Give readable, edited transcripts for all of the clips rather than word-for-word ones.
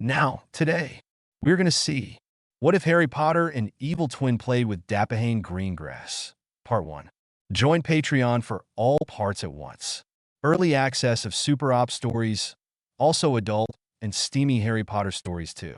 Now, today, we're going to see what if Harry Potter and Evil Twin played with Daphane Greengrass? Part 1. Join Patreon for all parts at once. Early access of Super Op stories, also adult and steamy Harry Potter stories too.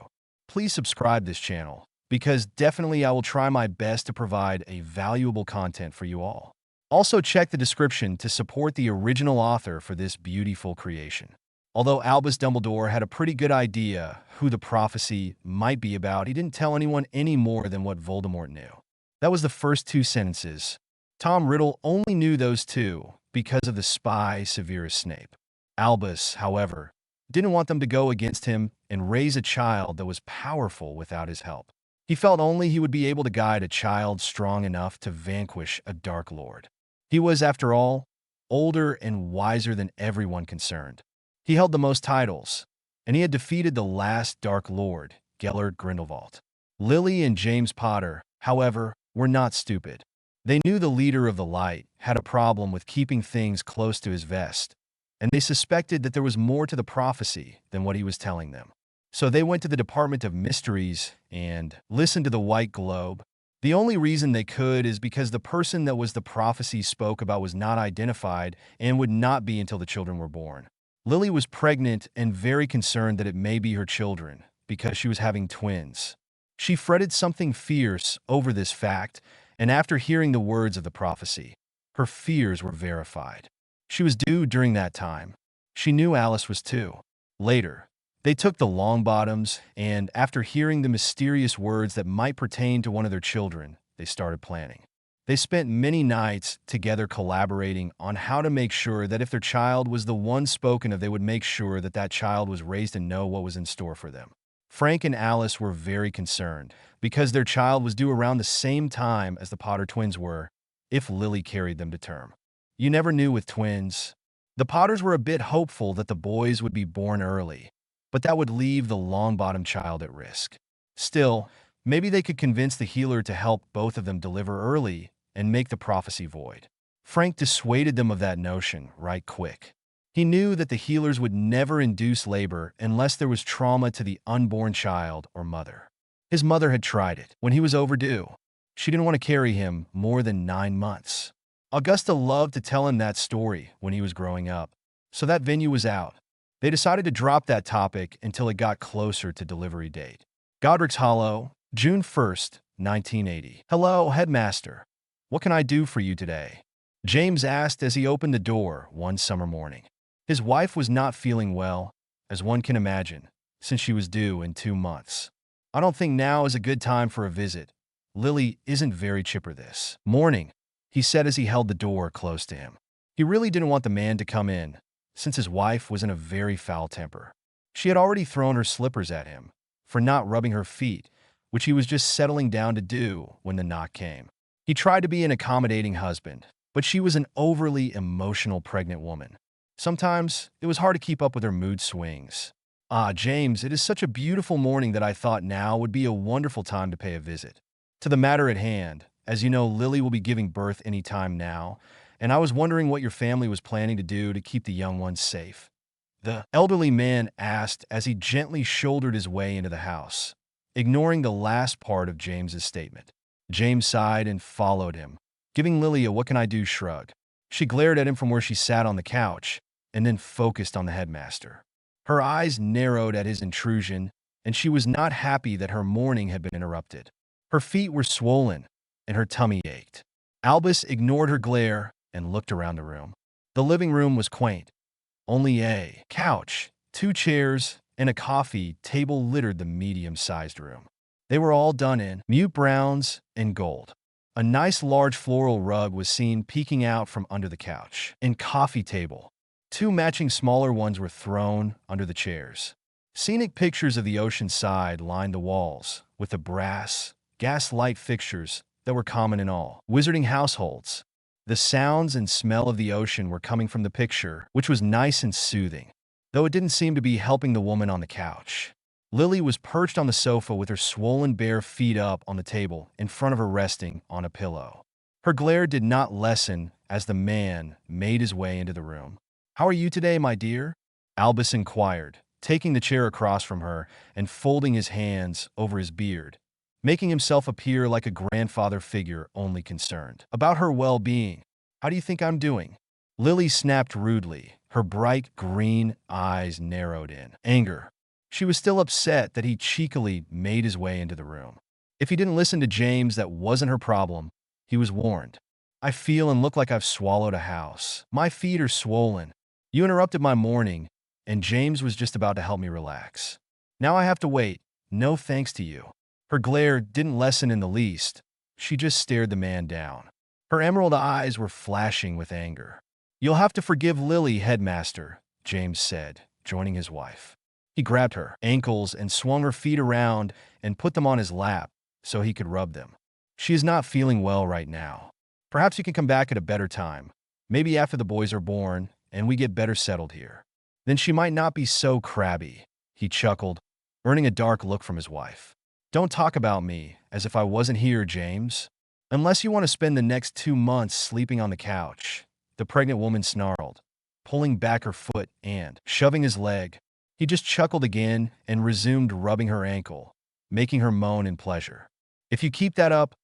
Please subscribe this channel, because definitely I will try my best to provide a valuable content for you all. Also check the description to support the original author for this beautiful creation. Although Albus Dumbledore had a pretty good idea who the prophecy might be about, he didn't tell anyone any more than what Voldemort knew. That was the first 2 sentences. Tom Riddle only knew those 2 because of the spy Severus Snape. Albus, however, didn't want them to go against him and raise a child that was powerful without his help. He felt only he would be able to guide a child strong enough to vanquish a Dark Lord. He was, after all, older and wiser than everyone concerned. He held the most titles, and he had defeated the last Dark Lord, Gellert Grindelwald. Lily and James Potter, however, were not stupid. They knew the leader of the Light had a problem with keeping things close to his vest, and they suspected that there was more to the prophecy than what he was telling them. So they went to the Department of Mysteries and listened to the White Globe. The only reason they could is because the person that was the prophecy spoke about was not identified and would not be until the children were born. Lily was pregnant and very concerned that it may be her children because she was having twins. She fretted something fierce over this fact, and after hearing the words of the prophecy, her fears were verified. She was due during that time. She knew Alice was too. Later, they took the Longbottoms, and after hearing the mysterious words that might pertain to one of their children, they started planning. They spent many nights together collaborating on how to make sure that if their child was the one spoken of, they would make sure that that child was raised and know what was in store for them. Frank and Alice were very concerned because their child was due around the same time as the Potter twins were, if Lily carried them to term. You never knew with twins. The Potters were a bit hopeful that the boys would be born early, but that would leave the Longbottom child at risk. Still, maybe they could convince the healer to help both of them deliver early and make the prophecy void. Frank dissuaded them of that notion right quick. He knew that the healers would never induce labor unless there was trauma to the unborn child or mother. His mother had tried it when he was overdue. She didn't want to carry him more than 9 months. Augusta loved to tell him that story when he was growing up, so that venue was out. They decided to drop that topic until it got closer to delivery date. Godric's Hollow, June 1st, 1980. Hello, Headmaster. What can I do for you today? James asked as he opened the door one summer morning. His wife was not feeling well, as one can imagine, since she was due in 2 months. I don't think now is a good time for a visit. Lily isn't very chipper this morning, he said as he held the door close to him. He really didn't want the man to come in, since his wife was in a very foul temper. She had already thrown her slippers at him for not rubbing her feet, which he was just settling down to do when the knock came. He tried to be an accommodating husband, but she was an overly emotional pregnant woman. Sometimes it was hard to keep up with her mood swings. James, it is such a beautiful morning that I thought now would be a wonderful time to pay a visit. To the matter at hand, as you know, Lily will be giving birth any time now, and I was wondering what your family was planning to do to keep the young ones safe. The elderly man asked as he gently shouldered his way into the house, ignoring the last part of James's statement. James sighed and followed him, giving Lily a "what can I do" shrug. She glared at him from where she sat on the couch, and then focused on the headmaster. Her eyes narrowed at his intrusion, and she was not happy that her morning had been interrupted. Her feet were swollen, and her tummy ached. Albus ignored her glare and looked around the room. The living room was quaint. Only a couch, 2 chairs, and a coffee table littered the medium-sized room. They were all done in mute browns and gold. A nice large floral rug was seen peeking out from under the couch and coffee table. 2 matching smaller ones were thrown under the chairs. Scenic pictures of the ocean side lined the walls, with the brass, gas-light fixtures that were common in all wizarding households. The sounds and smell of the ocean were coming from the picture, which was nice and soothing, though it didn't seem to be helping the woman on the couch. Lily was perched on the sofa with her swollen bare feet up on the table in front of her, resting on a pillow. Her glare did not lessen as the man made his way into the room. "How are you today, my dear?" Albus inquired, taking the chair across from her and folding his hands over his beard, making himself appear like a grandfather figure only concerned about her well-being. How do you think I'm doing? Lily snapped rudely, her bright green eyes narrowed in anger. She was still upset that he cheekily made his way into the room. If he didn't listen to James, that wasn't her problem. He was warned. I feel and look like I've swallowed a house. My feet are swollen. You interrupted my morning, and James was just about to help me relax. Now I have to wait. No thanks to you. Her glare didn't lessen in the least. She just stared the man down. Her emerald eyes were flashing with anger. You'll have to forgive Lily, Headmaster, James said, joining his wife. He grabbed her ankles and swung her feet around and put them on his lap so he could rub them. She is not feeling well right now. Perhaps you can come back at a better time, maybe after the boys are born and we get better settled here. Then she might not be so crabby, he chuckled, earning a dark look from his wife. Don't talk about me as if I wasn't here, James. Unless you want to spend the next 2 months sleeping on the couch, the pregnant woman snarled, pulling back her foot and shoving his leg. He just chuckled again and resumed rubbing her ankle, making her moan in pleasure. If you keep that up,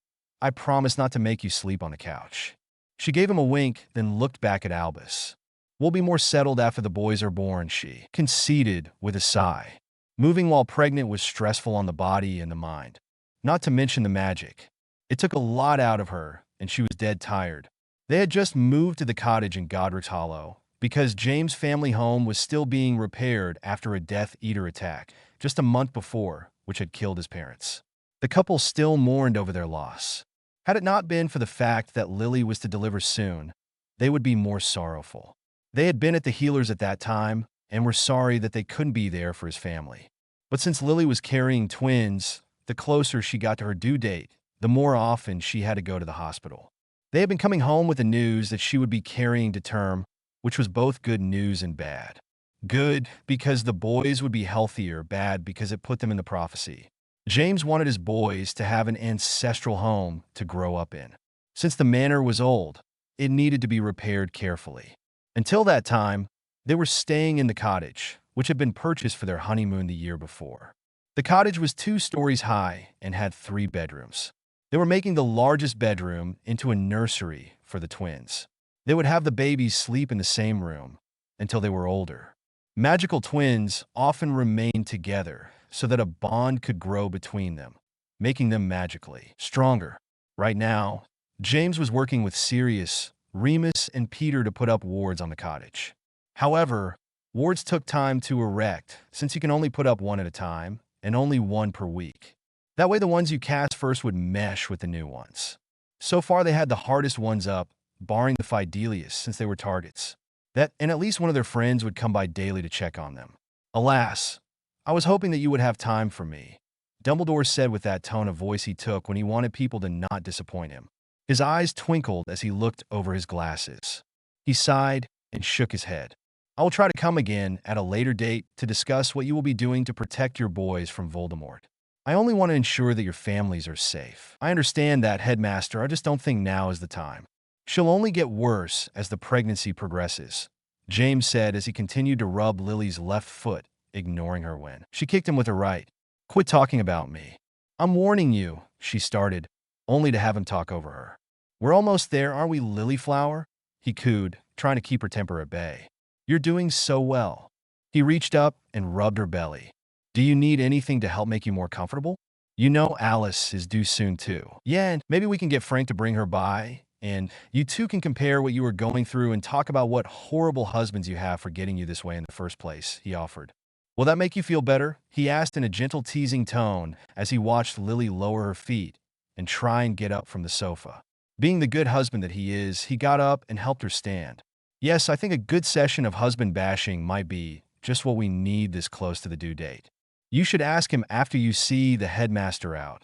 I promise not to make you sleep on the couch. She gave him a wink, then looked back at Albus. We'll be more settled after the boys are born, she conceded with a sigh. Moving while pregnant was stressful on the body and the mind, not to mention the magic. It took a lot out of her, and she was dead tired. They had just moved to the cottage in Godric's Hollow because James' family home was still being repaired after a Death Eater attack just a month before, which had killed his parents. The couple still mourned over their loss. Had it not been for the fact that Lily was to deliver soon, they would be more sorrowful. They had been at the healers at that time and were sorry that they couldn't be there for his family. But since Lily was carrying twins, the closer she got to her due date, the more often she had to go to the hospital. They had been coming home with the news that she would be carrying to term, which was both good news and bad. Good because the boys would be healthier, bad because it put them in the prophecy. James wanted his boys to have an ancestral home to grow up in. Since the manor was old, it needed to be repaired carefully. Until that time, they were staying in the cottage, which had been purchased for their honeymoon the year before. The cottage was 2 stories high and had 3 bedrooms. They were making the largest bedroom into a nursery for the twins. They would have the babies sleep in the same room until they were older. Magical twins often remained together so that a bond could grow between them, making them magically stronger. Right now, James was working with Sirius, Remus, and Peter to put up wards on the cottage. However, wards took time to erect since you can only put up 1 at a time and only 1 per week. That way the ones you cast first would mesh with the new ones. So far they had the hardest ones up, barring the Fidelius since they were targets. And at least one of their friends would come by daily to check on them. Alas, I was hoping that you would have time for me, Dumbledore said with that tone of voice he took when he wanted people to not disappoint him. His eyes twinkled as he looked over his glasses. He sighed and shook his head. I will try to come again at a later date to discuss what you will be doing to protect your boys from Voldemort. I only want to ensure that your families are safe. I understand that, Headmaster, I just don't think now is the time. She'll only get worse as the pregnancy progresses, James said as he continued to rub Lily's left foot, ignoring her when she kicked him with her right. Quit talking about me. I'm warning you, she started, only to have him talk over her. We're almost there, aren't we, Lilyflower? He cooed, trying to keep her temper at bay. You're doing so well. He reached up and rubbed her belly. Do you need anything to help make you more comfortable? You know Alice is due soon too. Yeah, and maybe we can get Frank to bring her by, and you two can compare what you were going through and talk about what horrible husbands you have for getting you this way in the first place, he offered. Will that make you feel better? He asked in a gentle teasing tone as he watched Lily lower her feet and try and get up from the sofa. Being the good husband that he is, he got up and helped her stand. Yes, I think a good session of husband bashing might be just what we need this close to the due date. You should ask him after you see the headmaster out,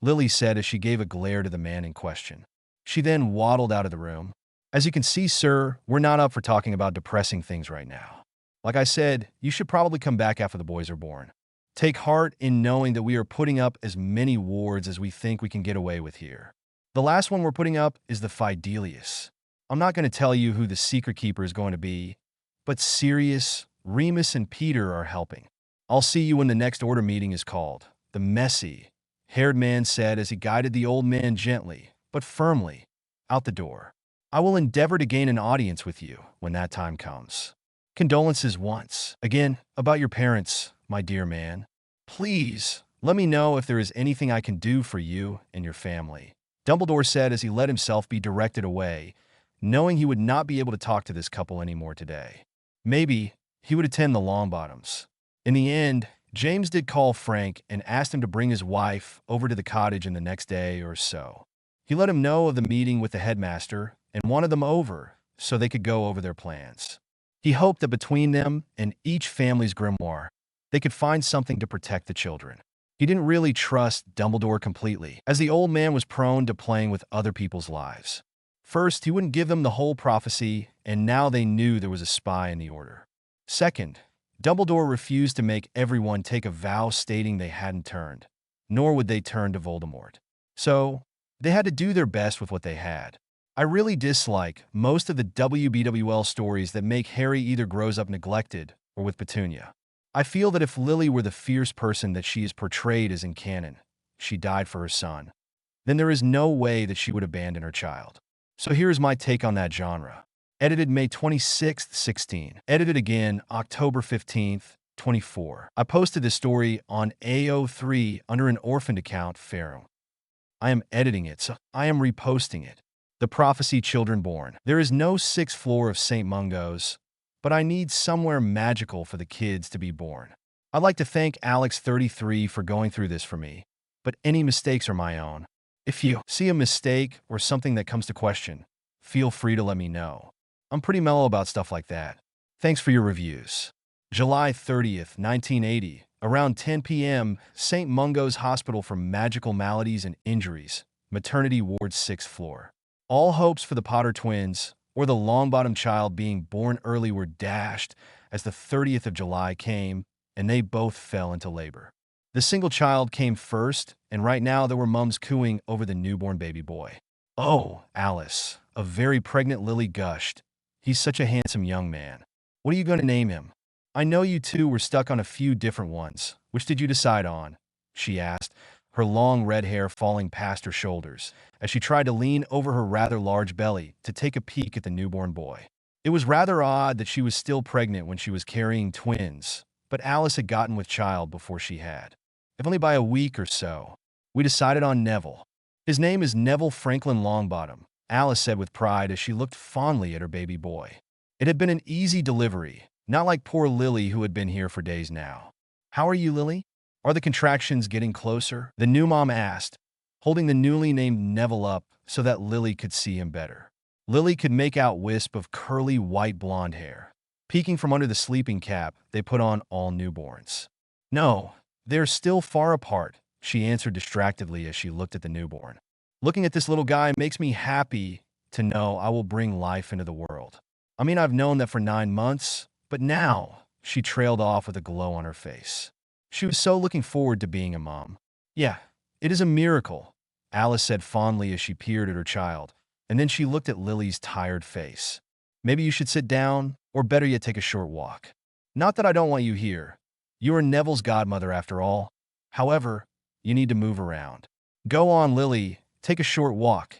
Lily said as she gave a glare to the man in question. She then waddled out of the room. As you can see, sir, we're not up for talking about depressing things right now. Like I said, you should probably come back after the boys are born. Take heart in knowing that we are putting up as many wards as we think we can get away with here. The last one we're putting up is the Fidelius. I'm not going to tell you who the secret keeper is going to be, but Sirius, Remus and Peter are helping. I'll see you when the next order meeting is called. The messy-haired man said as he guided the old man gently, but firmly, out the door. I will endeavor to gain an audience with you when that time comes. Condolences once again about your parents, my dear man. Please, let me know if there is anything I can do for you and your family. Dumbledore said as he let himself be directed away, knowing he would not be able to talk to this couple anymore today. Maybe he would attend the Longbottoms. In the end, James did call Frank and asked him to bring his wife over to the cottage in the next day or so. He let him know of the meeting with the headmaster and wanted them over so they could go over their plans. He hoped that between them and each family's grimoire, they could find something to protect the children. He didn't really trust Dumbledore completely, as the old man was prone to playing with other people's lives. First, he wouldn't give them the whole prophecy, and now they knew there was a spy in the order. Second, Dumbledore refused to make everyone take a vow stating they hadn't turned, nor would they turn to Voldemort. So, they had to do their best with what they had. I really dislike most of the WBWL stories that make Harry either grows up neglected or with Petunia. I feel that if Lily were the fierce person that she is portrayed as in canon, she died for her son, then there is no way that she would abandon her child. So here's my take on that genre. Edited May 26th, 16. Edited again October 15th, 24. I posted this story on AO3 under an orphaned account, faewm. I am editing it, so I am reposting it. The Prophecy Children Born. There is no sixth floor of St. Mungo's, but I need somewhere magical for the kids to be born. I'd like to thank Alex33 for going through this for me, but any mistakes are my own. If you see a mistake or something that comes to question, feel free to let me know. I'm pretty mellow about stuff like that. Thanks for your reviews. July 30th, 1980, around 10 p.m., St. Mungo's Hospital for Magical Maladies and Injuries, Maternity Ward 6th floor. All hopes for the Potter twins, or the Longbottom child being born early, were dashed as the 30th of July came and they both fell into labor. The single child came first, and right now there were mums cooing over the newborn baby boy. "Oh, Alice," a very pregnant Lily gushed. "He's such a handsome young man. What are you going to name him?" "I know you two were stuck on a few different ones. Which did you decide on?" she asked, her long red hair falling past her shoulders, as she tried to lean over her rather large belly to take a peek at the newborn boy. It was rather odd that she was still pregnant when she was carrying twins, but Alice had gotten with child before she had. If only by a week or so. "We decided on Neville. His name is Neville Franklin Longbottom," Alice said with pride as she looked fondly at her baby boy. It had been an easy delivery, not like poor Lily who had been here for days now. "How are you, Lily? Are the contractions getting closer?" the new mom asked, holding the newly named Neville up so that Lily could see him better. Lily could make out wisp of curly white blonde hair, peeking from under the sleeping cap they put on all newborns. "No, they're still far apart," she answered distractedly as she looked at the newborn. "Looking at this little guy makes me happy to know I will bring life into the world. I mean, I've known that for 9 months, but now," she trailed off with a glow on her face. She was so looking forward to being a mom. "Yeah, it is a miracle," Alice said fondly as she peered at her child, and then she looked at Lily's tired face. "Maybe you should sit down, or better yet take a short walk. Not that I don't want you here. You are Neville's godmother after all. However, you need to move around. Go on, Lily, take a short walk.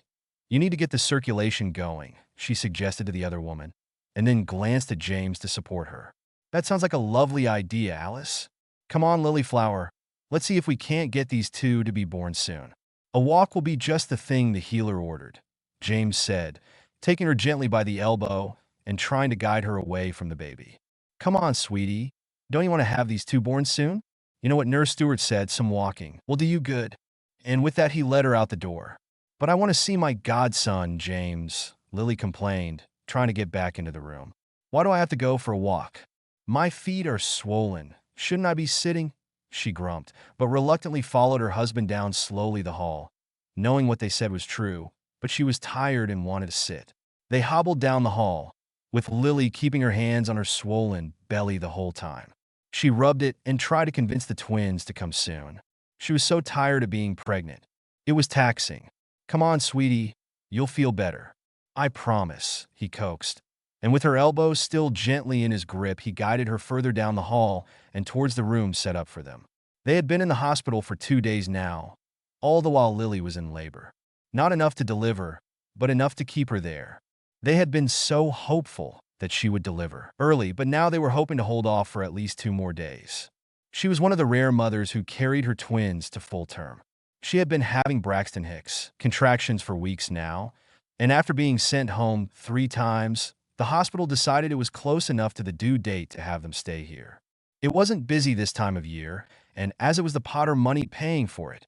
You need to get the circulation going," she suggested to the other woman, and then glanced at James to support her. "That sounds like a lovely idea, Alice. Come on, Lilyflower. Let's see if we can't get these two to be born soon." "A walk will be just the thing the healer ordered," James said, taking her gently by the elbow and trying to guide her away from the baby. "Come on, sweetie. Don't you want to have these two born soon? You know what Nurse Stewart said, some walking will do you good." And with that, he led her out the door. "But I want to see my godson, James," Lily complained, trying to get back into the room. "Why do I have to go for a walk? My feet are swollen. Shouldn't I be sitting?" she grumped, but reluctantly followed her husband down slowly the hall, knowing what they said was true, but she was tired and wanted to sit. They hobbled down the hall, with Lily keeping her hands on her swollen belly the whole time. She rubbed it and tried to convince the twins to come soon. She was so tired of being pregnant. It was taxing. "Come on, sweetie. You'll feel better. I promise," he coaxed. And with her elbows still gently in his grip, he guided her further down the hall and towards the room set up for them. They had been in the hospital for 2 days now, all the while Lily was in labor. Not enough to deliver, but enough to keep her there. They had been so hopeful that she would deliver early, but now they were hoping to hold off for at least 2 more days. She was one of the rare mothers who carried her twins to full term. She had been having Braxton Hicks contractions for weeks now, and after being sent home 3 times, the hospital decided it was close enough to the due date to have them stay here. It wasn't busy this time of year, and as it was the Potter money paying for it,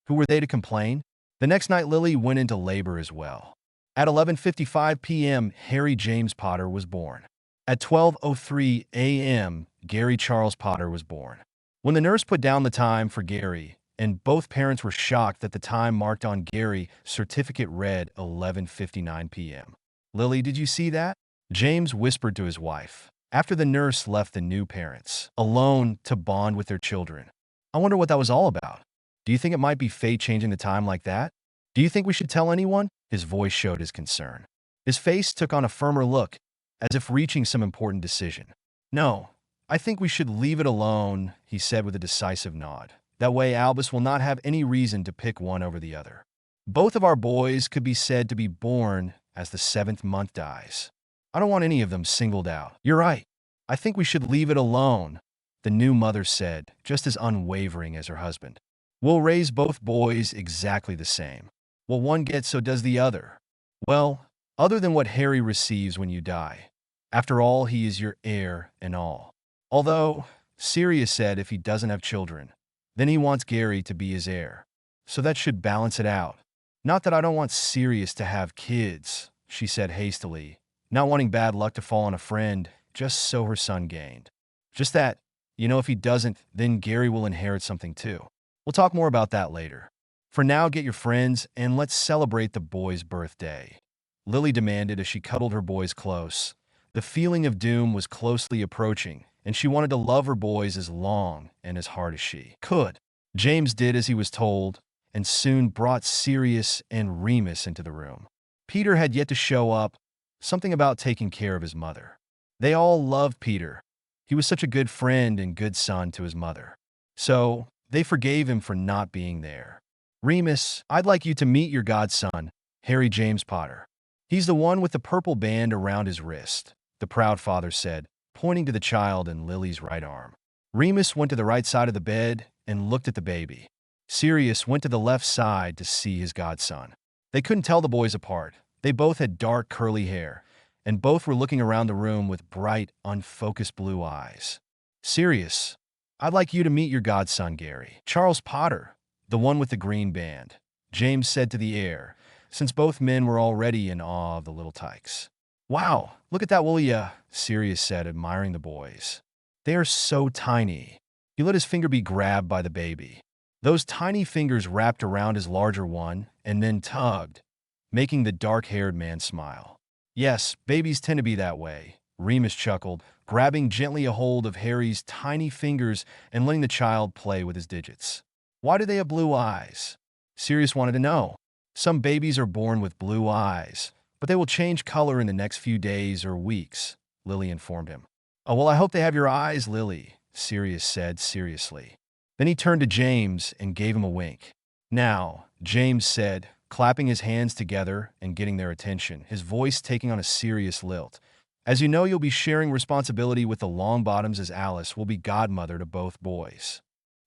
who were they to complain? The next night, Lily went into labor as well. At 11:55 p.m., Harry James Potter was born. At 12:03 a.m., Gary Charles Potter was born. When the nurse put down the time for Gary, and both parents were shocked that the time marked on Gary's certificate read 11:59 p.m. "Lily, did you see that?" James whispered to his wife, after the nurse left the new parents alone to bond with their children. "I wonder what that was all about. Do you think it might be fate changing the time like that? Do you think we should tell anyone?" His voice showed his concern. His face took on a firmer look, as if reaching some important decision. "No, I think we should leave it alone," he said with a decisive nod. "That way Albus will not have any reason to pick one over the other. Both of our boys could be said to be born as the 7th month dies. I don't want any of them singled out." "You're right. I think we should leave it alone," the new mother said, just as unwavering as her husband. "We'll raise both boys exactly the same. What one gets, so does the other. Well, other than what Harry receives when you die. After all, he is your heir and all. Although, Sirius said if he doesn't have children, then he wants Gary to be his heir. So that should balance it out. Not that I don't want Sirius to have kids," she said hastily, not wanting bad luck to fall on a friend, just so her son gained. "Just that, if he doesn't, then Gary will inherit something too. We'll talk more about that later. For now, get your friends and let's celebrate the boy's birthday," Lily demanded as she cuddled her boys close. The feeling of doom was closely approaching, and she wanted to love her boys as long and as hard as she could. James did as he was told, and soon brought Sirius and Remus into the room. Peter had yet to show up, something about taking care of his mother. They all loved Peter. He was such a good friend and good son to his mother. So, they forgave him for not being there. "Remus, I'd like you to meet your godson, Harry James Potter. He's the one with the purple band around his wrist," the proud father said, pointing to the child in Lily's right arm. Remus went to the right side of the bed and looked at the baby. Sirius went to the left side to see his godson. They couldn't tell the boys apart. They both had dark, curly hair, and both were looking around the room with bright, unfocused blue eyes. "Sirius, I'd like you to meet your godson, Gary Charles Potter, the one with the green band," James said to the heir, since both men were already in awe of the little tykes. "Wow, look at that, will ya?" Sirius said, admiring the boys. "They are so tiny." He let his finger be grabbed by the baby. Those tiny fingers wrapped around his larger one and then tugged, making the dark-haired man smile. "Yes, babies tend to be that way," Remus chuckled, grabbing gently a hold of Harry's tiny fingers and letting the child play with his digits. "Why do they have blue eyes?" Sirius wanted to know. "Some babies are born with blue eyes, but they will change color in the next few days or weeks," Lily informed him. "Oh, well, I hope they have your eyes, Lily," Sirius said seriously. Then he turned to James and gave him a wink. "Now," James said, clapping his hands together and getting their attention, his voice taking on a serious lilt. "As you know, you'll be sharing responsibility with the Longbottoms as Alice will be godmother to both boys."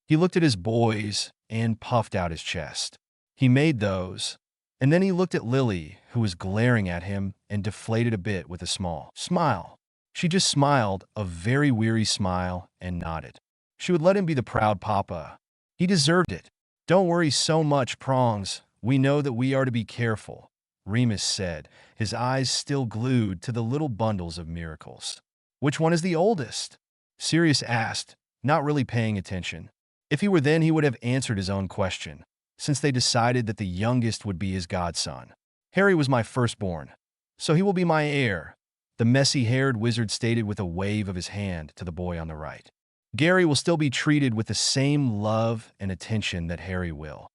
He looked at his boys and puffed out his chest. He made those, and then he looked at Lily, who was glaring at him, and deflated a bit with a small smile. She just smiled, a very weary smile, and nodded. She would let him be the proud papa. He deserved it. "Don't worry so much, Prongs. We know that we are to be careful," Remus said, his eyes still glued to the little bundles of miracles. "Which one is the oldest?" Sirius asked, not really paying attention. If he were then, he would have answered his own question, since they decided that the youngest would be his godson. "Harry was my firstborn, so he will be my heir," the messy-haired wizard stated with a wave of his hand to the boy on the right. "Gary will still be treated with the same love and attention that Harry will,"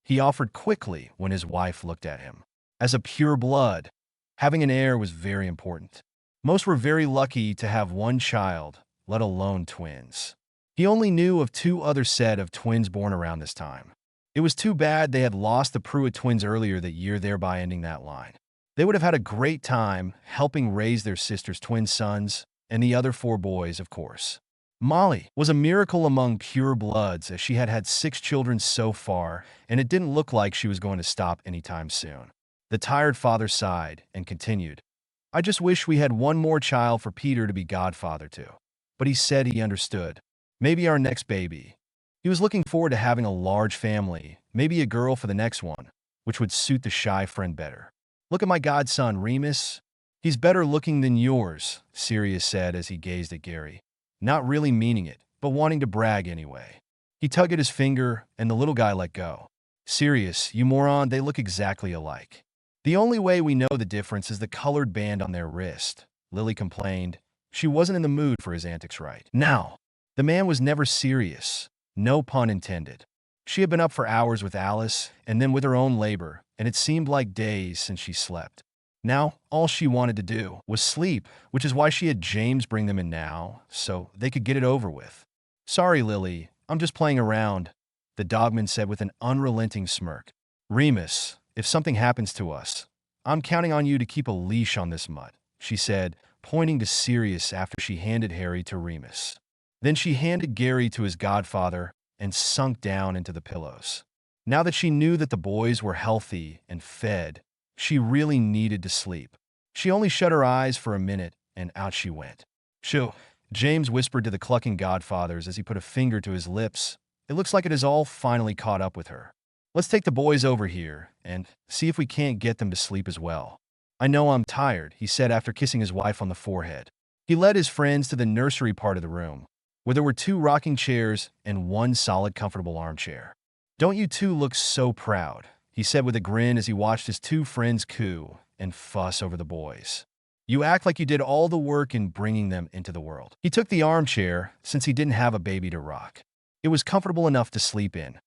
he offered quickly when his wife looked at him. As a pure blood, having an heir was very important. Most were very lucky to have one child, let alone twins. He only knew of two other set of twins born around this time. It was too bad they had lost the Pruitt twins earlier that year, thereby ending that line. They would have had a great time helping raise their sister's twin sons, and the other four boys, of course. Molly was a miracle among pure bloods, as she had had 6 children so far, and it didn't look like she was going to stop anytime soon. The tired father sighed and continued, "I just wish we had one more child for Peter to be godfather to." But he said he understood. Maybe our next baby. He was looking forward to having a large family, maybe a girl for the next one, which would suit the shy friend better. "Look at my godson, Remus. He's better looking than yours," Sirius said as he gazed at Gary. Not really meaning it, but wanting to brag anyway. He tugged at his finger, and the little guy let go. "Sirius, you moron, they look exactly alike." "The only way we know the difference is the colored band on their wrist," Lily complained. She wasn't in the mood for his antics right now. The man was never serious. No pun intended. She had been up for hours with Alice, and then with her own labor, and it seemed like days since she slept. Now, all she wanted to do was sleep, which is why she had James bring them in now, so they could get it over with. "Sorry, Lily, I'm just playing around," the dogman said with an unrelenting smirk. "Remus, if something happens to us, I'm counting on you to keep a leash on this mutt," she said, pointing to Sirius after she handed Harry to Remus. Then she handed Gary to his godfather and sunk down into the pillows. Now that she knew that the boys were healthy and fed, she really needed to sleep. She only shut her eyes for a minute, and out she went. "Shoo," James whispered to the clucking godfathers as he put a finger to his lips. "It looks like it has all finally caught up with her. Let's take the boys over here and see if we can't get them to sleep as well." "I know I'm tired," he said after kissing his wife on the forehead. He led his friends to the nursery part of the room, where there were 2 rocking chairs and 1 solid, comfortable armchair. "Don't you two look so proud?" he said with a grin as he watched his 2 friends coo and fuss over the boys. "You act like you did all the work in bringing them into the world." He took the armchair, since he didn't have a baby to rock. It was comfortable enough to sleep in.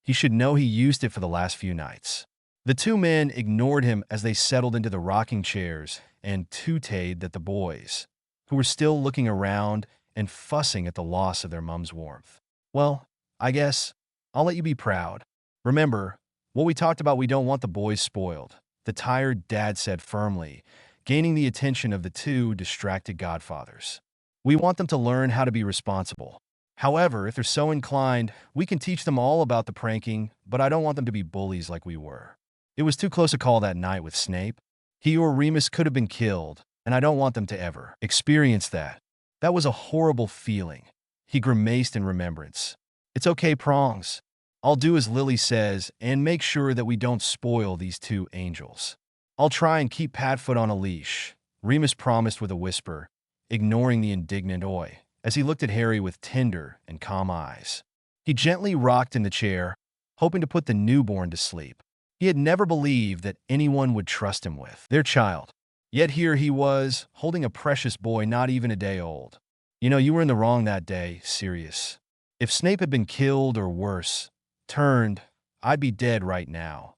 He should know he used it for the last few nights. The 2 men ignored him as they settled into the rocking chairs and tooted at the boys, who were still looking around and fussing at the loss of their mum's warmth. "Well, I guess I'll let you be proud. Remember, what we talked about, we don't want the boys spoiled," the tired dad said firmly, gaining the attention of the 2 distracted godfathers. "We want them to learn how to be responsible. However, if they're so inclined, we can teach them all about the pranking, but I don't want them to be bullies like we were. It was too close a call that night with Snape. He or Remus could have been killed, and I don't want them to ever experience that. That was a horrible feeling." He grimaced in remembrance. "It's okay, Prongs. I'll do as Lily says and make sure that we don't spoil these 2 angels. I'll try and keep Padfoot on a leash," Remus promised with a whisper, ignoring the indignant Oi, as he looked at Harry with tender and calm eyes. He gently rocked in the chair, hoping to put the newborn to sleep. He had never believed that anyone would trust him with their child. Yet here he was, holding a precious boy not even a day old. "You know, you were in the wrong that day, Sirius. If Snape had been killed or worse, turned, I'd be dead right now,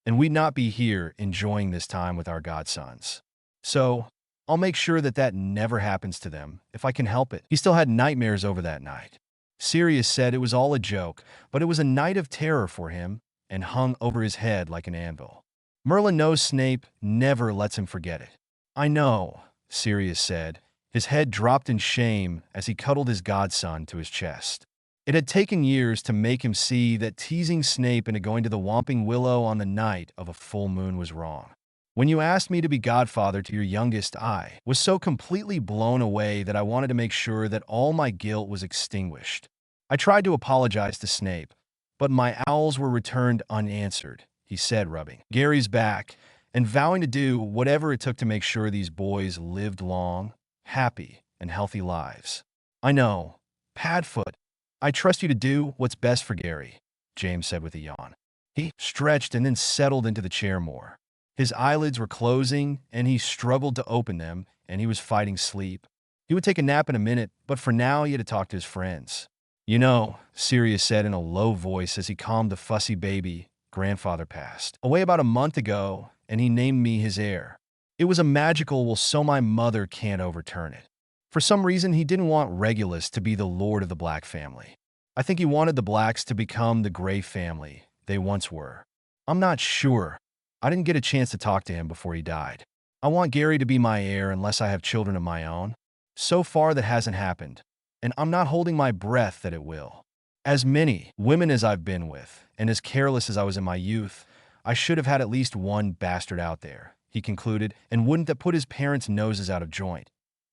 and we'd not be here enjoying this time with our godsons. So, I'll make sure that that never happens to them, if I can help it." He still had nightmares over that night. Sirius said it was all a joke, but it was a night of terror for him, and hung over his head like an anvil. "Merlin knows Snape never lets him forget it." "I know," Sirius said. His head dropped in shame as he cuddled his godson to his chest. It had taken years to make him see that teasing Snape into going to the Whomping Willow on the night of a full moon was wrong. "When you asked me to be godfather to your youngest, I was so completely blown away that I wanted to make sure that all my guilt was extinguished. I tried to apologize to Snape, but my owls were returned unanswered," he said, rubbing Gary's back and vowing to do whatever it took to make sure these boys lived long, happy, and healthy lives. "I know. Padfoot, I trust you to do what's best for Gary," James said with a yawn. He stretched and then settled into the chair more. His eyelids were closing, and he struggled to open them, and he was fighting sleep. He would take a nap in a minute, but for now he had to talk to his friends. "You know," Sirius said in a low voice as he calmed the fussy baby, "Grandfather passed away about a month ago, and he named me his heir. It was a magical will so my mother can't overturn it. For some reason, he didn't want Regulus to be the lord of the Black family. I think he wanted the Blacks to become the Gray family they once were. I'm not sure. I didn't get a chance to talk to him before he died. I want Gary to be my heir unless I have children of my own. So far, that hasn't happened, and I'm not holding my breath that it will. As many women as I've been with, and as careless as I was in my youth, I should have had at least one bastard out there, he concluded, and wouldn't that put his parents' noses out of joint?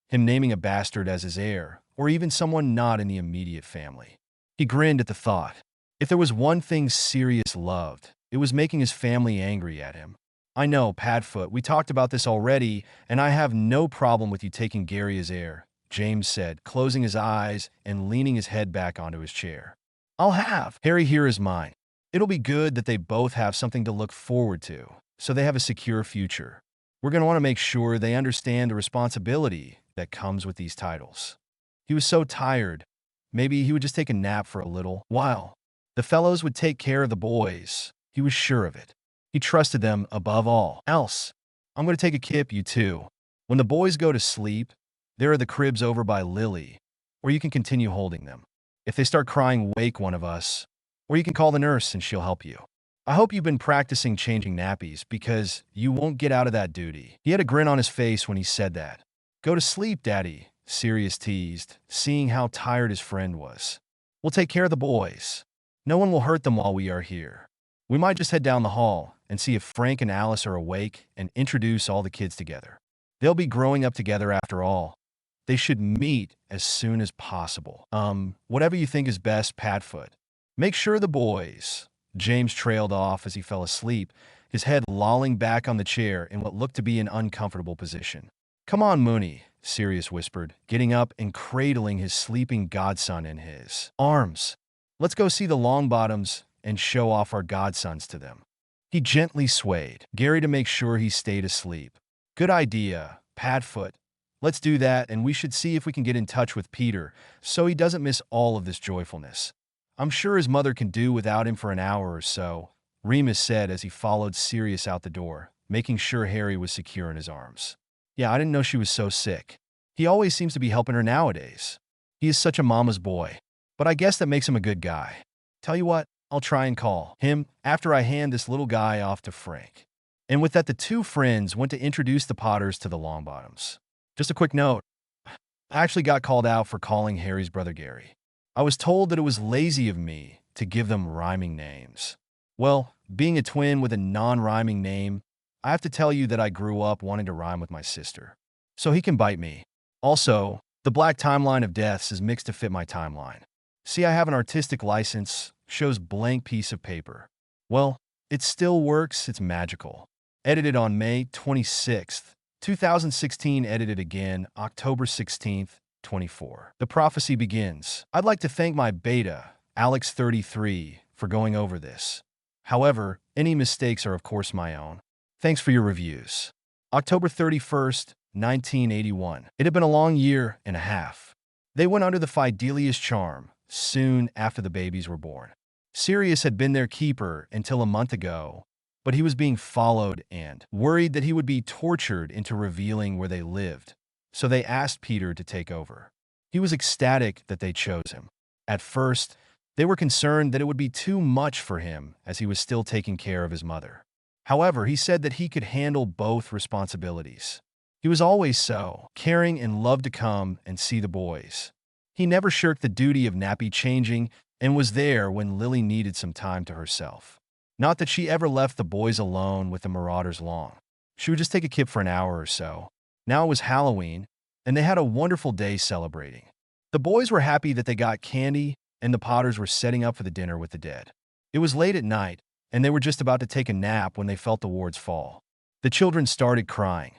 Him naming a bastard as his heir, or even someone not in the immediate family. He grinned at the thought. If there was one thing Sirius loved, it was making his family angry at him. I know, Padfoot, we talked about this already, and I have no problem with you taking Gary as heir, James said, closing his eyes and leaning his head back onto his chair. I'll have Harry here as mine. It'll be good that they both have something to look forward to, so they have a secure future. We're going to want to make sure they understand the responsibility that comes with these titles. He was so tired. Maybe he would just take a nap for a little while. The fellows would take care of the boys. He was sure of it. He trusted them above all else. I'm going to take a kip, you two. When the boys go to sleep, there are the cribs over by Lily, where you can continue holding them. If they start crying, wake one of us, or you can call the nurse and she'll help you. I hope you've been practicing changing nappies because you won't get out of that duty. He had a grin on his face when he said that. Go to sleep, Daddy, Sirius teased, seeing how tired his friend was. We'll take care of the boys. No one will hurt them while we are here. We might just head down the hall and see if Frank and Alice are awake and introduce all the kids together. They'll be growing up together after all. They should meet as soon as possible. Whatever you think is best, Padfoot. Make sure the boys. James trailed off as he fell asleep, his head lolling back on the chair in what looked to be an uncomfortable position. Come on, Mooney, Sirius whispered, getting up and cradling his sleeping godson in his arms. Let's go see the Longbottoms and show off our godsons to them. He gently swayed Gary to make sure he stayed asleep. Good idea, Padfoot. Let's do that, and we should see if we can get in touch with Peter so he doesn't miss all of this joyfulness. I'm sure his mother can do without him for an hour or so, Remus said as he followed Sirius out the door, making sure Harry was secure in his arms. Yeah, I didn't know she was so sick. He always seems to be helping her nowadays. He is such a mama's boy. But I guess that makes him a good guy. Tell you what, I'll try and call him after I hand this little guy off to Frank. And with that, the two friends went to introduce the Potters to the Longbottoms. Just a quick note. I actually got called out for calling Harry's brother Gary. I was told that it was lazy of me to give them rhyming names. Well, being a twin with a non-rhyming name, I have to tell you that I grew up wanting to rhyme with my sister. So he can bite me. Also, the black timeline of deaths is mixed to fit my timeline. See, I have an artistic license, shows blank piece of paper. Well, it still works, it's magical. Edited on May 26th, 2016, edited again, October 16th, 24. The prophecy begins. I'd like to thank my beta, Alex33, for going over this. However, any mistakes are of course my own. Thanks for your reviews. October 31st, 1981. It had been a long year and a half. They went under the Fidelius charm soon after the babies were born. Sirius had been their keeper until a month ago, but he was being followed and worried that he would be tortured into revealing where they lived. So they asked Peter to take over. He was ecstatic that they chose him. At first, they were concerned that it would be too much for him as he was still taking care of his mother. However, he said that he could handle both responsibilities. He was always so caring and loved to come and see the boys. He never shirked the duty of nappy changing and was there when Lily needed some time to herself. Not that she ever left the boys alone with the Marauders long. She would just take a kip for an hour or so. Now it was Halloween, and they had a wonderful day celebrating. The boys were happy that they got candy, and the Potters were setting up for the dinner with the dead. It was late at night, and they were just about to take a nap when they felt the wards fall. The children started crying,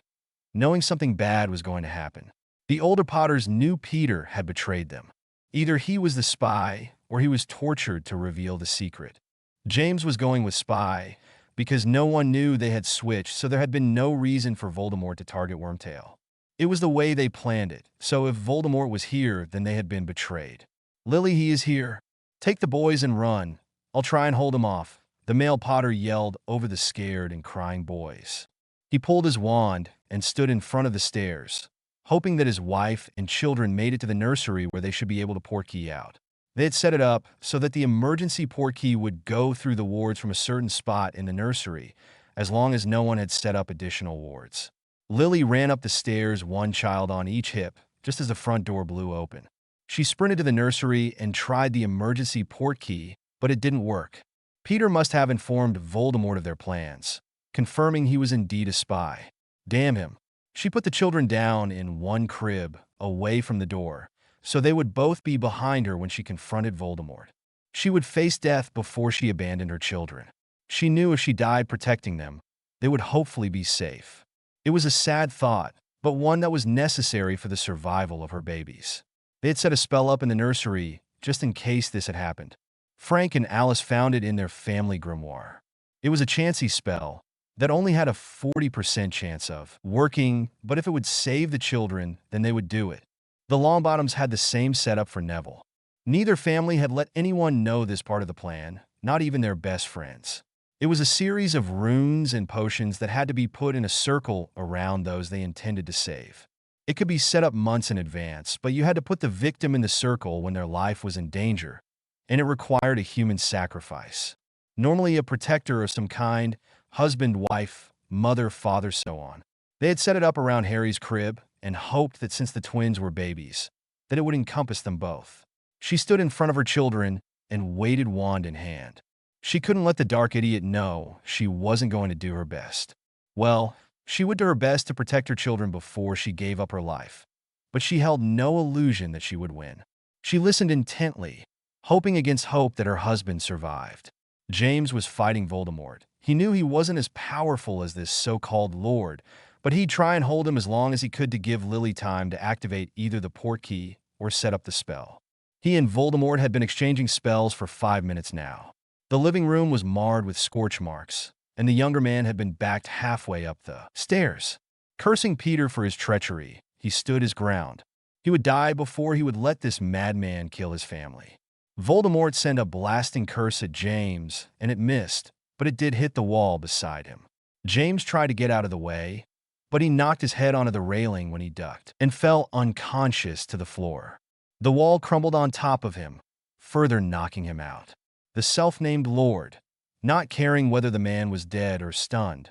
knowing something bad was going to happen. The older Potters knew Peter had betrayed them. Either he was the spy, or he was tortured to reveal the secret. James was going with spy, because no one knew they had switched, so there had been no reason for Voldemort to target Wormtail. It was the way they planned it, so if Voldemort was here, then they had been betrayed. Lily, he is here. Take the boys and run. I'll try and hold him off, the male Potter yelled over the scared and crying boys. He pulled his wand, and stood in front of the stairs, hoping that his wife and children made it to the nursery where they should be able to portkey out. They had set it up so that the emergency portkey would go through the wards from a certain spot in the nursery, as long as no one had set up additional wards. Lily ran up the stairs, one child on each hip, just as the front door blew open. She sprinted to the nursery and tried the emergency portkey, but it didn't work. Peter must have informed Voldemort of their plans, confirming he was indeed a spy. Damn him. She put the children down in one crib, away from the door, so they would both be behind her when she confronted Voldemort. She would face death before she abandoned her children. She knew if she died protecting them, they would hopefully be safe. It was a sad thought, but one that was necessary for the survival of her babies. They had set a spell up in the nursery just in case this had happened. Frank and Alice found it in their family grimoire. It was a chancy spell that only had a 40% chance of working, but if it would save the children, then they would do it. The Longbottoms had the same setup for Neville. Neither family had let anyone know this part of the plan, not even their best friends. It was a series of runes and potions that had to be put in a circle around those they intended to save. It could be set up months in advance, but you had to put the victim in the circle when their life was in danger, and it required a human sacrifice. Normally a protector of some kind, husband, wife, mother, father, so on. They had set it up around Harry's crib and hoped that since the twins were babies, that it would encompass them both. She stood in front of her children and waited wand in hand. She couldn't let the dark idiot know she wasn't going to do her best. Well, she would do her best to protect her children before she gave up her life, but she held no illusion that she would win. She listened intently, hoping against hope that her husband survived. James was fighting Voldemort. He knew he wasn't as powerful as this so-called lord, but he'd try and hold him as long as he could to give Lily time to activate either the portkey or set up the spell. He and Voldemort had been exchanging spells for 5 minutes now. The living room was marred with scorch marks, and the younger man had been backed halfway up the stairs. Cursing Peter for his treachery, he stood his ground. He would die before he would let this madman kill his family. Voldemort sent a blasting curse at James, and it missed, but it did hit the wall beside him. James tried to get out of the way, but he knocked his head onto the railing when he ducked and fell unconscious to the floor. The wall crumbled on top of him, further knocking him out. The self-named lord, not caring whether the man was dead or stunned,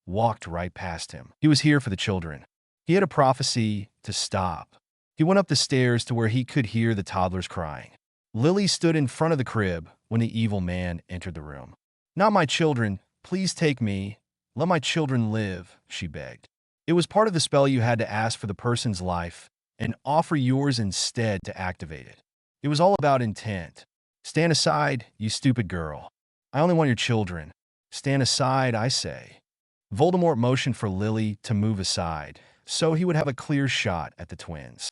walked right past him. He was here for the children. He had a prophecy to stop. He went up the stairs to where he could hear the toddlers crying. Lily stood in front of the crib when the evil man entered the room. "Not my children. Please take me. Let my children live," she begged. It was part of the spell you had to ask for the person's life and offer yours instead to activate it. It was all about intent. "Stand aside, you stupid girl. I only want your children. Stand aside, I say." Voldemort motioned for Lily to move aside, so he would have a clear shot at the twins.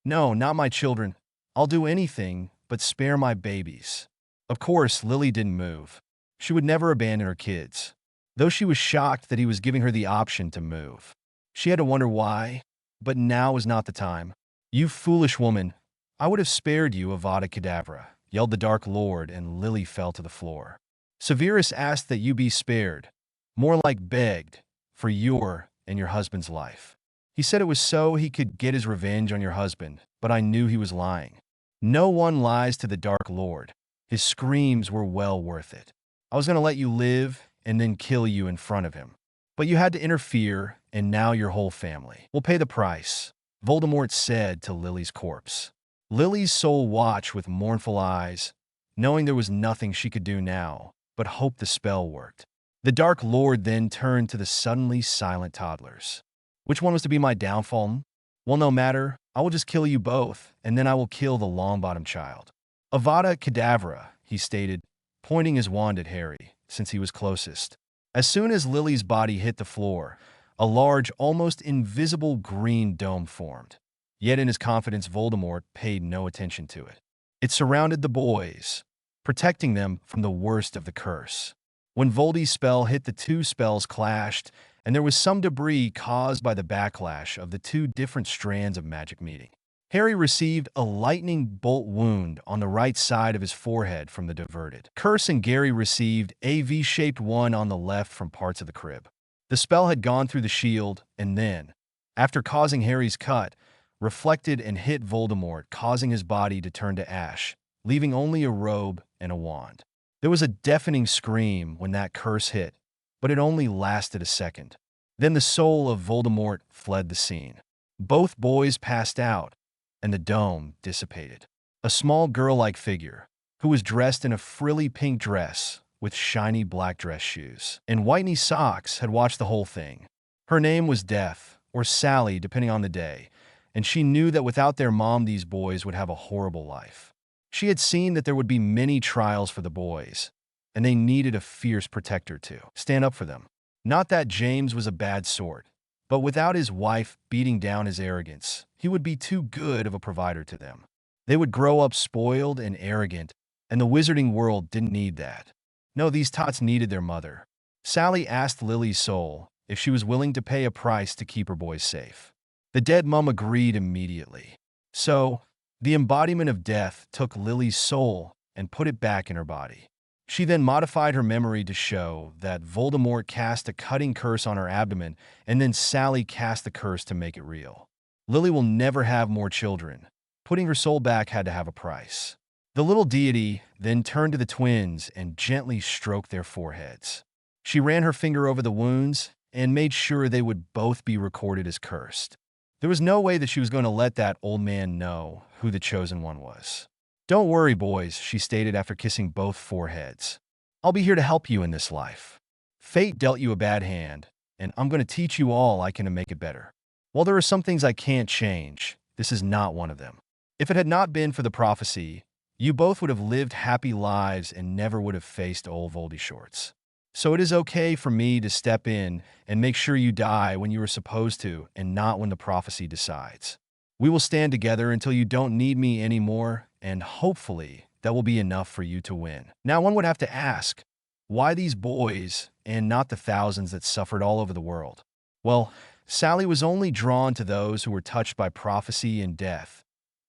"No, not my children. I'll do anything, but spare my babies." Of course, Lily didn't move. She would never abandon her kids, though she was shocked that he was giving her the option to move. She had to wonder why, but now was not the time. "You foolish woman, I would have spared you, Avada Kedavra," yelled the Dark Lord, and Lily fell to the floor. "Severus asked that you be spared, more like begged, for your and your husband's life. He said it was so he could get his revenge on your husband, but I knew he was lying. No one lies to the Dark Lord. His screams were well worth it. I was going to let you live and then kill you in front of him. But you had to interfere, and now your whole family will pay the price," Voldemort said to Lily's corpse. Lily's soul watched with mournful eyes, knowing there was nothing she could do now, but hoped the spell worked. The Dark Lord then turned to the suddenly silent toddlers. "Which one was to be my downfall? Well, no matter. I will just kill you both, and then I will kill the Longbottom child." "Avada Kedavra," he stated, pointing his wand at Harry, since he was closest. As soon as Lily's body hit the floor, a large, almost invisible green dome formed. Yet in his confidence, Voldemort paid no attention to it. It surrounded the boys, protecting them from the worst of the curse. When Voldy's spell hit, the two spells clashed, and there was some debris caused by the backlash of the two different strands of magic meeting. Harry received a lightning bolt wound on the right side of his forehead from the diverted curse, and Gary received a V-shaped one on the left from parts of the crib. The spell had gone through the shield, and then, after causing Harry's cut, reflected and hit Voldemort, causing his body to turn to ash, leaving only a robe and a wand. There was a deafening scream when that curse hit, but it only lasted a second. Then the soul of Voldemort fled the scene. Both boys passed out, and the dome dissipated. A small girl-like figure, who was dressed in a frilly pink dress with shiny black dress shoes and whitey socks, had watched the whole thing. Her name was Death, or Sally, depending on the day, and she knew that without their mom, these boys would have a horrible life. She had seen that there would be many trials for the boys, and they needed a fierce protector to stand up for them. Not that James was a bad sort, but without his wife beating down his arrogance, he would be too good of a provider to them. They would grow up spoiled and arrogant, and the wizarding world didn't need that. No, these tots needed their mother. Sally asked Lily's soul if she was willing to pay a price to keep her boys safe. The dead mum agreed immediately. So, the embodiment of death took Lily's soul and put it back in her body. She then modified her memory to show that Voldemort cast a cutting curse on her abdomen, and then Sally cast the curse to make it real. Lily will never have more children. Putting her soul back had to have a price. The little deity then turned to the twins and gently stroked their foreheads. She ran her finger over the wounds and made sure they would both be recorded as cursed. There was no way that she was going to let that old man know who the chosen one was. "Don't worry, boys," she stated after kissing both foreheads. "I'll be here to help you in this life. Fate dealt you a bad hand, and I'm going to teach you all I can to make it better. While there are some things I can't change, this is not one of them. If it had not been for the prophecy, you both would have lived happy lives and never would have faced old Voldy Shorts. So it is okay for me to step in and make sure you die when you are supposed to and not when the prophecy decides. We will stand together until you don't need me anymore, and hopefully that will be enough for you to win." Now one would have to ask, why these boys and not the thousands that suffered all over the world? Well, Sally was only drawn to those who were touched by prophecy and death,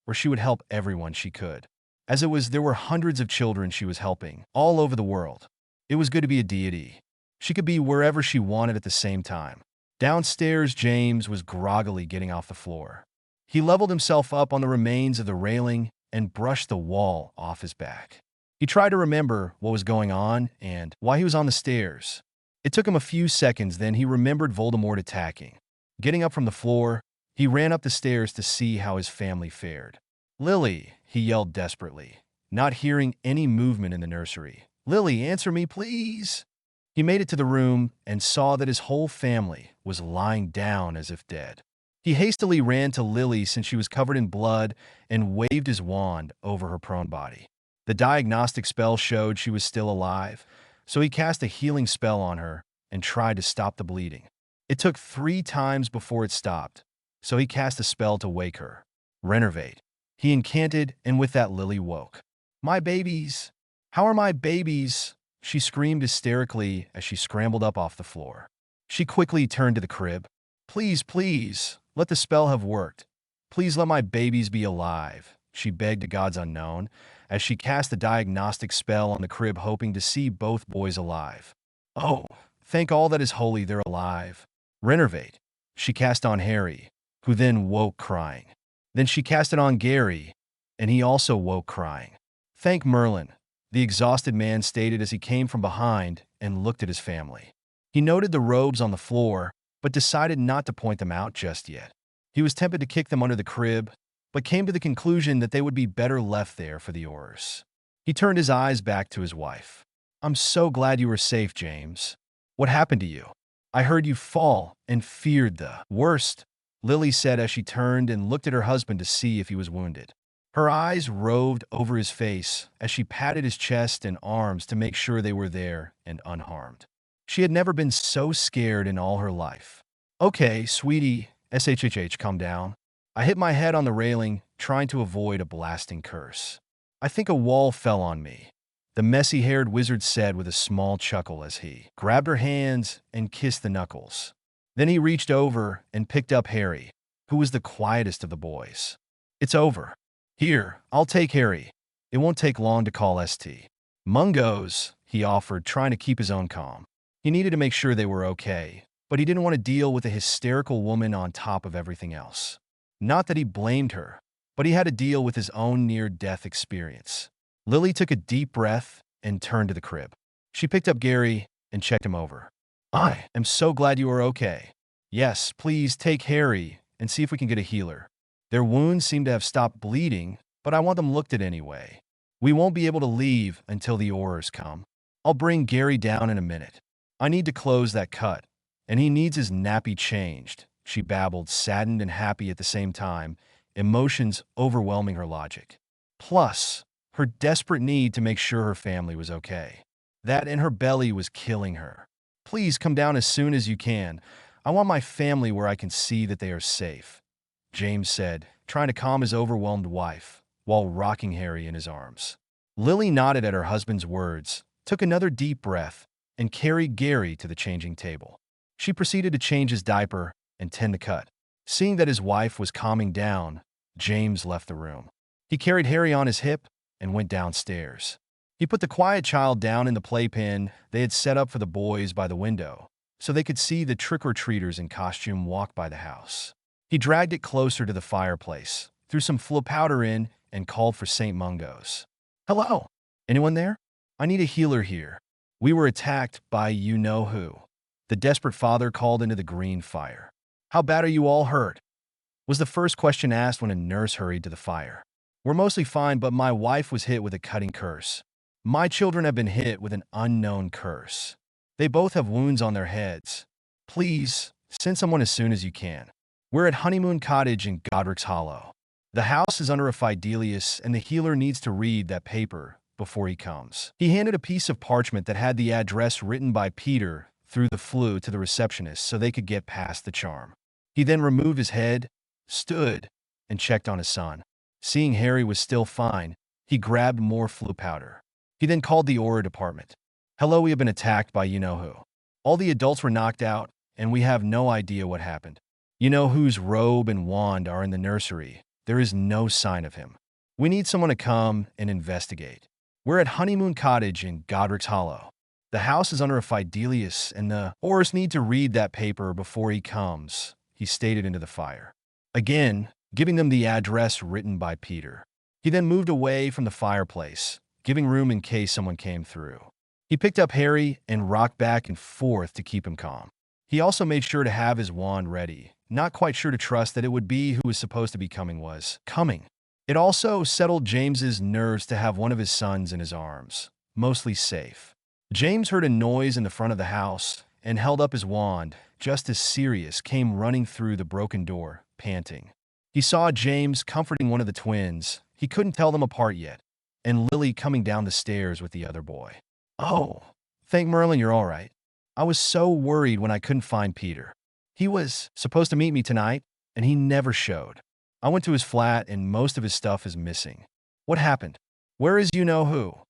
where she would help everyone she could. As it was, there were hundreds of children she was helping, all over the world. It was good to be a deity. She could be wherever she wanted at the same time. Downstairs, James was groggily getting off the floor. He leveled himself up on the remains of the railing and brushed the wall off his back. He tried to remember what was going on and why he was on the stairs. It took him a few seconds, then he remembered Voldemort attacking. Getting up from the floor, he ran up the stairs to see how his family fared. "Lily," he yelled desperately, not hearing any movement in the nursery. "Lily, answer me, please." He made it to the room and saw that his whole family was lying down as if dead. He hastily ran to Lily since she was covered in blood and waved his wand over her prone body. The diagnostic spell showed she was still alive, so he cast a healing spell on her and tried to stop the bleeding. It took 3 times before it stopped, so he cast a spell to wake her. "Renervate." He incanted, and with that Lily woke. "My babies! How are my babies?" she screamed hysterically as she scrambled up off the floor. She quickly turned to the crib. "Please, please, let the spell have worked. Please let my babies be alive," she begged to gods unknown, as she cast the diagnostic spell on the crib, hoping to see both boys alive. "Oh, thank all that is holy, they're alive." "Renervate," she cast on Harry, who then woke crying. Then she cast it on Gary, and he also woke crying. "Thank Merlin," the exhausted man stated as he came from behind and looked at his family. He noted the robes on the floor, but decided not to point them out just yet. He was tempted to kick them under the crib, but came to the conclusion that they would be better left there for the Aurors. He turned his eyes back to his wife. "I'm so glad you were safe, James. What happened to you? I heard you fall and feared the worst," Lily said as she turned and looked at her husband to see if he was wounded. Her eyes roved over his face as she patted his chest and arms to make sure they were there and unharmed. She had never been so scared in all her life. "Okay, sweetie, calm down. I hit my head on the railing, trying to avoid a blasting curse. I think a wall fell on me," the messy-haired wizard said with a small chuckle as he grabbed her hands and kissed the knuckles. Then he reached over and picked up Harry, who was the quietest of the boys. "It's over. Here, I'll take Harry. It won't take long to call ST. Mungos," he offered, trying to keep his own calm. He needed to make sure they were okay, but he didn't want to deal with a hysterical woman on top of everything else. Not that he blamed her, but he had to deal with his own near-death experience. Lily took a deep breath and turned to the crib. She picked up Gary and checked him over. "I am so glad you are okay. Yes, please take Harry and see if we can get a healer. Their wounds seem to have stopped bleeding, but I want them looked at anyway. We won't be able to leave until the Aurors come. I'll bring Gary down in a minute. I need to close that cut, and he needs his nappy changed," she babbled, saddened and happy at the same time, emotions overwhelming her logic. Plus, her desperate need to make sure her family was okay. That in her belly was killing her. "Please come down as soon as you can. I want my family where I can see that they are safe," James said, trying to calm his overwhelmed wife, while rocking Harry in his arms. Lily nodded at her husband's words, took another deep breath, and carried Gary to the changing table. She proceeded to change his diaper and tend the cut. Seeing that his wife was calming down, James left the room. He carried Harry on his hip and went downstairs. He put the quiet child down in the playpen they had set up for the boys by the window, so they could see the trick-or-treaters in costume walk by the house. He dragged it closer to the fireplace, threw some flu powder in, and called for St. Mungo's. "Hello? Anyone there? I need a healer here. We were attacked by you-know-who." The desperate father called into the green fire. "How bad are you all hurt?" was the first question asked when a nurse hurried to the fire. "We're mostly fine, but my wife was hit with a cutting curse. My children have been hit with an unknown curse. They both have wounds on their heads. Please, send someone as soon as you can. We're at Honeymoon Cottage in Godric's Hollow. The house is under a fidelius, and the healer needs to read that paper before he comes." He handed a piece of parchment that had the address written by Peter through the flue to the receptionist so they could get past the charm. He then removed his head, stood, and checked on his son. Seeing Harry was still fine, he grabbed more flu powder. He then called the Aura department. "Hello, we have been attacked by you-know-who. All the adults were knocked out, and we have no idea what happened. You-know-who's robe and wand are in the nursery. There is no sign of him. We need someone to come and investigate. We're at Honeymoon Cottage in Godric's Hollow. The house is under a fidelius, and the Aurors need to read that paper before he comes," he stated into the fire, again giving them the address written by Peter. He then moved away from the fireplace, giving room in case someone came through. He picked up Harry and rocked back and forth to keep him calm. He also made sure to have his wand ready, not quite sure to trust that it would be who was supposed to be coming was coming. It also settled James's nerves to have one of his sons in his arms, mostly safe. James heard a noise in the front of the house and held up his wand, just as Sirius came running through the broken door, panting. He saw James comforting one of the twins. He couldn't tell them apart yet, and Lily coming down the stairs with the other boy. "Oh, thank Merlin you're all right. I was so worried when I couldn't find Peter. He was supposed to meet me tonight, and he never showed. I went to his flat, and most of his stuff is missing. What happened? Where is you-know-who?"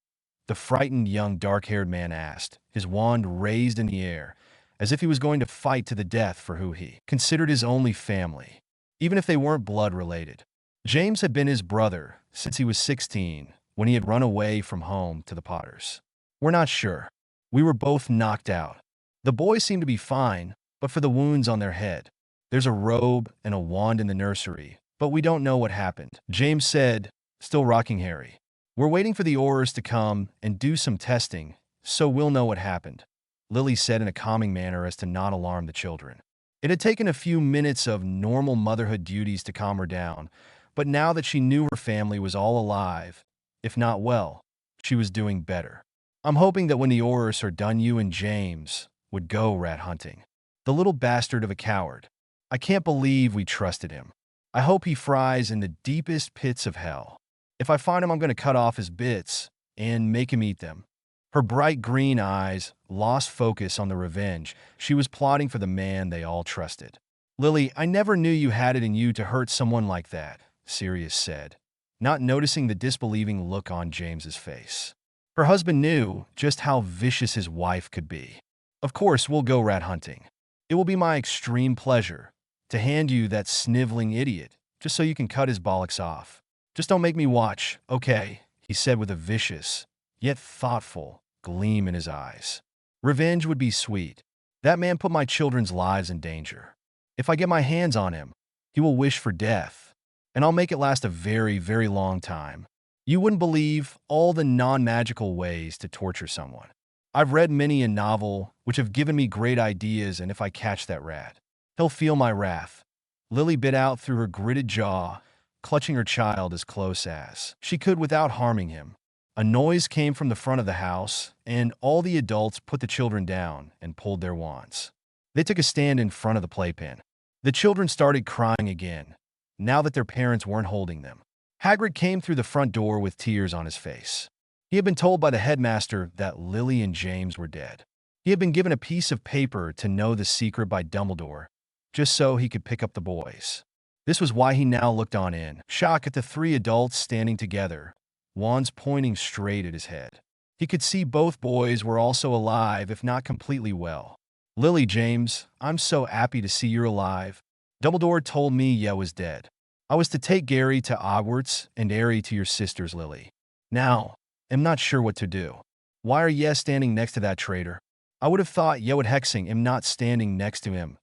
The frightened young dark-haired man asked, his wand raised in the air, as if he was going to fight to the death for who he considered his only family, even if they weren't blood-related. James had been his brother since he was 16, when he had run away from home to the Potters. "We're not sure. We were both knocked out. The boys seem to be fine, but for the wounds on their head. There's a robe and a wand in the nursery, but we don't know what happened," James said, still rocking Harry. "We're waiting for the Aurors to come and do some testing, so we'll know what happened," Lily said in a calming manner as to not alarm the children. It had taken a few minutes of normal motherhood duties to calm her down, but now that she knew her family was all alive, if not well, she was doing better. "I'm hoping that when the Aurors are done, you and James would go rat hunting. The little bastard of a coward. I can't believe we trusted him. I hope he fries in the deepest pits of hell. If I find him, I'm going to cut off his bits and make him eat them." Her bright green eyes lost focus on the revenge she was plotting for the man they all trusted. "Lily, I never knew you had it in you to hurt someone like that," Sirius said, not noticing the disbelieving look on James's face. Her husband knew just how vicious his wife could be. "Of course, we'll go rat hunting. It will be my extreme pleasure to hand you that sniveling idiot, just so you can cut his bollocks off. Just don't make me watch, okay?" he said with a vicious, yet thoughtful, gleam in his eyes. Revenge would be sweet. That man put my children's lives in danger. If I get my hands on him, he will wish for death, and I'll make it last a very, very long time. You wouldn't believe all the non-magical ways to torture someone. I've read many a novel which have given me great ideas, and if I catch that rat, he'll feel my wrath. Lily bit out through her gritted jaw, clutching her child as close as she could without harming him. A noise came from the front of the house, and all the adults put the children down and pulled their wands. They took a stand in front of the playpen. The children started crying again, now that their parents weren't holding them. Hagrid came through the front door with tears on his face. He had been told by the headmaster that Lily and James were dead. He had been given a piece of paper to know the secret by Dumbledore, just so he could pick up the boys. This was why he now looked on in shock at the three adults standing together, wands pointing straight at his head. He could see both boys were also alive, if not completely well. Lily, James, I'm so happy to see you're alive. Dumbledore told me ya was dead. I was to take Gary to Hogwarts and Harry to your sisters, Lily. Now, I'm not sure what to do. Why are ye standing next to that traitor? I would have thought ye would hexing him, not standing next to him,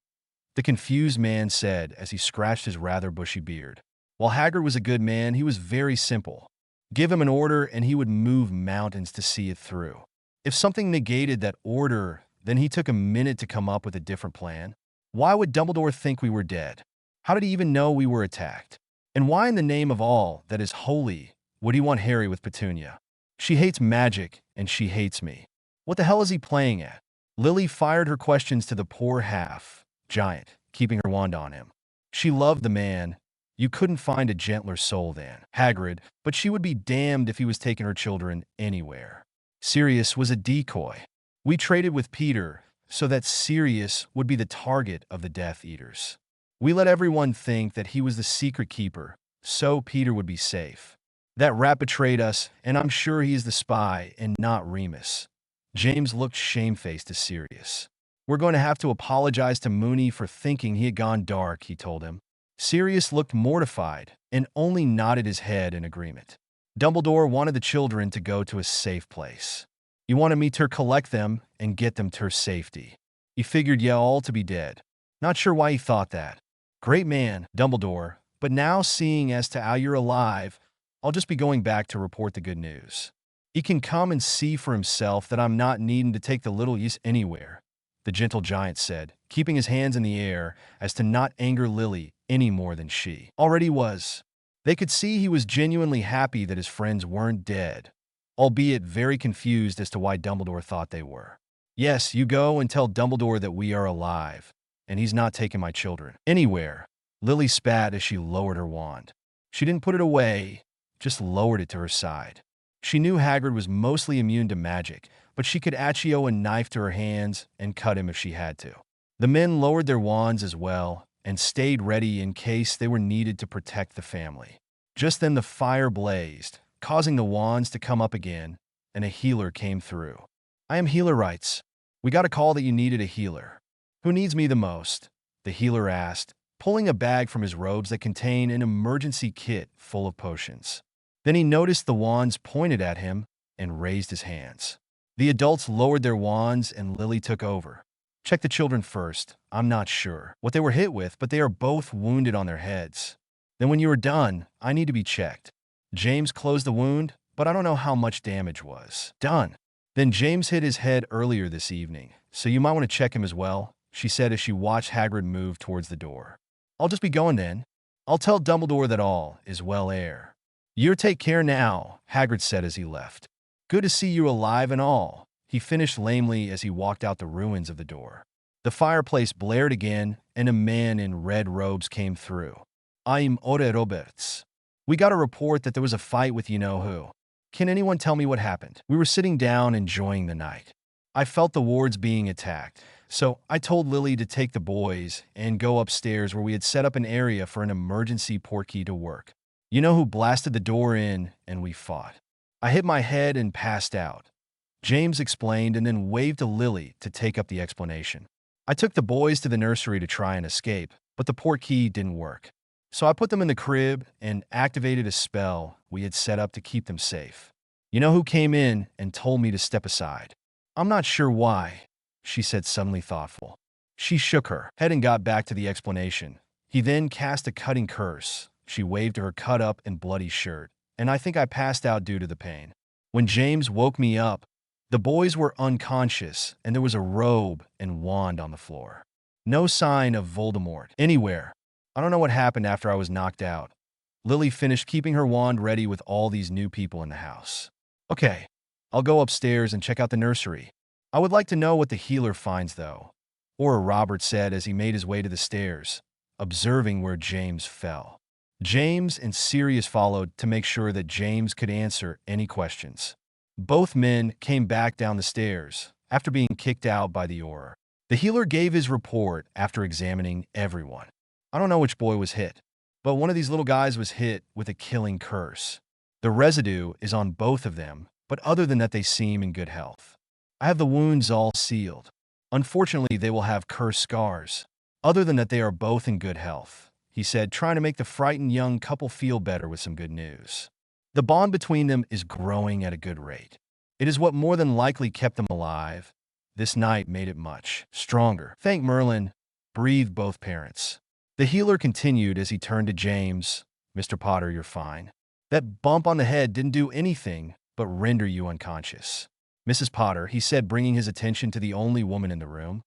the confused man said as he scratched his rather bushy beard. While Hagrid was a good man, he was very simple. Give him an order and he would move mountains to see it through. If something negated that order, then he took a minute to come up with a different plan. Why would Dumbledore think we were dead? How did he even know we were attacked? And why in the name of all that is holy would he want Harry with Petunia? She hates magic and she hates me. What the hell is he playing at? Lily fired her questions to the poor half-giant, keeping her wand on him. She loved the man. You couldn't find a gentler soul than Hagrid, but she would be damned if he was taking her children anywhere. Sirius was a decoy. We traded with Peter so that Sirius would be the target of the Death Eaters. We let everyone think that he was the secret keeper, so Peter would be safe. That rat betrayed us, and I'm sure he is the spy and not Remus. James looked shamefaced to Sirius. We're going to have to apologize to Moony for thinking he had gone dark, he told him. Sirius looked mortified and only nodded his head in agreement. Dumbledore wanted the children to go to a safe place. He wanted me to collect them and get them to safety. He figured ye all to be dead. Not sure why he thought that. Great man, Dumbledore, but now seeing as to how you're alive, I'll just be going back to report the good news. He can come and see for himself that I'm not needing to take the little use anywhere, the gentle giant said, keeping his hands in the air as to not anger Lily any more than she already was. They could see he was genuinely happy that his friends weren't dead, albeit very confused as to why Dumbledore thought they were. Yes, you go and tell Dumbledore that we are alive, and he's not taking my children anywhere. Lily spat as she lowered her wand. She didn't put it away, just lowered it to her side. She knew Hagrid was mostly immune to magic, but she could accio a knife to her hands and cut him if she had to. The men lowered their wands as well and stayed ready in case they were needed to protect the family. Just then the fire blazed, causing the wands to come up again, and a healer came through. I am healer rights. We got a call that you needed a healer. Who needs me the most? The healer asked, pulling a bag from his robes that contained an emergency kit full of potions. Then he noticed the wands pointed at him and raised his hands. The adults lowered their wands and Lily took over. Check the children first. I'm not sure what they were hit with, but they are both wounded on their heads. Then when you are done, I need to be checked. James closed the wound, but I don't know how much damage was done. Then James hit his head earlier this evening, so you might want to check him as well, she said as she watched Hagrid move towards the door. I'll just be going then. I'll tell Dumbledore that all is well ere. You take care now, Hagrid said as he left. Good to see you alive and all, he finished lamely as he walked out the ruins of the door. The fireplace blared again, and a man in red robes came through. I'm Ore Roberts. We got a report that there was a fight with you-know-who. Can anyone tell me what happened? We were sitting down enjoying the night. I felt the wards being attacked, so I told Lily to take the boys and go upstairs where we had set up an area for an emergency portkey to work. You know who blasted the door in, and we fought. I hit my head and passed out. James explained and then waved to Lily to take up the explanation. I took the boys to the nursery to try and escape, but the portkey didn't work. So I put them in the crib and activated a spell we had set up to keep them safe. You know who came in and told me to step aside? I'm not sure why. she said, suddenly thoughtful. She shook her head and got back to the explanation. He then cast a cutting curse. She waved to her cut-up and bloody shirt, and I think I passed out due to the pain. When James woke me up, the boys were unconscious, and there was a robe and wand on the floor. No sign of Voldemort anywhere. I don't know what happened after I was knocked out. Lily finished keeping her wand ready with all these new people in the house. Okay, I'll go upstairs and check out the nursery. I would like to know what the healer finds, though, Ora Roberts said as he made his way to the stairs, observing where James fell. James and Sirius followed to make sure that James could answer any questions. Both men came back down the stairs after being kicked out by the Auror. The healer gave his report after examining everyone. I don't know which boy was hit, but one of these little guys was hit with a killing curse. The residue is on both of them, but other than that they seem in good health. I have the wounds all sealed. Unfortunately, they will have curse scars. Other than that, they are both in good health, he said, trying to make the frightened young couple feel better with some good news. The bond between them is growing at a good rate. It is what more than likely kept them alive. This night made it much stronger. Thank Merlin, breathed both parents. The healer continued as he turned to James. Mr. Potter, you're fine. That bump on the head didn't do anything but render you unconscious. Mrs. Potter, he said, bringing his attention to the only woman in the room.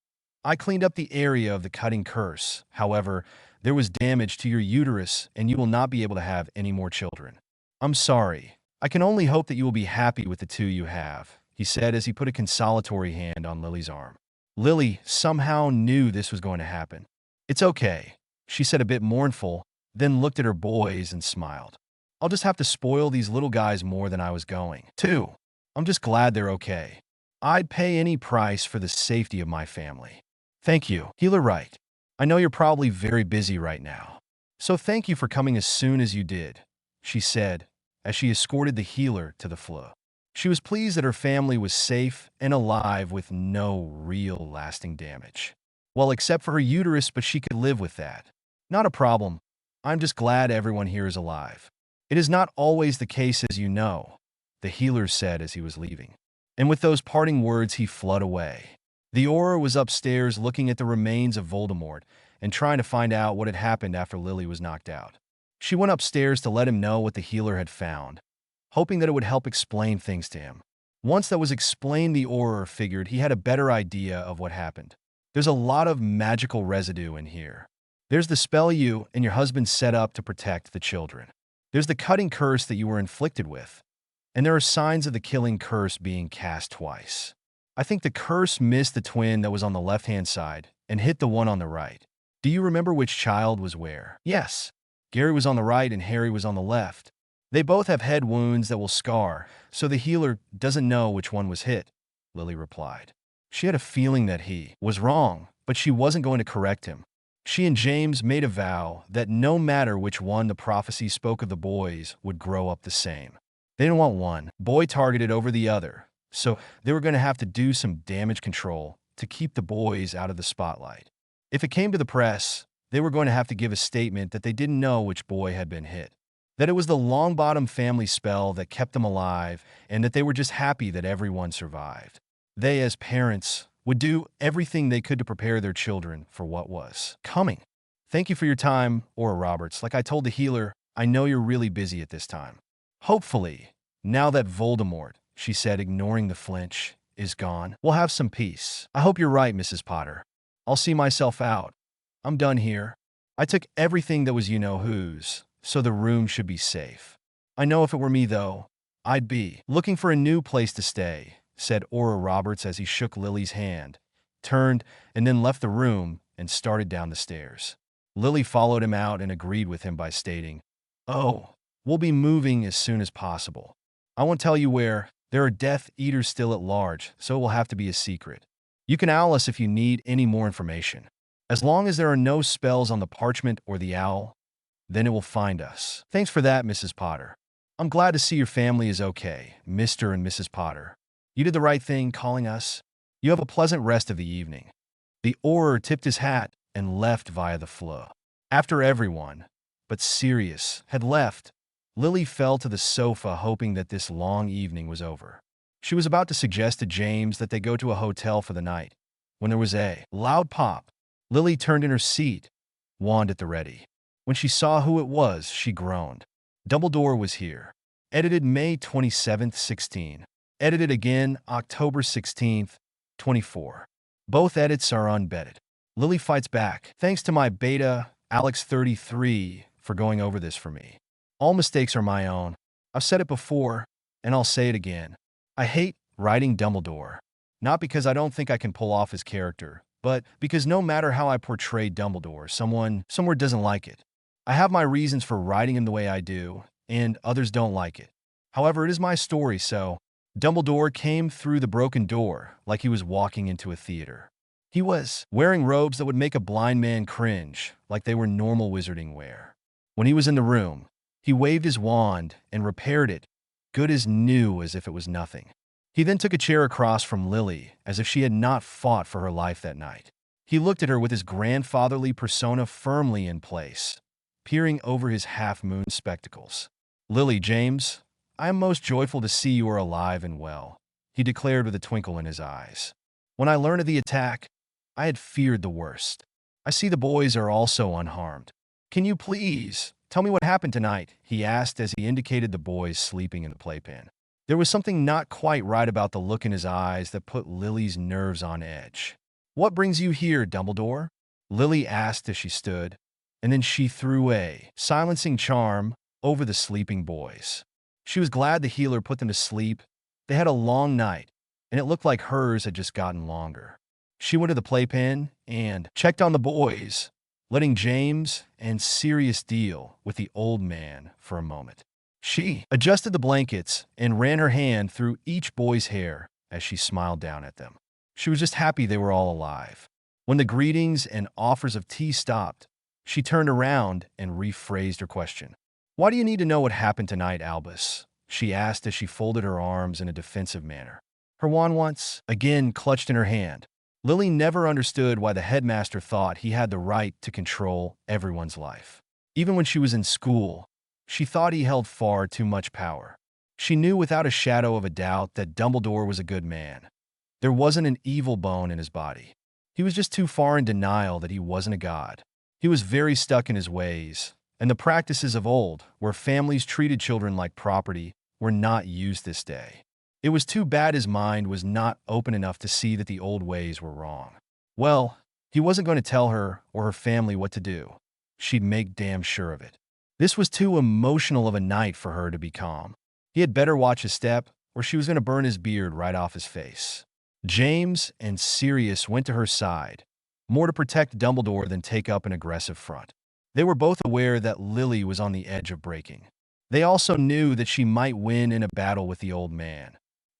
I cleaned up the area of the cutting curse. However, there was damage to your uterus and you will not be able to have any more children. I'm sorry. I can only hope that you will be happy with the two you have, he said as he put a consolatory hand on Lily's arm. Lily somehow knew this was going to happen. It's okay, she said, a bit mournful, then looked at her boys and smiled. I'll just have to spoil these little guys more than I was going to. I'm just glad they're okay. I'd pay any price for the safety of my family. Thank you, Healer Wright. I know you're probably very busy right now. So thank you for coming as soon as you did, she said, as she escorted the healer to the floor. She was pleased that her family was safe and alive with no real lasting damage. Well, except for her uterus, but she could live with that. Not a problem. I'm just glad everyone here is alive. It is not always the case, as you know, the healer said as he was leaving. And with those parting words, he fled away. The Auror was upstairs looking at the remains of Voldemort and trying to find out what had happened after Lily was knocked out. She went upstairs to let him know what the healer had found, hoping that it would help explain things to him. Once that was explained, the Auror figured he had a better idea of what happened. There's a lot of magical residue in here. There's the spell you and your husband set up to protect the children. There's the cutting curse that you were inflicted with. And there are signs of the killing curse being cast twice. I think the curse missed the twin that was on the left-hand side and hit the one on the right. Do you remember which child was where? Yes. Gary was on the right and Harry was on the left. They both have head wounds that will scar, so the healer doesn't know which one was hit, Lily replied. She had a feeling that he was wrong, but she wasn't going to correct him. She and James made a vow that no matter which one the prophecy spoke of, the boys would grow up the same. They didn't want one boy targeted over the other, so they were going to have to do some damage control to keep the boys out of the spotlight. If it came to the press, they were going to have to give a statement that they didn't know which boy had been hit, that it was the Longbottom family spell that kept them alive, and that they were just happy that everyone survived. They, as parents, would do everything they could to prepare their children for what was coming. Thank you for your time, Ora Roberts. Like I told the healer, I know you're really busy at this time. Hopefully, now that Voldemort, she said, ignoring the flinch, is gone, we'll have some peace. I hope you're right, Mrs. Potter. I'll see myself out. I'm done here. I took everything that was you-know-whose, so the room should be safe. I know if it were me, though, I'd be looking for a new place to stay, said Ora Roberts as he shook Lily's hand, turned, and then left the room and started down the stairs. Lily followed him out and agreed with him by stating, "Oh, we'll be moving as soon as possible. I won't tell you where. There are Death Eaters still at large, so it will have to be a secret. You can owl us if you need any more information. As long as there are no spells on the parchment or the owl, then it will find us." Thanks for that, Mrs. Potter. I'm glad to see your family is okay, Mr. and Mrs. Potter. You did the right thing calling us. You have a pleasant rest of the evening. The Auror tipped his hat and left via the floor. After everyone, but Sirius, had left, Lily fell to the sofa hoping that this long evening was over. She was about to suggest to James that they go to a hotel for the night, when there was a loud pop. Lily turned in her seat, wand at the ready. When she saw who it was, she groaned. Dumbledore was here. Edited May 27th, 16. Edited again October 16th, 24. Both edits are unbedded. Lily fights back. Thanks to my beta, Alex33, for going over this for me. All mistakes are my own. I've said it before, and I'll say it again. I hate writing Dumbledore. Not because I don't think I can pull off his character, but because no matter how I portray Dumbledore, someone somewhere doesn't like it. I have my reasons for writing him the way I do, and others don't like it. However, it is my story, so Dumbledore came through the broken door like he was walking into a theater. He was wearing robes that would make a blind man cringe, like they were normal wizarding wear. When he was in the room, he waved his wand and repaired it, good as new as if it was nothing. He then took a chair across from Lily, as if she had not fought for her life that night. He looked at her with his grandfatherly persona firmly in place, peering over his half-moon spectacles. "Lily, James, I am most joyful to see you are alive and well," he declared with a twinkle in his eyes. "When I learned of the attack, I had feared the worst. I see the boys are also unharmed. Can you please tell me what happened tonight?" he asked as he indicated the boys sleeping in the playpen. There was something not quite right about the look in his eyes that put Lily's nerves on edge. "What brings you here, Dumbledore?" Lily asked as she stood, and then she threw a silencing charm over the sleeping boys. She was glad the healer put them to sleep. They had a long night, and it looked like hers had just gotten longer. She went to the playpen and checked on the boys, letting James and Sirius deal with the old man for a moment. She adjusted the blankets and ran her hand through each boy's hair as she smiled down at them. She was just happy they were all alive. When the greetings and offers of tea stopped, she turned around and rephrased her question. "Why do you need to know what happened tonight, Albus?" she asked as she folded her arms in a defensive manner. Her wand once again clutched in her hand. Lily never understood why the headmaster thought he had the right to control everyone's life. Even when she was in school, she thought he held far too much power. She knew without a shadow of a doubt that Dumbledore was a good man. There wasn't an evil bone in his body. He was just too far in denial that he wasn't a god. He was very stuck in his ways, and the practices of old, where families treated children like property, were not used this day. It was too bad his mind was not open enough to see that the old ways were wrong. Well, he wasn't going to tell her or her family what to do. She'd make damn sure of it. This was too emotional of a night for her to be calm. He had better watch his step, or she was going to burn his beard right off his face. James and Sirius went to her side, more to protect Dumbledore than take up an aggressive front. They were both aware that Lily was on the edge of breaking. They also knew that she might win in a battle with the old man.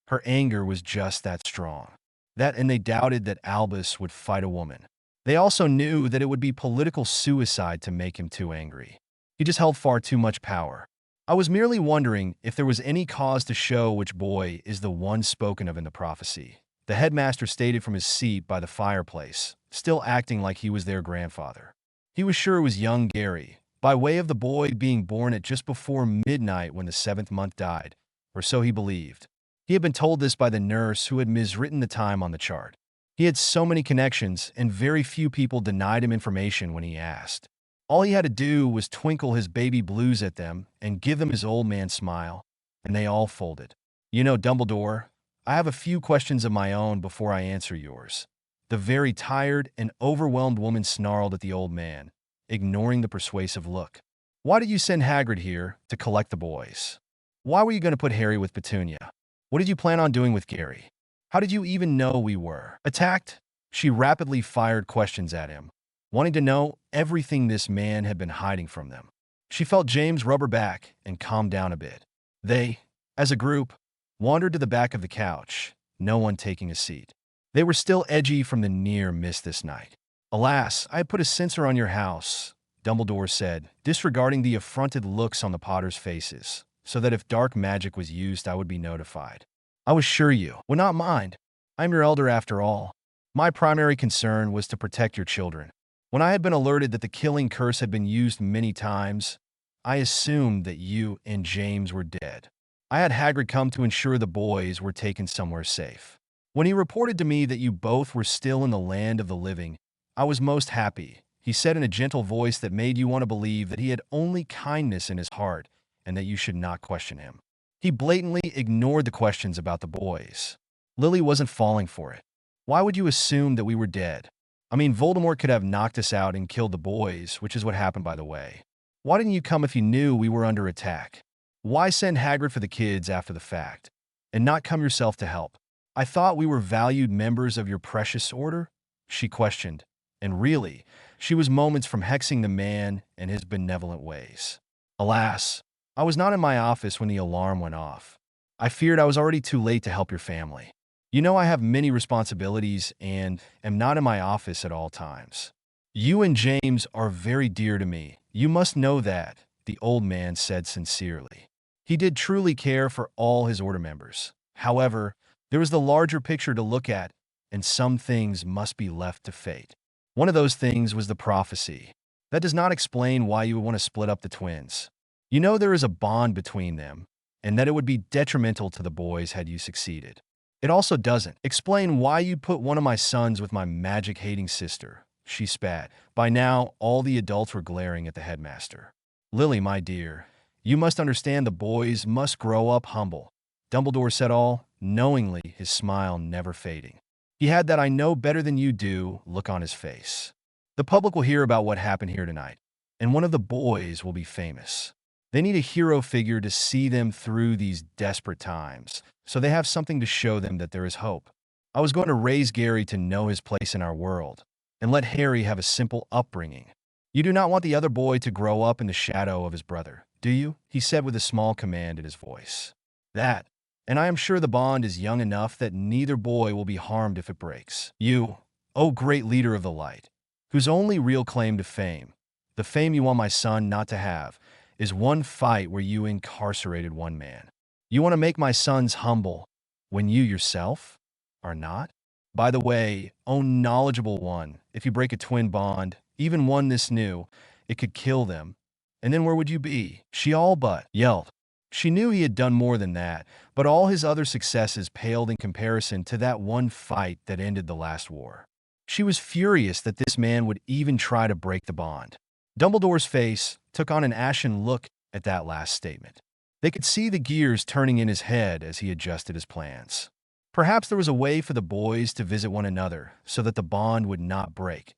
Her anger was just that strong. And they doubted that Albus would fight a woman. They also knew that it would be political suicide to make him too angry. He just held far too much power. "I was merely wondering if there was any cause to show which boy is the one spoken of in the prophecy," the headmaster stated from his seat by the fireplace, still acting like he was their grandfather. He was sure it was young Gary, by way of the boy being born at just before midnight when the 7th month died, or so he believed. He had been told this by the nurse who had miswritten the time on the chart. He had so many connections, and very few people denied him information when he asked. All he had to do was twinkle his baby blues at them and give them his old man smile, and they all folded. "You know, Dumbledore, I have a few questions of my own before I answer yours." The very tired and overwhelmed woman snarled at the old man, ignoring the persuasive look. "Why did you send Hagrid here to collect the boys? Why were you going to put Harry with Petunia? What did you plan on doing with Gary? How did you even know we were attacked?" She rapidly fired questions at him, wanting to know everything this man had been hiding from them. She felt James rub her back and calm down a bit. They, as a group, wandered to the back of the couch, no one taking a seat. They were still edgy from the near miss this night. "Alas, I had put a censor on your house," Dumbledore said, disregarding the affronted looks on the Potters' faces, "so that if dark magic was used, I would be notified. I was sure you would not mind. I'm your elder after all. My primary concern was to protect your children. When I had been alerted that the killing curse had been used many times, I assumed that you and James were dead. I had Hagrid come to ensure the boys were taken somewhere safe. When he reported to me that you both were still in the land of the living, I was most happy, he said in a gentle voice that made you want to believe that he had only kindness in his heart and that you should not question him. He blatantly ignored the questions about the boys. Lily wasn't falling for it. Why would you assume that we were dead? I mean, Voldemort could have knocked us out and killed the boys, which is what happened, by the way. Why didn't you come if you knew we were under attack? Why send Hagrid for the kids after the fact, and not come yourself to help? I thought we were valued members of your precious order? She questioned, and really, she was moments from hexing the man and his benevolent ways. Alas, I was not in my office when the alarm went off. I feared I was already too late to help your family. You know I have many responsibilities and am not in my office at all times. You and James are very dear to me. You must know that, the old man said sincerely. He did truly care for all his order members. However, there was the larger picture to look at, and some things must be left to fate. One of those things was the prophecy. That does not explain why you would want to split up the twins. You know there is a bond between them, and that it would be detrimental to the boys had you succeeded. It also doesn't explain why you'd put one of my sons with my magic-hating sister. She spat. By now, all the adults were glaring at the headmaster. Lily, my dear, you must understand the boys must grow up humble. Dumbledore said all, knowingly, his smile never fading. He had that I know better than you do look on his face. The public will hear about what happened here tonight, and one of the boys will be famous. They need a hero figure to see them through these desperate times, so they have something to show them that there is hope. I was going to raise Gary to know his place in our world, and let Harry have a simple upbringing. You do not want the other boy to grow up in the shadow of his brother, do you? He said with a small command in his voice. That, and I am sure the bond is young enough that neither boy will be harmed if it breaks. You, O great leader of the light, whose only real claim to fame, the fame you want my son not to have, is one fight where you incarcerated one man. You want to make my sons humble when you yourself are not? By the way, O knowledgeable one, if you break a twin bond, even one this new, it could kill them. And then where would you be? She all but yelled. She knew he had done more than that, but all his other successes paled in comparison to that one fight that ended the last war. She was furious that this man would even try to break the bond. Dumbledore's face took on an ashen look at that last statement. They could see the gears turning in his head as he adjusted his plans. Perhaps there was a way for the boys to visit one another so that the bond would not break,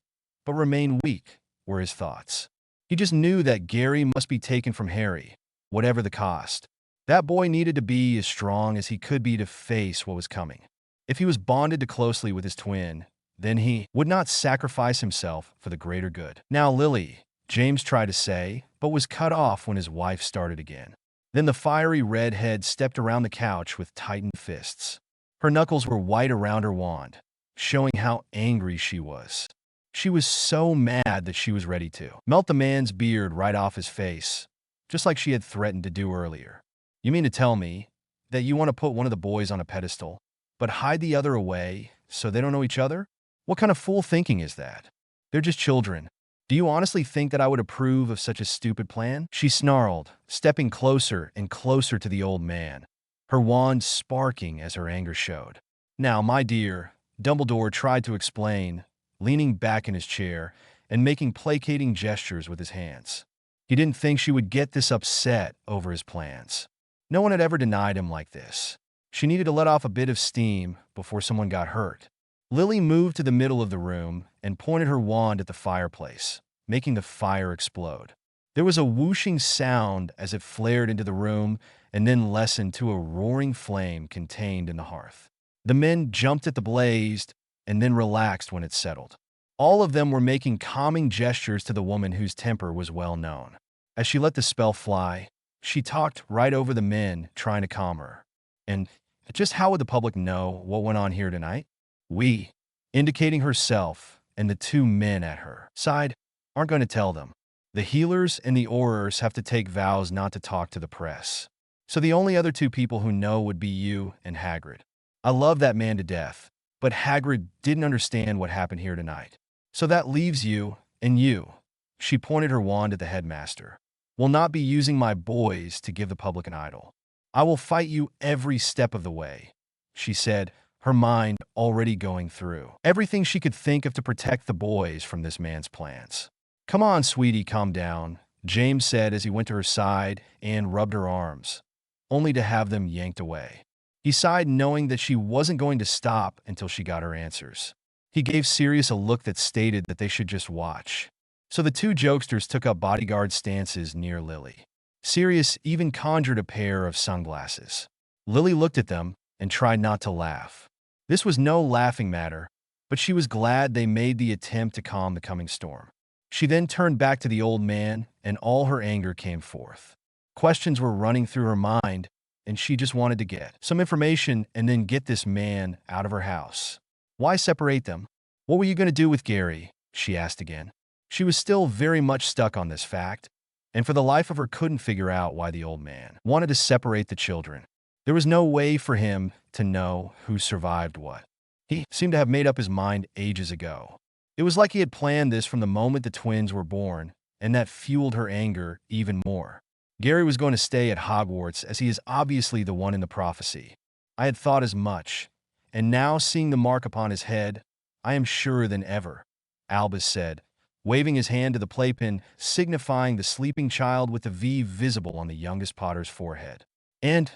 but remain weak, were his thoughts. He just knew that Gary must be taken from Harry, whatever the cost. That boy needed to be as strong as he could be to face what was coming. If he was bonded too closely with his twin, then he would not sacrifice himself for the greater good. Now, Lily, James tried to say, but was cut off when his wife started again. Then the fiery redhead stepped around the couch with tightened fists. Her knuckles were white around her wand, showing how angry she was. She was so mad that she was ready to melt the man's beard right off his face, just like she had threatened to do earlier. You mean to tell me that you want to put one of the boys on a pedestal, but hide the other away so they don't know each other? What kind of fool thinking is that? They're just children. Do you honestly think that I would approve of such a stupid plan? She snarled, stepping closer and closer to the old man, her wand sparking as her anger showed. Now, my dear, Dumbledore tried to explain, leaning back in his chair and making placating gestures with his hands. He didn't think she would get this upset over his plans. No one had ever denied him like this. She needed to let off a bit of steam before someone got hurt. Lily moved to the middle of the room and pointed her wand at the fireplace, making the fire explode. There was a whooshing sound as it flared into the room and then lessened to a roaring flame contained in the hearth. The men jumped at the blaze and then relaxed when it settled. All of them were making calming gestures to the woman whose temper was well known. As she let the spell fly, she talked right over the men, trying to calm her. And just how would the public know what went on here tonight? We, indicating herself and the two men at her side, aren't going to tell them. The healers and the aurors have to take vows not to talk to the press. So the only other two people who know would be you and Hagrid. I love that man to death, but Hagrid didn't understand what happened here tonight. So that leaves you, and you, she pointed her wand at the headmaster, will not be using my boys to give the public an idol. I will fight you every step of the way, she said, her mind already going through everything she could think of to protect the boys from this man's plans. "Come on, sweetie, calm down," James said as he went to her side and rubbed her arms, only to have them yanked away. He sighed, knowing that she wasn't going to stop until she got her answers. He gave Sirius a look that stated that they should just watch. So the two jokesters took up bodyguard stances near Lily. Sirius even conjured a pair of sunglasses. Lily looked at them and tried not to laugh. This was no laughing matter, but she was glad they made the attempt to calm the coming storm. She then turned back to the old man, and all her anger came forth. Questions were running through her mind, and she just wanted to get some information and then get this man out of her house. "Why separate them? What were you going to do with Gary?" she asked again. She was still very much stuck on this fact, and for the life of her couldn't figure out why the old man wanted to separate the children. There was no way for him to know who survived what. He seemed to have made up his mind ages ago. It was like he had planned this from the moment the twins were born, and that fueled her anger even more. Gary was going to stay at Hogwarts, as he is obviously the one in the prophecy. I had thought as much, and now seeing the mark upon his head, I am surer than ever, Albus said, waving his hand to the playpen, signifying the sleeping child with the V visible on the youngest Potter's forehead. "And?"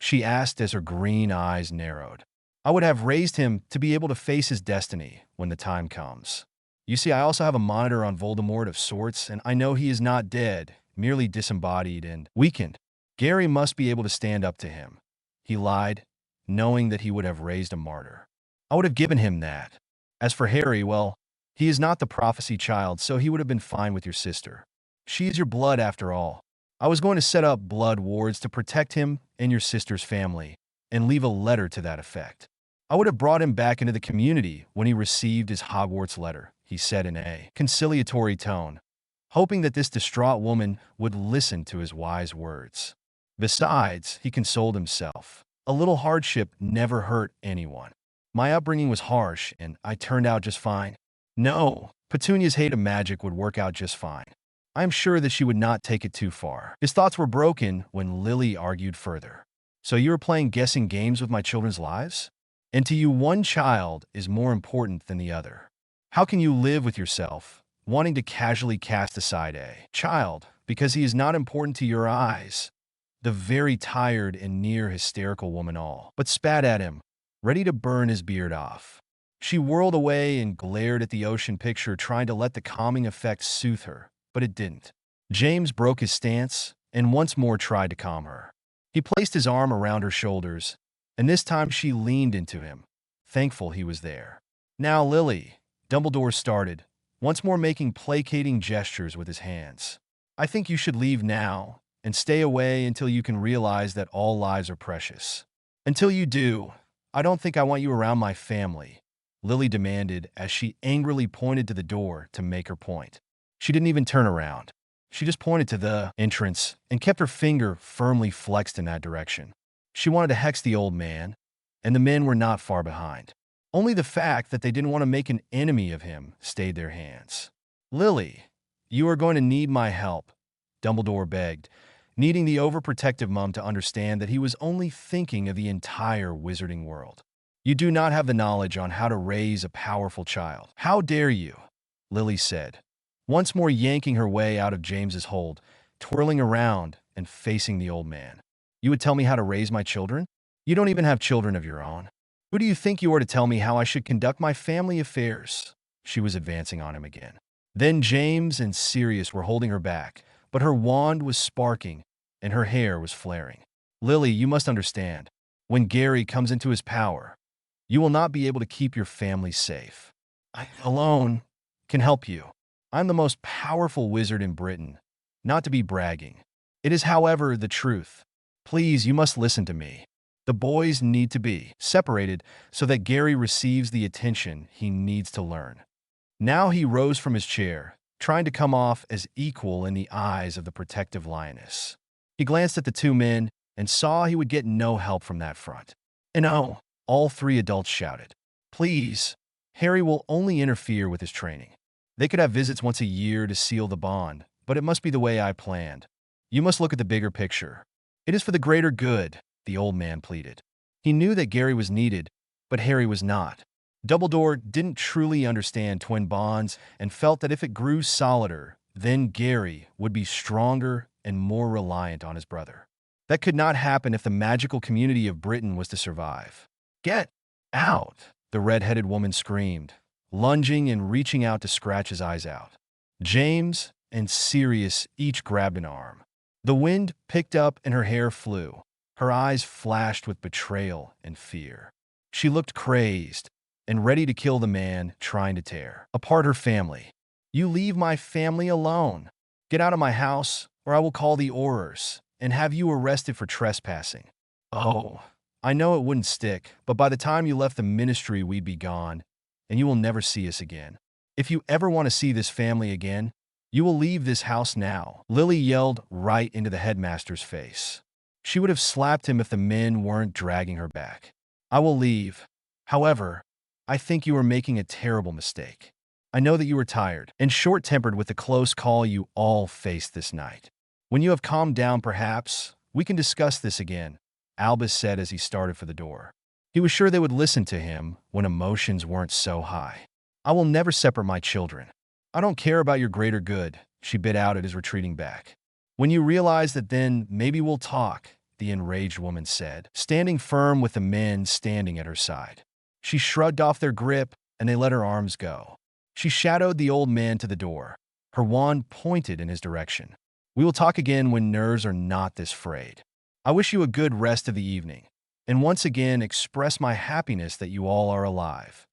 she asked as her green eyes narrowed. "I would have raised him to be able to face his destiny when the time comes. You see, I also have a monitor on Voldemort of sorts, and I know he is not dead, merely disembodied and weakened. Gary must be able to stand up to him." He lied, knowing that he would have raised a martyr. "I would have given him that. As for Harry, well, he is not the prophecy child, so he would have been fine with your sister. She is your blood after all. I was going to set up blood wards to protect him and your sister's family, and leave a letter to that effect. I would have brought him back into the community when he received his Hogwarts letter," he said in a conciliatory tone, hoping that this distraught woman would listen to his wise words. Besides, he consoled himself, a little hardship never hurt anyone. "My upbringing was harsh, and I turned out just fine. No, Petunia's hate of magic would work out just fine. I am sure that she would not take it too far." His thoughts were broken when Lily argued further. "So you were playing guessing games with my children's lives? And to you, one child is more important than the other. How can you live with yourself, wanting to casually cast aside a child because he is not important to your eyes?" The very tired and near hysterical woman all but spat at him, ready to burn his beard off. She whirled away and glared at the ocean picture, trying to let the calming effect soothe her, but it didn't. James broke his stance and once more tried to calm her. He placed his arm around her shoulders, and this time she leaned into him, thankful he was there. "Now, Lily," Dumbledore started, once more making placating gestures with his hands. "I think you should leave now and stay away until you can realize that all lives are precious. Until you do, I don't think I want you around my family," Lily demanded as she angrily pointed to the door to make her point. She didn't even turn around. She just pointed to the entrance and kept her finger firmly flexed in that direction. She wanted to hex the old man, and the men were not far behind. Only the fact that they didn't want to make an enemy of him stayed their hands. "Lily, you are going to need my help," Dumbledore begged, needing the overprotective mum to understand that he was only thinking of the entire wizarding world. "You do not have the knowledge on how to raise a powerful child. How dare you?" Lily said, once more yanking her way out of James's hold, twirling around and facing the old man. "You would tell me how to raise my children? You don't even have children of your own. Who do you think you are to tell me how I should conduct my family affairs?" She was advancing on him again. Then James and Sirius were holding her back, but her wand was sparking and her hair was flaring. "Lily, you must understand. When Gary comes into his power, you will not be able to keep your family safe. I alone can help you. I'm the most powerful wizard in Britain, not to be bragging. It is, however, the truth. Please, you must listen to me. The boys need to be separated so that Gary receives the attention he needs to learn." Now he rose from his chair, trying to come off as equal in the eyes of the protective lioness. He glanced at the two men and saw he would get no help from that front. "No," all three adults shouted. "Please, Harry will only interfere with his training. They could have visits once a year to seal the bond, but it must be the way I planned. You must look at the bigger picture. It is for the greater good," the old man pleaded. He knew that Gary was needed, But Harry was not. Dumbledore didn't truly understand twin bonds and felt that if it grew solider, then Gary would be stronger and more reliant on his brother. That could not happen if the magical community of Britain was to survive. "Get out!" the red-headed woman screamed, lunging and reaching out to scratch his eyes out. James and Sirius each grabbed an arm. The wind picked up and her hair flew. Her eyes flashed with betrayal and fear. She looked crazed and ready to kill the man trying to tear apart her family. "You leave my family alone. Get out of my house, or I will call the Aurors and have you arrested for trespassing." "Oh, I know it wouldn't stick, but by the time you left the ministry, we'd be gone, and you will never see us again. If you ever want to see this family again, you will leave this house now," Lily yelled right into the headmaster's face. She would have slapped him if the men weren't dragging her back. "I will leave. However, I think you are making a terrible mistake. I know that you are tired and short-tempered with the close call you all faced this night. When you have calmed down, perhaps, we can discuss this again," Albus said as he started for the door. He was sure they would listen to him when emotions weren't so high. "I will never separate my children. I don't care about your greater good," she bit out at his retreating back. "When you realize that, then maybe we'll talk," the enraged woman said, standing firm with the men standing at her side. She shrugged off their grip, and they let her arms go. She shadowed the old man to the door. Her wand pointed in his direction. "We will talk again when nerves are not this frayed. I wish you a good rest of the evening, and once again express my happiness that you all are alive."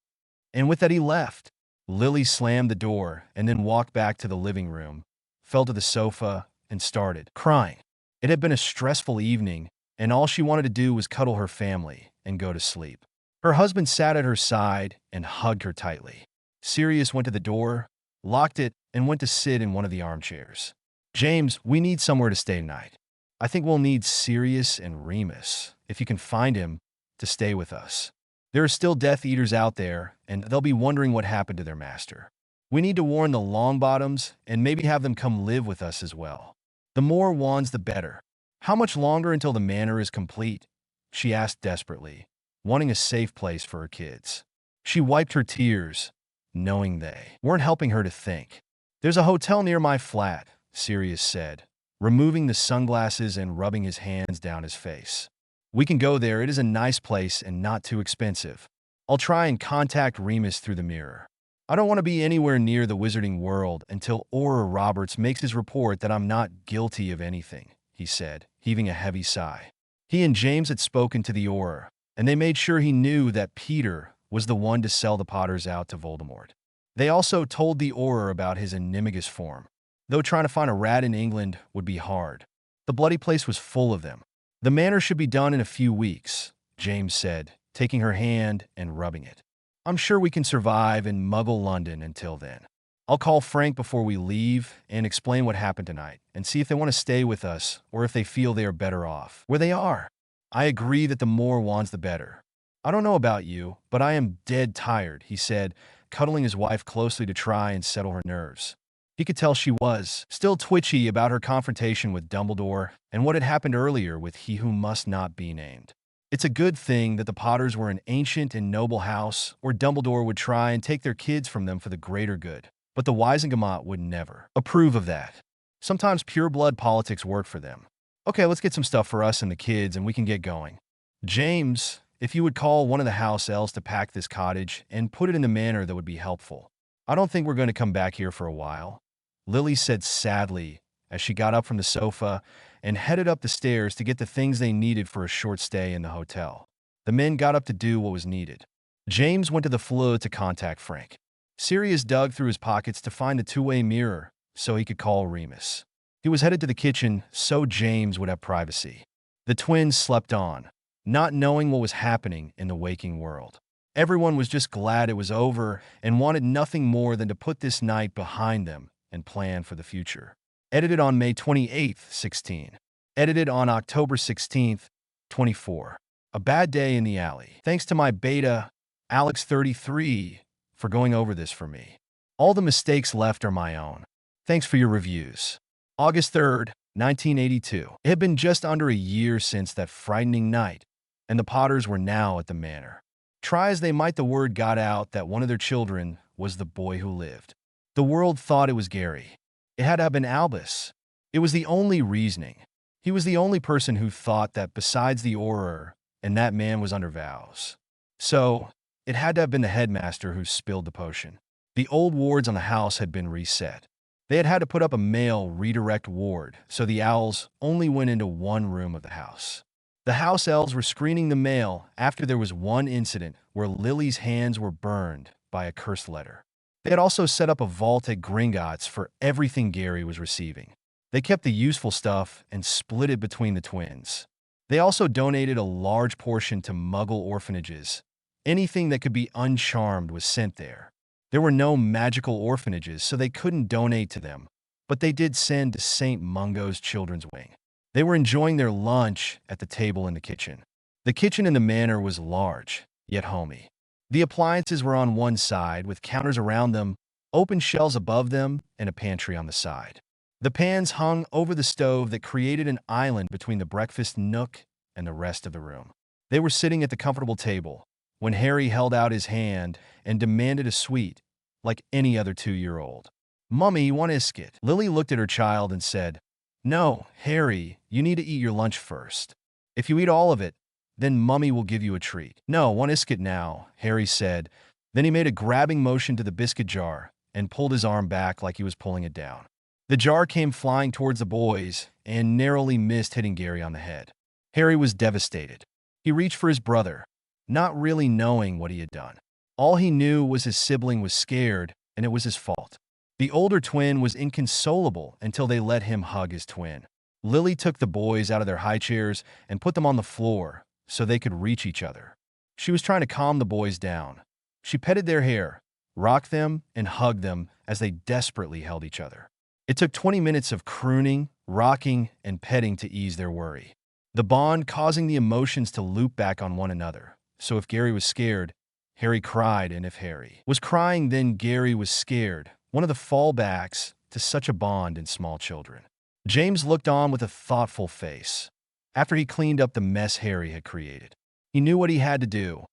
And with that he left. Lily slammed the door and then walked back to the living room, fell to the sofa, and started crying. It had been a stressful evening, and all she wanted to do was cuddle her family and go to sleep. Her husband sat at her side and hugged her tightly. Sirius went to the door, locked it, and went to sit in one of the armchairs. "James, we need somewhere to stay tonight. I think we'll need Sirius and Remus, if you can find him, to stay with us. There are still Death Eaters out there, and they'll be wondering what happened to their master. We need to warn the Longbottoms and maybe have them come live with us as well. The more wands, the better." "How much longer until the manor is complete?" she asked desperately, wanting a safe place for her kids. She wiped her tears, knowing they weren't helping her to think. "There's a hotel near my flat," Sirius said, removing the sunglasses and rubbing his hands down his face. "We can go there. It is a nice place and not too expensive. I'll try and contact Remus through the mirror. I don't want to be anywhere near the wizarding world until Auror Roberts makes his report that I'm not guilty of anything," he said, heaving a heavy sigh. He and James had spoken to the Auror, and they made sure he knew that Peter was the one to sell the Potters out to Voldemort. They also told the Auror about his animagus form, though trying to find a rat in England would be hard. The bloody place was full of them. "The manor should be done in a few weeks," James said, taking her hand and rubbing it. "I'm sure we can survive in Muggle London until then. I'll call Frank before we leave and explain what happened tonight and see if they want to stay with us or if they feel they are better off where they are. I agree that the more wands, the better. I don't know about you, but I am dead tired," he said, cuddling his wife closely to try and settle her nerves. He could tell she was still twitchy about her confrontation with Dumbledore and what had happened earlier with He Who Must Not Be Named. It's a good thing that the Potters were an ancient and noble house, or Dumbledore would try and take their kids from them for the greater good. But the Wisengamot would never approve of that. Sometimes pure-blood politics work for them. "Okay, let's get some stuff for us and the kids and we can get going. James, if you would call one of the house elves to pack this cottage and put it in the manor, that would be helpful. I don't think we're going to come back here for a while," Lily said sadly as she got up from the sofa and headed up the stairs to get the things they needed for a short stay in the hotel. The men got up to do what was needed. James went to the flue to contact Frank. Sirius dug through his pockets to find the two-way mirror so he could call Remus. He was headed to the kitchen so James would have privacy. The twins slept on, not knowing what was happening in the waking world. Everyone was just glad it was over and wanted nothing more than to put this night behind them and plan for the future. Edited on May 28th, 16. Edited on October 16th, 24. A bad day in the alley. Thanks to my beta, Alex33, for going over this for me. All the mistakes left are my own. Thanks for your reviews. August 3rd, 1982. It had been just under a year since that frightening night, and the Potters were now at the manor. Try as they might, the word got out that one of their children was the boy who lived. The world thought it was Gary. It had to have been Albus. It was the only reasoning. He was the only person who thought that besides the Auror, and that man was under vows. So, it had to have been the headmaster who spilled the potion. The old wards on the house had been reset. They had had to put up a male redirect ward, so the owls only went into one room of the house. The house elves were screening the mail after there was one incident where Lily's hands were burned by a cursed letter. They had also set up a vault at Gringotts for everything Gary was receiving. They kept the useful stuff and split it between the twins. They also donated a large portion to Muggle orphanages. Anything that could be uncharmed was sent there. There were no magical orphanages, so they couldn't donate to them, but they did send to St. Mungo's Children's Wing. They were enjoying their lunch at the table in the kitchen. The kitchen in the manor was large, yet homey. The appliances were on one side, with counters around them, open shelves above them, and a pantry on the side. The pans hung over the stove that created an island between the breakfast nook and the rest of the room. They were sitting at the comfortable table when Harry held out his hand and demanded a sweet, like any other 2-year-old. "Mummy, one iscuit." Lily looked at her child and said, "No, Harry, you need to eat your lunch first. If you eat all of it, then Mummy will give you a treat." "No, one iscuit now," Harry said. Then he made a grabbing motion to the biscuit jar and pulled his arm back like he was pulling it down. The jar came flying towards the boys and narrowly missed hitting Gary on the head. Harry was devastated. He reached for his brother, not really knowing what he had done. All he knew was his sibling was scared, and it was his fault. The older twin was inconsolable until they let him hug his twin. Lily took the boys out of their high chairs and put them on the floor so they could reach each other. She was trying to calm the boys down. She petted their hair, rocked them, and hugged them as they desperately held each other. It took 20 minutes of crooning, rocking, and petting to ease their worry. The bond causing the emotions to loop back on one another. So if Gary was scared, Harry cried, and if Harry was crying, then Gary was scared. One of the fallbacks to such a bond in small children. James looked on with a thoughtful face. After he cleaned up the mess Harry had created, he knew what he had to do,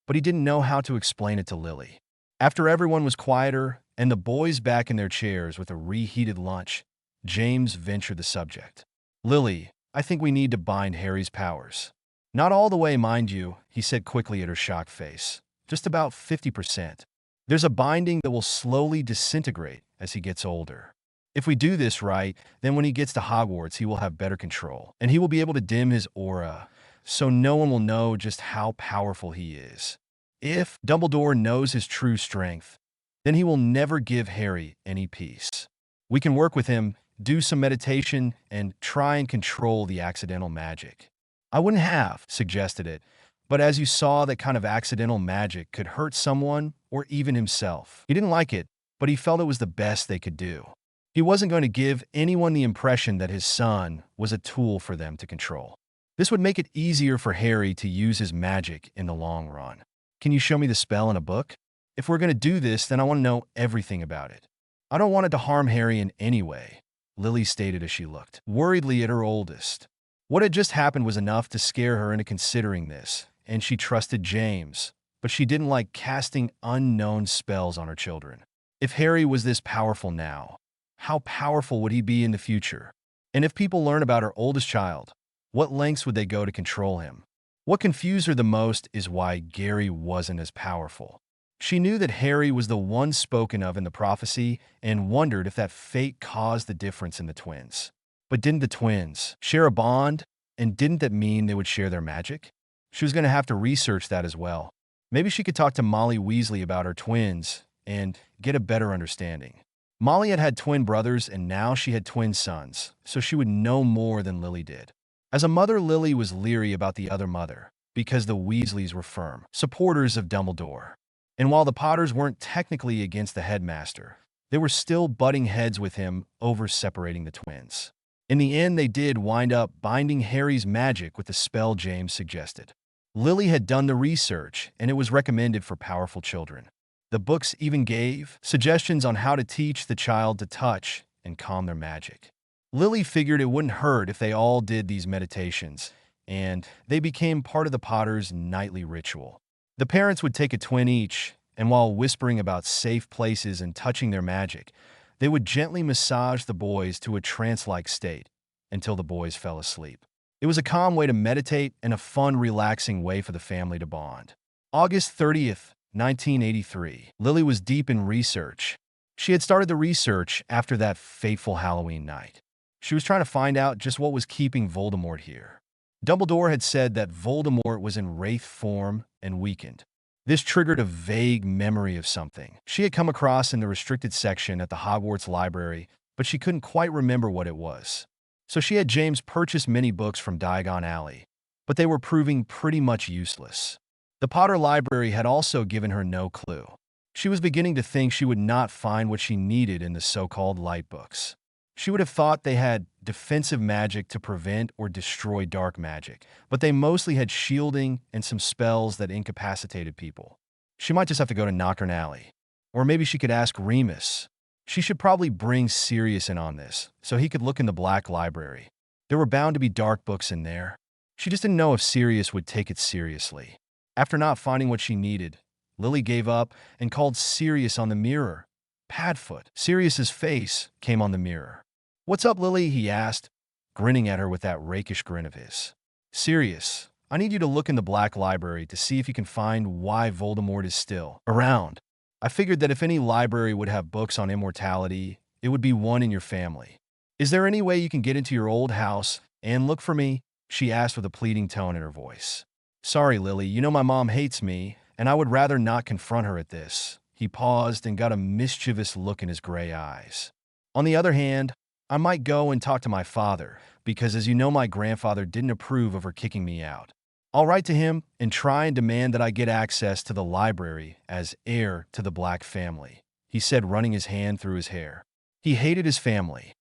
but he didn't know how to explain it to Lily. After everyone was quieter and the boys back in their chairs with a reheated lunch, James ventured the subject. "Lily, I think we need to bind Harry's powers." "Not all the way, mind you," he said quickly at her shocked face. "Just about 50%. There's a binding that will slowly disintegrate as he gets older. If we do this right, then when he gets to Hogwarts, he will have better control, and he will be able to dim his aura, so no one will know just how powerful he is. If Dumbledore knows his true strength, then he will never give Harry any peace. We can work with him, do some meditation, and try and control the accidental magic." "I wouldn't have suggested it, but as you saw, that kind of accidental magic could hurt someone or even himself. He didn't like it, but he felt it was the best they could do. He wasn't going to give anyone the impression that his son was a tool for them to control. This would make it easier for Harry to use his magic in the long run. Can you show me the spell in a book? If we're going to do this, then I want to know everything about it. I don't want it to harm Harry in any way," Lily stated as she looked worriedly at her oldest. What had just happened was enough to scare her into considering this, and she trusted James, but she didn't like casting unknown spells on her children. If Harry was this powerful now, how powerful would he be in the future? And if people learn about her oldest child, what lengths would they go to control him? What confused her the most is why Gary wasn't as powerful. She knew that Harry was the one spoken of in the prophecy and wondered if that fate caused the difference in the twins. But didn't the twins share a bond? And didn't that mean they would share their magic? She was going to have to research that as well. Maybe she could talk to Molly Weasley about her twins and get a better understanding. Molly had had twin brothers, and now she had twin sons, so she would know more than Lily did. As a mother, Lily was leery about the other mother, because the Weasleys were firm supporters of Dumbledore. And while the Potters weren't technically against the headmaster, they were still butting heads with him over separating the twins. In the end, they did wind up binding Harry's magic with the spell James suggested. Lily had done the research, and it was recommended for powerful children. The books even gave suggestions on how to teach the child to touch and calm their magic. Lily figured it wouldn't hurt if they all did these meditations, and they became part of the Potters' nightly ritual. The parents would take a twin each, and while whispering about safe places and touching their magic, they would gently massage the boys to a trance-like state until the boys fell asleep. It was a calm way to meditate and a fun, relaxing way for the family to bond. August 30th, 1983. Lily was deep in research. She had started the research after that fateful Halloween night. She was trying to find out just what was keeping Voldemort here. Dumbledore had said that Voldemort was in wraith form and weakened. This triggered a vague memory of something she had come across in the restricted section at the Hogwarts library, but she couldn't quite remember what it was. So she had James purchase many books from Diagon Alley, but they were proving pretty much useless. The Potter library had also given her no clue. She was beginning to think she would not find what she needed in the so-called light books. She would have thought they had defensive magic to prevent or destroy dark magic, but they mostly had shielding and some spells that incapacitated people. She might just have to go to Knockern Alley. Or maybe she could ask Remus. She should probably bring Sirius in on this, so he could look in the Black Library. There were bound to be dark books in there. She just didn't know if Sirius would take it seriously. After not finding what she needed, Lily gave up and called Sirius on the mirror. Padfoot. Sirius's face came on the mirror. "What's up, Lily?" he asked, grinning at her with that rakish grin of his. "Sirius, I need you to look in the Black Library to see if you can find why Voldemort is still around. I figured that if any library would have books on immortality, it would be one in your family. Is there any way you can get into your old house and look for me?" she asked with a pleading tone in her voice. "Sorry, Lily, you know my mom hates me, and I would rather not confront her at this." He paused and got a mischievous look in his gray eyes. "On the other hand, I might go and talk to my father, because as you know, my grandfather didn't approve of her kicking me out. I'll write to him and try and demand that I get access to the library as heir to the Black family," he said, running his hand through his hair. He hated his family.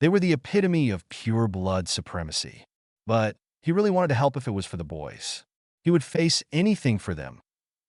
They were the epitome of pure blood supremacy. But he really wanted to help if it was for the boys. He would face anything for them,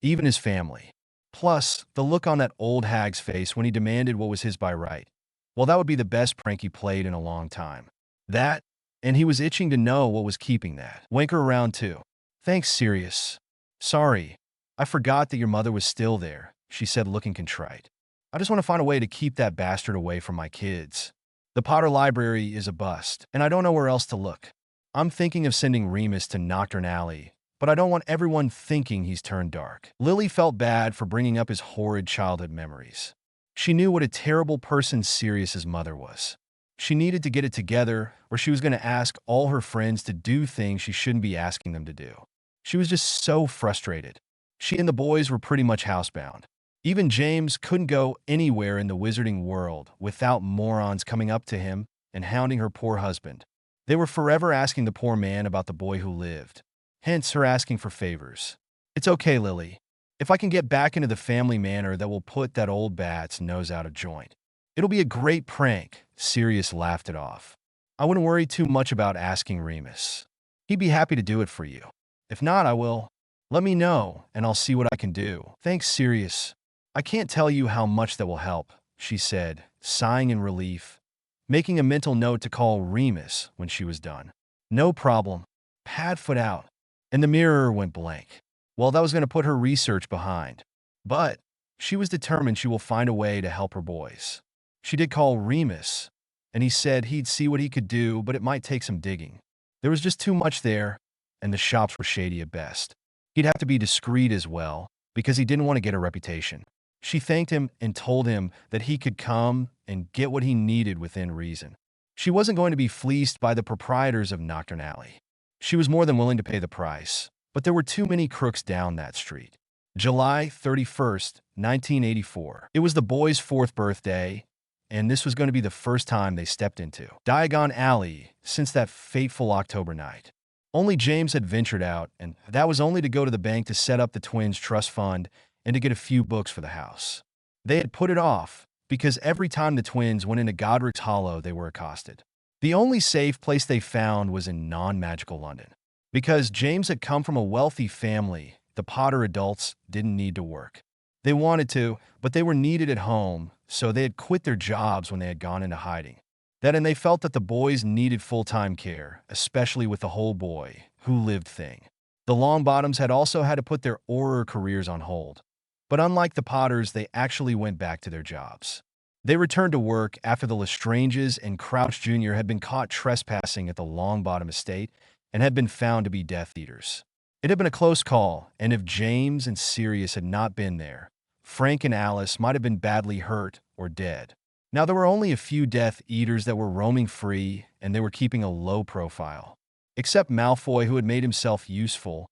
even his family. Plus, the look on that old hag's face when he demanded what was his by right. Well, that would be the best prank he played in a long time. That, and he was itching to know what was keeping that wanker around too. "Thanks, Sirius. Sorry, I forgot that your mother was still there," she said, looking contrite. "I just want to find a way to keep that bastard away from my kids. The Potter Library is a bust, and I don't know where else to look. I'm thinking of sending Remus to Knockern Alley, but I don't want everyone thinking he's turned dark." Lily felt bad for bringing up his horrid childhood memories. She knew what a terrible person Sirius's mother was. She needed to get it together, or she was going to ask all her friends to do things she shouldn't be asking them to do. She was just so frustrated. She and the boys were pretty much housebound. Even James couldn't go anywhere in the wizarding world without morons coming up to him and hounding her poor husband. They were forever asking the poor man about the boy who lived. Hence her asking for favors. "It's okay, Lily. If I can get back into the family manor that will put that old bat's nose out of joint. It'll be a great prank," Sirius laughed it off. "I wouldn't worry too much about asking Remus. He'd be happy to do it for you. If not, I will. Let me know, and I'll see what I can do." "Thanks, Sirius. I can't tell you how much that will help," she said, sighing in relief, making a mental note to call Remus when she was done. "No problem. Padfoot out." And the mirror went blank. Well, that was going to put her research behind. But she was determined she will find a way to help her boys. She did call Remus, and he said he'd see what he could do, but it might take some digging. There was just too much there, and the shops were shady at best. He'd have to be discreet as well, because he didn't want to get a reputation. She thanked him and told him that he could come and get what he needed within reason. She wasn't going to be fleeced by the proprietors of Knockern Alley. She was more than willing to pay the price, but there were too many crooks down that street. July 31st, 1984. It was the boys' 4th birthday, and this was going to be the first time they stepped into Diagon Alley since that fateful October night. Only James had ventured out, and that was only to go to the bank to set up the twins' trust fund and to get a few books for the house. They had put it off because every time the twins went into Godric's Hollow, they were accosted. The only safe place they found was in non-magical London. Because James had come from a wealthy family, the Potter adults didn't need to work. They wanted to, but they were needed at home, so they had quit their jobs when they had gone into hiding. And they felt that the boys needed full-time care, especially with the whole boy who lived thing. The Longbottoms had also had to put their Auror careers on hold. But unlike the Potters, they actually went back to their jobs. They returned to work after the Lestranges and Crouch Jr. had been caught trespassing at the Longbottom estate and had been found to be Death Eaters. It had been a close call, and if James and Sirius had not been there, Frank and Alice might have been badly hurt or dead. Now, there were only a few Death Eaters that were roaming free, and they were keeping a low profile. Except Malfoy, who had made himself useful,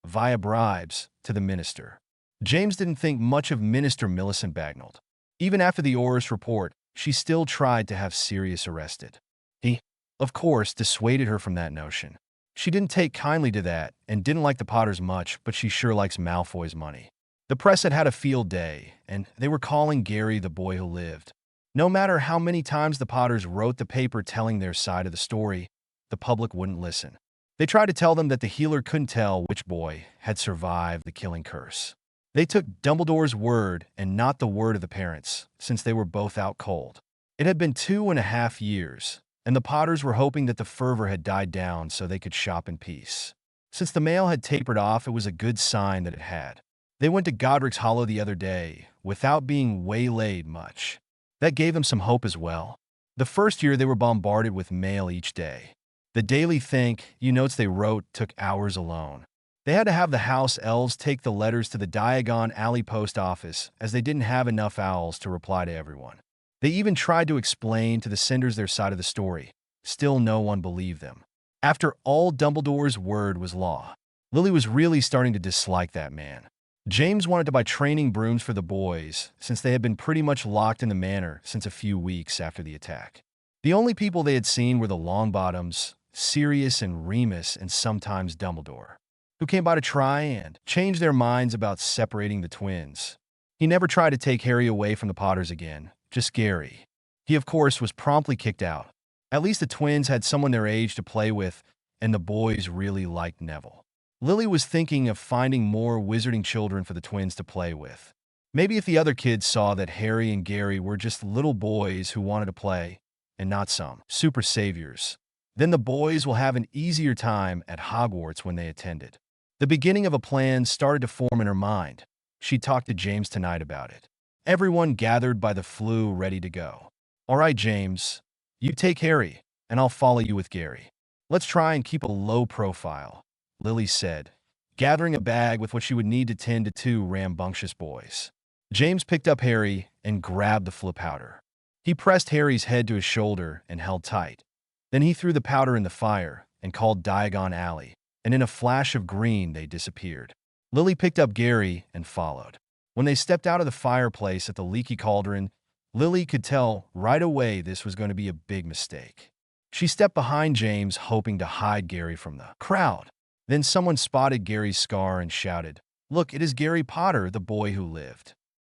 via bribes, to the Minister. James didn't think much of Minister Millicent Bagnold. Even after the Auror's report, she still tried to have Sirius arrested. He, of course, dissuaded her from that notion. She didn't take kindly to that and didn't like the Potters much, but she sure likes Malfoy's money. The press had had a field day, and they were calling Gary the boy who lived. No matter how many times the Potters wrote the paper telling their side of the story, the public wouldn't listen. They tried to tell them that the healer couldn't tell which boy had survived the killing curse. They took Dumbledore's word and not the word of the parents, since they were both out cold. It had been 2.5 years, and the Potters were hoping that the fervor had died down so they could shop in peace. Since the mail had tapered off, it was a good sign that it had. They went to Godric's Hollow the other day, without being waylaid much. That gave them some hope as well. The first year they were bombarded with mail each day. The daily thank you notes they wrote took hours alone. They had to have the house elves take the letters to the Diagon Alley post office, as they didn't have enough owls to reply to everyone. They even tried to explain to the senders their side of the story. Still no one believed them. After all, Dumbledore's word was law. Lily was really starting to dislike that man. James wanted to buy training brooms for the boys, since they had been pretty much locked in the manor since a few weeks after the attack. The only people they had seen were the Longbottoms, Sirius and Remus, and sometimes Dumbledore, who came by to try and change their minds about separating the twins. He never tried to take Harry away from the Potters again, just Gary. He, of course, was promptly kicked out. At least the twins had someone their age to play with, and the boys really liked Neville. Lily was thinking of finding more wizarding children for the twins to play with. Maybe if the other kids saw that Harry and Gary were just little boys who wanted to play, and not some super saviors, then the boys will have an easier time at Hogwarts when they attended. The beginning of a plan started to form in her mind. She talked to James tonight about it. Everyone gathered by the flue ready to go. All right, James, you take Harry, and I'll follow you with Gary. Let's try and keep a low profile, Lily said, gathering a bag with what she would need to tend to 2 rambunctious boys. James picked up Harry and grabbed the flip powder. He pressed Harry's head to his shoulder and held tight. Then he threw the powder in the fire and called Diagon Alley, and in a flash of green they disappeared. Lily picked up Gary and followed. When they stepped out of the fireplace at the Leaky Cauldron, Lily could tell right away this was going to be a big mistake. She stepped behind James, hoping to hide Gary from the crowd. Then someone spotted Gary's scar and shouted, "Look, it is Gary Potter, the boy who lived."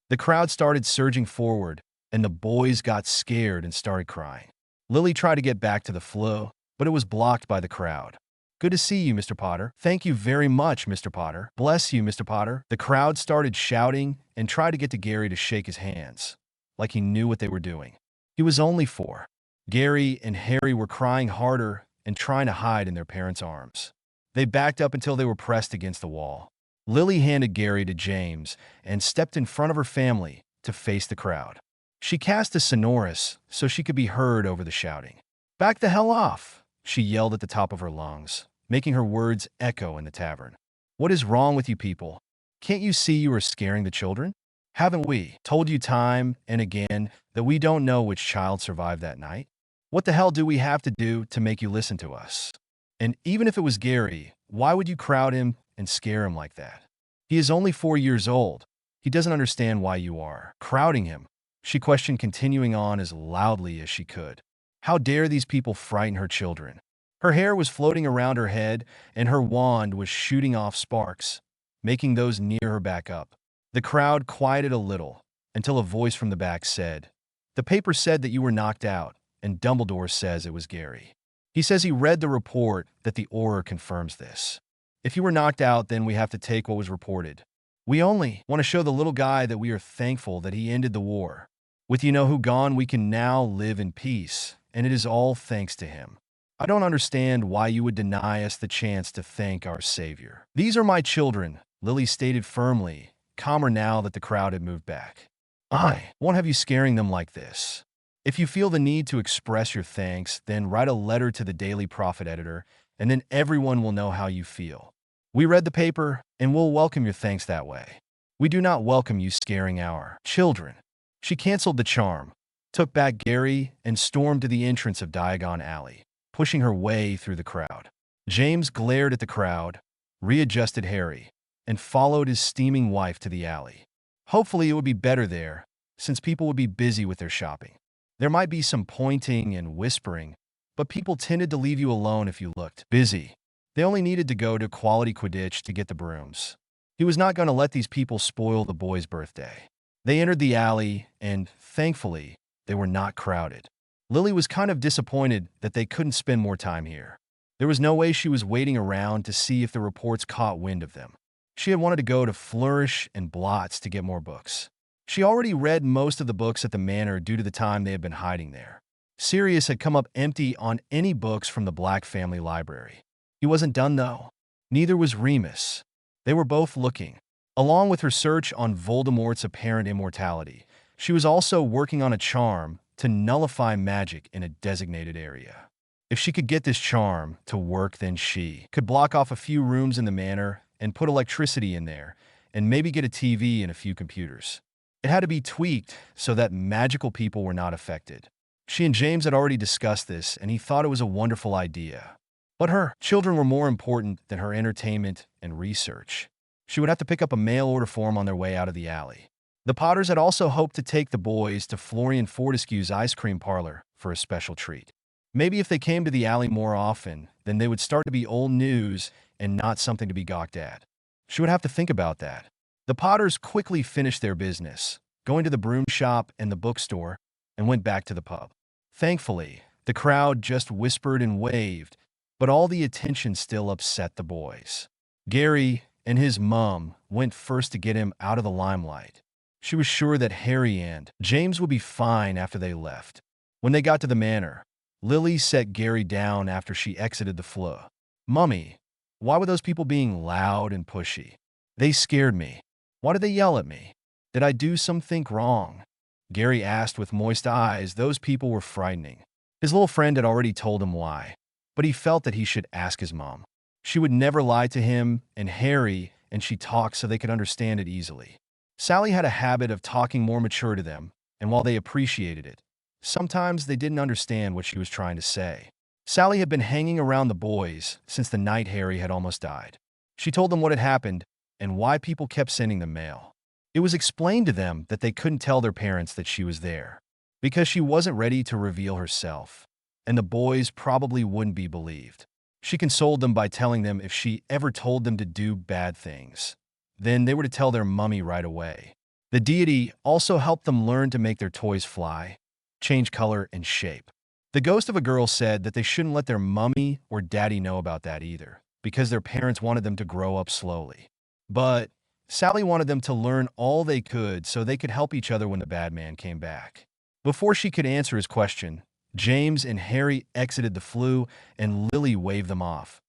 The crowd started surging forward, and the boys got scared and started crying. Lily tried to get back to the flue, but it was blocked by the crowd. "Good to see you, Mr. Potter." "Thank you very much, Mr. Potter." "Bless you, Mr. Potter." The crowd started shouting and tried to get to Gary to shake his hands, like he knew what they were doing. He was only 4. Gary and Harry were crying harder and trying to hide in their parents' arms. They backed up until they were pressed against the wall. Lily handed Gary to James and stepped in front of her family to face the crowd. She cast a sonorous so she could be heard over the shouting. "Back the hell off!" she yelled at the top of her lungs, making her words echo in the tavern. "What is wrong with you people? Can't you see you are scaring the children? Haven't we told you time and again that we don't know which child survived that night? What the hell do we have to do to make you listen to us? And even if it was Gary, why would you crowd him and scare him like that? He is only 4 years old. He doesn't understand why you are crowding him," she questioned, continuing on as loudly as she could. How dare these people frighten her children? Her hair was floating around her head, and her wand was shooting off sparks, making those near her back up. The crowd quieted a little, until a voice from the back said, "The paper said that you were knocked out, and Dumbledore says it was Gary. He says he read the report that the Auror confirms this. If you were knocked out, then we have to take what was reported. We only want to show the little guy that we are thankful that he ended the war. With you-know-who gone, we can now live in peace, and it is all thanks to him. I don't understand why you would deny us the chance to thank our Savior. These are my children, Lily stated firmly, calmer now that the crowd had moved back. I won't have you scaring them like this. If you feel the need to express your thanks, then write a letter to the Daily Prophet editor, and then everyone will know how you feel. We read the paper, and we'll welcome your thanks that way. We do not welcome you scaring our children. She canceled the charm, took back Gary, and stormed to the entrance of Diagon Alley, pushing her way through the crowd. James glared at the crowd, readjusted Harry, and followed his steaming wife to the alley. Hopefully it would be better there, since people would be busy with their shopping. There might be some pointing and whispering, but people tended to leave you alone if you looked busy. They only needed to go to Quality Quidditch to get the brooms. He was not going to let these people spoil the boy's birthday. They entered the alley, and, thankfully, they were not crowded. Lily was kind of disappointed that they couldn't spend more time here. There was no way she was waiting around to see if the reports caught wind of them. She had wanted to go to Flourish and Blots to get more books. She already read most of the books at the manor due to the time they had been hiding there. Sirius had come up empty on any books from the Black family library. He wasn't done, though. Neither was Remus. They were both looking. Along with her search on Voldemort's apparent immortality, she was also working on a charm to nullify magic in a designated area. If she could get this charm to work, then she could block off a few rooms in the manor and put electricity in there, and maybe get a TV and a few computers. It had to be tweaked so that magical people were not affected. She and James had already discussed this, and he thought it was a wonderful idea. But her children were more important than her entertainment and research. She would have to pick up a mail order form on their way out of the alley. The Potters had also hoped to take the boys to Florian Fortescue's ice cream parlor for a special treat. Maybe if they came to the alley more often, then they would start to be old news and not something to be gawked at. She would have to think about that. The Potters quickly finished their business, going to the broom shop and the bookstore, and went back to the pub. Thankfully, the crowd just whispered and waved, but all the attention still upset the boys. Gary and his mom went first to get him out of the limelight. She was sure that Harry and James would be fine after they left. When they got to the manor, Lily set Gary down after she exited the flur. "Mummy, why were those people being loud and pushy? They scared me. Why did they yell at me? Did I do something wrong?" Gary asked with moist eyes. Those people were frightening. His little friend had already told him why, but he felt that he should ask his mom. She would never lie to him and Harry, and she talked so they could understand it easily. Sally had a habit of talking more mature to them, and while they appreciated it, sometimes they didn't understand what she was trying to say. Sally had been hanging around the boys since the night Harry had almost died. She told them what had happened and why people kept sending them mail. It was explained to them that they couldn't tell their parents that she was there, because she wasn't ready to reveal herself, and the boys probably wouldn't be believed. She consoled them by telling them if she ever told them to do bad things, then they were to tell their mummy right away. The deity also helped them learn to make their toys fly, change color, and shape. The ghost of a girl said that they shouldn't let their mummy or daddy know about that either, because their parents wanted them to grow up slowly. But Sally wanted them to learn all they could so they could help each other when the bad man came back. Before she could answer his question, James and Harry exited the flue, and Lily waved them off,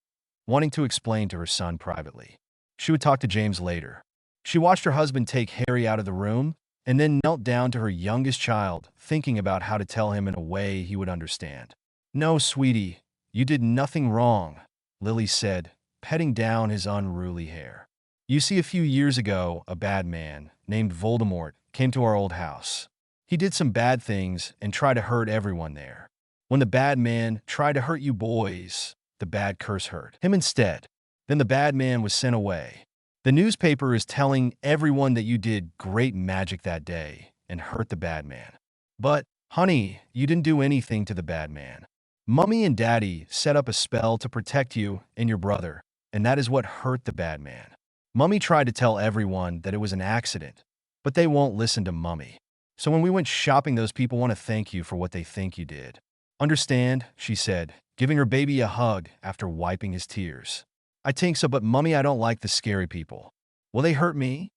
wanting to explain to her son privately. She would talk to James later. She watched her husband take Harry out of the room, and then knelt down to her youngest child, thinking about how to tell him in a way he would understand. "No, sweetie, you did nothing wrong," Lily said, petting down his unruly hair. "You see, a few years ago, a bad man named Voldemort came to our old house. He did some bad things and tried to hurt everyone there. When the bad man tried to hurt you boys, the bad curse hurt him instead. Then the bad man was sent away. The newspaper is telling everyone that you did great magic that day and hurt the bad man. But, honey, you didn't do anything to the bad man. Mummy and Daddy set up a spell to protect you and your brother, and that is what hurt the bad man. Mummy tried to tell everyone that it was an accident, but they won't listen to Mummy. So when we went shopping, those people want to thank you for what they think you did. Understand?" she said, giving her baby a hug after wiping his tears. "I think so, but Mummy, I don't like the scary people." "Will they hurt me?"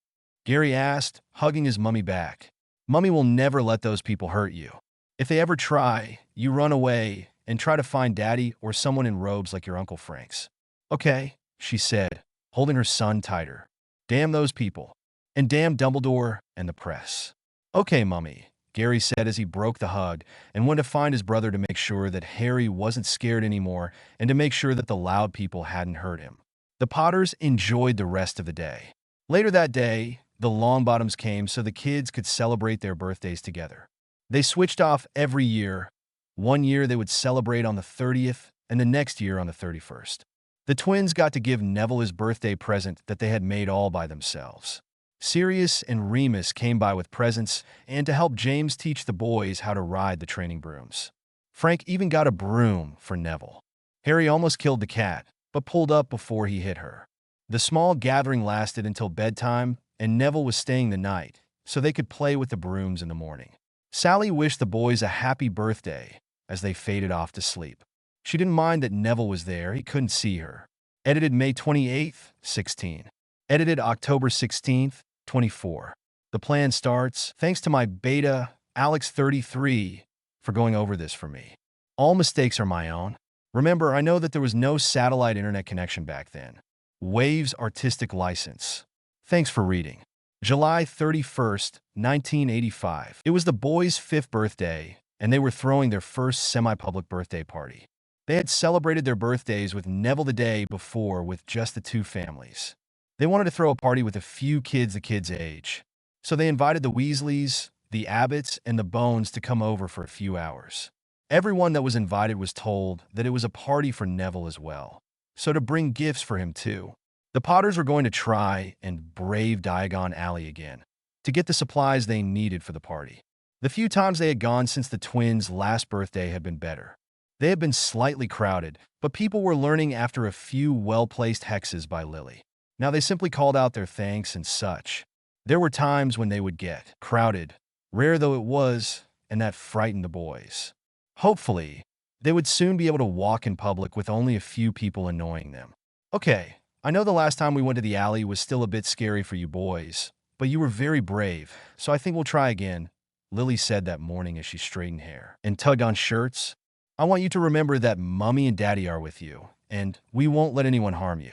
Gary asked, hugging his mummy back. "Mummy will never let those people hurt you. If they ever try, you run away and try to find Daddy or someone in robes like your Uncle Frank's. Okay, she said, holding her son tighter. Damn those people. And damn Dumbledore and the press. Okay, Mummy, Gary said as he broke the hug and went to find his brother to make sure that Harry wasn't scared anymore and to make sure that the loud people hadn't heard him. The Potters enjoyed the rest of the day. Later that day, the Longbottoms came so the kids could celebrate their birthdays together. They switched off every year. One year they would celebrate on the 30th and the next year on the 31st. The twins got to give Neville his birthday present that they had made all by themselves. Sirius and Remus came by with presents and to help James teach the boys how to ride the training brooms. Frank even got a broom for Neville. Harry almost killed the cat, but pulled up before he hit her. The small gathering lasted until bedtime, and Neville was staying the night, so they could play with the brooms in the morning. Sally wished the boys a happy birthday as they faded off to sleep. She didn't mind that Neville was there, he couldn't see her. Edited May 28th, 16. Edited October 16th, 24. The plan starts. Thanks to my beta, Alex33, for going over this for me. All mistakes are my own. Remember, I know that there was no satellite internet connection back then. Wave's artistic license. Thanks for reading. July 31st, 1985. It was the boys' 5th birthday, and they were throwing their first semi-public birthday party. They had celebrated their birthdays with Neville the day before with just the two families. They wanted to throw a party with a few kids the kids' age. So they invited the Weasleys, the Abbotts, and the Bones to come over for a few hours. Everyone that was invited was told that it was a party for Neville as well, so to bring gifts for him too. The Potters were going to try and brave Diagon Alley again, to get the supplies they needed for the party. The few times they had gone since the twins' last birthday had been better. They had been slightly crowded, but people were learning after a few well-placed hexes by Lily. Now they simply called out their thanks and such. There were times when they would get crowded, rare though it was, and that frightened the boys. Hopefully, they would soon be able to walk in public with only a few people annoying them. Okay, I know the last time we went to the alley was still a bit scary for you boys, but you were very brave, so I think we'll try again, Lily said that morning as she straightened hair and tugged on shirts. I want you to remember that Mummy and Daddy are with you, and we won't let anyone harm you.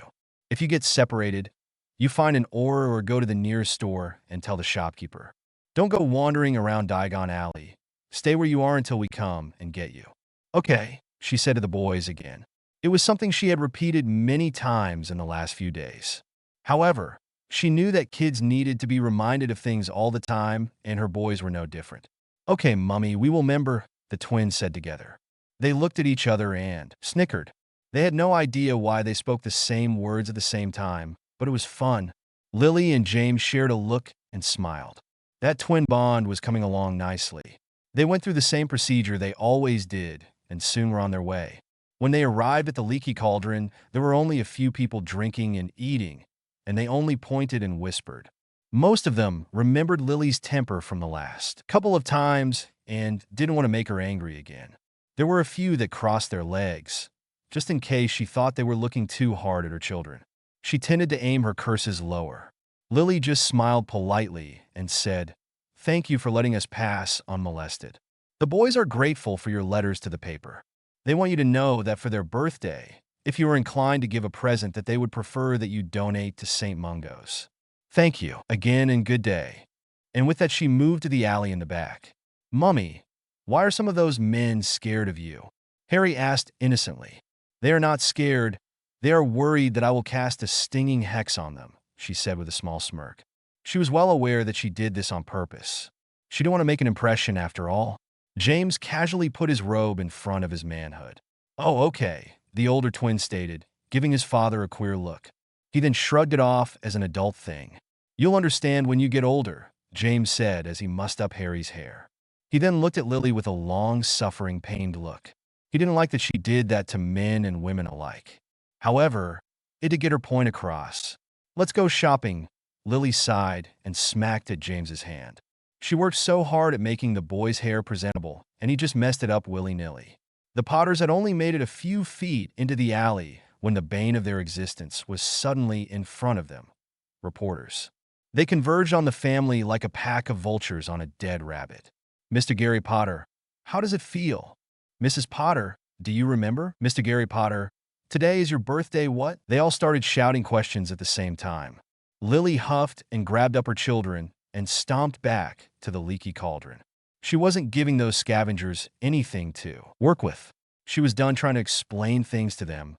If you get separated, you find an Auror or go to the nearest store and tell the shopkeeper. Don't go wandering around Diagon Alley. Stay where you are until we come and get you. Okay, she said to the boys again. It was something she had repeated many times in the last few days. However, she knew that kids needed to be reminded of things all the time, and her boys were no different. Okay, Mummy, we will remember, the twins said together. They looked at each other and snickered. They had no idea why they spoke the same words at the same time, but it was fun. Lily and James shared a look and smiled. That twin bond was coming along nicely. They went through the same procedure they always did, and soon were on their way. When they arrived at the Leaky Cauldron, there were only a few people drinking and eating, and they only pointed and whispered. Most of them remembered Lily's temper from the last couple of times and didn't want to make her angry again. There were a few that crossed their legs, just in case she thought they were looking too hard at her children. She tended to aim her curses lower. Lily just smiled politely and said, "Thank you for letting us pass unmolested. The boys are grateful for your letters to the paper. They want you to know that for their birthday, if you were inclined to give a present, that they would prefer that you donate to St. Mungo's. Thank you again and good day." And with that she moved to the alley in the back. Mummy, why are some of those men scared of you? Harry asked innocently. They are not scared. They are worried that I will cast a stinging hex on them, she said with a small smirk. She was well aware that she did this on purpose. She didn't want to make an impression after all. James casually put his robe in front of his manhood. Oh, okay, the older twin stated, giving his father a queer look. He then shrugged it off as an adult thing. You'll understand when you get older, James said as he mussed up Harry's hair. He then looked at Lily with a long-suffering, pained look. He didn't like that she did that to men and women alike. However, it did get her point across. Let's go shopping, Lily sighed and smacked at James's hand. She worked so hard at making the boy's hair presentable, and he just messed it up willy-nilly. The Potters had only made it a few feet into the alley when the bane of their existence was suddenly in front of them. Reporters. They converged on the family like a pack of vultures on a dead rabbit. Mr. Gary Potter, how does it feel? Mrs. Potter, Do you remember, Mr. Gary Potter? Today is your birthday, what? They all started shouting questions at the same time. Lily huffed and grabbed up her children and stomped back to the leaky cauldron. She wasn't giving those scavengers anything to work with. She was done trying to explain things to them.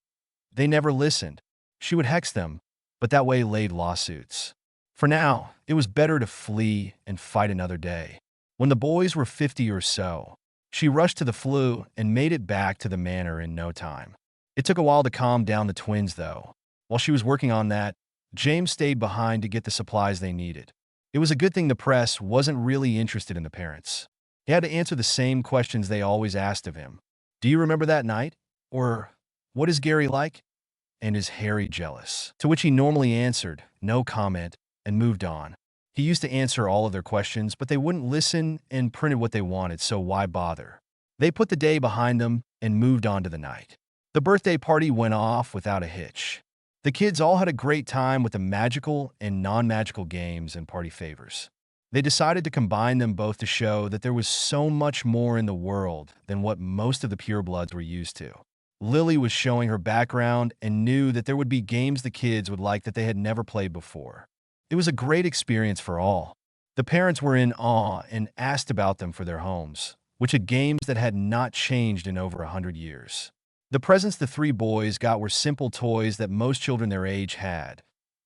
They never listened. She would hex them, but that way laid lawsuits. For now, it was better to flee and fight another day. When the boys were 50 or so, she rushed to the flue and made it back to the manor in no time. It took a while to calm down the twins, though. While she was working on that, James stayed behind to get the supplies they needed. It was a good thing the press wasn't really interested in the parents. He had to answer the same questions they always asked of him. Do you remember that night? Or, what is Gary like? And is Harry jealous? To which he normally answered, no comment, and moved on. He used to answer all of their questions, but they wouldn't listen and printed what they wanted, so why bother? They put the day behind them and moved on to the night. The birthday party went off without a hitch. The kids all had a great time with the magical and non-magical games and party favors. They decided to combine them both to show that there was so much more in the world than what most of the purebloods were used to. Lily was showing her background and knew that there would be games the kids would like that they had never played before. It was a great experience for all. The parents were in awe and asked about them for their homes, which had games that had not changed in over 100 years. The presents the three boys got were simple toys that most children their age had,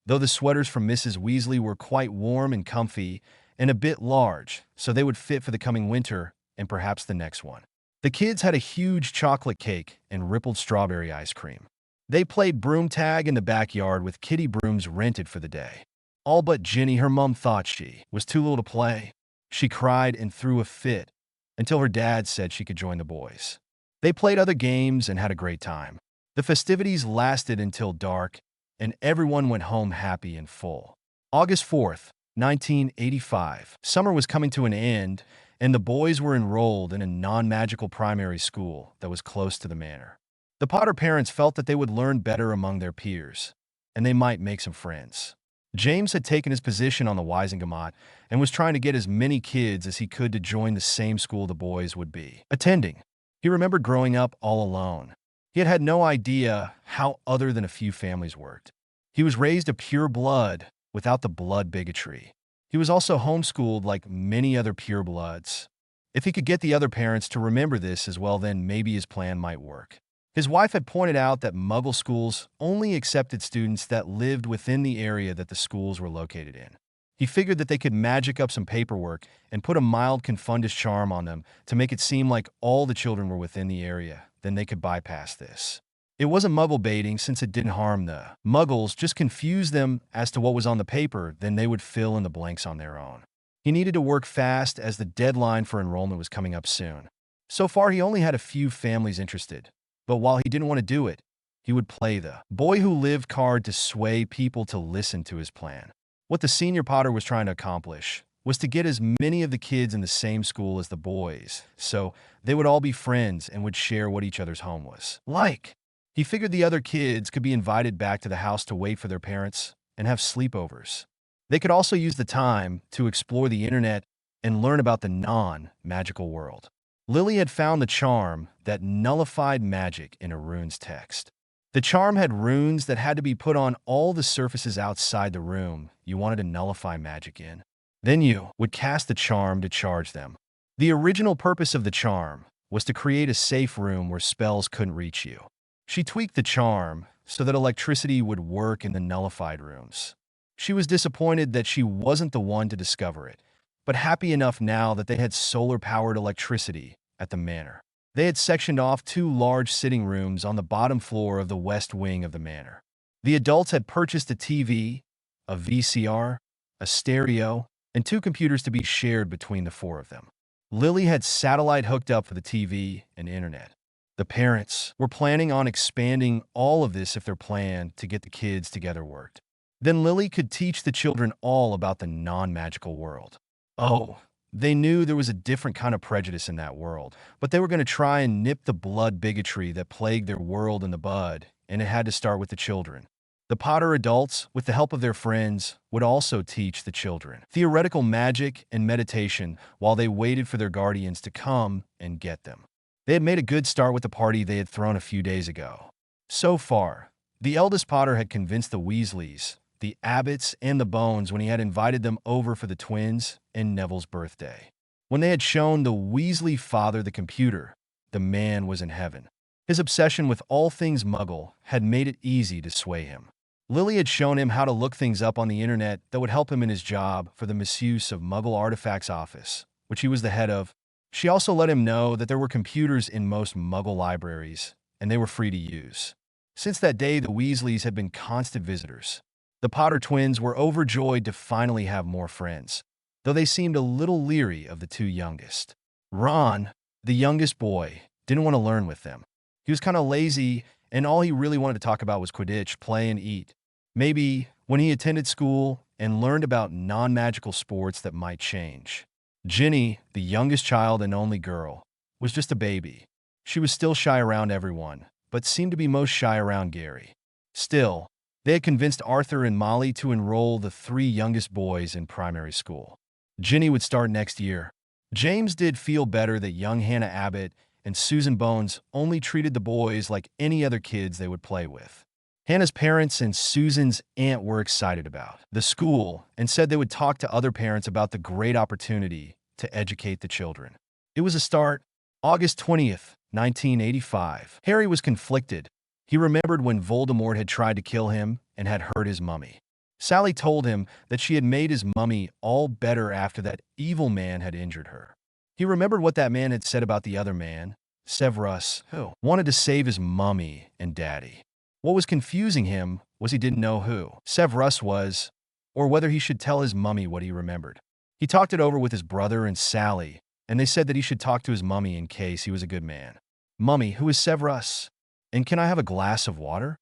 though the sweaters from Mrs. Weasley were quite warm and comfy and a bit large, so they would fit for the coming winter and perhaps the next one. The kids had a huge chocolate cake and rippled strawberry ice cream. They played broom tag in the backyard with kitty brooms rented for the day. All but Ginny, her mom thought she was too little to play. She cried and threw a fit until her dad said she could join the boys. They played other games and had a great time. The festivities lasted until dark, and everyone went home happy and full. August 4th, 1985. Summer was coming to an end, and the boys were enrolled in a non-magical primary school that was close to the manor. The Potter parents felt that they would learn better among their peers, and they might make some friends. James had taken his position on the Wisengamot and was trying to get as many kids as he could to join the same school the boys would be attending. He remembered growing up all alone. He had had no idea how other than a few families worked. He was raised a pure blood without the blood bigotry. He was also homeschooled like many other purebloods. If he could get the other parents to remember this as well, then maybe his plan might work. His wife had pointed out that Muggle schools only accepted students that lived within the area that the schools were located in. He figured that they could magic up some paperwork and put a mild confundus charm on them to make it seem like all the children were within the area. Then they could bypass this. It wasn't Muggle baiting since it didn't harm the Muggles, just confuse them as to what was on the paper, then they would fill in the blanks on their own. He needed to work fast as the deadline for enrollment was coming up soon. So far, he only had a few families interested. But while he didn't want to do it, he would play the boy who lived card to sway people to listen to his plan. What the senior Potter was trying to accomplish was to get as many of the kids in the same school as the boys, so they would all be friends and would share what each other's home was like. He figured the other kids could be invited back to the house to wait for their parents and have sleepovers. They could also use the time to explore the internet and learn about the non-magical world. Lily had found the charm that nullified magic in a rune's text. The charm had runes that had to be put on all the surfaces outside the room you wanted to nullify magic in. Then you would cast the charm to charge them. The original purpose of the charm was to create a safe room where spells couldn't reach you. She tweaked the charm so that electricity would work in the nullified rooms. She was disappointed that she wasn't the one to discover it, but happy enough now that they had solar-powered electricity at the manor. They had sectioned off 2 large sitting rooms on the bottom floor of the west wing of the manor. The adults had purchased a TV, a VCR, a stereo, and 2 computers to be shared between the 4 of them. Lily had satellite hooked up for the TV and internet. The parents were planning on expanding all of this if their plan to get the kids together worked. Then Lily could teach the children all about the non-magical world. Oh, they knew there was a different kind of prejudice in that world, but they were going to try and nip the blood bigotry that plagued their world in the bud, and it had to start with the children. The Potter adults, with the help of their friends, would also teach the children theoretical magic and meditation while they waited for their guardians to come and get them. They had made a good start with the party they had thrown a few days ago. So far, the eldest Potter had convinced the Weasleys, the Abbotts, and the Bones when he had invited them over for the twins and Neville's birthday. When they had shown the Weasley father the computer, the man was in heaven. His obsession with all things Muggle had made it easy to sway him. Lily had shown him how to look things up on the internet that would help him in his job for the misuse of Muggle Artifacts Office, which he was the head of. She also let him know that there were computers in most Muggle libraries, and they were free to use. Since that day, the Weasleys had been constant visitors. The Potter twins were overjoyed to finally have more friends, though they seemed a little leery of the two youngest. Ron, the youngest boy, didn't want to learn with them. He was kind of lazy, and all he really wanted to talk about was Quidditch, play, and eat. Maybe when he attended school and learned about non-magical sports that might change. Ginny, the youngest child and only girl, was just a baby. She was still shy around everyone, but seemed to be most shy around Gary. Still, they had convinced Arthur and Molly to enroll the three youngest boys in primary school. Ginny would start next year. James did feel better that young Hannah Abbott and Susan Bones only treated the boys like any other kids they would play with. Hannah's parents and Susan's aunt were excited about the school and said they would talk to other parents about the great opportunity to educate the children. It was a start. August 20th, 1985. Harry was conflicted. He remembered when Voldemort had tried to kill him and had hurt his mummy. Sally told him that she had made his mummy all better after that evil man had injured her. He remembered what that man had said about the other man, Severus, who wanted to save his mummy and daddy. What was confusing him was he didn't know who Severus was, or whether he should tell his mummy what he remembered. He talked it over with his brother and Sally, and they said that he should talk to his mummy in case he was a good man. "Mummy, who is Severus? And can I have a glass of water?"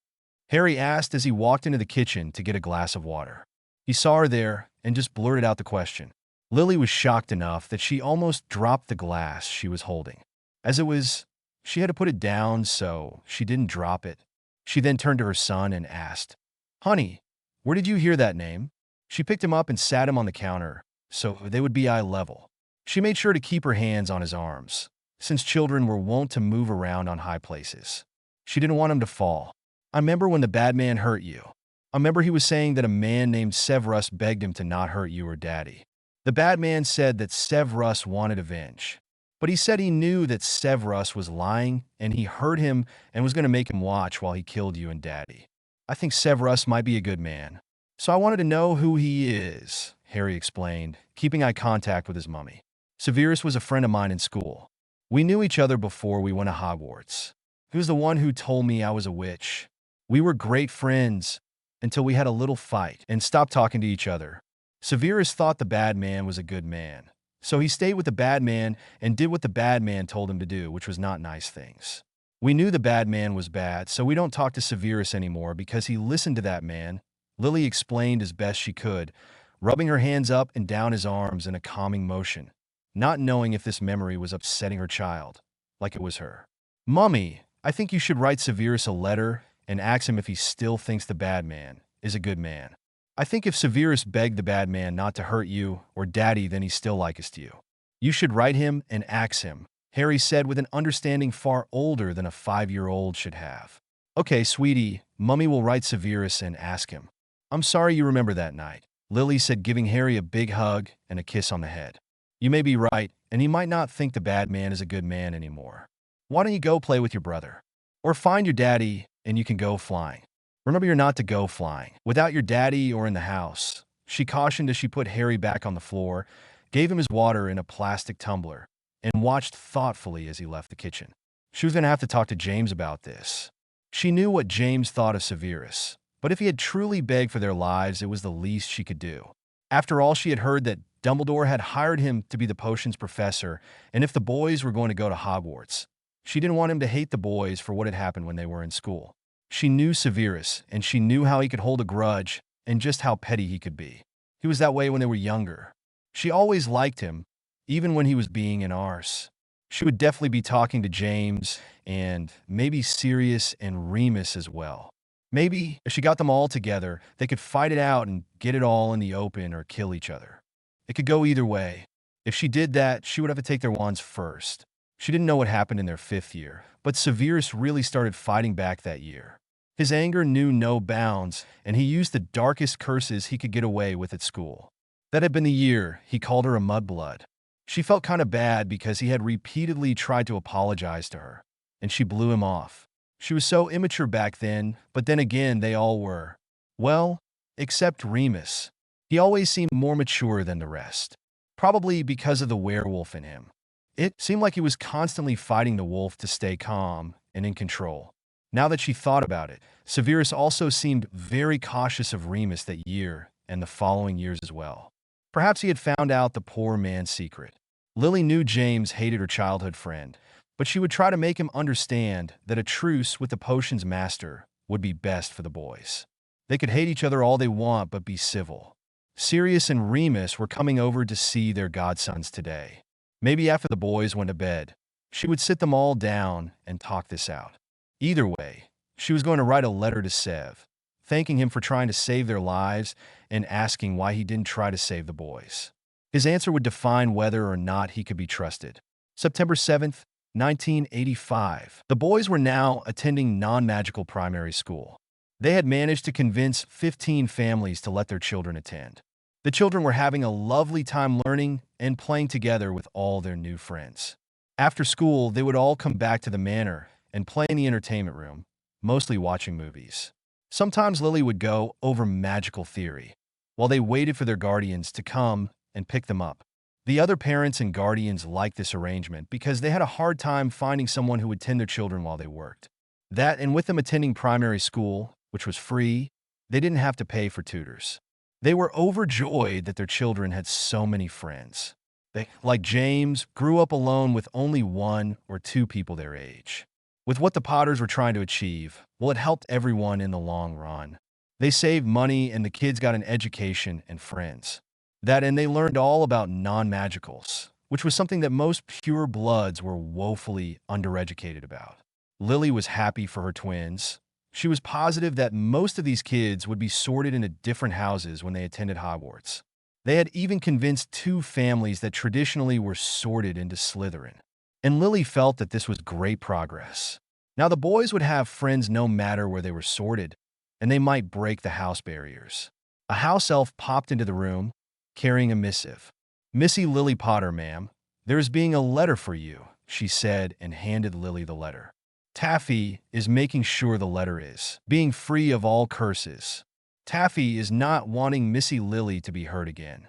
Harry asked as he walked into the kitchen to get a glass of water. He saw her there and just blurted out the question. Lily was shocked enough that she almost dropped the glass she was holding. As it was, she had to put it down so she didn't drop it. She then turned to her son and asked, "Honey, where did you hear that name?" She picked him up and sat him on the counter so they would be eye level. She made sure to keep her hands on his arms, since children were wont to move around on high places. She didn't want him to fall. "I remember when the bad man hurt you. I remember he was saying that a man named Severus begged him to not hurt you or Daddy. The bad man said that Severus wanted revenge. But he said he knew that Severus was lying, and he hurt him and was going to make him watch while he killed you and Daddy. I think Severus might be a good man. So I wanted to know who he is," Harry explained, keeping eye contact with his mummy. "Severus was a friend of mine in school. We knew each other before we went to Hogwarts. He was the one who told me I was a witch. We were great friends until we had a little fight and stopped talking to each other. Severus thought the bad man was a good man. So he stayed with the bad man and did what the bad man told him to do, which was not nice things. We knew the bad man was bad, so we don't talk to Severus anymore because he listened to that man," Lily explained as best she could, rubbing her hands up and down his arms in a calming motion, not knowing if this memory was upsetting her child, like it was her. "Mummy, I think you should write Severus a letter and ask him if he still thinks the bad man is a good man. I think if Severus begged the bad man not to hurt you or Daddy, then he still likest you. You should write him and ask him," Harry said with an understanding far older than a 5-year-old should have. "Okay, sweetie, Mummy will write Severus and ask him. I'm sorry you remember that night," Lily said, giving Harry a big hug and a kiss on the head. "You may be right, and he might not think the bad man is a good man anymore. Why don't you go play with your brother? Or find your daddy and you can go flying. Remember, you're not to go flying without your daddy or in the house," she cautioned as she put Harry back on the floor, gave him his water in a plastic tumbler, and watched thoughtfully as he left the kitchen. She was going to have to talk to James about this. She knew what James thought of Severus, but if he had truly begged for their lives, it was the least she could do. After all, she had heard that Dumbledore had hired him to be the potions professor, and if the boys were going to go to Hogwarts, she didn't want him to hate the boys for what had happened when they were in school. She knew Severus, and she knew how he could hold a grudge and just how petty he could be. He was that way when they were younger. She always liked him, even when he was being an arse. She would definitely be talking to James, and maybe Sirius and Remus as well. Maybe, if she got them all together, they could fight it out and get it all in the open or kill each other. It could go either way. If she did that, she would have to take their wands first. She didn't know what happened in their 5th year, but Severus really started fighting back that year. His anger knew no bounds, and he used the darkest curses he could get away with at school. That had been the year he called her a mudblood. She felt kind of bad because he had repeatedly tried to apologize to her, and she blew him off. She was so immature back then, but then again they all were. Well, except Remus. He always seemed more mature than the rest. Probably because of the werewolf in him. It seemed like he was constantly fighting the wolf to stay calm and in control. Now that she thought about it, Severus also seemed very cautious of Remus that year and the following years as well. Perhaps he had found out the poor man's secret. Lily knew James hated her childhood friend, but she would try to make him understand that a truce with the potion's master would be best for the boys. They could hate each other all they want but be civil. Sirius and Remus were coming over to see their godsons today. Maybe after the boys went to bed, she would sit them all down and talk this out. Either way, she was going to write a letter to Sev, thanking him for trying to save their lives and asking why he didn't try to save the boys. His answer would define whether or not he could be trusted. September 7th, 1985. The boys were now attending non-magical primary school. They had managed to convince 15 families to let their children attend. The children were having a lovely time learning and playing together with all their new friends. After school, they would all come back to the manor and play in the entertainment room, mostly watching movies. Sometimes Lily would go over magical theory, while they waited for their guardians to come and pick them up. The other parents and guardians liked this arrangement because they had a hard time finding someone who would tend their children while they worked. That, and with them attending primary school, which was free, they didn't have to pay for tutors. They were overjoyed that their children had so many friends. They, like James, grew up alone with only 1 or 2 people their age. With what the Potters were trying to achieve, well, it helped everyone in the long run. They saved money and the kids got an education and friends. That, and they learned all about non-magicals, which was something that most pure bloods were woefully undereducated about. Lily was happy for her twins. She was positive that most of these kids would be sorted into different houses when they attended Hogwarts. They had even convinced 2 families that traditionally were sorted into Slytherin. And Lily felt that this was great progress. Now the boys would have friends no matter where they were sorted, and they might break the house barriers. A house elf popped into the room, carrying a missive. "Missy Lily Potter, ma'am, there is being a letter for you," she said and handed Lily the letter. Taffy is making sure the letter is being free of all curses. Taffy is not wanting Missy Lily to be hurt again.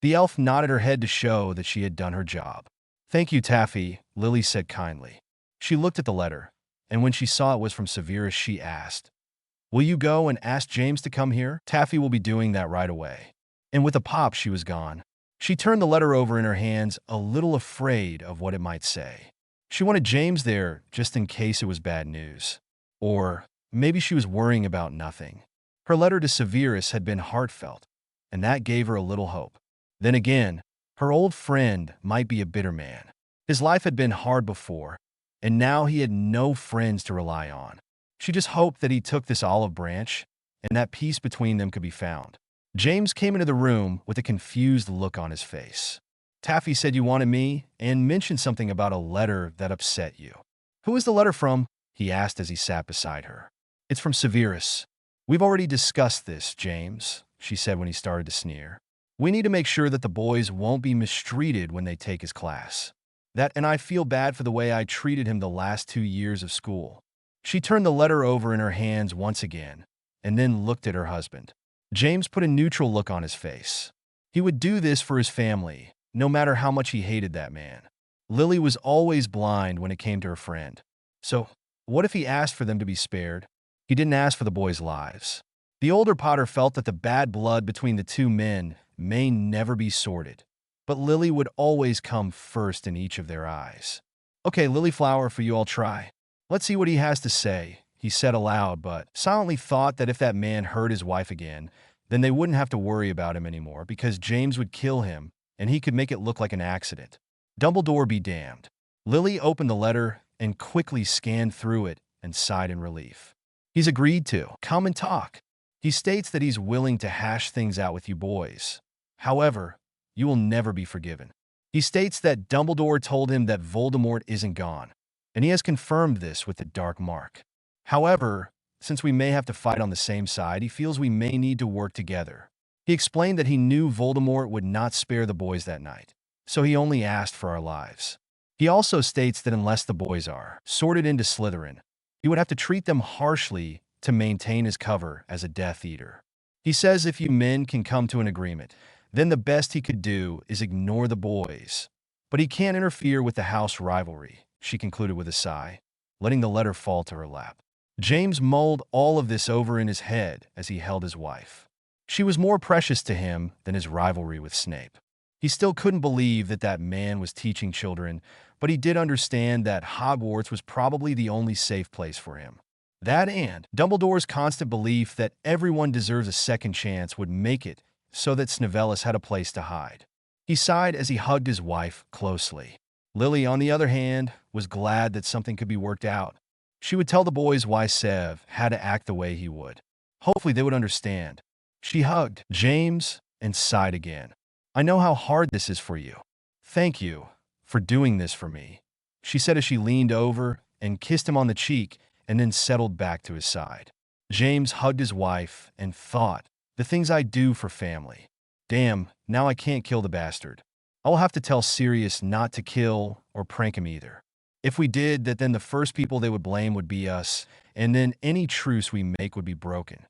The elf nodded her head to show that she had done her job. "Thank you, Taffy," Lily said kindly. She looked at the letter, and when she saw it was from Severus, she asked, "Will you go and ask James to come here? Taffy will be doing that right away." And with a pop, she was gone. She turned the letter over in her hands, a little afraid of what it might say. She wanted James there just in case it was bad news. Or maybe she was worrying about nothing. Her letter to Severus had been heartfelt, and that gave her a little hope. Then again, her old friend might be a bitter man. His life had been hard before, and now he had no friends to rely on. She just hoped that he took this olive branch, and that peace between them could be found. James came into the room with a confused look on his face. "Taffy said you wanted me, and mentioned something about a letter that upset you." "Who is the letter from?" he asked as he sat beside her. "It's from Severus." "We've already discussed this, James," she said when he started to sneer. "We need to make sure that the boys won't be mistreated when they take his class. That, and I feel bad for the way I treated him the last 2 years of school." She turned the letter over in her hands once again, and then looked at her husband. James put a neutral look on his face. He would do this for his family, no matter how much he hated that man. Lily was always blind when it came to her friend. So, what if he asked for them to be spared? He didn't ask for the boys' lives. The older Potter felt that the bad blood between the 2 men may never be sorted, but Lily would always come first in each of their eyes. "Okay, Lilyflower, for you, I'll try. Let's see what he has to say," he said aloud, but silently thought that if that man hurt his wife again, then they wouldn't have to worry about him anymore because James would kill him and he could make it look like an accident. Dumbledore be damned. Lily opened the letter and quickly scanned through it and sighed in relief. "He's agreed to come and talk. He states that he's willing to hash things out with you boys. However, you will never be forgiven. He states that Dumbledore told him that Voldemort isn't gone, and he has confirmed this with the Dark Mark. However, since we may have to fight on the same side, he feels we may need to work together. He explained that he knew Voldemort would not spare the boys that night, so he only asked for our lives. He also states that unless the boys are sorted into Slytherin, he would have to treat them harshly to maintain his cover as a Death Eater. He says if you men can come to an agreement, then the best he could do is ignore the boys. But he can't interfere with the house rivalry, she concluded with a sigh, letting the letter fall to her lap. James mulled all of this over in his head as he held his wife. She was more precious to him than his rivalry with Snape. He still couldn't believe that that man was teaching children, but he did understand that Hogwarts was probably the only safe place for him. That and Dumbledore's constant belief that everyone deserves a second chance would make it so that Snivellis had a place to hide. He sighed as he hugged his wife closely. Lily, on the other hand, was glad that something could be worked out. She would tell the boys why Sev had to act the way he would. Hopefully they would understand. She hugged James and sighed again. I know how hard this is for you. Thank you for doing this for me, she said as she leaned over and kissed him on the cheek and then settled back to his side. James hugged his wife and thought, the things I do for family. Damn, now I can't kill the bastard. I will have to tell Sirius not to kill or prank him either. If we did, then the first people they would blame would be us, and then any truce we make would be broken.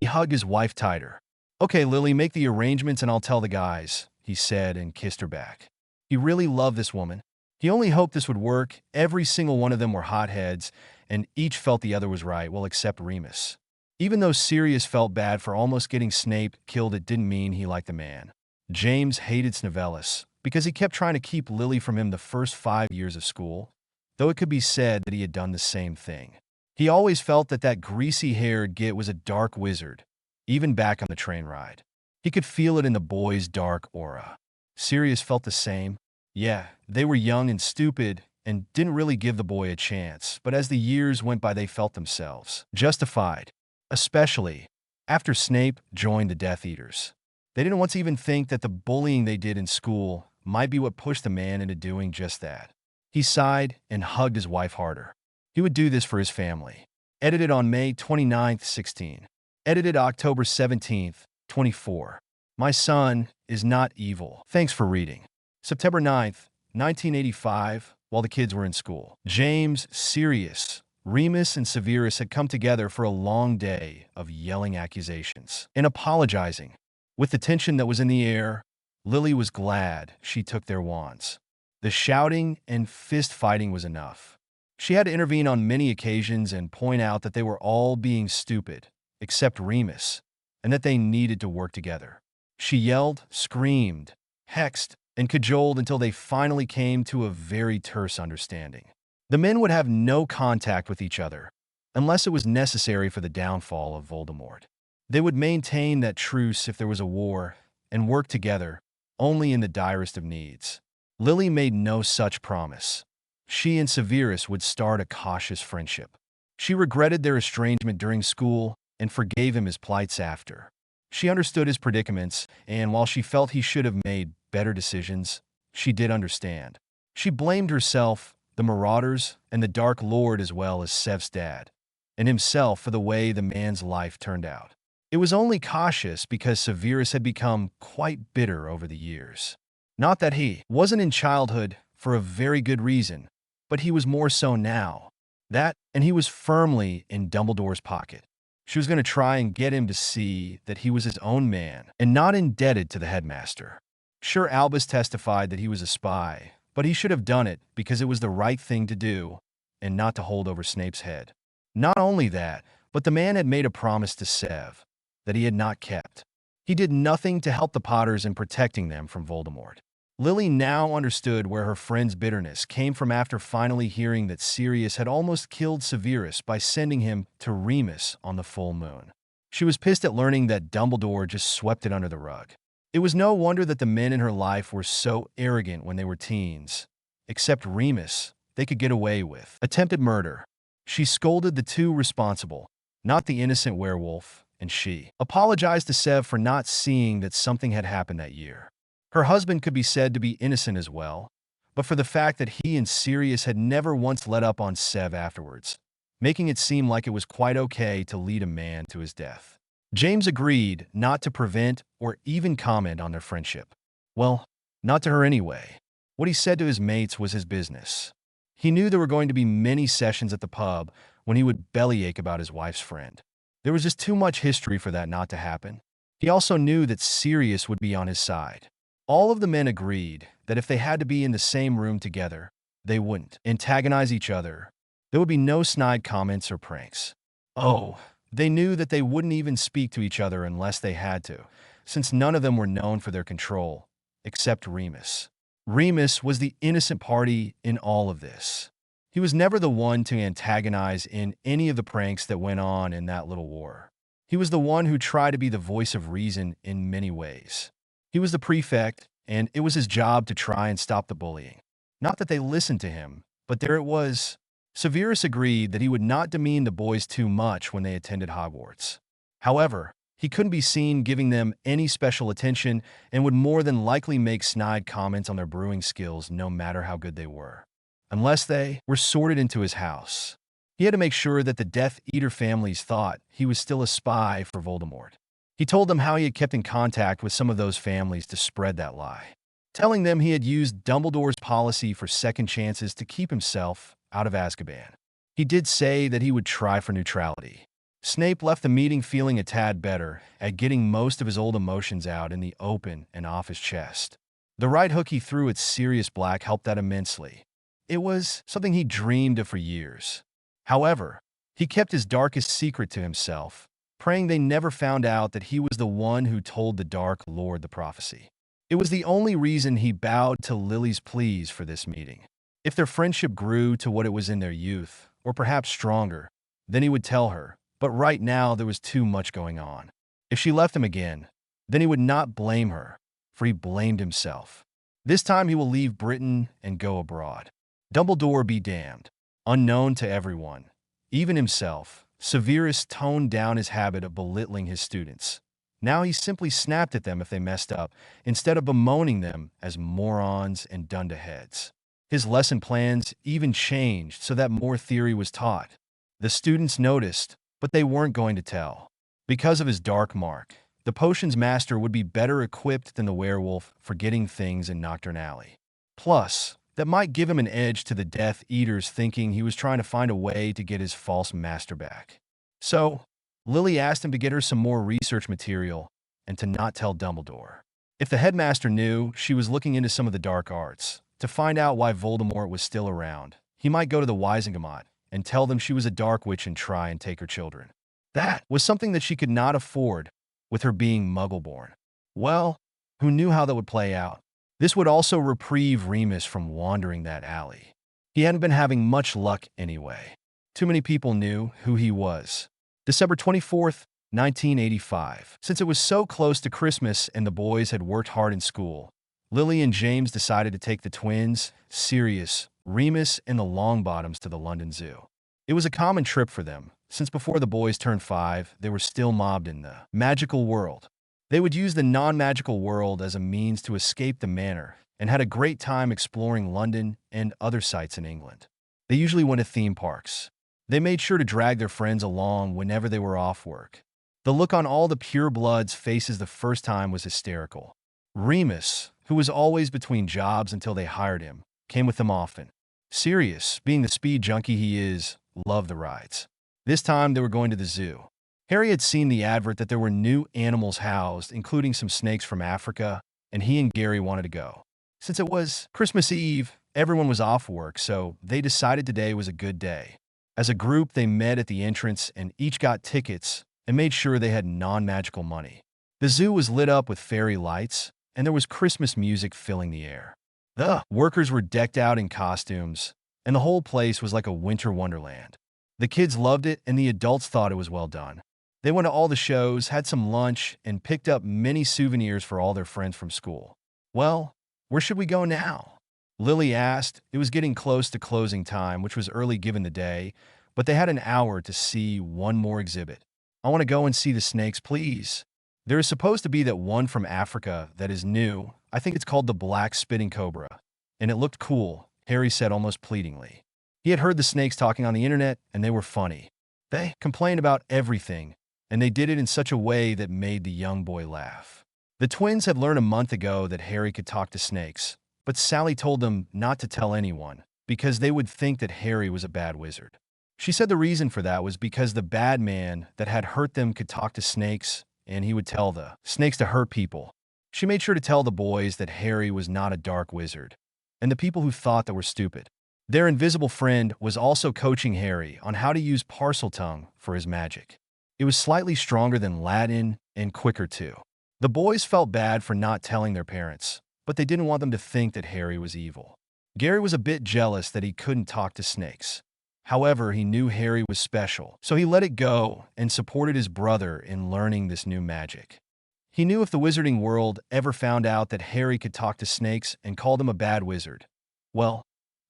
He hugged his wife tighter. Okay, Lily, make the arrangements and I'll tell the guys, he said and kissed her back. He really loved this woman. He only hoped this would work. Every single one of them were hotheads, and each felt the other was right, well, except Remus. Even though Sirius felt bad for almost getting Snape killed, it didn't mean he liked the man. James hated Snivellis because he kept trying to keep Lily from him the first 5 years of school, though it could be said that he had done the same thing. He always felt that that greasy-haired git was a dark wizard, even back on the train ride. He could feel it in the boy's dark aura. Sirius felt the same. Yeah, they were young and stupid and didn't really give the boy a chance, but as the years went by they felt themselves justified. Especially after Snape joined the Death Eaters. They didn't once even think that the bullying they did in school might be what pushed the man into doing just that. He sighed and hugged his wife harder. He would do this for his family. Edited on May 29th, 16. Edited October 17th, 24. My son is not evil. Thanks for reading. September 9th, 1985, while the kids were in school. James, Sirius, Remus and Severus had come together for a long day of yelling accusations and apologizing. With the tension that was in the air, Lily was glad she took their wands. The shouting and fist-fighting was enough. She had to intervene on many occasions and point out that they were all being stupid, except Remus, and that they needed to work together. She yelled, screamed, hexed, and cajoled until they finally came to a very terse understanding. The men would have no contact with each other, unless it was necessary for the downfall of Voldemort. They would maintain that truce if there was a war, and work together only in the direst of needs. Lily made no such promise. She and Severus would start a cautious friendship. She regretted their estrangement during school and forgave him his plights after. She understood his predicaments, and while she felt he should have made better decisions, she did understand. She blamed herself, the Marauders, and the Dark Lord as well as Sev's dad, and himself for the way the man's life turned out. It was only cautious because Severus had become quite bitter over the years. Not that he wasn't in childhood for a very good reason, but he was more so now. That, and he was firmly in Dumbledore's pocket. She was going to try and get him to see that he was his own man and not indebted to the Headmaster. Sure, Albus testified that he was a spy, but he should have done it because it was the right thing to do and not to hold over Snape's head. Not only that, but the man had made a promise to Sev that he had not kept. He did nothing to help the Potters in protecting them from Voldemort. Lily now understood where her friend's bitterness came from after finally hearing that Sirius had almost killed Severus by sending him to Remus on the full moon. She was pissed at learning that Dumbledore just swept it under the rug. It was no wonder that the men in her life were so arrogant when they were teens. Except Remus, they could get away with attempted murder. She scolded the two responsible, not the innocent werewolf, and she apologized to Sev for not seeing that something had happened that year. Her husband could be said to be innocent as well, but for the fact that he and Sirius had never once let up on Sev afterwards, making it seem like it was quite okay to lead a man to his death. James agreed not to prevent or even comment on their friendship. Well, not to her anyway. What he said to his mates was his business. He knew there were going to be many sessions at the pub when he would bellyache about his wife's friend. There was just too much history for that not to happen. He also knew that Sirius would be on his side. All of the men agreed that if they had to be in the same room together, they wouldn't antagonize each other. There would be no snide comments or pranks. Oh, they knew that they wouldn't even speak to each other unless they had to, since none of them were known for their control, except Remus. Remus was the innocent party in all of this. He was never the one to antagonize in any of the pranks that went on in that little war. He was the one who tried to be the voice of reason in many ways. He was the prefect, and it was his job to try and stop the bullying. Not that they listened to him, but there it was. Severus agreed that he would not demean the boys too much when they attended Hogwarts. However, he couldn't be seen giving them any special attention and would more than likely make snide comments on their brewing skills no matter how good they were. Unless they were sorted into his house. He had to make sure that the Death Eater families thought he was still a spy for Voldemort. He told them how he had kept in contact with some of those families to spread that lie, telling them he had used Dumbledore's policy for second chances to keep himself out of Azkaban. He did say that he would try for neutrality. Snape left the meeting feeling a tad better at getting most of his old emotions out in the open and off his chest. The right hook he threw at Sirius Black helped that immensely. It was something he dreamed of for years. However, he kept his darkest secret to himself, praying they never found out that he was the one who told the Dark Lord the prophecy. It was the only reason he bowed to Lily's pleas for this meeting. If their friendship grew to what it was in their youth, or perhaps stronger, then he would tell her, but right now there was too much going on. If she left him again, then he would not blame her, for he blamed himself. This time he will leave Britain and go abroad. Dumbledore be damned. Unknown to everyone, even himself, Severus toned down his habit of belittling his students. Now he simply snapped at them if they messed up, instead of bemoaning them as morons and dunderheads. His lesson plans even changed so that more theory was taught. The students noticed, but they weren't going to tell. Because of his dark mark, the potions master would be better equipped than the werewolf for getting things in Nocturne Alley. Plus, that might give him an edge to the Death Eaters thinking he was trying to find a way to get his false master back. So, Lily asked him to get her some more research material and to not tell Dumbledore. If the headmaster knew she was looking into some of the dark arts, to find out why Voldemort was still around, he might go to the Wizengamot and tell them she was a dark witch and try and take her children. That was something that she could not afford with her being Muggle-born. Well, who knew how that would play out? This would also reprieve Remus from wandering that alley. He hadn't been having much luck anyway. Too many people knew who he was. December 24th, 1985. Since it was so close to Christmas and the boys had worked hard in school, Lily and James decided to take the twins, Sirius, Remus, and the Longbottoms to the London Zoo. It was a common trip for them, since before the boys turned 5, they were still mobbed in the magical world. They would use the non-magical world as a means to escape the manor and had a great time exploring London and other sites in England. They usually went to theme parks. They made sure to drag their friends along whenever they were off work. The look on all the purebloods' faces the first time was hysterical. Remus, who was always between jobs until they hired him, came with them often. Sirius, being the speed junkie he is, loved the rides. This time they were going to the zoo. Harry had seen the advert that there were new animals housed, including some snakes from Africa, and he and Gary wanted to go. Since it was Christmas Eve, everyone was off work, so they decided today was a good day. As a group, they met at the entrance and each got tickets and made sure they had non-magical money. The zoo was lit up with fairy lights, and there was Christmas music filling the air. The workers were decked out in costumes, and the whole place was like a winter wonderland. The kids loved it, and the adults thought it was well done. They went to all the shows, had some lunch, and picked up many souvenirs for all their friends from school. Well, where should we go now? Lily asked. It was getting close to closing time, which was early given the day, but they had an hour to see one more exhibit. I want to go and see the snakes, please. There is supposed to be that one from Africa that is new, I think it's called the black spitting cobra. And it looked cool, Harry said almost pleadingly. He had heard the snakes talking on the internet, and they were funny. They complained about everything, and they did it in such a way that made the young boy laugh. The twins had learned a month ago that Harry could talk to snakes, but Sally told them not to tell anyone, because they would think that Harry was a bad wizard. She said the reason for that was because the bad man that had hurt them could talk to snakes, and he would tell the snakes to hurt people. She made sure to tell the boys that Harry was not a dark wizard, and the people who thought that were stupid. Their invisible friend was also coaching Harry on how to use Parseltongue for his magic. It was slightly stronger than Latin and quicker too. The boys felt bad for not telling their parents, but they didn't want them to think that Harry was evil. Gary was a bit jealous that he couldn't talk to snakes. However, he knew Harry was special, so he let it go and supported his brother in learning this new magic. He knew if the wizarding world ever found out that Harry could talk to snakes and called him a bad wizard, well,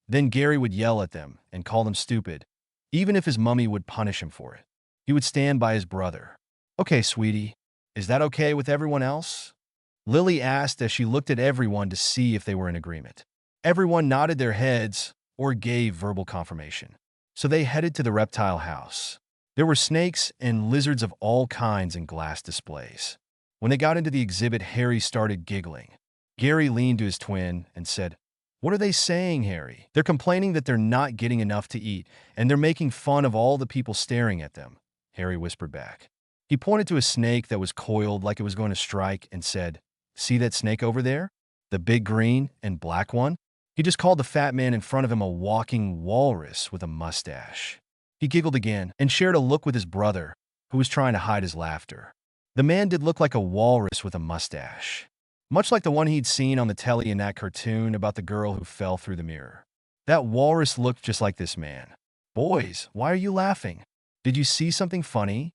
then Gary would yell at them and call them stupid, even if his mummy would punish him for it. He would stand by his brother. "Okay, sweetie, is that okay with everyone else?" Lily asked as she looked at everyone to see if they were in agreement. Everyone nodded their heads or gave verbal confirmation. So they headed to the reptile house. There were snakes and lizards of all kinds in glass displays. When they got into the exhibit, Harry started giggling. Gary leaned to his twin and said, "What are they saying, Harry? They're complaining that they're not getting enough to eat, and they're making fun of all the people staring at them," Harry whispered back. He pointed to a snake that was coiled like it was going to strike and said, "See that snake over there? The big green and black one?" He just called the fat man in front of him a walking walrus with a mustache. He giggled again and shared a look with his brother, who was trying to hide his laughter. The man did look like a walrus with a mustache, much like the one he'd seen on the telly in that cartoon about the girl who fell through the mirror. That walrus looked just like this man. "Boys, why are you laughing? Did you see something funny?"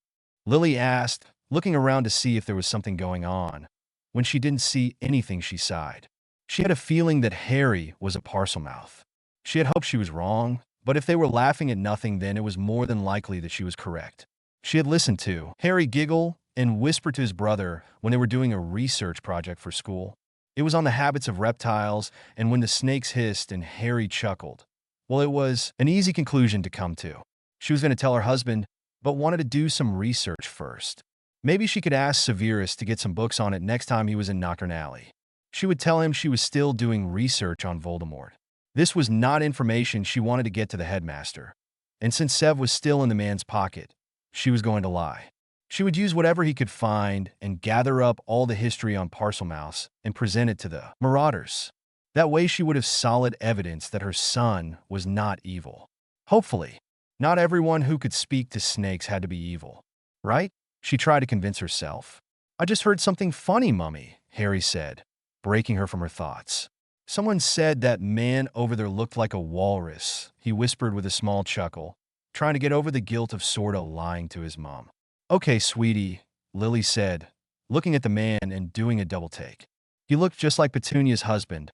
Lily asked, looking around to see if there was something going on. When she didn't see anything, she sighed. She had a feeling that Harry was a Parselmouth. She had hoped she was wrong, but if they were laughing at nothing, then it was more than likely that she was correct. She had listened to Harry giggle and whisper to his brother when they were doing a research project for school. It was on the habits of reptiles and when the snakes hissed and Harry chuckled. Well, it was an easy conclusion to come to. She was going to tell her husband, but wanted to do some research first. Maybe she could ask Severus to get some books on it next time he was in Knockern Alley. She would tell him she was still doing research on Voldemort. This was not information she wanted to get to the headmaster. And since Sev was still in the man's pocket, she was going to lie. She would use whatever he could find and gather up all the history on Parselmouse and present it to the Marauders. That way she would have solid evidence that her son was not evil. Hopefully, not everyone who could speak to snakes had to be evil, right? She tried to convince herself. "I just heard something funny, Mummy," Harry said, breaking her from her thoughts. "Someone said that man over there looked like a walrus," he whispered with a small chuckle, trying to get over the guilt of sorta lying to his mom. "Okay, sweetie," Lily said, looking at the man and doing a double take. He looked just like Petunia's husband,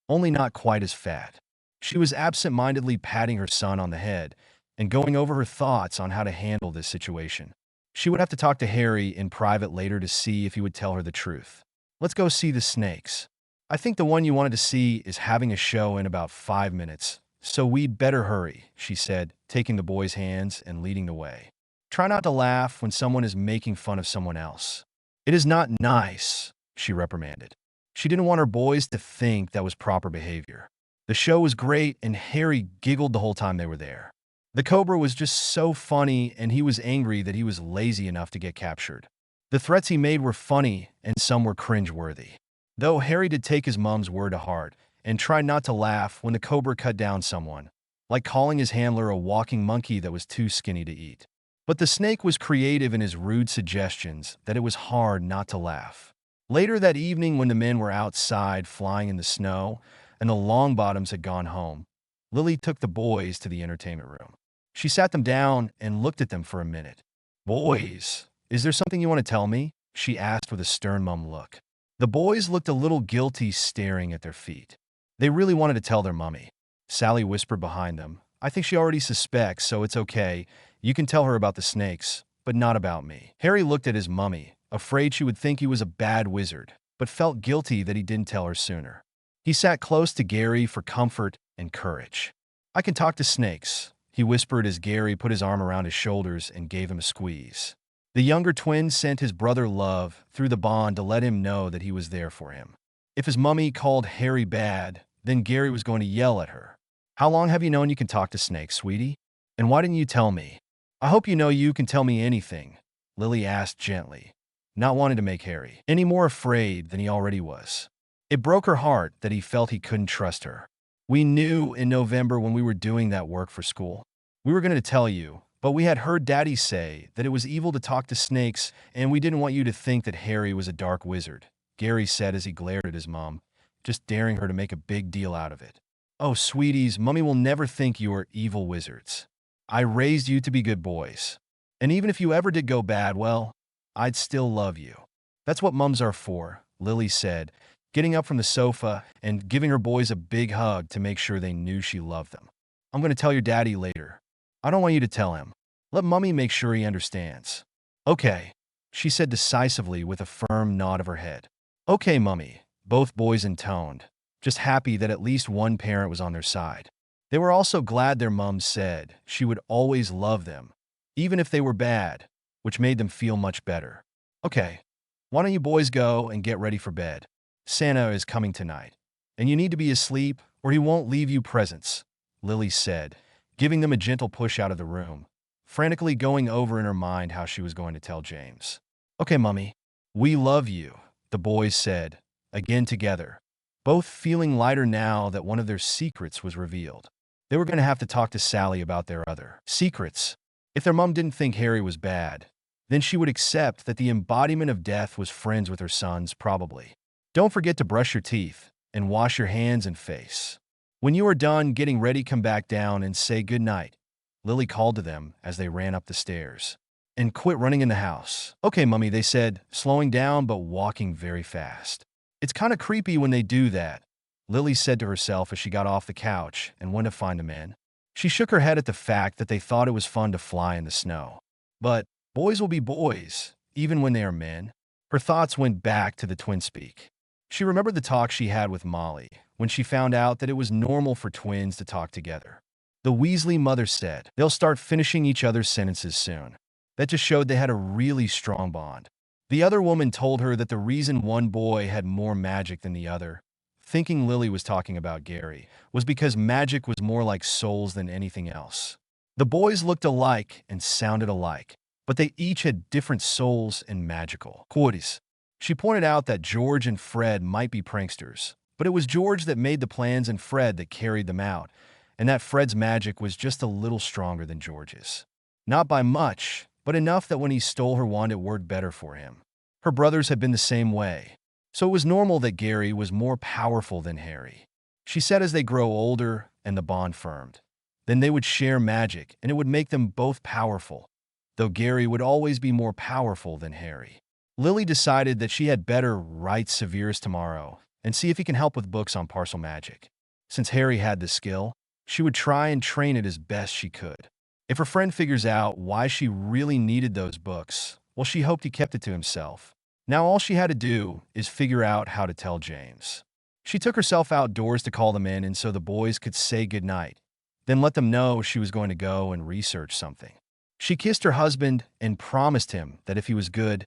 only not quite as fat. She was absent-mindedly patting her son on the head and going over her thoughts on how to handle this situation. She would have to talk to Harry in private later to see if he would tell her the truth. "Let's go see the snakes. I think the one you wanted to see is having a show in about 5 minutes, so we'd better hurry," she said, taking the boy's hands and leading the way. "Try not to laugh when someone is making fun of someone else. It is not nice," she reprimanded. She didn't want her boys to think that was proper behavior. The show was great, and Harry giggled the whole time they were there. The cobra was just so funny, and he was angry that he was lazy enough to get captured. The threats he made were funny, and some were cringe-worthy. Though Harry did take his mom's word to heart and tried not to laugh when the cobra cut down someone, like calling his handler a walking monkey that was too skinny to eat. But the snake was creative in his rude suggestions that it was hard not to laugh. Later that evening, when the men were outside flying in the snow and the Longbottoms had gone home, Lily took the boys to the entertainment room. She sat them down and looked at them for a minute. "Boys, is there something you want to tell me?" she asked with a stern mum look. The boys looked a little guilty staring at their feet. They really wanted to tell their mummy. Sally whispered behind them, "I think she already suspects, so it's okay. You can tell her about the snakes, but not about me." Harry looked at his mummy, afraid she would think he was a bad wizard. but felt guilty that he didn't tell her sooner. He sat close to Gary for comfort and courage. "I can talk to snakes," he whispered as Gary put his arm around his shoulders and gave him a squeeze. The younger twin sent his brother love through the bond to let him know that he was there for him. If his mummy called Harry bad, then Gary was going to yell at her. "How long have you known you can talk to snakes, sweetie? And why didn't you tell me?" "I hope you know you can tell me anything," Lily asked gently, not wanting to make Harry any more afraid than he already was. It broke her heart that he felt he couldn't trust her. "We knew in November when we were doing that work for school. We were going to tell you, but we had heard Daddy say that it was evil to talk to snakes, and we didn't want you to think that Harry was a dark wizard," Gary said as he glared at his mom, just daring her to make a big deal out of it. "Oh, sweeties, Mummy will never think you are evil wizards. I raised you to be good boys. And even if you ever did go bad, well, I'd still love you. That's what mums are for," Lily said, getting up from the sofa and giving her boys a big hug to make sure they knew she loved them. "I'm going to tell your daddy later. I don't want you to tell him. Let Mummy make sure he understands." "Okay," she said decisively with a firm nod of her head. "Okay, Mummy," both boys intoned, just happy that at least one parent was on their side. They were also glad their mum said she would always love them, even if they were bad, which made them feel much better. "Okay, why don't you boys go and get ready for bed? Santa is coming tonight, and you need to be asleep or he won't leave you presents," Lily said, giving them a gentle push out of the room, frantically going over in her mind how she was going to tell James. "Okay, Mummy, we love you," the boys said, again together, both feeling lighter now that one of their secrets was revealed. They were going to have to talk to Sally about their other secrets. If their mom didn't think Harry was bad, then she would accept that the embodiment of death was friends with her sons, probably. "Don't forget to brush your teeth and wash your hands and face. When you are done getting ready, come back down and say good night," Lily called to them as they ran up the stairs. "And quit running in the house." "Okay, Mummy," they said, slowing down but walking very fast. "It's kind of creepy when they do that," Lily said to herself as she got off the couch and went to find the men. She shook her head at the fact that they thought it was fun to fly in the snow. But boys will be boys, even when they are men. Her thoughts went back to the twin speak. She remembered the talk she had with Molly when she found out that it was normal for twins to talk together. The Weasley mother said they'll start finishing each other's sentences soon. That just showed they had a really strong bond. The other woman told her that the reason one boy had more magic than the other, thinking Lily was talking about Gary, was because magic was more like souls than anything else. The boys looked alike and sounded alike, but they each had different souls and magical qualities. She pointed out that George and Fred might be pranksters, but it was George that made the plans and Fred that carried them out, and that Fred's magic was just a little stronger than George's. Not by much, but enough that when he stole her wand it worked better for him. Her brothers had been the same way, so it was normal that Gary was more powerful than Harry. She said as they grow older and the bond firmed, then they would share magic and it would make them both powerful, though Gary would always be more powerful than Harry. Lily decided that she had better write Severus tomorrow and see if he can help with books on parcel magic. Since Harry had the skill, she would try and train it as best she could. If her friend figures out why she really needed those books, well, she hoped he kept it to himself. Now all she had to do is figure out how to tell James. She took herself outdoors to call them in and so the boys could say goodnight, then let them know she was going to go and research something. She kissed her husband and promised him that if he was good,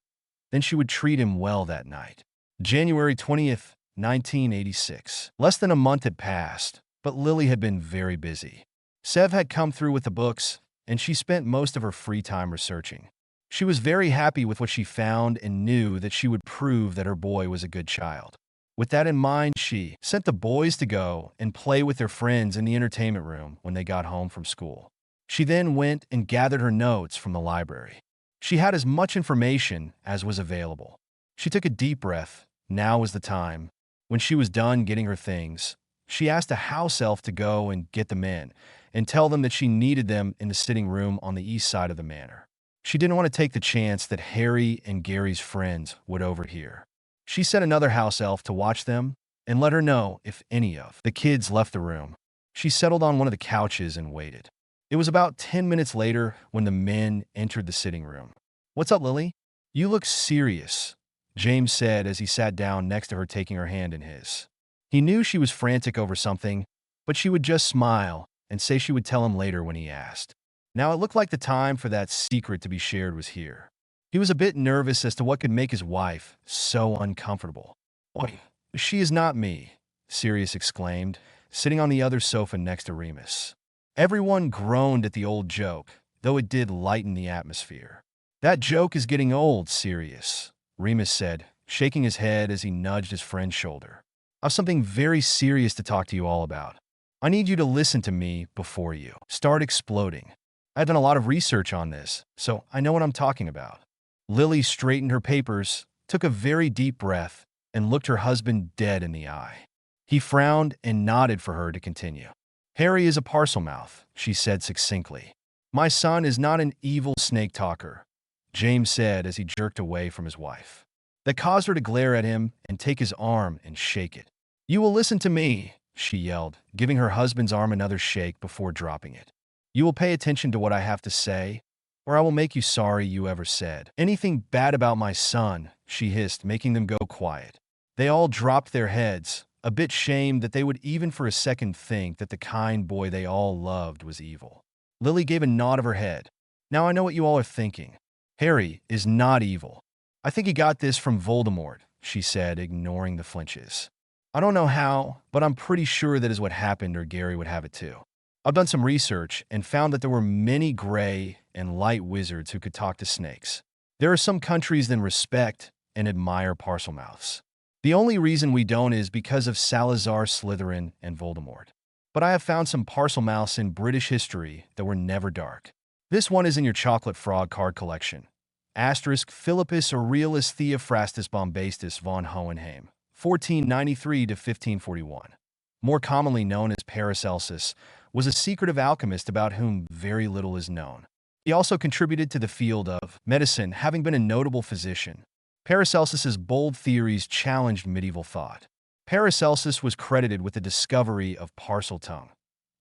then she would treat him well that night. January 20th, 1986. Less than a month had passed, but Lily had been very busy. Sev had come through with the books, and she spent most of her free time researching. She was very happy with what she found and knew that she would prove that her boy was a good child. With that in mind, she sent the boys to go and play with their friends in the entertainment room when they got home from school. She then went and gathered her notes from the library. She had as much information as was available. She took a deep breath. Now was the time. When she was done getting her things, she asked a house elf to go and get them in and tell them that she needed them in the sitting room on the east side of the manor. She didn't want to take the chance that Harry and Gary's friends would overhear. She sent another house elf to watch them and let her know if any of the kids left the room. She settled on one of the couches and waited. It was about 10 minutes later when the men entered the sitting room. "What's up, Lily? You look serious," James said as he sat down next to her, taking her hand in his. He knew she was frantic over something, but she would just smile and say she would tell him later when he asked. Now it looked like the time for that secret to be shared was here. He was a bit nervous as to what could make his wife so uncomfortable. "Oi, she is not me," Sirius exclaimed, sitting on the other sofa next to Remus. Everyone groaned at the old joke, though it did lighten the atmosphere. "That joke is getting old, Sirius," Remus said, shaking his head as he nudged his friend's shoulder. "I've something very serious to talk to you all about. I need you to listen to me before you start exploding. I've done a lot of research on this, so I know what I'm talking about." Lily straightened her papers, took a very deep breath, and looked her husband dead in the eye. He frowned and nodded for her to continue. "Harry is a Parselmouth," she said succinctly. "My son is not an evil snake talker," James said as he jerked away from his wife. That caused her to glare at him and take his arm and shake it. "You will listen to me," she yelled, giving her husband's arm another shake before dropping it. "You will pay attention to what I have to say, or I will make you sorry you ever said anything bad about my son," she hissed, making them go quiet. They all dropped their heads, a bit shamed that they would even for a second think that the kind boy they all loved was evil. Lily gave a nod of her head. "Now I know what you all are thinking. Harry is not evil. I think he got this from Voldemort," she said, ignoring the flinches. "I don't know how, but I'm pretty sure that is what happened, or Gary would have it too. I've done some research and found that there were many gray and light wizards who could talk to snakes. There are some countries that respect and admire Parselmouths. The only reason we don't is because of Salazar Slytherin and Voldemort. But I have found some Parselmouths in British history that were never dark. This one is in your chocolate frog card collection. Asterisk Philippus Aurelius Theophrastus Bombastus von Hohenheim, 1493 to 1541. More commonly known as Paracelsus, was a secretive alchemist about whom very little is known. He also contributed to the field of medicine, having been a notable physician. Paracelsus's bold theories challenged medieval thought. Paracelsus was credited with the discovery of Parseltongue.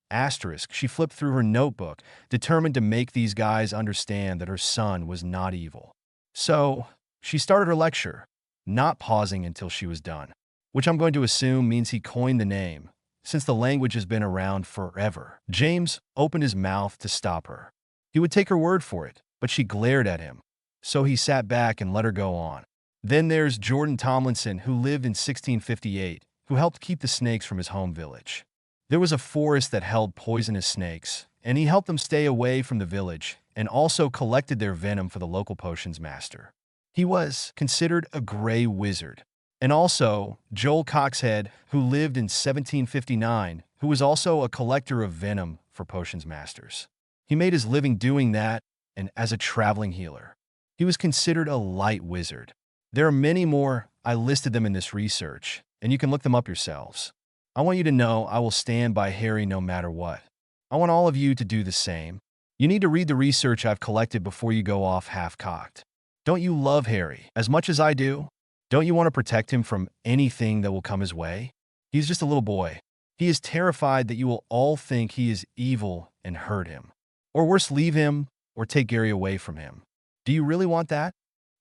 Asterisk, she flipped through her notebook, determined to make these guys understand that her son was not evil. So, she started her lecture, not pausing until she was done, which I'm going to assume means he coined the name, since the language has been around forever. James opened his mouth to stop her. He would take her word for it, but she glared at him, so he sat back and let her go on. "Then there's Jordan Tomlinson, who lived in 1658, who helped keep the snakes from his home village. There was a forest that held poisonous snakes, and he helped them stay away from the village and also collected their venom for the local potions master. He was considered a gray wizard. And also Joel Coxhead, who lived in 1759, who was also a collector of venom for potions masters. He made his living doing that and as a traveling healer. He was considered a light wizard. There are many more. I listed them in this research, and you can look them up yourselves. I want you to know I will stand by Harry no matter what. I want all of you to do the same. You need to read the research I've collected before you go off half-cocked. Don't you love Harry as much as I do? Don't you want to protect him from anything that will come his way? He's just a little boy. He is terrified that you will all think he is evil and hurt him. Or worse, leave him or take Gary away from him. Do you really want that?"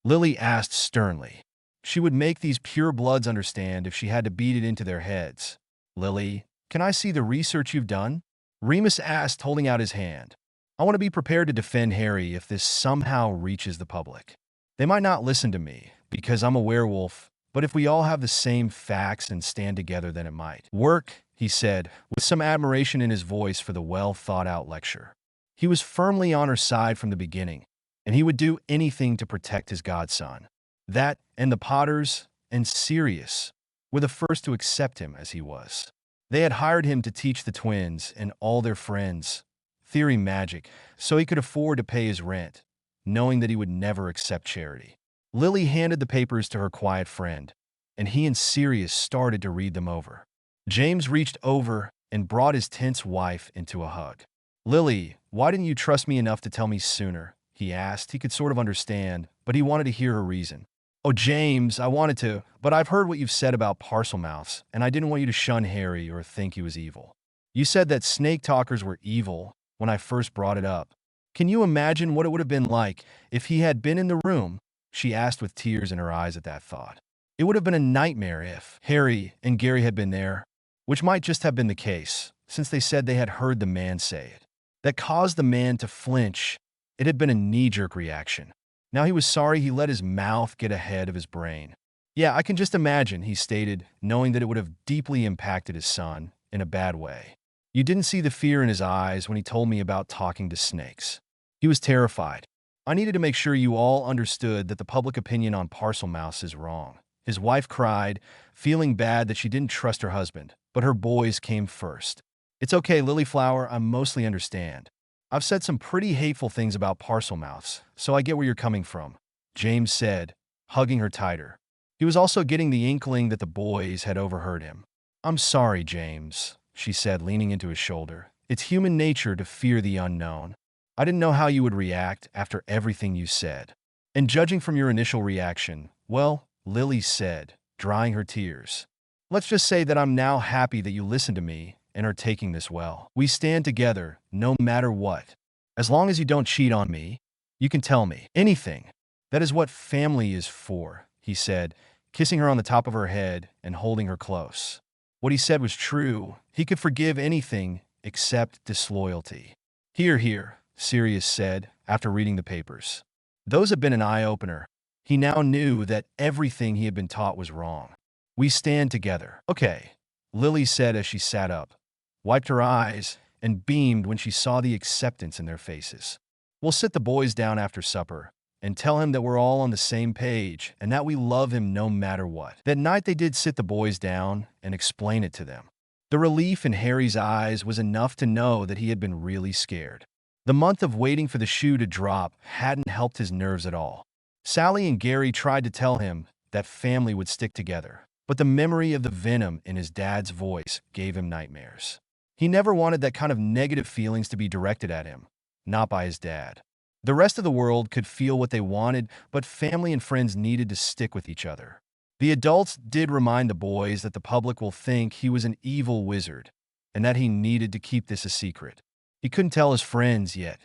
Lily asked sternly. She would make these purebloods understand if she had to beat it into their heads. "Lily, can I see the research you've done?" Remus asked, holding out his hand. "I want to be prepared to defend Harry if this somehow reaches the public. They might not listen to me, because I'm a werewolf, but if we all have the same facts and stand together, then it might work," he said, with some admiration in his voice for the well-thought-out lecture. He was firmly on her side from the beginning, and he would do anything to protect his godson. That, and the Potters, and Sirius, were the first to accept him as he was. They had hired him to teach the twins and all their friends theory magic so he could afford to pay his rent, knowing that he would never accept charity. Lily handed the papers to her quiet friend, and he and Sirius started to read them over. James reached over and brought his tense wife into a hug. "Lily, why didn't you trust me enough to tell me sooner?" he asked. He could sort of understand, but he wanted to hear her reason. "Oh, James, I wanted to, but I've heard what you've said about Parselmouths, and I didn't want you to shun Harry or think he was evil. You said that snake talkers were evil when I first brought it up. Can you imagine what it would have been like if he had been in the room?" she asked with tears in her eyes at that thought. It would have been a nightmare if Harry and Gary had been there, which might just have been the case, since they said they had heard the man say it. That caused the man to flinch. It had been a knee-jerk reaction. Now he was sorry he let his mouth get ahead of his brain. Yeah, I can just imagine, he stated, knowing that it would have deeply impacted his son in a bad way. You didn't see the fear in his eyes when he told me about talking to snakes. He was terrified. I needed to make sure you all understood that the public opinion on parcel mouse is wrong. His wife cried, feeling bad that she didn't trust her husband, but her boys came first. It's okay, Lilyflower, I mostly understand. I've said some pretty hateful things about parcel mouse, so I get where you're coming from, James said, hugging her tighter. He was also getting the inkling that the boys had overheard him. I'm sorry, James, she said, leaning into his shoulder. It's human nature to fear the unknown. I didn't know how you would react after everything you said. And judging from your initial reaction, well, Lily said, drying her tears. Let's just say that I'm now happy that you listened to me and are taking this well. We stand together, no matter what. As long as you don't cheat on me, you can tell me anything. That is what family is for, he said, kissing her on the top of her head and holding her close. What he said was true. He could forgive anything except disloyalty. Here, Sirius said, after reading the papers. Those had been an eye-opener. He now knew that everything he had been taught was wrong. We stand together. Okay, Lily said as she sat up, wiped her eyes, and beamed when she saw the acceptance in their faces. We'll sit the boys down after supper and tell him that we're all on the same page and that we love him no matter what. That night they did sit the boys down and explain it to them. The relief in Harry's eyes was enough to know that he had been really scared. The month of waiting for the shoe to drop hadn't helped his nerves at all. Sally and Gary tried to tell him that family would stick together, but the memory of the venom in his dad's voice gave him nightmares. He never wanted that kind of negative feelings to be directed at him, not by his dad. The rest of the world could feel what they wanted, but family and friends needed to stick with each other. The adults did remind the boys that the public will think he was an evil wizard, and that he needed to keep this a secret. He couldn't tell his friends yet,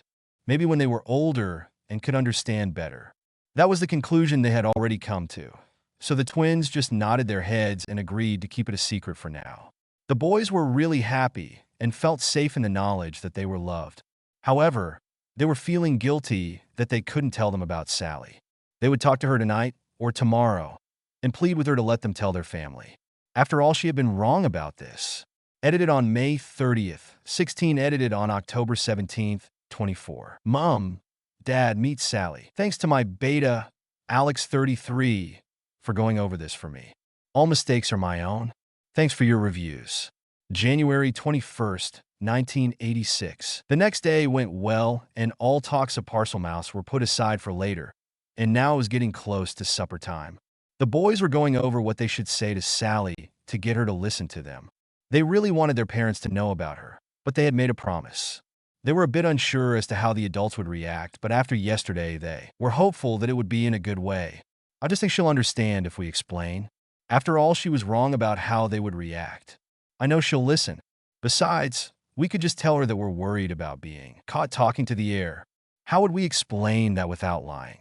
maybe when they were older and could understand better. That was the conclusion they had already come to, so the twins just nodded their heads and agreed to keep it a secret for now. The boys were really happy and felt safe in the knowledge that they were loved. However, they were feeling guilty that they couldn't tell them about Sally. They would talk to her tonight or tomorrow and plead with her to let them tell their family. After all, she had been wrong about this. Edited on May 30th, 16 edited on October 17th, 24. Mom, Dad, meet Sally. Thanks to my beta, Alex33, for going over this for me. All mistakes are my own. Thanks for your reviews. January 21st, 1986. The next day went well, and all talks of Parcel Mouse were put aside for later, and now it was getting close to supper time. The boys were going over what they should say to Sally to get her to listen to them. They really wanted their parents to know about her, but they had made a promise. They were a bit unsure as to how the adults would react, but after yesterday, they were hopeful that it would be in a good way. I just think she'll understand if we explain. After all, she was wrong about how they would react. I know she'll listen. Besides, we could just tell her that we're worried about being caught talking to the air. How would we explain that without lying?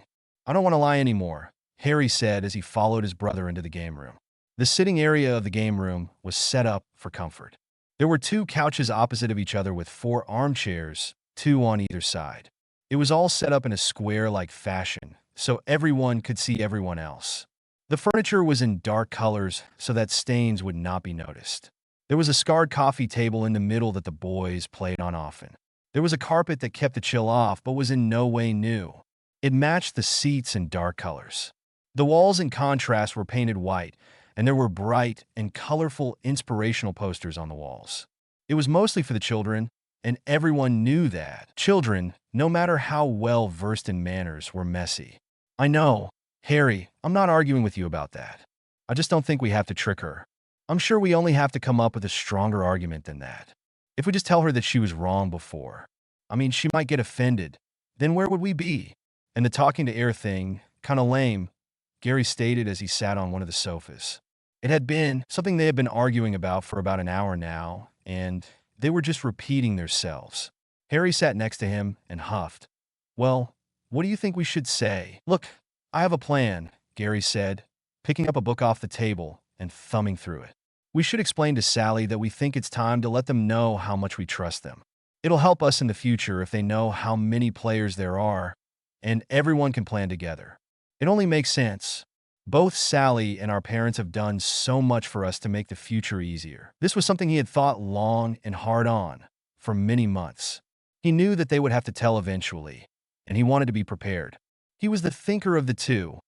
I don't want to lie anymore, Harry said as he followed his brother into the game room. The sitting area of the game room was set up for comfort. There were 2 couches opposite of each other with 4 armchairs, 2 on either side. It was all set up in a square-like fashion, so everyone could see everyone else. The furniture was in dark colors so that stains would not be noticed. There was a scarred coffee table in the middle that the boys played on often. There was a carpet that kept the chill off but was in no way new. It matched the seats in dark colors. The walls in contrast were painted white, and there were bright and colorful inspirational posters on the walls. It was mostly for the children, and everyone knew that. Children, no matter how well versed in manners, were messy. I know, Harry, I'm not arguing with you about that. I just don't think we have to trick her. I'm sure we only have to come up with a stronger argument than that. If we just tell her that she was wrong before, she might get offended. Then where would we be? And the talking to air thing, kinda lame, Gary stated as he sat on one of the sofas. It had been something they had been arguing about for about an hour now, and they were just repeating themselves. Harry sat next to him and huffed. Well, what do you think we should say? Look, I have a plan, Gary said, picking up a book off the table and thumbing through it. We should explain to Sally that we think it's time to let them know how much we trust them. It'll help us in the future if they know how many players there are, and everyone can plan together. It only makes sense. Both Sally and our parents have done so much for us to make the future easier. This was something he had thought long and hard on for many months. He knew that they would have to tell eventually, and he wanted to be prepared. He was the thinker of the two,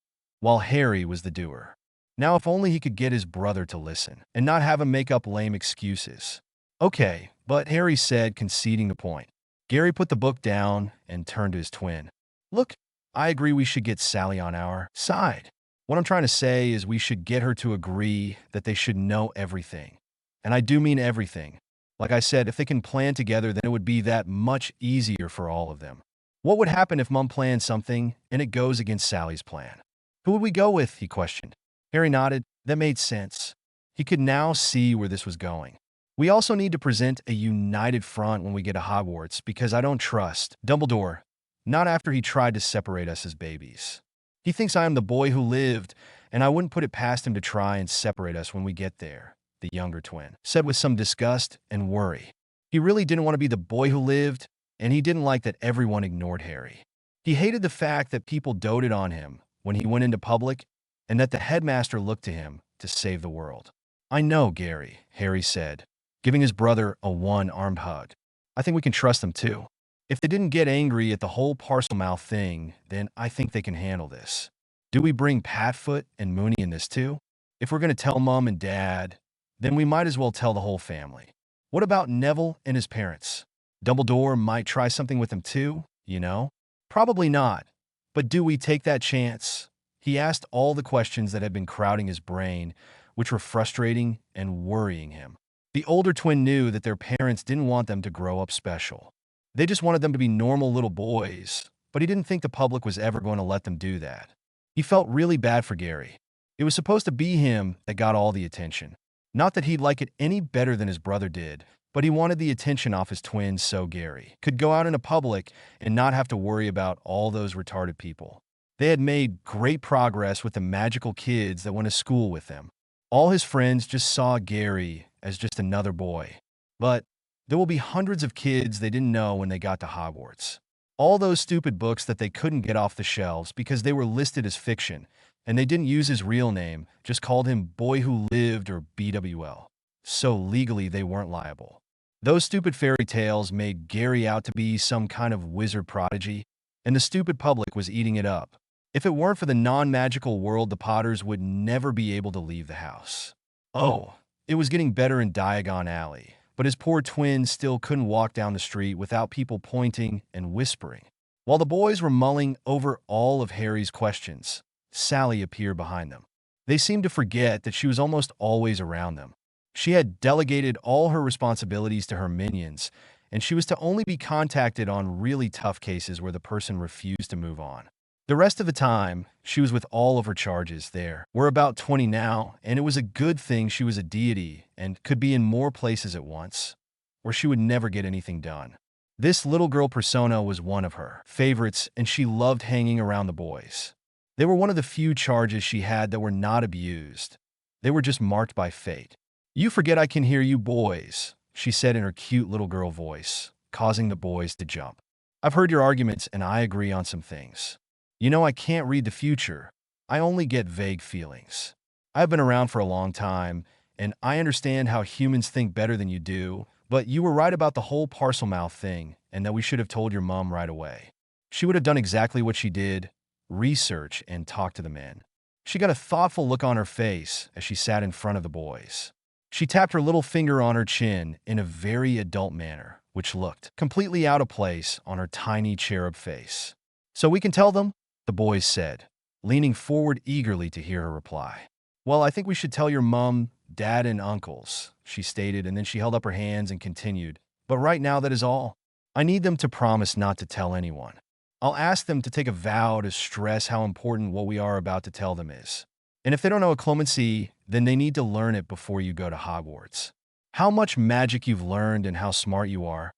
while Harry was the doer. Now if only he could get his brother to listen, and not have him make up lame excuses. Okay, but Harry said, conceding the point. Gary put the book down and turned to his twin. Look, I agree we should get Sally on our side. What I'm trying to say is we should get her to agree that they should know everything. And I do mean everything. Like I said, if they can plan together, then it would be that much easier for all of them. What would happen if Mom plans something and it goes against Sally's plan? Who would we go with? He questioned. Harry nodded. That made sense. He could now see where this was going. We also need to present a united front when we get to Hogwarts because I don't trust Dumbledore, not after he tried to separate us as babies. He thinks I am the boy who lived, and I wouldn't put it past him to try and separate us when we get there, the younger twin said with some disgust and worry. He really didn't want to be the boy who lived, and he didn't like that everyone ignored Harry. He hated the fact that people doted on him when he went into public, and that the headmaster looked to him to save the world. I know, Gary, Harry said, giving his brother a one-armed hug. I think we can trust them too. If they didn't get angry at the whole Parselmouth thing, then I think they can handle this. Do we bring Patfoot and Mooney in this too? If we're going to tell Mom and Dad, then we might as well tell the whole family. What about Neville and his parents? Dumbledore might try something with them too, you know? Probably not. But do we take that chance? He asked all the questions that had been crowding his brain, which were frustrating and worrying him. The older twin knew that their parents didn't want them to grow up special. They just wanted them to be normal little boys, but he didn't think the public was ever going to let them do that. He felt really bad for Gary. It was supposed to be him that got all the attention. Not that he'd like it any better than his brother did, but he wanted the attention off his twins so Gary could go out into public and not have to worry about all those retarded people. They had made great progress with the magical kids that went to school with them. All his friends just saw Gary as just another boy. But there will be hundreds of kids they didn't know when they got to Hogwarts. All those stupid books that they couldn't get off the shelves because they were listed as fiction, and they didn't use his real name, just called him Boy Who Lived or BWL. So legally they weren't liable. Those stupid fairy tales made Gary out to be some kind of wizard prodigy, and the stupid public was eating it up. If it weren't for the non-magical world, the Potters would never be able to leave the house. Oh, it was getting better in Diagon Alley, but his poor twin still couldn't walk down the street without people pointing and whispering. While the boys were mulling over all of Harry's questions, Sally appeared behind them. They seemed to forget that she was almost always around them. She had delegated all her responsibilities to her minions, and she was to only be contacted on really tough cases where the person refused to move on. The rest of the time, she was with all of her charges there. We're about 20 now, and it was a good thing she was a deity and could be in more places at once, or she would never get anything done. This little girl persona was one of her favorites, and she loved hanging around the boys. They were one of the few charges she had that were not abused. They were just marked by fate. You forget I can hear you boys, she said in her cute little girl voice, causing the boys to jump. I've heard your arguments, and I agree on some things. You know, I can't read the future. I only get vague feelings. I've been around for a long time, and I understand how humans think better than you do, but you were right about the whole Parselmouth thing, and that we should have told your mom right away. She would have done exactly what she did, research and talk to the men. She got a thoughtful look on her face as she sat in front of the boys. She tapped her little finger on her chin in a very adult manner, which looked completely out of place on her tiny cherub face. So we can tell them? The boys said, leaning forward eagerly to hear her reply. Well, I think we should tell your mom, dad, and uncles, she stated, and then she held up her hands and continued. But right now, that is all. I need them to promise not to tell anyone. I'll ask them to take a vow to stress how important what we are about to tell them is. And if they don't know occlumency, then they need to learn it before you go to Hogwarts. How much magic you've learned and how smart you are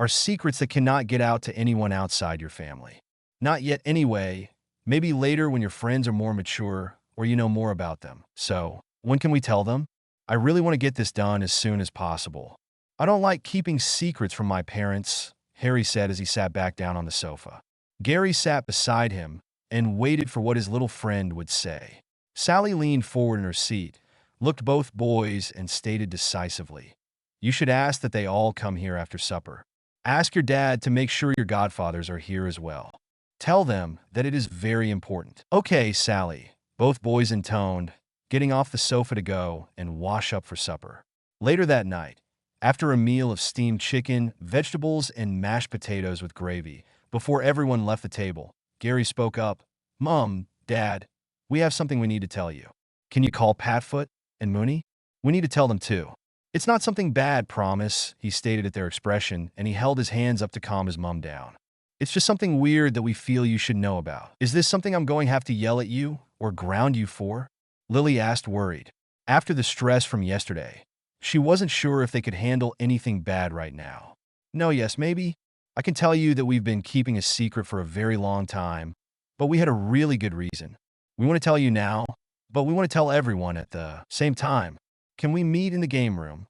secrets that cannot get out to anyone outside your family. Not yet anyway, Maybe later when your friends are more mature or you know more about them. So, when can we tell them? I really want to get this done as soon as possible. I don't like keeping secrets from my parents, Harry said as he sat back down on the sofa. Gary sat beside him and waited for what his little friend would say. Sally leaned forward in her seat, looked both boys, and stated decisively, "You should ask that they all come here after supper. Ask your dad to make sure your godfathers are here as well. Tell them that it is very important." "Okay, Sally," both boys intoned, getting off the sofa to go and wash up for supper. Later that night, after a meal of steamed chicken, vegetables, and mashed potatoes with gravy, before everyone left the table, Gary spoke up. "Mom, Dad, we have something we need to tell you. Can you call Patfoot and Mooney? We need to tell them too." "It's not something bad, promise," he stated at their expression, and he held his hands up to calm his mom down. "It's just something weird that we feel you should know about." "Is this something I'm going to have to yell at you or ground you for?" Lily asked, worried. After the stress from yesterday, she wasn't sure if they could handle anything bad right now. "No, yes, maybe. I can tell you that we've been keeping a secret for a very long time, but we had a really good reason. We want to tell you now, but we want to tell everyone at the same time. Can we meet in the game room?"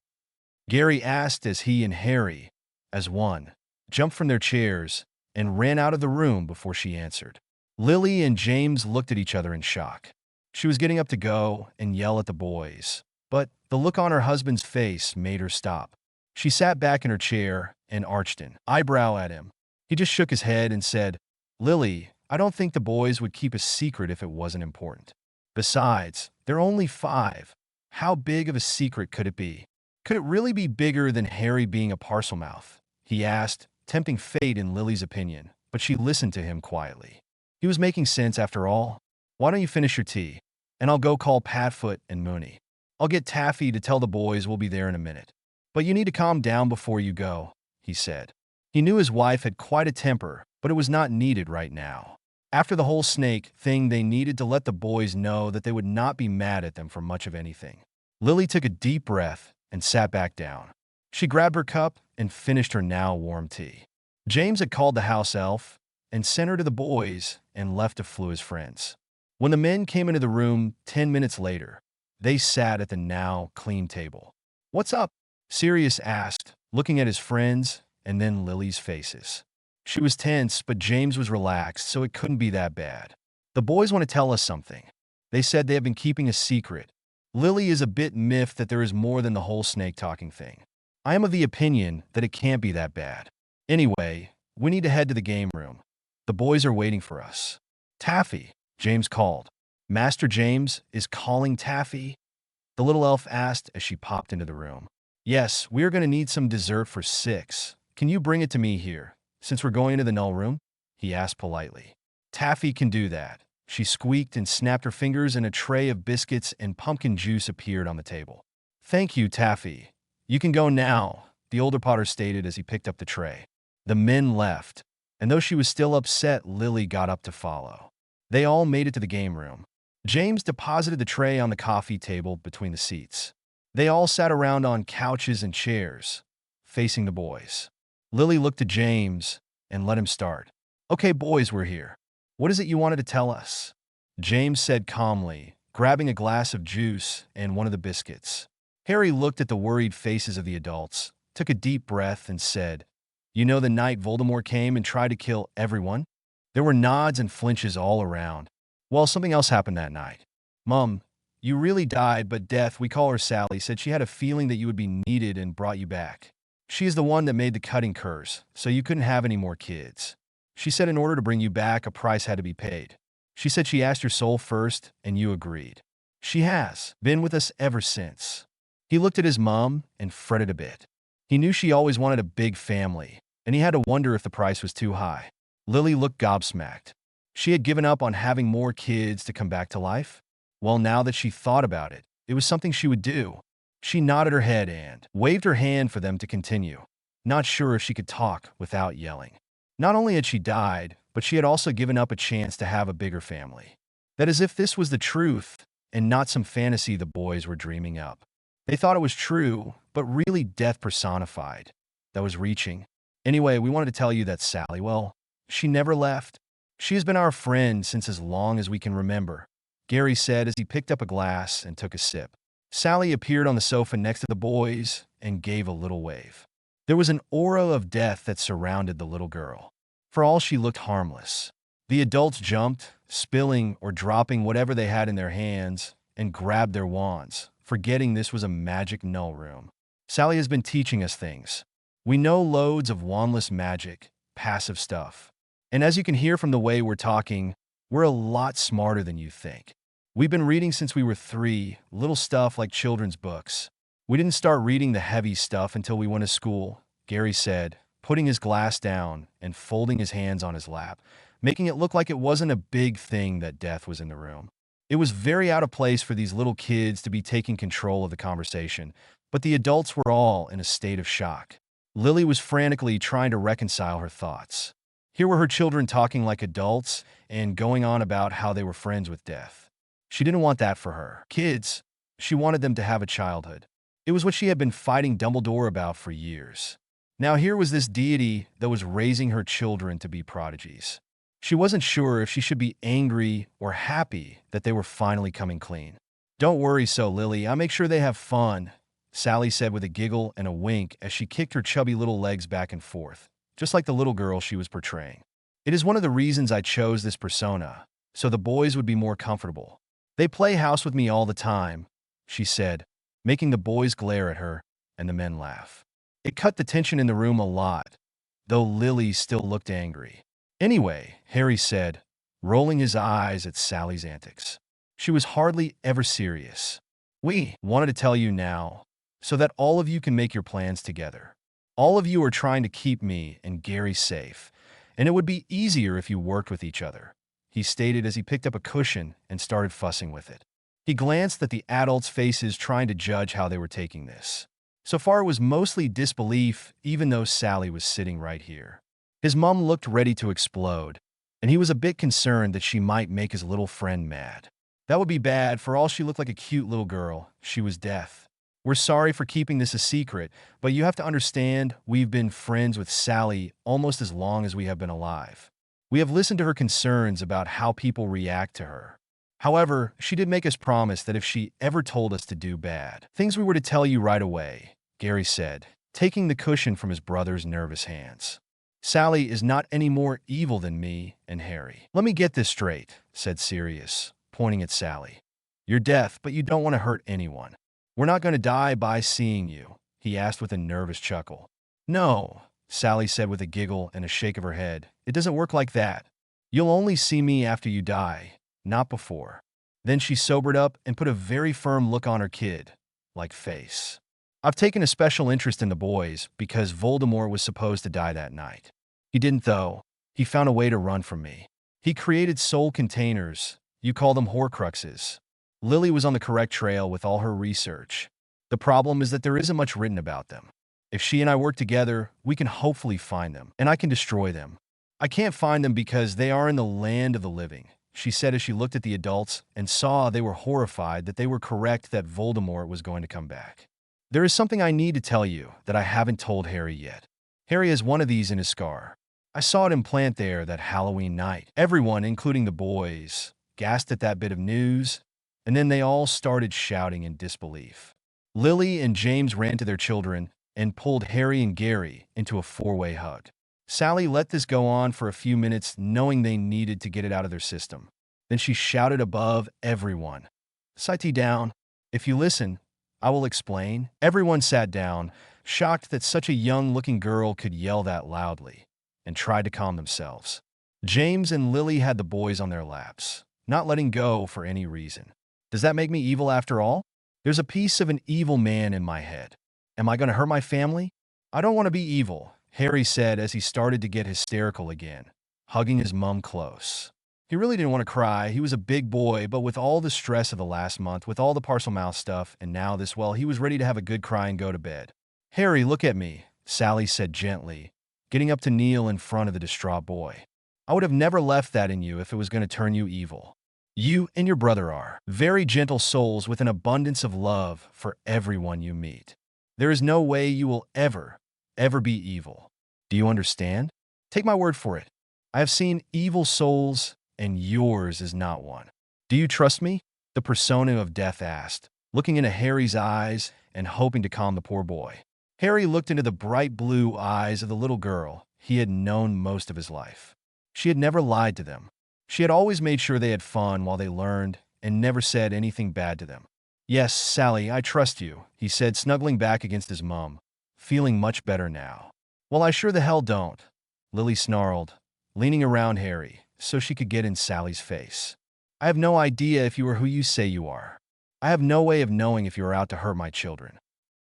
Gary asked as he and Harry, as one, jumped from their chairs and ran out of the room before she answered. Lily and James looked at each other in shock. She was getting up to go and yell at the boys, but the look on her husband's face made her stop. She sat back in her chair and arched an eyebrow at him. He just shook his head and said, "Lily, I don't think the boys would keep a secret if it wasn't important. Besides, they're only 5. How big of a secret could it be?" "Could it really be bigger than Harry being a Parselmouth?" he asked, tempting fate in Lily's opinion, but she listened to him quietly. He was making sense after all. "Why don't you finish your tea, and I'll go call Patfoot and Mooney. I'll get Taffy to tell the boys we'll be there in a minute. But you need to calm down before you go," he said. He knew his wife had quite a temper, but it was not needed right now. After the whole snake thing, they needed to let the boys know that they would not be mad at them for much of anything. Lily took a deep breath and sat back down. She grabbed her cup and finished her now warm tea. James had called the house elf and sent her to the boys and left to flew his friends. When the men came into the room 10 minutes later, they sat at the now clean table. "What's up?" Sirius asked, looking at his friends and then Lily's faces. She was tense, but James was relaxed, so it couldn't be that bad. "The boys want to tell us something. They said they have been keeping a secret. Lily is a bit miffed that there is more than the whole snake talking thing. I am of the opinion that it can't be that bad. Anyway, we need to head to the game room. The boys are waiting for us." "Taffy," James called. "Master James is calling Taffy?" the little elf asked as she popped into the room. "Yes, we are going to need some dessert for 6. Can you bring it to me here, since we're going into the null room?" he asked politely. "Taffy can do that," she squeaked and snapped her fingers, and a tray of biscuits and pumpkin juice appeared on the table. "Thank you, Taffy. You can go now," the older Potter stated as he picked up the tray. The men left, and though she was still upset, Lily got up to follow. They all made it to the game room. James deposited the tray on the coffee table between the seats. They all sat around on couches and chairs, facing the boys. Lily looked to James and let him start. "Okay, boys, we're here. What is it you wanted to tell us?" James said calmly, grabbing a glass of juice and one of the biscuits. Harry looked at the worried faces of the adults, took a deep breath, and said, "You know the night Voldemort came and tried to kill everyone?" There were nods and flinches all around. "Well, something else happened that night. Mum, you really died, but Death, we call her Sally, said she had a feeling that you would be needed and brought you back. She is the one that made the cutting curse, so you couldn't have any more kids. She said in order to bring you back, a price had to be paid. She said she asked your soul first, and you agreed. She has been with us ever since." He looked at his mom and fretted a bit. He knew she always wanted a big family, and he had to wonder if the price was too high. Lily looked gobsmacked. She had given up on having more kids to come back to life? Well, now that she thought about it, it was something she would do. She nodded her head and waved her hand for them to continue, not sure if she could talk without yelling. Not only had she died, but she had also given up a chance to have a bigger family. That as if this was the truth and not some fantasy the boys were dreaming up. They thought it was true, but really death personified. That was reaching. "Anyway, we wanted to tell you that Sally, well, she never left. She has been our friend since as long as we can remember, Gary said as he picked up a glass and took a sip. Sally appeared on the sofa next to the boys and gave a little wave. There was an aura of death that surrounded the little girl. For all she looked harmless. The adults jumped, spilling or dropping whatever they had in their hands, and grabbed their wands, forgetting this was a magic null room. Sally has been teaching us things. We know loads of wandless magic, passive stuff. And as you can hear from the way we're talking, we're a lot smarter than you think. We've been reading since we were 3, little stuff like children's books. We didn't start reading the heavy stuff until we went to school, Gary said, putting his glass down and folding his hands on his lap, making it look like it wasn't a big thing that death was in the room. It was very out of place for these little kids to be taking control of the conversation, but the adults were all in a state of shock. Lily was frantically trying to reconcile her thoughts. Here were her children talking like adults and going on about how they were friends with death. She didn't want that for her kids. She wanted them to have a childhood. It was what she had been fighting Dumbledore about for years. Now here was this deity that was raising her children to be prodigies. She wasn't sure if she should be angry or happy that they were finally coming clean. "Don't worry so, Lily. I'll make sure they have fun," Sally said with a giggle and a wink as she kicked her chubby little legs back and forth, just like the little girl she was portraying. "It is one of the reasons I chose this persona, so the boys would be more comfortable. They play house with me all the time," she said, making the boys glare at her and the men laugh. It cut the tension in the room a lot, though Lily still looked angry. "Anyway," Harry said, rolling his eyes at Sally's antics. She was hardly ever serious. "We wanted to tell you now, so that all of you can make your plans together. All of you are trying to keep me and Gary safe, and it would be easier if you worked with each other," he stated as he picked up a cushion and started fussing with it. He glanced at the adults' faces trying to judge how they were taking this. So far it was mostly disbelief, even though Sally was sitting right here. His mom looked ready to explode, and he was a bit concerned that she might make his little friend mad. That would be bad. For all she looked like a cute little girl, she was deaf. "We're sorry for keeping this a secret, but you have to understand we've been friends with Sally almost as long as we have been alive. We have listened to her concerns about how people react to her. However, she did make us promise that if she ever told us to do bad things, we were to tell you right away," Gary said, taking the cushion from his brother's nervous hands. "Sally is not any more evil than me and Harry." "Let me get this straight," said Sirius, pointing at Sally. "You're deaf, but you don't want to hurt anyone. We're not going to die by seeing you," he asked with a nervous chuckle. "No," Sally said with a giggle and a shake of her head. "It doesn't work like that. You'll only see me after you die, not before." Then she sobered up and put a very firm look on her kid-like face. "I've taken a special interest in the boys because Voldemort was supposed to die that night. He didn't, though. He found a way to run from me. He created soul containers. You call them Horcruxes. Lily was on the correct trail with all her research. The problem is that there isn't much written about them. If she and I work together, we can hopefully find them, and I can destroy them. I can't find them because they are in the land of the living," she said as she looked at the adults and saw they were horrified that they were correct that Voldemort was going to come back. "There is something I need to tell you that I haven't told Harry yet. Harry has one of these in his scar. I saw it implant there that Halloween night." Everyone, including the boys, gasped at that bit of news, and then they all started shouting in disbelief. Lily and James ran to their children and pulled Harry and Gary into a four-way hug. Sally let this go on for a few minutes, knowing they needed to get it out of their system. Then she shouted above everyone, "Sit down. If you listen, I will explain." Everyone sat down, shocked that such a young-looking girl could yell that loudly, and tried to calm themselves. James and Lily had the boys on their laps, not letting go for any reason. "Does that make me evil after all? There's a piece of an evil man in my head. Am I going to hurt my family? I don't want to be evil," Harry said as he started to get hysterical again, hugging his mum close. He really didn't want to cry. He was a big boy, but with all the stress of the last month, with all the parcel mouth stuff, and now this, well, he was ready to have a good cry and go to bed. "Harry, look at me," Sally said gently, getting up to kneel in front of the distraught boy. "I would have never left that in you if it was going to turn you evil. You and your brother are very gentle souls with an abundance of love for everyone you meet. There is no way you will ever be evil. Do you understand? Take my word for it. I have seen evil souls, and yours is not one. Do you trust me? The persona of death asked, looking into Harry's eyes and hoping to calm the poor boy. Harry looked into the bright blue eyes of the little girl he had known most of his life. She had never lied to them. She had always made sure they had fun while they learned and never said anything bad to them. Yes, Sally, I trust you, he said, snuggling back against his mum, feeling much better now. Well, I sure the hell don't, Lily snarled, leaning around Harry so she could get in Sally's face. I have no idea if you are who you say you are. I have no way of knowing if you are out to hurt my children.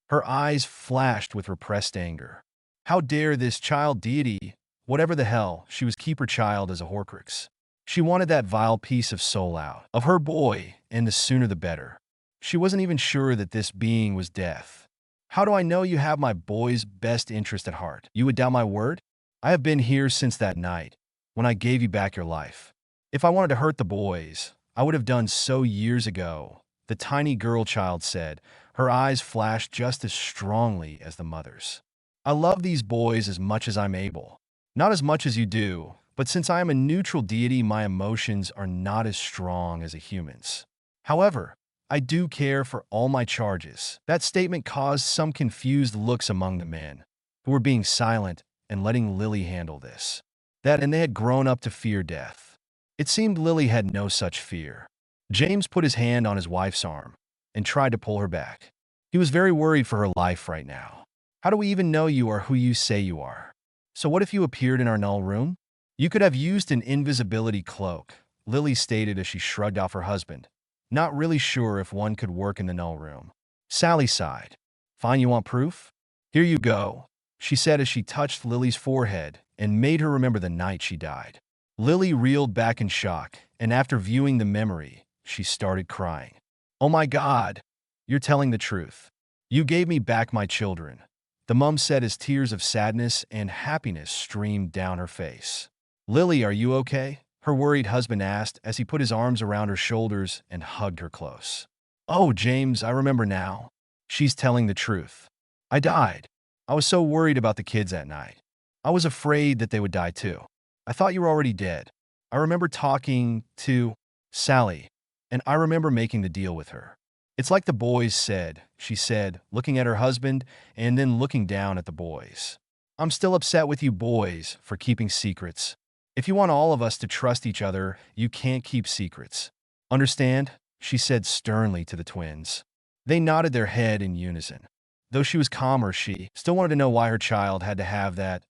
Her eyes flashed with repressed anger. How dare this child deity, whatever the hell, she was keep her child as a Horcrux. She wanted that vile piece of soul out of her boy, and the sooner the better. She wasn't even sure that this being was death. How do I know you have my boy's best interest at heart? You would doubt my word? I have been here since that night, when I gave you back your life. If I wanted to hurt the boys, I would have done so years ago, the tiny girl child said. Her eyes flashed just as strongly as the mother's. I love these boys as much as I'm able. Not as much as you do, but since I am a neutral deity, my emotions are not as strong as a human's. However, I do care for all my charges. That statement caused some confused looks among the men, who were being silent and letting Lily handle this. And they had grown up to fear death. It seemed Lily had no such fear. James put his hand on his wife's arm and tried to pull her back. He was very worried for her life right now. How do we even know you are who you say you are? So what if you appeared in our null room? You could have used an invisibility cloak, Lily stated as she shrugged off her husband, not really sure if one could work in the null room. Sally sighed. Fine, you want proof? Here you go, she said as she touched Lily's forehead and made her remember the night she died. Lily reeled back in shock, and after viewing the memory, she started crying. Oh my God, you're telling the truth. You gave me back my children, the mum said as tears of sadness and happiness streamed down her face. Lily, are you okay? Her worried husband asked as he put his arms around her shoulders and hugged her close. Oh, James, I remember now. She's telling the truth. I died. I was so worried about the kids that night. I was afraid that they would die too. I thought you were already dead. I remember talking to Sally, and I remember making the deal with her. It's like the boys said, she said, looking at her husband and then looking down at the boys. I'm still upset with you boys for keeping secrets. If you want all of us to trust each other, you can't keep secrets. Understand? She said sternly to the twins. They nodded their head in unison. Though she was calmer, she still wanted to know why her child had to have that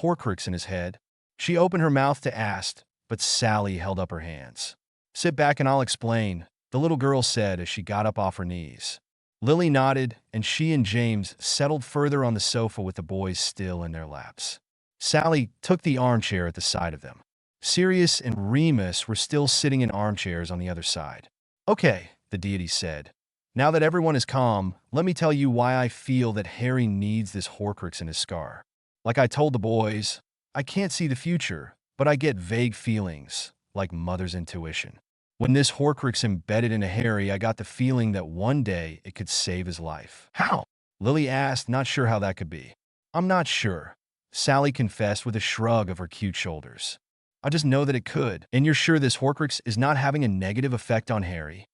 Horcrux in his head. She opened her mouth to ask, but Sally held up her hands. Sit back and I'll explain, the little girl said as she got up off her knees. Lily nodded, and she and James settled further on the sofa with the boys still in their laps. Sally took the armchair at the side of them. Sirius and Remus were still sitting in armchairs on the other side. Okay, the deity said. Now that everyone is calm, let me tell you why I feel that Harry needs this Horcrux in his scar. Like I told the boys, I can't see the future, but I get vague feelings, like mother's intuition. When this Horcrux embedded into Harry, I got the feeling that one day it could save his life. How? Lily asked, not sure how that could be. I'm not sure, Sally confessed with a shrug of her cute shoulders. I just know that it could. And you're sure this Horcrux is not having a negative effect on Harry?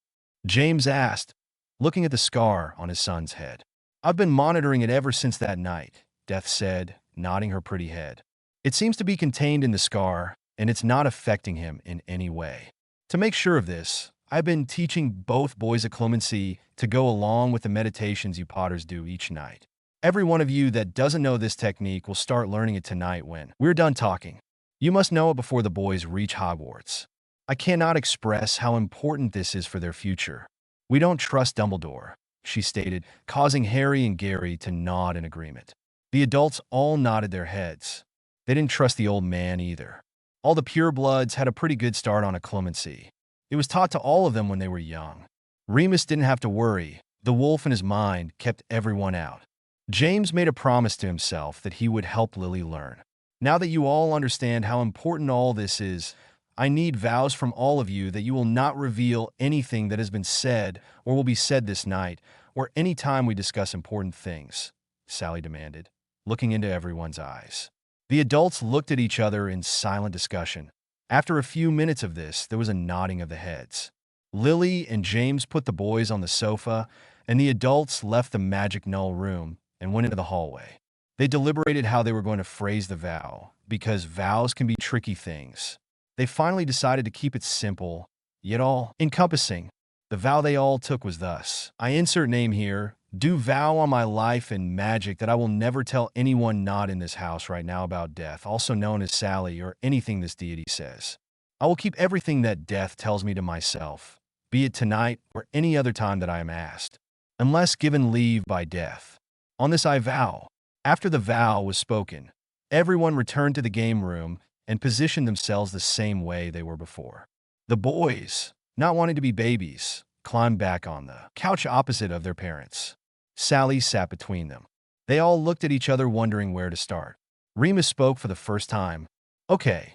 James asked, looking at the scar on his son's head. I've been monitoring it ever since that night, Death said, nodding her pretty head. It seems to be contained in the scar, and it's not affecting him in any way. To make sure of this, I've been teaching both boys of clemency to go along with the meditations you Potters do each night. Every one of you that doesn't know this technique will start learning it tonight when we're done talking. You must know it before the boys reach Hogwarts. I cannot express how important this is for their future. We don't trust Dumbledore, she stated, causing Harry and Gary to nod in agreement. The adults all nodded their heads. They didn't trust the old man either. All the purebloods had a pretty good start on a clemency. It was taught to all of them when they were young. Remus didn't have to worry. The wolf in his mind kept everyone out. James made a promise to himself that he would help Lily learn. Now that you all understand how important all this is, I need vows from all of you that you will not reveal anything that has been said or will be said this night, or any time we discuss important things, Sally demanded, looking into everyone's eyes. The adults looked at each other in silent discussion. After a few minutes of this, there was a nodding of the heads. Lily and James put the boys on the sofa, and the adults left the magic null room and went into the hallway. They deliberated how they were going to phrase the vow, because vows can be tricky things. They finally decided to keep it simple, yet all-encompassing. The vow they all took was thus. I insert name here. Do vow on my life and magic that I will never tell anyone not in this house right now about death, also known as Sally, or anything this deity says. I will keep everything that death tells me to myself, be it tonight or any other time that I am asked, unless given leave by death. On this I vow. After the vow was spoken, everyone returned to the game room and positioned themselves the same way they were before. The boys, not wanting to be babies, climbed back on the couch opposite of their parents. Sally sat between them. They all looked at each other wondering where to start. Remus spoke for the first time. Okay,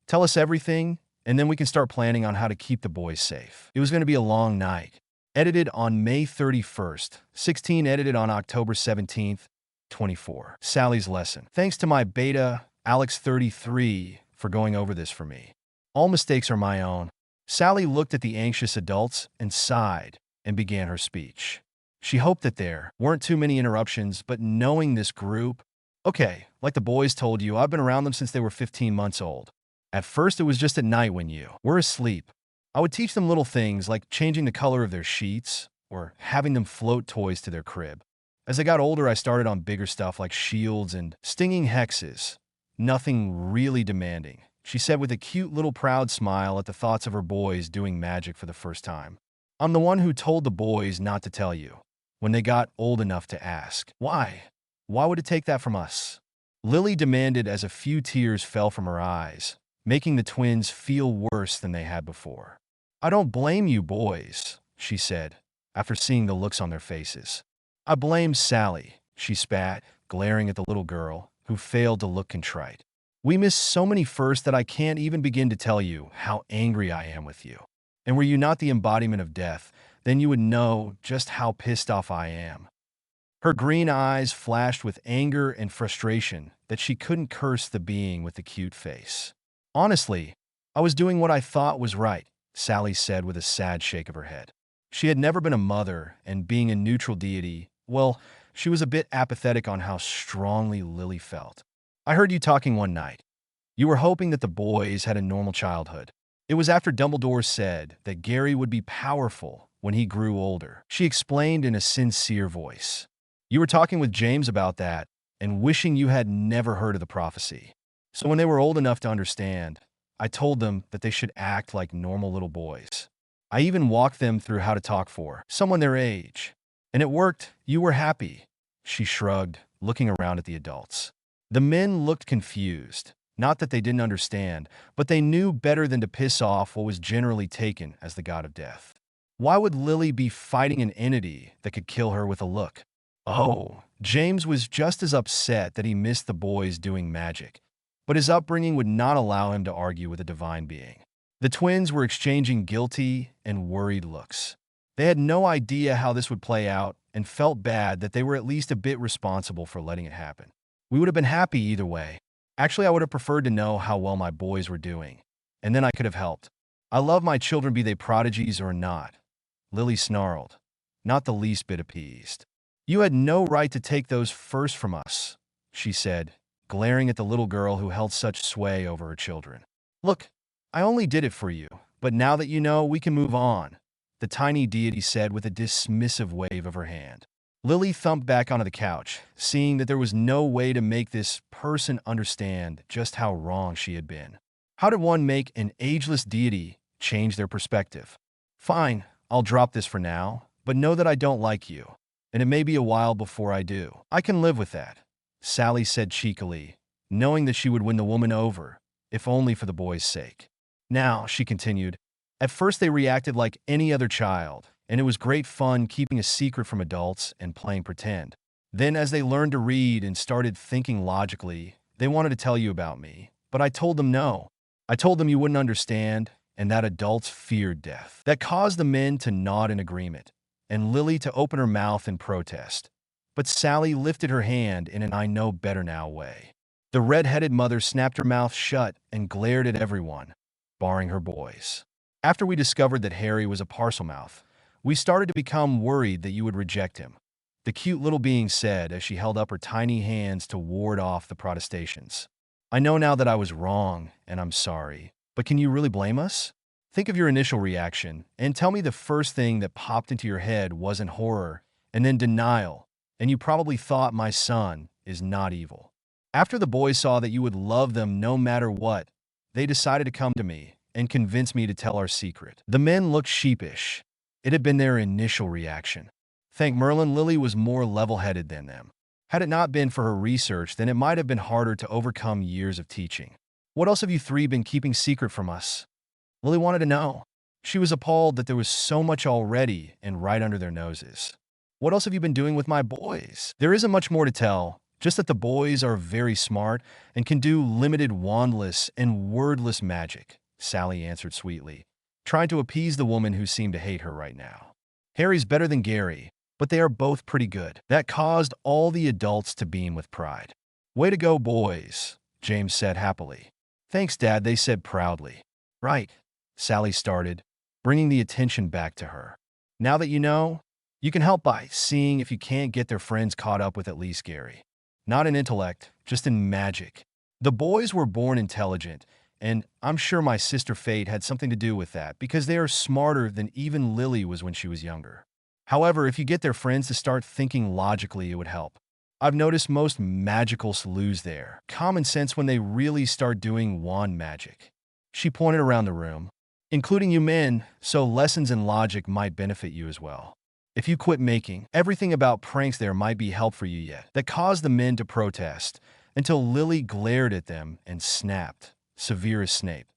tell us everything, and then we can start planning on how to keep the boys safe. It was going to be a long night. Edited on May 31st, 16 edited on October 17th, 24. Sally's lesson. Thanks to my beta, Alex33, for going over this for me. All mistakes are my own. Sally looked at the anxious adults and sighed and began her speech. She hoped that there weren't too many interruptions, but knowing this group, okay, like the boys told you, I've been around them since they were 15 months old. At first, it was just at night when you were asleep. I would teach them little things like changing the color of their sheets or having them float toys to their crib. As I got older, I started on bigger stuff like shields and stinging hexes. Nothing really demanding, she said with a cute little proud smile at the thoughts of her boys doing magic for the first time. I'm the one who told the boys not to tell you, when they got old enough to ask. Why? Why would it take that from us? Lily demanded as a few tears fell from her eyes, making the twins feel worse than they had before. I don't blame you boys, she said, after seeing the looks on their faces. I blame Sally, she spat, glaring at the little girl, who failed to look contrite. We missed so many firsts that I can't even begin to tell you how angry I am with you. And were you not the embodiment of death, then you would know just how pissed off I am. Her green eyes flashed with anger and frustration that she couldn't curse the being with the cute face. Honestly, I was doing what I thought was right, Sally said with a sad shake of her head. She had never been a mother, and being a neutral deity, well, she was a bit apathetic on how strongly Lily felt. I heard you talking one night. You were hoping that the boys had a normal childhood. It was after Dumbledore said that Gary would be powerful when he grew older. She explained in a sincere voice. You were talking with James about that and wishing you had never heard of the prophecy. So when they were old enough to understand, I told them that they should act like normal little boys. I even walked them through how to talk for someone their age. And it worked. You were happy. She shrugged, looking around at the adults. The men looked confused. Not that they didn't understand, but they knew better than to piss off what was generally taken as the god of death. Why would Lily be fighting an entity that could kill her with a look? Oh, James was just as upset that he missed the boys doing magic, but his upbringing would not allow him to argue with a divine being. The twins were exchanging guilty and worried looks. They had no idea how this would play out and felt bad that they were at least a bit responsible for letting it happen. We would have been happy either way. Actually, I would have preferred to know how well my boys were doing, and then I could have helped. I love my children, be they prodigies or not. Lily snarled, not the least bit appeased. You had no right to take those first from us, she said, glaring at the little girl who held such sway over her children. Look, I only did it for you, but now that you know, we can move on, the tiny deity said with a dismissive wave of her hand. Lily thumped back onto the couch, seeing that there was no way to make this person understand just how wrong she had been. How did one make an ageless deity change their perspective? Fine, I'll drop this for now, but know that I don't like you, and it may be a while before I do. I can live with that, Sally said cheekily, knowing that she would win the woman over, if only for the boy's sake. Now, she continued, at first they reacted like any other child, and it was great fun keeping a secret from adults and playing pretend. Then as they learned to read and started thinking logically, they wanted to tell you about me, but I told them no. I told them you wouldn't understand, and that adults feared death. That caused the men to nod in agreement, and Lily to open her mouth in protest. But Sally lifted her hand in an I know better now way. The red-headed mother snapped her mouth shut and glared at everyone, barring her boys. After we discovered that Harry was a Parselmouth, we started to become worried that you would reject him, the cute little being said as she held up her tiny hands to ward off the protestations. I know now that I was wrong, and I'm sorry, but can you really blame us? Think of your initial reaction, and tell me the first thing that popped into your head wasn't horror, and then denial, and you probably thought my son is not evil. After the boys saw that you would love them no matter what, they decided to come to me and convince me to tell our secret. The men looked sheepish. It had been their initial reaction. Thank Merlin, Lily was more level-headed than them. Had it not been for her research, then it might have been harder to overcome years of teaching. What else have you three been keeping secret from us? Lily wanted to know. She was appalled that there was so much already and right under their noses. What else have you been doing with my boys? There isn't much more to tell, just that the boys are very smart and can do limited wandless and wordless magic, Sally answered sweetly, trying to appease the woman who seemed to hate her right now. Harry's better than Gary, but they are both pretty good. That caused all the adults to beam with pride. Way to go, boys, James said happily. Thanks, Dad, they said proudly. Right, Sally started, bringing the attention back to her. Now that you know, you can help by seeing if you can't get their friends caught up with at least Gary. Not in intellect, just in magic. The boys were born intelligent, and I'm sure my sister Fate had something to do with that because they are smarter than even Lily was when she was younger. However, if you get their friends to start thinking logically, it would help. I've noticed most magicals lose their common sense when they really start doing wand magic. She pointed around the room, including you men, so lessons in logic might benefit you as well. If you quit making everything about pranks, there might be help for you yet. That caused the men to protest until Lily glared at them and snapped, Severus Snape,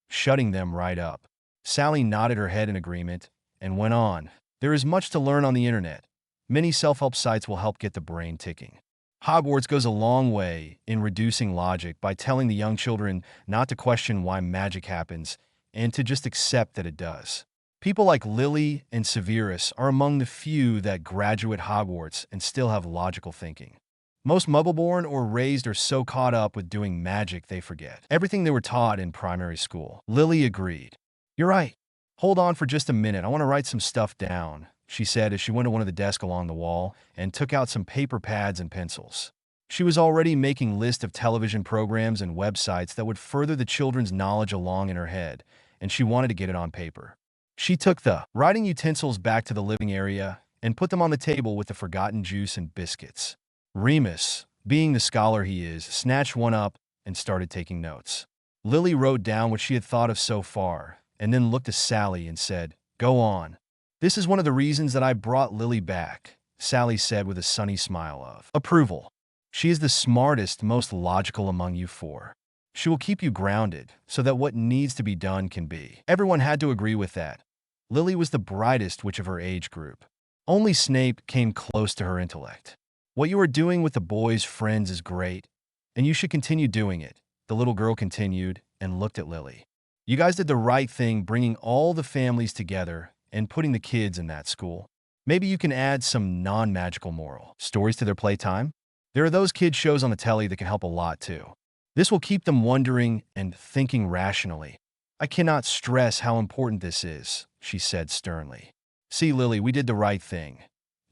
shutting them right up. Sally nodded her head in agreement and went on. There is much to learn on the internet. Many self-help sites will help get the brain ticking. Hogwarts goes a long way in reducing logic by telling the young children not to question why magic happens and to just accept that it does. People like Lily and Severus are among the few that graduate Hogwarts and still have logical thinking. Most Muggle-born or raised are so caught up with doing magic they forget everything they were taught in primary school. Lily agreed. You're right. Hold on for just a minute. I want to write some stuff down, she said as she went to one of the desks along the wall and took out some paper pads and pencils. She was already making lists of television programs and websites that would further the children's knowledge along in her head, and she wanted to get it on paper. She took the writing utensils back to the living area and put them on the table with the forgotten juice and biscuits. Remus, being the scholar he is, snatched one up and started taking notes. Lily wrote down what she had thought of so far and then looked at Sally and said, "Go on." "This is one of the reasons that I brought Lily back," Sally said with a sunny smile of approval. "She is the smartest, most logical among you four. She will keep you grounded so that what needs to be done can be." Everyone had to agree with that. Lily was the brightest witch of her age group. Only Snape came close to her intellect. "What you are doing with the boys' friends is great, and you should continue doing it," the little girl continued and looked at Lily. "You guys did the right thing bringing all the families together and putting the kids in that school. Maybe you can add some non-magical moral stories to their playtime. There are those kids' shows on the telly that can help a lot too. This will keep them wondering and thinking rationally. I cannot stress how important this is," she said sternly. "See, Lily, we did the right thing,"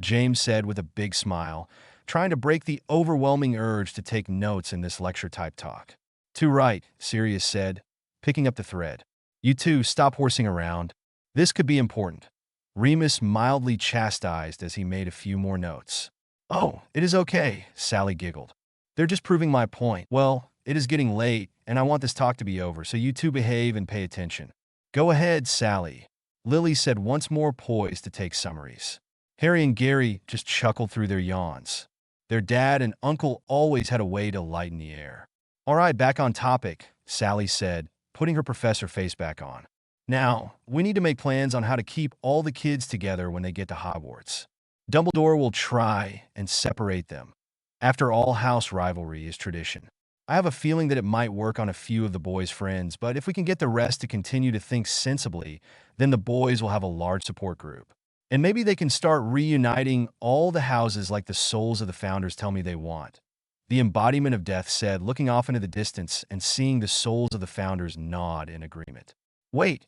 James said with a big smile, trying to break the overwhelming urge to take notes in this lecture-type talk. "Too right," Sirius said, picking up the thread. "You two, stop horsing around. This could be important." Remus mildly chastised as he made a few more notes. "Oh, it is okay," Sally giggled. "They're just proving my point. Well, it is getting late, and I want this talk to be over, so you two behave and pay attention." "Go ahead, Sally," Lily said, once more poised to take summaries. Harry and Gary just chuckled through their yawns. Their dad and uncle always had a way to lighten the air. "All right, back on topic," Sally said, putting her professor face back on. "Now, we need to make plans on how to keep all the kids together when they get to Hogwarts. Dumbledore will try and separate them. After all, house rivalry is tradition. I have a feeling that it might work on a few of the boys' friends, but if we can get the rest to continue to think sensibly, then the boys will have a large support group. And maybe they can start reuniting all the houses like the souls of the founders tell me they want." The embodiment of death said, looking off into the distance and seeing the souls of the founders nod in agreement. Wait,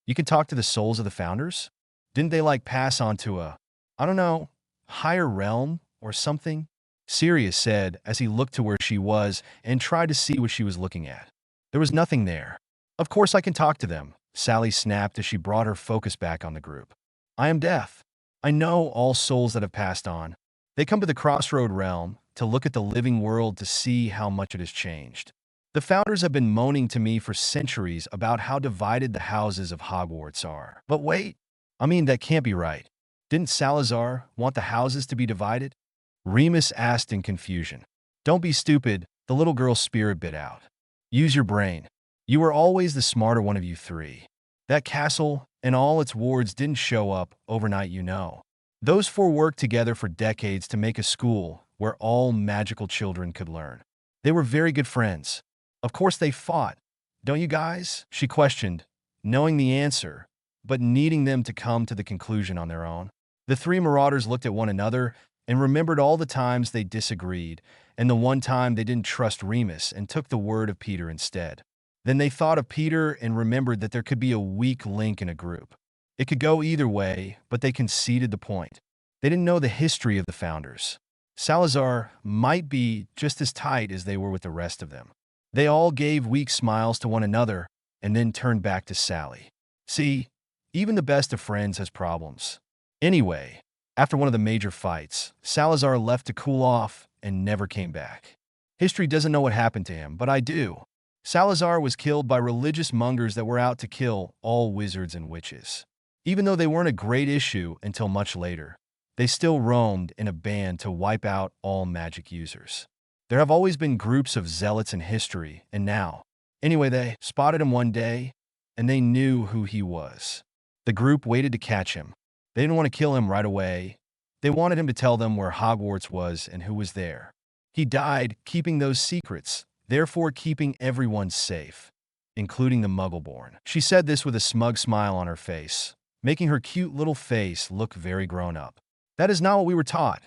you can talk to the souls of the founders? Didn't they like pass on to a, I don't know, higher realm or something? Sirius said as he looked to where she was and tried to see what she was looking at. There was nothing there. Of course I can talk to them, Sally snapped as she brought her focus back on the group. I am death. I know all souls that have passed on. They come to the Crossroad Realm to look at the living world to see how much it has changed. The founders have been moaning to me for centuries about how divided the houses of Hogwarts are. But wait, that can't be right. Didn't Salazar want the houses to be divided? Remus asked in confusion. Don't be stupid, the little girl's spirit bit out. Use your brain. You were always the smarter one of you three. That castle and all its wards didn't show up overnight, you know. Those four worked together for decades to make a school where all magical children could learn. They were very good friends. Of course they fought. Don't you guys? She questioned, knowing the answer, but needing them to come to the conclusion on their own. The three marauders looked at one another and remembered all the times they disagreed and the one time they didn't trust Remus and took the word of Peter instead. Then they thought of Peter and remembered that there could be a weak link in a group. It could go either way, but they conceded the point. They didn't know the history of the founders. Salazar might be just as tight as they were with the rest of them. They all gave weak smiles to one another and then turned back to Sally. See, even the best of friends has problems. Anyway, after one of the major fights, Salazar left to cool off and never came back. History doesn't know what happened to him, but I do. Salazar was killed by religious mongers that were out to kill all wizards and witches. Even though they weren't a great issue until much later, they still roamed in a band to wipe out all magic users. There have always been groups of zealots in history, and now. Anyway, they spotted him one day, and they knew who he was. The group waited to catch him. They didn't want to kill him right away. They wanted him to tell them where Hogwarts was and who was there. He died keeping those secrets, therefore keeping everyone safe, including the Muggleborn. She said this with a smug smile on her face, making her cute little face look very grown up. That is not what we were taught,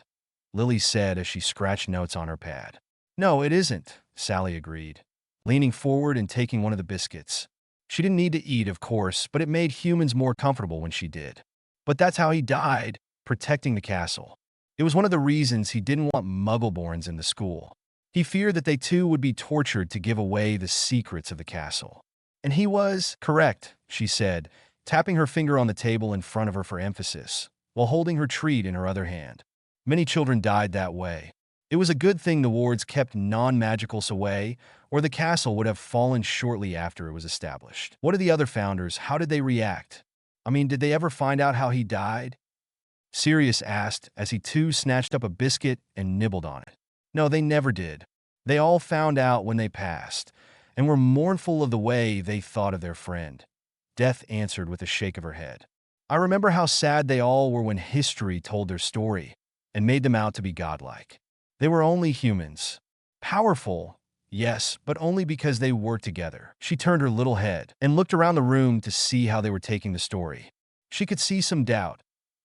Lily said as she scratched notes on her pad. No, it isn't, Sally agreed, leaning forward and taking one of the biscuits. She didn't need to eat, of course, but it made humans more comfortable when she did. But that's how he died, protecting the castle. It was one of the reasons he didn't want Muggleborns in the school. He feared that they too would be tortured to give away the secrets of the castle. And he was correct, she said, tapping her finger on the table in front of her for emphasis, while holding her treat in her other hand. Many children died that way. It was a good thing the wards kept non-magicals away, or the castle would have fallen shortly after it was established. What did the other founders, how did they react? Did they ever find out how he died? Sirius asked as he too snatched up a biscuit and nibbled on it. No, they never did. They all found out when they passed, and were mournful of the way they thought of their friend. Death answered with a shake of her head. I remember how sad they all were when history told their story and made them out to be godlike. They were only humans. Powerful, yes, but only because they worked together. She turned her little head and looked around the room to see how they were taking the story. She could see some doubt.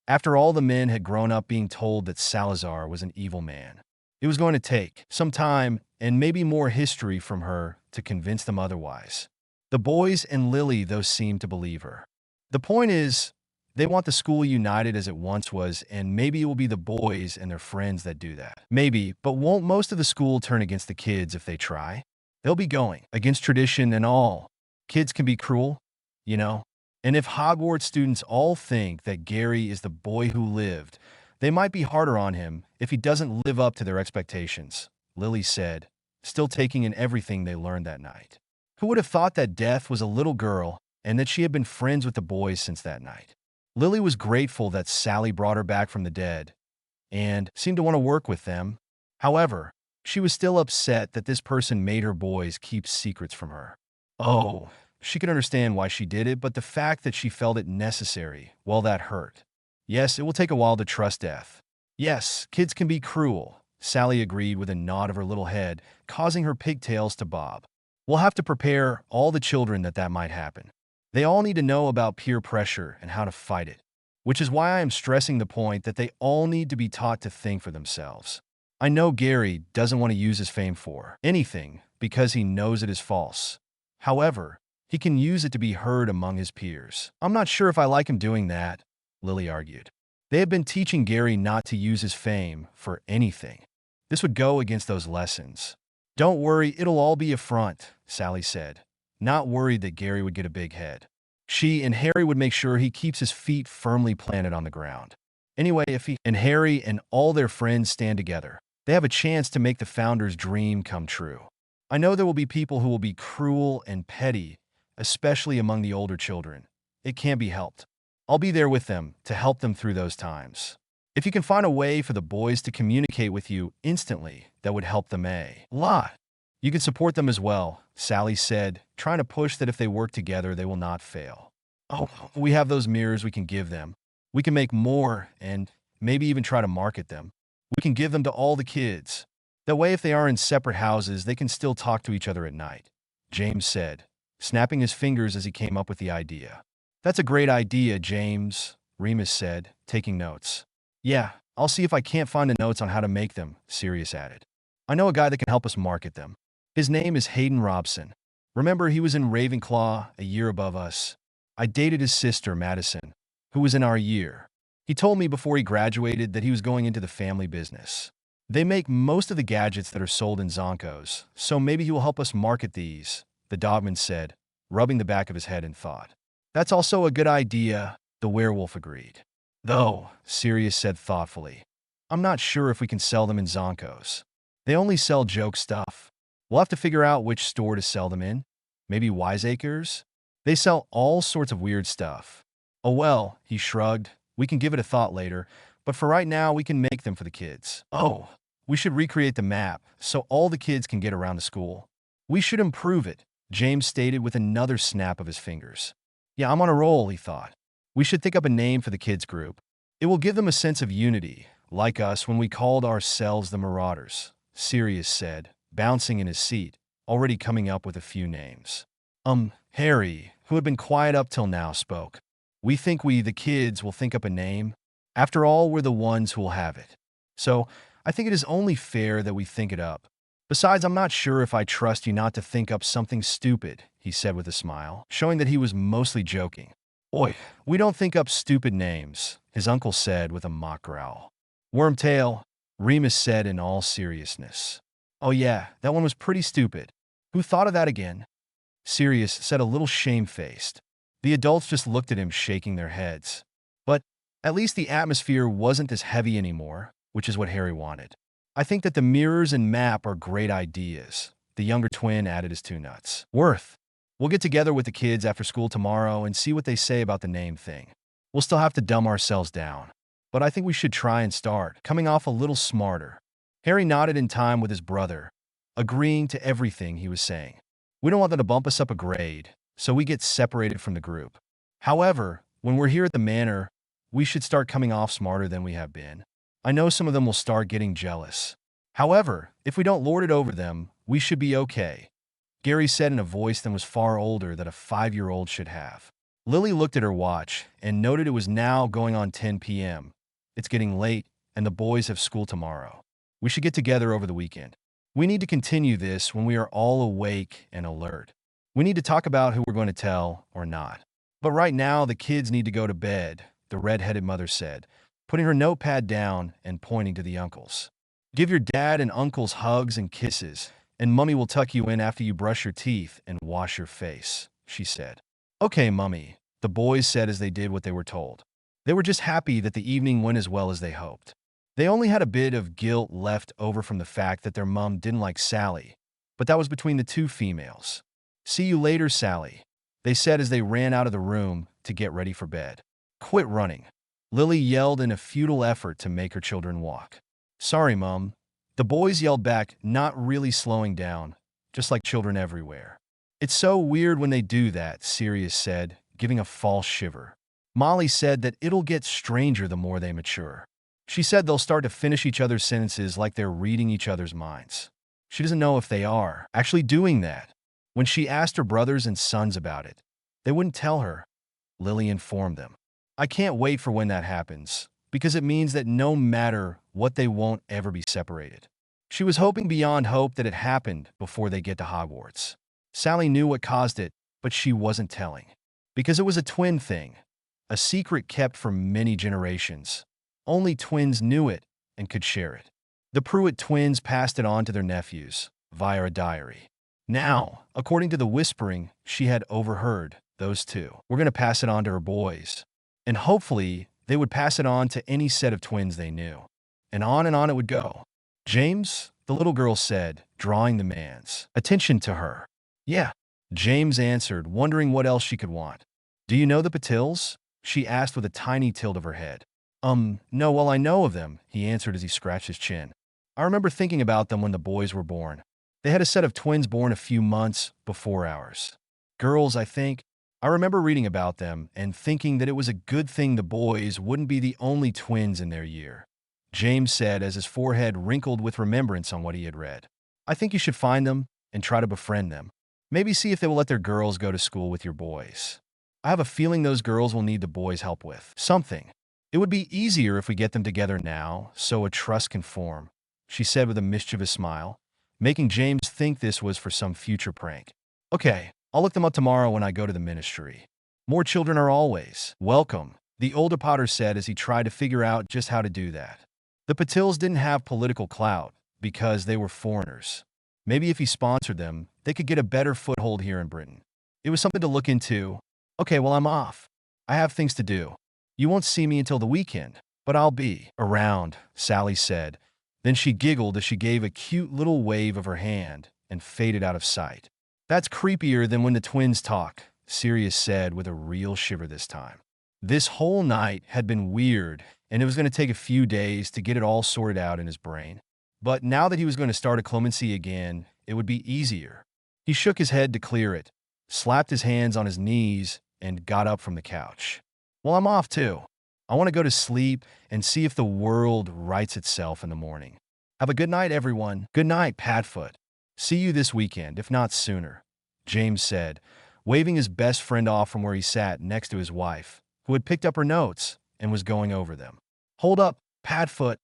After all, the men had grown up being told that Salazar was an evil man. It was going to take some time and maybe more history from her to convince them otherwise. The boys and Lily, though, seemed to believe her. The point is, they want the school united as it once was, and maybe it will be the boys and their friends that do that. Maybe, but won't most of the school turn against the kids if they try? They'll be going against tradition and all. Kids can be cruel, you know? And if Hogwarts students all think that Gary is the boy who lived, they might be harder on him if he doesn't live up to their expectations, Lily said, still taking in everything they learned that night. Who would have thought that Death was a little girl and that she had been friends with the boys since that night? Lily was grateful that Sally brought her back from the dead and seemed to want to work with them. However, she was still upset that this person made her boys keep secrets from her. Oh, she could understand why she did it, but the fact that she felt it necessary, well, that hurt. Yes, it will take a while to trust Death. Yes, kids can be cruel, Sally agreed with a nod of her little head, causing her pigtails to bob. We'll have to prepare all the children that might happen. They all need to know about peer pressure and how to fight it, which is why I am stressing the point that they all need to be taught to think for themselves. I know Gary doesn't want to use his fame for anything because he knows it is false. However, he can use it to be heard among his peers. I'm not sure if I like him doing that, Lily argued. They had been teaching Gary not to use his fame for anything. This would go against those lessons. Don't worry, it'll all be a front, Sally said, not worried that Gary would get a big head. She and Harry would make sure he keeps his feet firmly planted on the ground. Anyway, if he and Harry and all their friends stand together, they have a chance to make the founder's dream come true. I know there will be people who will be cruel and petty, especially among the older children. It can't be helped. I'll be there with them to help them through those times. If you can find a way for the boys to communicate with you instantly, that would help them a lot. You can support them as well, Sally said, trying to push that if they work together, they will not fail. Oh, we have those mirrors we can give them. We can make more and maybe even try to market them. We can give them to all the kids. That way, if they are in separate houses, they can still talk to each other at night, James said, snapping his fingers as he came up with the idea. That's a great idea, James, Remus said, taking notes. Yeah, I'll see if I can't find the notes on how to make them, Sirius added. I know a guy that can help us market them. His name is Hayden Robson. Remember, he was in Ravenclaw, a year above us. I dated his sister, Madison, who was in our year. He told me before he graduated that he was going into the family business. They make most of the gadgets that are sold in Zonkos, so maybe he will help us market these, the dogman said, rubbing the back of his head in thought. That's also a good idea, the werewolf agreed. Though, Sirius said thoughtfully, I'm not sure if we can sell them in Zonkos. They only sell joke stuff. We'll have to figure out which store to sell them in. Maybe Wiseacres? They sell all sorts of weird stuff. Oh well, he shrugged. We can give it a thought later, but for right now we can make them for the kids. Oh, we should recreate the map so all the kids can get around the school. We should improve it, James stated with another snap of his fingers. Yeah, I'm on a roll, he thought. We should think up a name for the kids group. It will give them a sense of unity, like us when we called ourselves the Marauders, Sirius said, bouncing in his seat, already coming up with a few names. Harry, who had been quiet up till now, spoke. We think we, the kids, will think up a name. After all, we're the ones who will have it. So, I think it is only fair that we think it up. Besides, I'm not sure if I trust you not to think up something stupid, he said with a smile, showing that he was mostly joking. Oi, we don't think up stupid names, his uncle said with a mock growl. Wormtail, Remus said in all seriousness. Oh yeah, that one was pretty stupid. Who thought of that again? Sirius said a little shamefaced. The adults just looked at him, shaking their heads. But at least the atmosphere wasn't as heavy anymore, which is what Harry wanted. I think that the mirrors and map are great ideas, the younger twin added his two nuts. Worth. We'll get together with the kids after school tomorrow and see what they say about the name thing. We'll still have to dumb ourselves down. But I think we should try and start coming off a little smarter. Harry nodded in time with his brother, agreeing to everything he was saying. We don't want them to bump us up a grade, so we get separated from the group. However, when we're here at the manor, we should start coming off smarter than we have been. I know some of them will start getting jealous. However, if we don't lord it over them, we should be okay, Gary said in a voice that was far older than a 5-year-old should have. Lily looked at her watch and noted it was now going on 10 p.m. It's getting late, and the boys have school tomorrow. We should get together over the weekend. We need to continue this when we are all awake and alert. We need to talk about who we're going to tell or not. But right now, the kids need to go to bed, the red-headed mother said, putting her notepad down and pointing to the uncles. Give your dad and uncles hugs and kisses, and Mummy will tuck you in after you brush your teeth and wash your face, she said. Okay, Mummy, the boys said as they did what they were told. They were just happy that the evening went as well as they hoped. They only had a bit of guilt left over from the fact that their mum didn't like Sally, but that was between the two females. See you later, Sally, they said as they ran out of the room to get ready for bed. Quit running, Lily yelled in a futile effort to make her children walk. Sorry, Mum. The boys yelled back, not really slowing down, just like children everywhere. It's so weird when they do that, Sirius said, giving a false shiver. Molly said that it'll get stranger the more they mature. She said they'll start to finish each other's sentences like they're reading each other's minds. She doesn't know if they are actually doing that. When she asked her brothers and sons about it, they wouldn't tell her. Lily informed them. I can't wait for when that happens, because it means that no matter what they won't ever be separated. She was hoping beyond hope that it happened before they get to Hogwarts. Sally knew what caused it, but she wasn't telling. Because it was a twin thing, a secret kept for many generations. Only twins knew it and could share it. The Pruitt twins passed it on to their nephews via a diary. Now, according to the whispering she had overheard, those two were going to pass it on to her boys. And hopefully, they would pass it on to any set of twins they knew. And on it would go. James, the little girl said, drawing the man's attention to her. Yeah, James answered, wondering what else she could want. Do you know the Patils? She asked with a tiny tilt of her head. No, well, I know of them, he answered as he scratched his chin. I remember thinking about them when the boys were born. They had a set of twins born a few months before ours. Girls, I think. I remember reading about them and thinking that it was a good thing the boys wouldn't be the only twins in their year. James said as his forehead wrinkled with remembrance on what he had read. I think you should find them and try to befriend them. Maybe see if they will let their girls go to school with your boys. I have a feeling those girls will need the boys' help with something. It would be easier if we get them together now, so a trust can form, she said with a mischievous smile, making James think this was for some future prank. Okay, I'll look them up tomorrow when I go to the ministry. More children are always welcome, the older Potter said as he tried to figure out just how to do that. The Patils didn't have political clout because they were foreigners. Maybe if he sponsored them, they could get a better foothold here in Britain. It was something to look into. Okay, well, I'm off. I have things to do. You won't see me until the weekend, but I'll be around, Sally said. Then she giggled as she gave a cute little wave of her hand and faded out of sight. That's creepier than when the twins talk, Sirius said with a real shiver this time. This whole night had been weird, and it was going to take a few days to get it all sorted out in his brain. But now that he was going to start a clemency again, it would be easier. He shook his head to clear it, slapped his hands on his knees, and got up from the couch. Well, I'm off too. I want to go to sleep and see if the world rights itself in the morning. Have a good night, everyone. Good night, Padfoot. See you this weekend, if not sooner, James said, waving his best friend off from where he sat next to his wife, who had picked up her notes and was going over them. Hold up, Padfoot.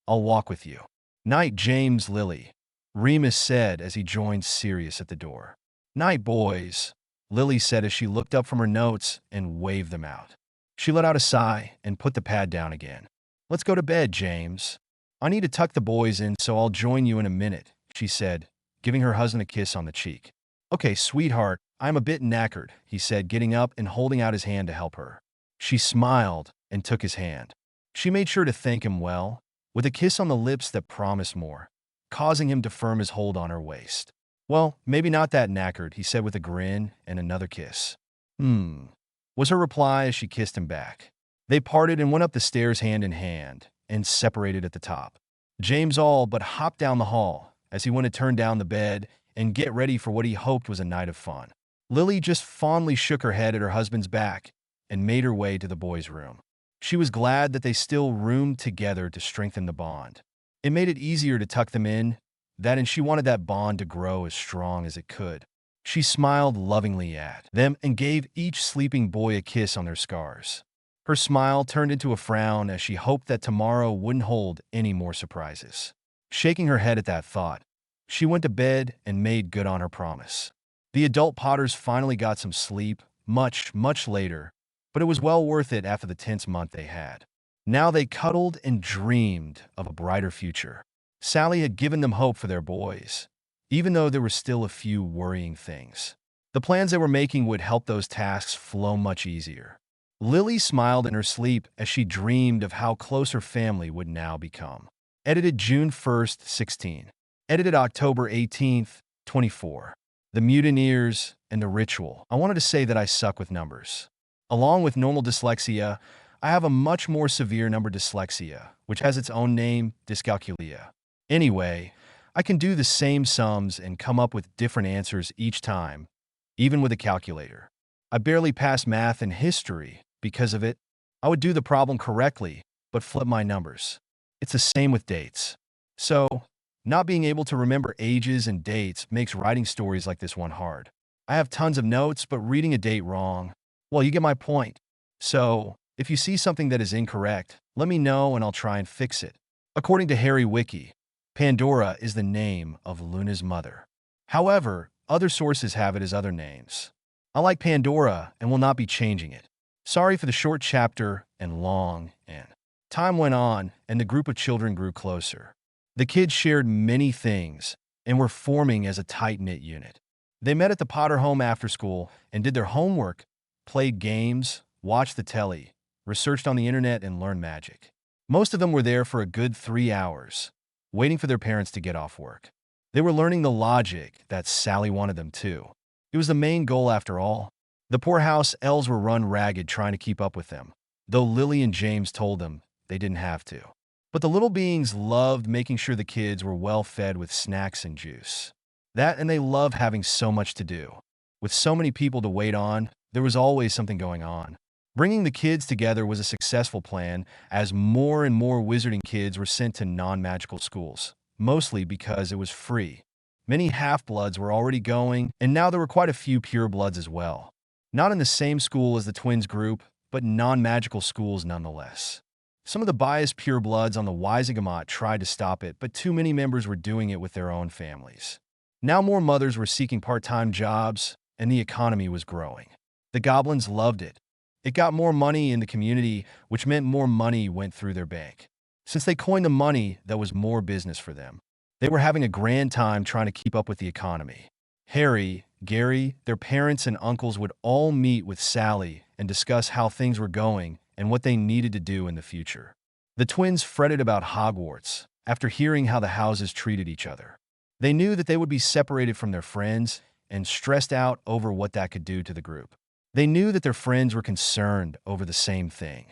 I'll walk with you. Night, James, Lily, Remus said as he joined Sirius at the door. Night, boys, Lily said as she looked up from her notes and waved them out. She let out a sigh and put the pad down again. Let's go to bed, James. I need to tuck the boys in, so I'll join you in a minute, she said, giving her husband a kiss on the cheek. Okay, sweetheart, I'm a bit knackered, he said, getting up and holding out his hand to help her. She smiled and took his hand. She made sure to thank him well, with a kiss on the lips that promised more, causing him to firm his hold on her waist. Well, maybe not that knackered, he said with a grin and another kiss. Was her reply as she kissed him back. They parted and went up the stairs hand in hand and separated at the top. James all but hopped down the hall as he went to turn down the bed and get ready for what he hoped was a night of fun. Lily just fondly shook her head at her husband's back and made her way to the boys' room. She was glad that they still roomed together to strengthen the bond. It made it easier to tuck them in, and she wanted that bond to grow as strong as it could. She smiled lovingly at them and gave each sleeping boy a kiss on their scars. Her smile turned into a frown as she hoped that tomorrow wouldn't hold any more surprises. Shaking her head at that thought, she went to bed and made good on her promise. The adult Potters finally got some sleep, much later, but it was well worth it after the tense month they had. Now they cuddled and dreamed of a brighter future. Sally had given them hope for their boys, even though there were still a few worrying things. The plans they were making would help those tasks flow much easier. Lily smiled in her sleep as she dreamed of how close her family would now become. Edited June 1st, 16. Edited October 18th, 24. The Mutineers and the Ritual. I wanted to say that I suck with numbers. Along with normal dyslexia, I have a much more severe number dyslexia, which has its own name, dyscalculia. Anyway, I can do the same sums and come up with different answers each time, even with a calculator. I barely passed math and history because of it. I would do the problem correctly, but flip my numbers. It's the same with dates. So, not being able to remember ages and dates makes writing stories like this one hard. I have tons of notes, but reading a date wrong, well, you get my point. So, if you see something that is incorrect, let me know and I'll try and fix it. According to Harry Wiki, Pandora is the name of Luna's mother. However, other sources have it as other names. I like Pandora and will not be changing it. Sorry for the short chapter and long N. Time went on, and the group of children grew closer. The kids shared many things and were forming as a tight-knit unit. They met at the Potter home after school and did their homework, played games, watched the telly, researched on the internet, and learned magic. Most of them were there for a good 3 hours, waiting for their parents to get off work. They were learning the logic that Sally wanted them to. It was the main goal after all. The poor house elves were run ragged trying to keep up with them, though Lily and James told them they didn't have to. But the little beings loved making sure the kids were well fed with snacks and juice. That, and they loved having so much to do. With so many people to wait on, there was always something going on. Bringing the kids together was a successful plan, as more and more wizarding kids were sent to non-magical schools, mostly because it was free. Many half-bloods were already going, and now there were quite a few pure-bloods as well. Not in the same school as the twins group, but non-magical schools nonetheless. Some of the biased purebloods on the Wisegamot tried to stop it, but too many members were doing it with their own families. Now more mothers were seeking part-time jobs, and the economy was growing. The goblins loved it. It got more money in the community, which meant more money went through their bank. Since they coined the money, that was more business for them. They were having a grand time trying to keep up with the economy. Harry, Gary, their parents and uncles would all meet with Sally and discuss how things were going and what they needed to do in the future. The twins fretted about Hogwarts after hearing how the houses treated each other. They knew that they would be separated from their friends and stressed out over what that could do to the group. They knew that their friends were concerned over the same thing.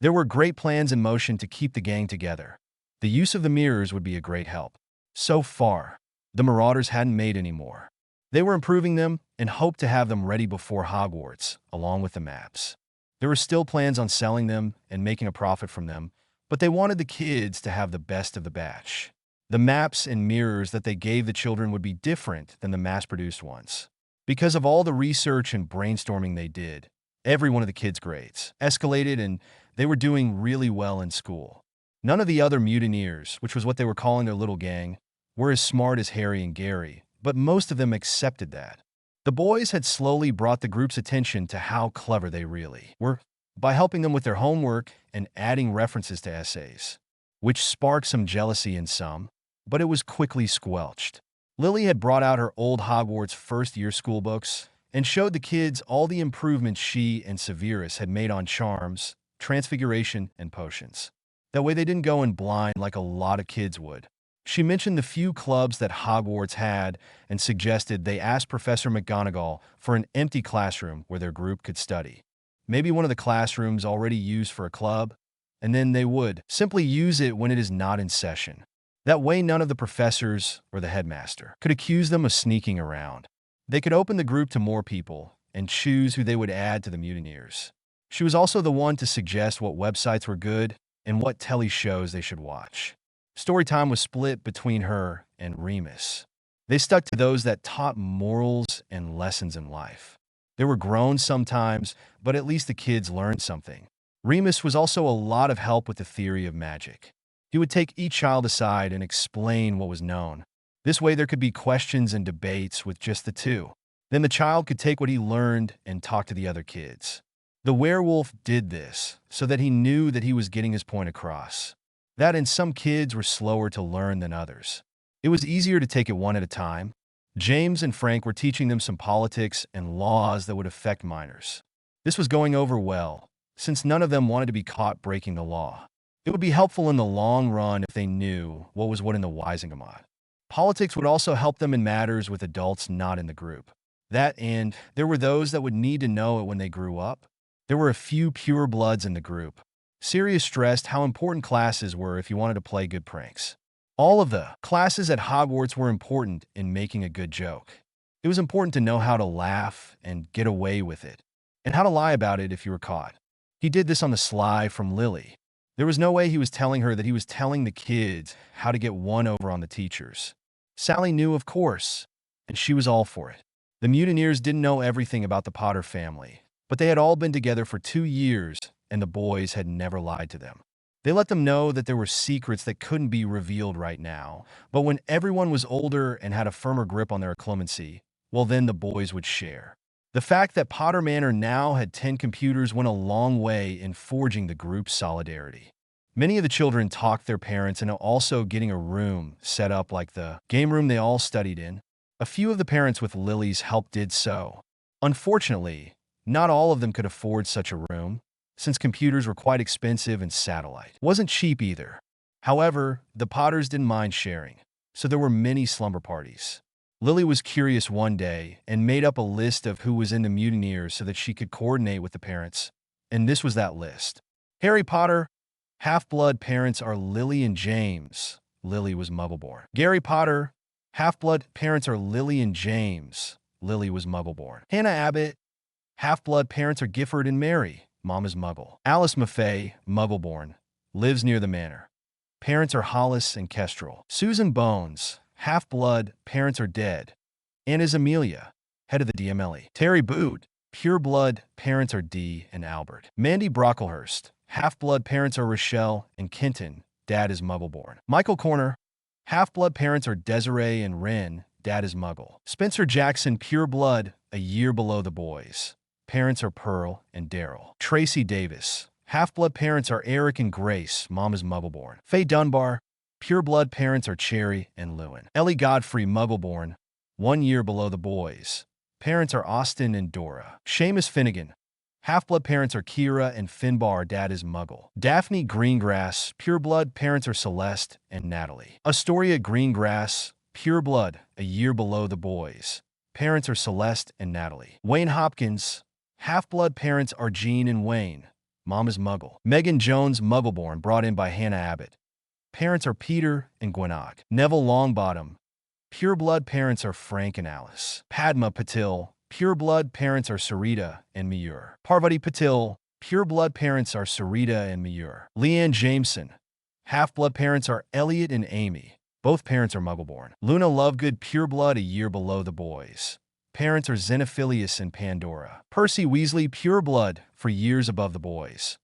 There were great plans in motion to keep the gang together. The use of the mirrors would be a great help. So far, the Marauders hadn't made any more. They were improving them and hoped to have them ready before Hogwarts, along with the maps. There were still plans on selling them and making a profit from them, but they wanted the kids to have the best of the batch. The maps and mirrors that they gave the children would be different than the mass-produced ones. Because of all the research and brainstorming they did, every one of the kids' grades escalated and they were doing really well in school. None of the other mutineers, which was what they were calling their little gang, were as smart as Harry and Gary, but most of them accepted that. The boys had slowly brought the group's attention to how clever they really were by helping them with their homework and adding references to essays, which sparked some jealousy in some, but it was quickly squelched. Lily had brought out her old Hogwarts first-year school books and showed the kids all the improvements she and Severus had made on charms, transfiguration, and potions. That way they didn't go in blind like a lot of kids would. She mentioned the few clubs that Hogwarts had and suggested they ask Professor McGonagall for an empty classroom where their group could study. Maybe one of the classrooms already used for a club, and then they would simply use it when it is not in session. That way none of the professors or the headmaster could accuse them of sneaking around. They could open the group to more people and choose who they would add to the mutineers. She was also the one to suggest what websites were good and what telly shows they should watch. Storytime was split between her and Remus. They stuck to those that taught morals and lessons in life. They were grown sometimes, but at least the kids learned something. Remus was also a lot of help with the theory of magic. He would take each child aside and explain what was known. This way there could be questions and debates with just the two. Then the child could take what he learned and talk to the other kids. The werewolf did this so that he knew that he was getting his point across. That and some kids were slower to learn than others. It was easier to take it one at a time. James and Frank were teaching them some politics and laws that would affect minors. This was going over well, since none of them wanted to be caught breaking the law. It would be helpful in the long run if they knew what was what in the Wisegamot. Politics would also help them in matters with adults not in the group. That and there were those that would need to know it when they grew up. There were a few pure bloods in the group. Sirius stressed how important classes were if you wanted to play good pranks. All of the classes at Hogwarts were important in making a good joke. It was important to know how to laugh and get away with it, and how to lie about it if you were caught. He did this on the sly from Lily. There was no way he was telling her that he was telling the kids how to get one over on the teachers. Sally knew, of course, and she was all for it. The mutineers didn't know everything about the Potter family, but they had all been together for 2 years, and the boys had never lied to them. They let them know that there were secrets that couldn't be revealed right now, but when everyone was older and had a firmer grip on their clemency, well, then the boys would share. The fact that Potter Manor now had 10 computers went a long way in forging the group's solidarity. Many of the children talked their parents into also getting a room set up like the game room they all studied in. A few of the parents with Lily's help did so. Unfortunately, not all of them could afford such a room, since computers were quite expensive and satellite wasn't cheap either. However, the Potters didn't mind sharing, so there were many slumber parties. Lily was curious one day and made up a list of who was in the mutineers so that she could coordinate with the parents, and this was that list. Harry Potter, half-blood parents are Lily and James. Lily was Muggleborn. Gary Potter, half-blood parents are Lily and James. Lily was Muggleborn. Hannah Abbott, half-blood parents are Gifford and Mary. Mom is Muggle. Alice Maffei, Muggleborn, lives near the manor. Parents are Hollis and Kestrel. Susan Bones, half-blood, parents are dead. Anne is Amelia, head of the DMLE. Terry Boot, pure-blood, parents are Dee and Albert. Mandy Brocklehurst, half-blood, parents are Rochelle and Kenton, dad is Muggleborn. Michael Corner, half-blood, parents are Desiree and Wren, dad is Muggle. Spencer Jackson, pure-blood, a year below the boys. Parents are Pearl and Daryl. Tracy Davis, half-blood, parents are Eric and Grace, mom is Muggleborn. Faye Dunbar, pure-blood, parents are Cherry and Lewin. Ellie Godfrey, Muggleborn, 1 year below the boys. Parents are Austin and Dora. Seamus Finnegan, half-blood, parents are Kira and Finbar, dad is Muggle. Daphne Greengrass, pure-blood, parents are Celeste and Natalie. Astoria Greengrass, pure-blood, a year below the boys. Parents are Celeste and Natalie. Wayne Hopkins, half-blood, parents are Jean and Wayne. Mom is Muggle. Megan Jones, Muggleborn, brought in by Hannah Abbott. Parents are Peter and Gwenog. Neville Longbottom, pure-blood, parents are Frank and Alice. Padma Patil, pure-blood, parents are Sarita and Mayur. Parvati Patil, pure-blood, parents are Sarita and Mayur. Leanne Jameson, half-blood, parents are Elliot and Amy. Both parents are Muggleborn. Luna Lovegood, pure-blood, a year below the boys. Parents are Xenophilius and Pandora. Percy Weasley, pure-blood, for years above the boys.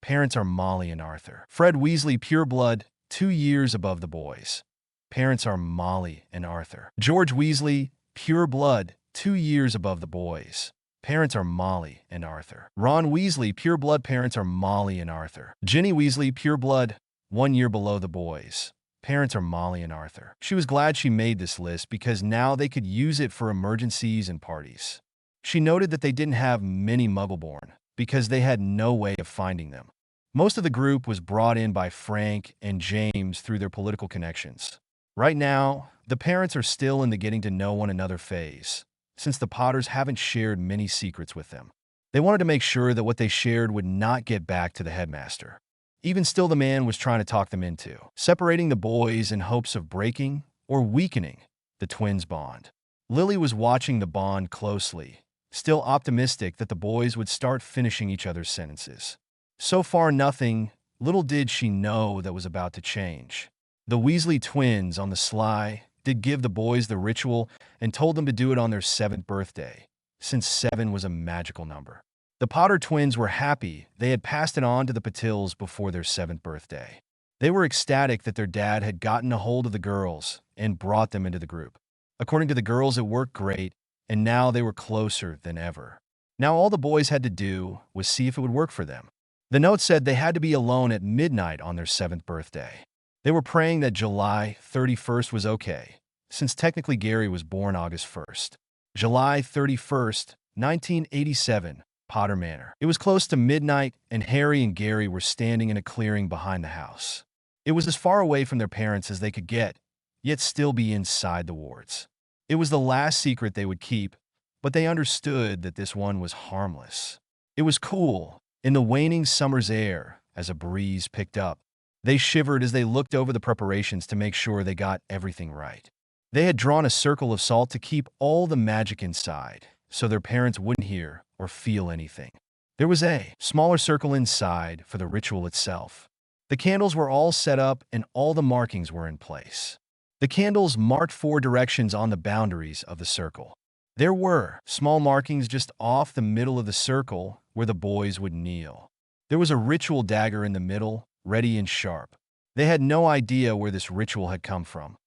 Parents are Molly and Arthur. Fred Weasley, pure-blood, 2 years above the boys. Parents are Molly and Arthur. George Weasley, pure-blood, 2 years above the boys. Parents are Molly and Arthur. Ron Weasley, pure-blood, parents are Molly and Arthur. Ginny Weasley, pure-blood, 1 year below the boys. Parents are Molly and Arthur. She was glad she made this list because now they could use it for emergencies and parties. She noted that they didn't have many Muggleborn because they had no way of finding them. Most of the group was brought in by Frank and James through their political connections. Right now, the parents are still in the getting to know one another phase, since the Potters haven't shared many secrets with them. They wanted to make sure that what they shared would not get back to the headmaster. Even still, the man was trying to talk them into separating the boys in hopes of breaking or weakening the twins' bond. Lily was watching the bond closely, still optimistic that the boys would start finishing each other's sentences. So far, nothing, little did she know, that was about to change. The Weasley twins, on the sly, did give the boys the ritual and told them to do it on their 7th birthday, since 7 was a magical number. The Potter twins were happy they had passed it on to the Patils before their 7th birthday. They were ecstatic that their dad had gotten a hold of the girls and brought them into the group. According to the girls, it worked great, and now they were closer than ever. Now all the boys had to do was see if it would work for them. The note said they had to be alone at midnight on their 7th birthday. They were praying that July 31st was okay, since technically Gary was born August 1st. July 31st, 1987, Potter Manor. It was close to midnight, and Harry and Gary were standing in a clearing behind the house. It was as far away from their parents as they could get, yet still be inside the wards. It was the last secret they would keep, but they understood that this one was harmless. It was cool, in the waning summer's air, as a breeze picked up. They shivered as they looked over the preparations to make sure they got everything right. They had drawn a circle of salt to keep all the magic inside, so their parents wouldn't hear or feel anything. There was a smaller circle inside for the ritual itself. The candles were all set up and all the markings were in place. The candles marked 4 directions on the boundaries of the circle. There were small markings just off the middle of the circle where the boys would kneel. There was a ritual dagger in the middle, ready and sharp. They had no idea where this ritual had come from.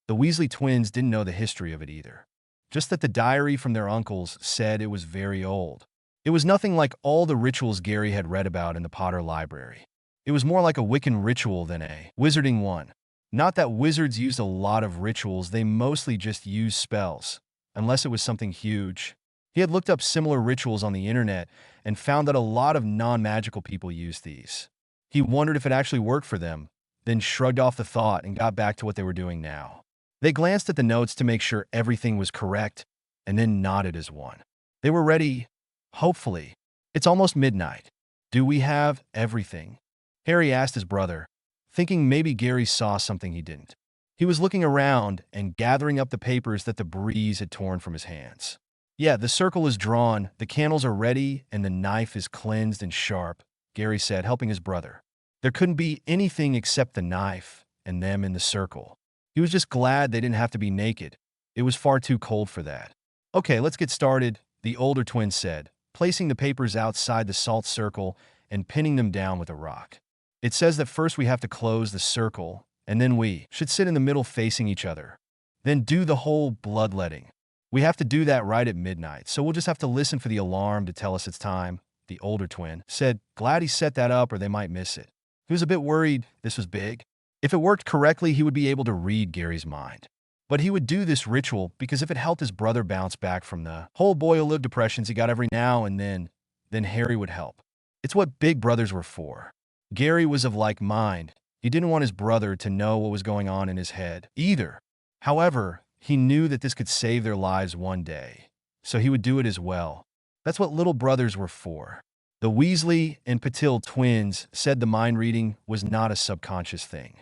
The Weasley twins didn't know the history of it either. Just that the diary from their uncles said it was very old. It was nothing like all the rituals Gary had read about in the Potter library. It was more like a Wiccan ritual than a wizarding one. Not that wizards used a lot of rituals, they mostly just used spells, unless it was something huge. He had looked up similar rituals on the internet and found that a lot of non-magical people used these. He wondered if it actually worked for them, then shrugged off the thought and got back to what they were doing now. They glanced at the notes to make sure everything was correct, and then nodded as one. They were ready, hopefully. It's almost midnight. Do we have everything? Harry asked his brother, thinking maybe Gary saw something he didn't. He was looking around and gathering up the papers that the breeze had torn from his hands. Yeah, the circle is drawn, the candles are ready, and the knife is cleansed and sharp, Gary said, helping his brother. There couldn't be anything except the knife and them in the circle. He was just glad they didn't have to be naked. It was far too cold for that. Okay, let's get started, the older twin said, placing the papers outside the salt circle and pinning them down with a rock. It says that first we have to close the circle, and then we should sit in the middle facing each other. Then do the whole bloodletting. We have to do that right at midnight, so we'll just have to listen for the alarm to tell us it's time, the older twin said, glad he set that up or they might miss it. He was a bit worried this was big. If it worked correctly, he would be able to read Gary's mind. But he would do this ritual because if it helped his brother bounce back from the whole boy-will-live depressions he got every now and then Harry would help. It's what big brothers were for. Gary was of like mind. He didn't want his brother to know what was going on in his head either. However, he knew that this could save their lives one day, so he would do it as well. That's what little brothers were for. The Weasley and Patil twins said the mind reading was not a subconscious thing.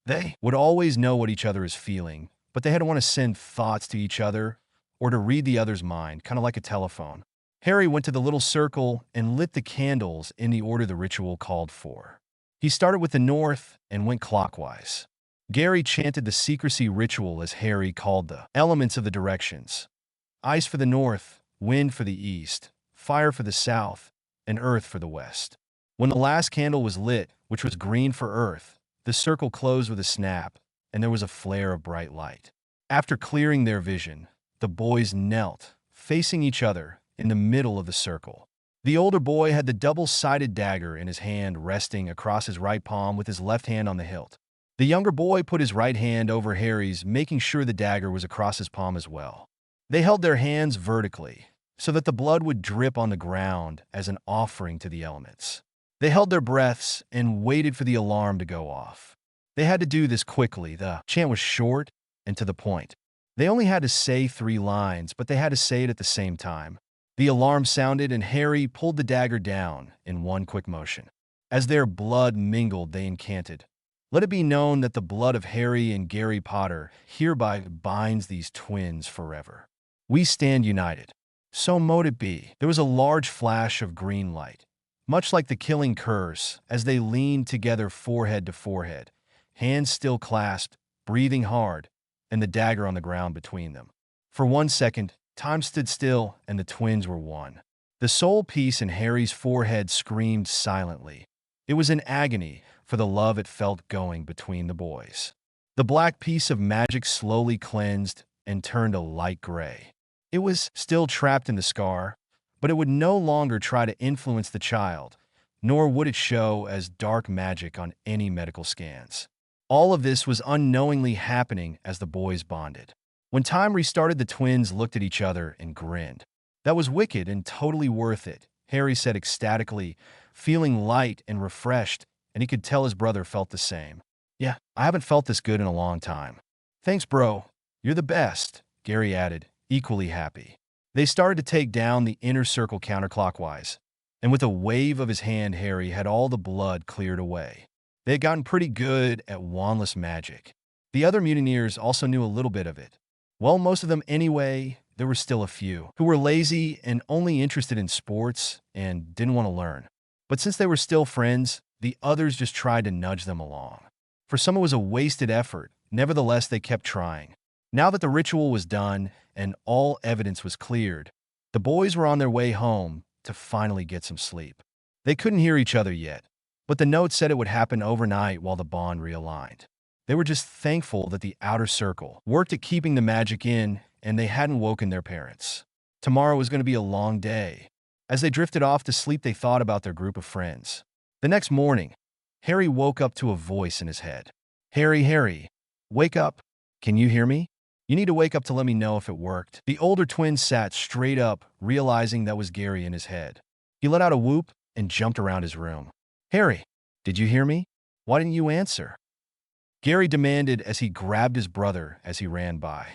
They would always know what each other is feeling, but they had to want to send thoughts to each other or to read the other's mind, kind of like a telephone. Harry went to the little circle and lit the candles in the order the ritual called for. He started with the north and went clockwise. Gary chanted the secrecy ritual as Harry called the elements of the directions. Ice for the north, wind for the east, fire for the south, and earth for the west. When the last candle was lit, which was green for earth, the circle closed with a snap, and there was a flare of bright light. After clearing their vision, the boys knelt, facing each other, in the middle of the circle. The older boy had the double-sided dagger in his hand resting across his right palm with his left hand on the hilt. The younger boy put his right hand over Harry's, making sure the dagger was across his palm as well. They held their hands vertically, so that the blood would drip on the ground as an offering to the elements. They held their breaths and waited for the alarm to go off. They had to do this quickly. The chant was short and to the point. They only had to say 3 lines, but they had to say it at the same time. The alarm sounded and Harry pulled the dagger down in one quick motion. As their blood mingled, they incanted, "Let it be known that the blood of Harry and Gary Potter hereby binds these twins forever. We stand united. So mote it be." There was a large flash of green light, much like the killing curse, as they leaned together forehead to forehead, hands still clasped, breathing hard, and the dagger on the ground between them. For 1 second, time stood still and the twins were one. The soul piece in Harry's forehead screamed silently. It was in agony for the love it felt going between the boys. The black piece of magic slowly cleansed and turned a light gray. It was still trapped in the scar, but it would no longer try to influence the child, nor would it show as dark magic on any medical scans. All of this was unknowingly happening as the boys bonded. When time restarted, the twins looked at each other and grinned. "That was wicked and totally worth it," Harry said ecstatically, feeling light and refreshed, and he could tell his brother felt the same. "Yeah, I haven't felt this good in a long time." "Thanks, bro. You're the best," Gary added, equally happy. They started to take down the inner circle counterclockwise, and with a wave of his hand, Harry had all the blood cleared away. They had gotten pretty good at wandless magic. The other mutineers also knew a little bit of it. Well, most of them anyway. There were still a few who were lazy and only interested in sports and didn't want to learn. But since they were still friends, the others just tried to nudge them along. For some it was a wasted effort. Nevertheless, they kept trying. Now that the ritual was done and all evidence was cleared, the boys were on their way home to finally get some sleep. They couldn't hear each other yet, But the note said it would happen overnight while the bond realigned. They were just thankful that the outer circle worked at keeping the magic in and they hadn't woken their parents. Tomorrow was going to be a long day. As they drifted off to sleep, they thought about their group of friends. The next morning, Harry woke up to a voice in his head. Harry, wake up. Can you hear me? You need to wake up to let me know if it worked." The older twin sat straight up, realizing that was Gary in his head. He let out a whoop and jumped around his room. "Harry, did you hear me? Why didn't you answer?" Gary demanded as he grabbed his brother as he ran by.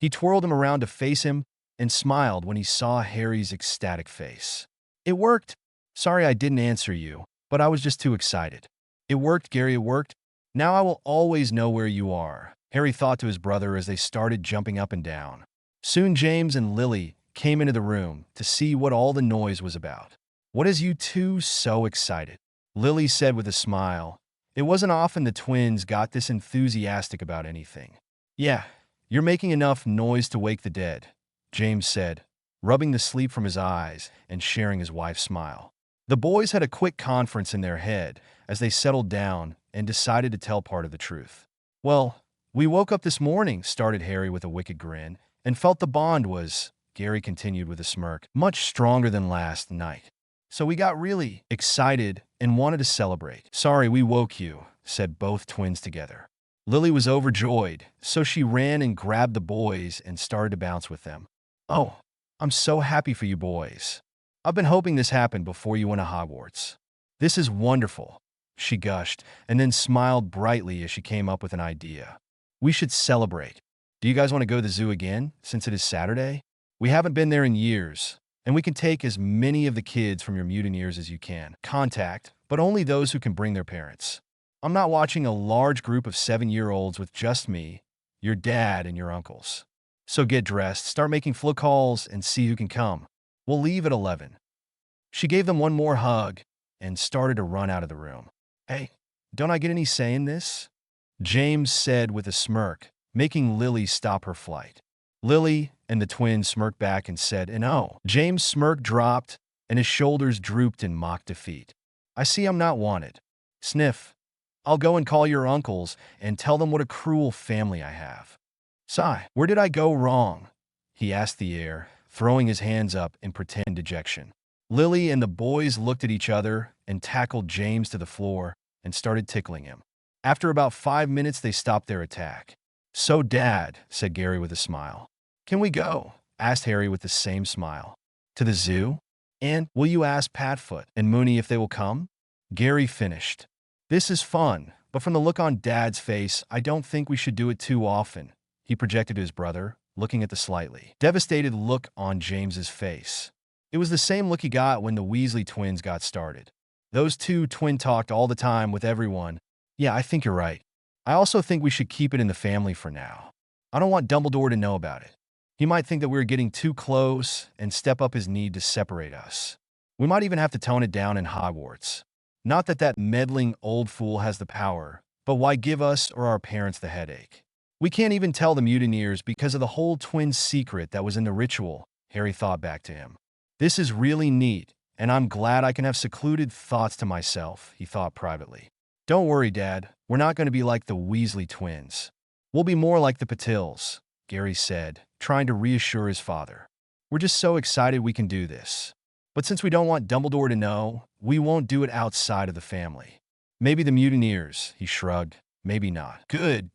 He twirled him around to face him and smiled when he saw Harry's ecstatic face. "It worked. Sorry I didn't answer you, but I was just too excited." "It worked, Gary, it worked. Now I will always know where you are," Harry thought to his brother as they started jumping up and down. Soon James and Lily came into the room to see what all the noise was about. "What is you two so excited?" Lily said with a smile. It wasn't often the twins got this enthusiastic about anything. "Yeah, you're making enough noise to wake the dead," James said, rubbing the sleep from his eyes and sharing his wife's smile. The boys had a quick conference in their head as they settled down and decided to tell part of the truth. "Well, we woke up this morning," started Harry with a wicked grin, "and felt the bond was," Gary continued with a smirk, "much stronger than last night. So we got really excited and wanted to celebrate." "Sorry we woke you," said both twins together. Lily was overjoyed, so she ran and grabbed the boys and started to bounce with them. "Oh, I'm so happy for you boys. I've been hoping this happened before you went to Hogwarts. This is wonderful," she gushed, and then smiled brightly as she came up with an idea. "We should celebrate. Do you guys want to go to the zoo again, since it is Saturday? We haven't been there in years, and we can take as many of the kids from your mutineers as you can. Contact, but only those who can bring their parents. I'm not watching a large group of 7-year-olds with just me, your dad, and your uncles. So get dressed, start making floor calls, and see who can come. We'll leave at 11. She gave them one more hug and started to run out of the room. "Hey, don't I get any say in this?" James said with a smirk, making Lily stop her flight. Lily and the twins smirked back and said, "No." James' smirk dropped and his shoulders drooped in mock defeat. "I see I'm not wanted. Sniff. I'll go and call your uncles and tell them what a cruel family I have." "Sigh, where did I go wrong?" he asked the air, throwing his hands up in pretend dejection. Lily and the boys looked at each other and tackled James to the floor and started tickling him. After about 5 minutes, they stopped their attack. "So, Dad," said Gary with a smile. "Can we go?" asked Harry with the same smile. "To the zoo? And will you ask Patfoot and Mooney if they will come?" Gary finished. "This is fun, but from the look on Dad's face, I don't think we should do it too often," he projected to his brother, looking at the slightly devastated look on James's face. It was the same look he got when the Weasley twins got started. Those two twin talked all the time with everyone. "Yeah, I think you're right. I also think we should keep it in the family for now. I don't want Dumbledore to know about it. He might think that we're getting too close and step up his need to separate us. We might even have to tone it down in Hogwarts. Not that that meddling old fool has the power, but why give us or our parents the headache? We can't even tell the mutineers because of the whole twin secret that was in the ritual," Harry thought back to him. "This is really neat, and I'm glad I can have secluded thoughts to myself," he thought privately. "Don't worry, Dad. We're not going to be like the Weasley twins. We'll be more like the Patils," Gary said, trying to reassure his father. "We're just so excited we can do this. But since we don't want Dumbledore to know, we won't do it outside of the family. Maybe the mutineers," he shrugged. "Maybe not." Good,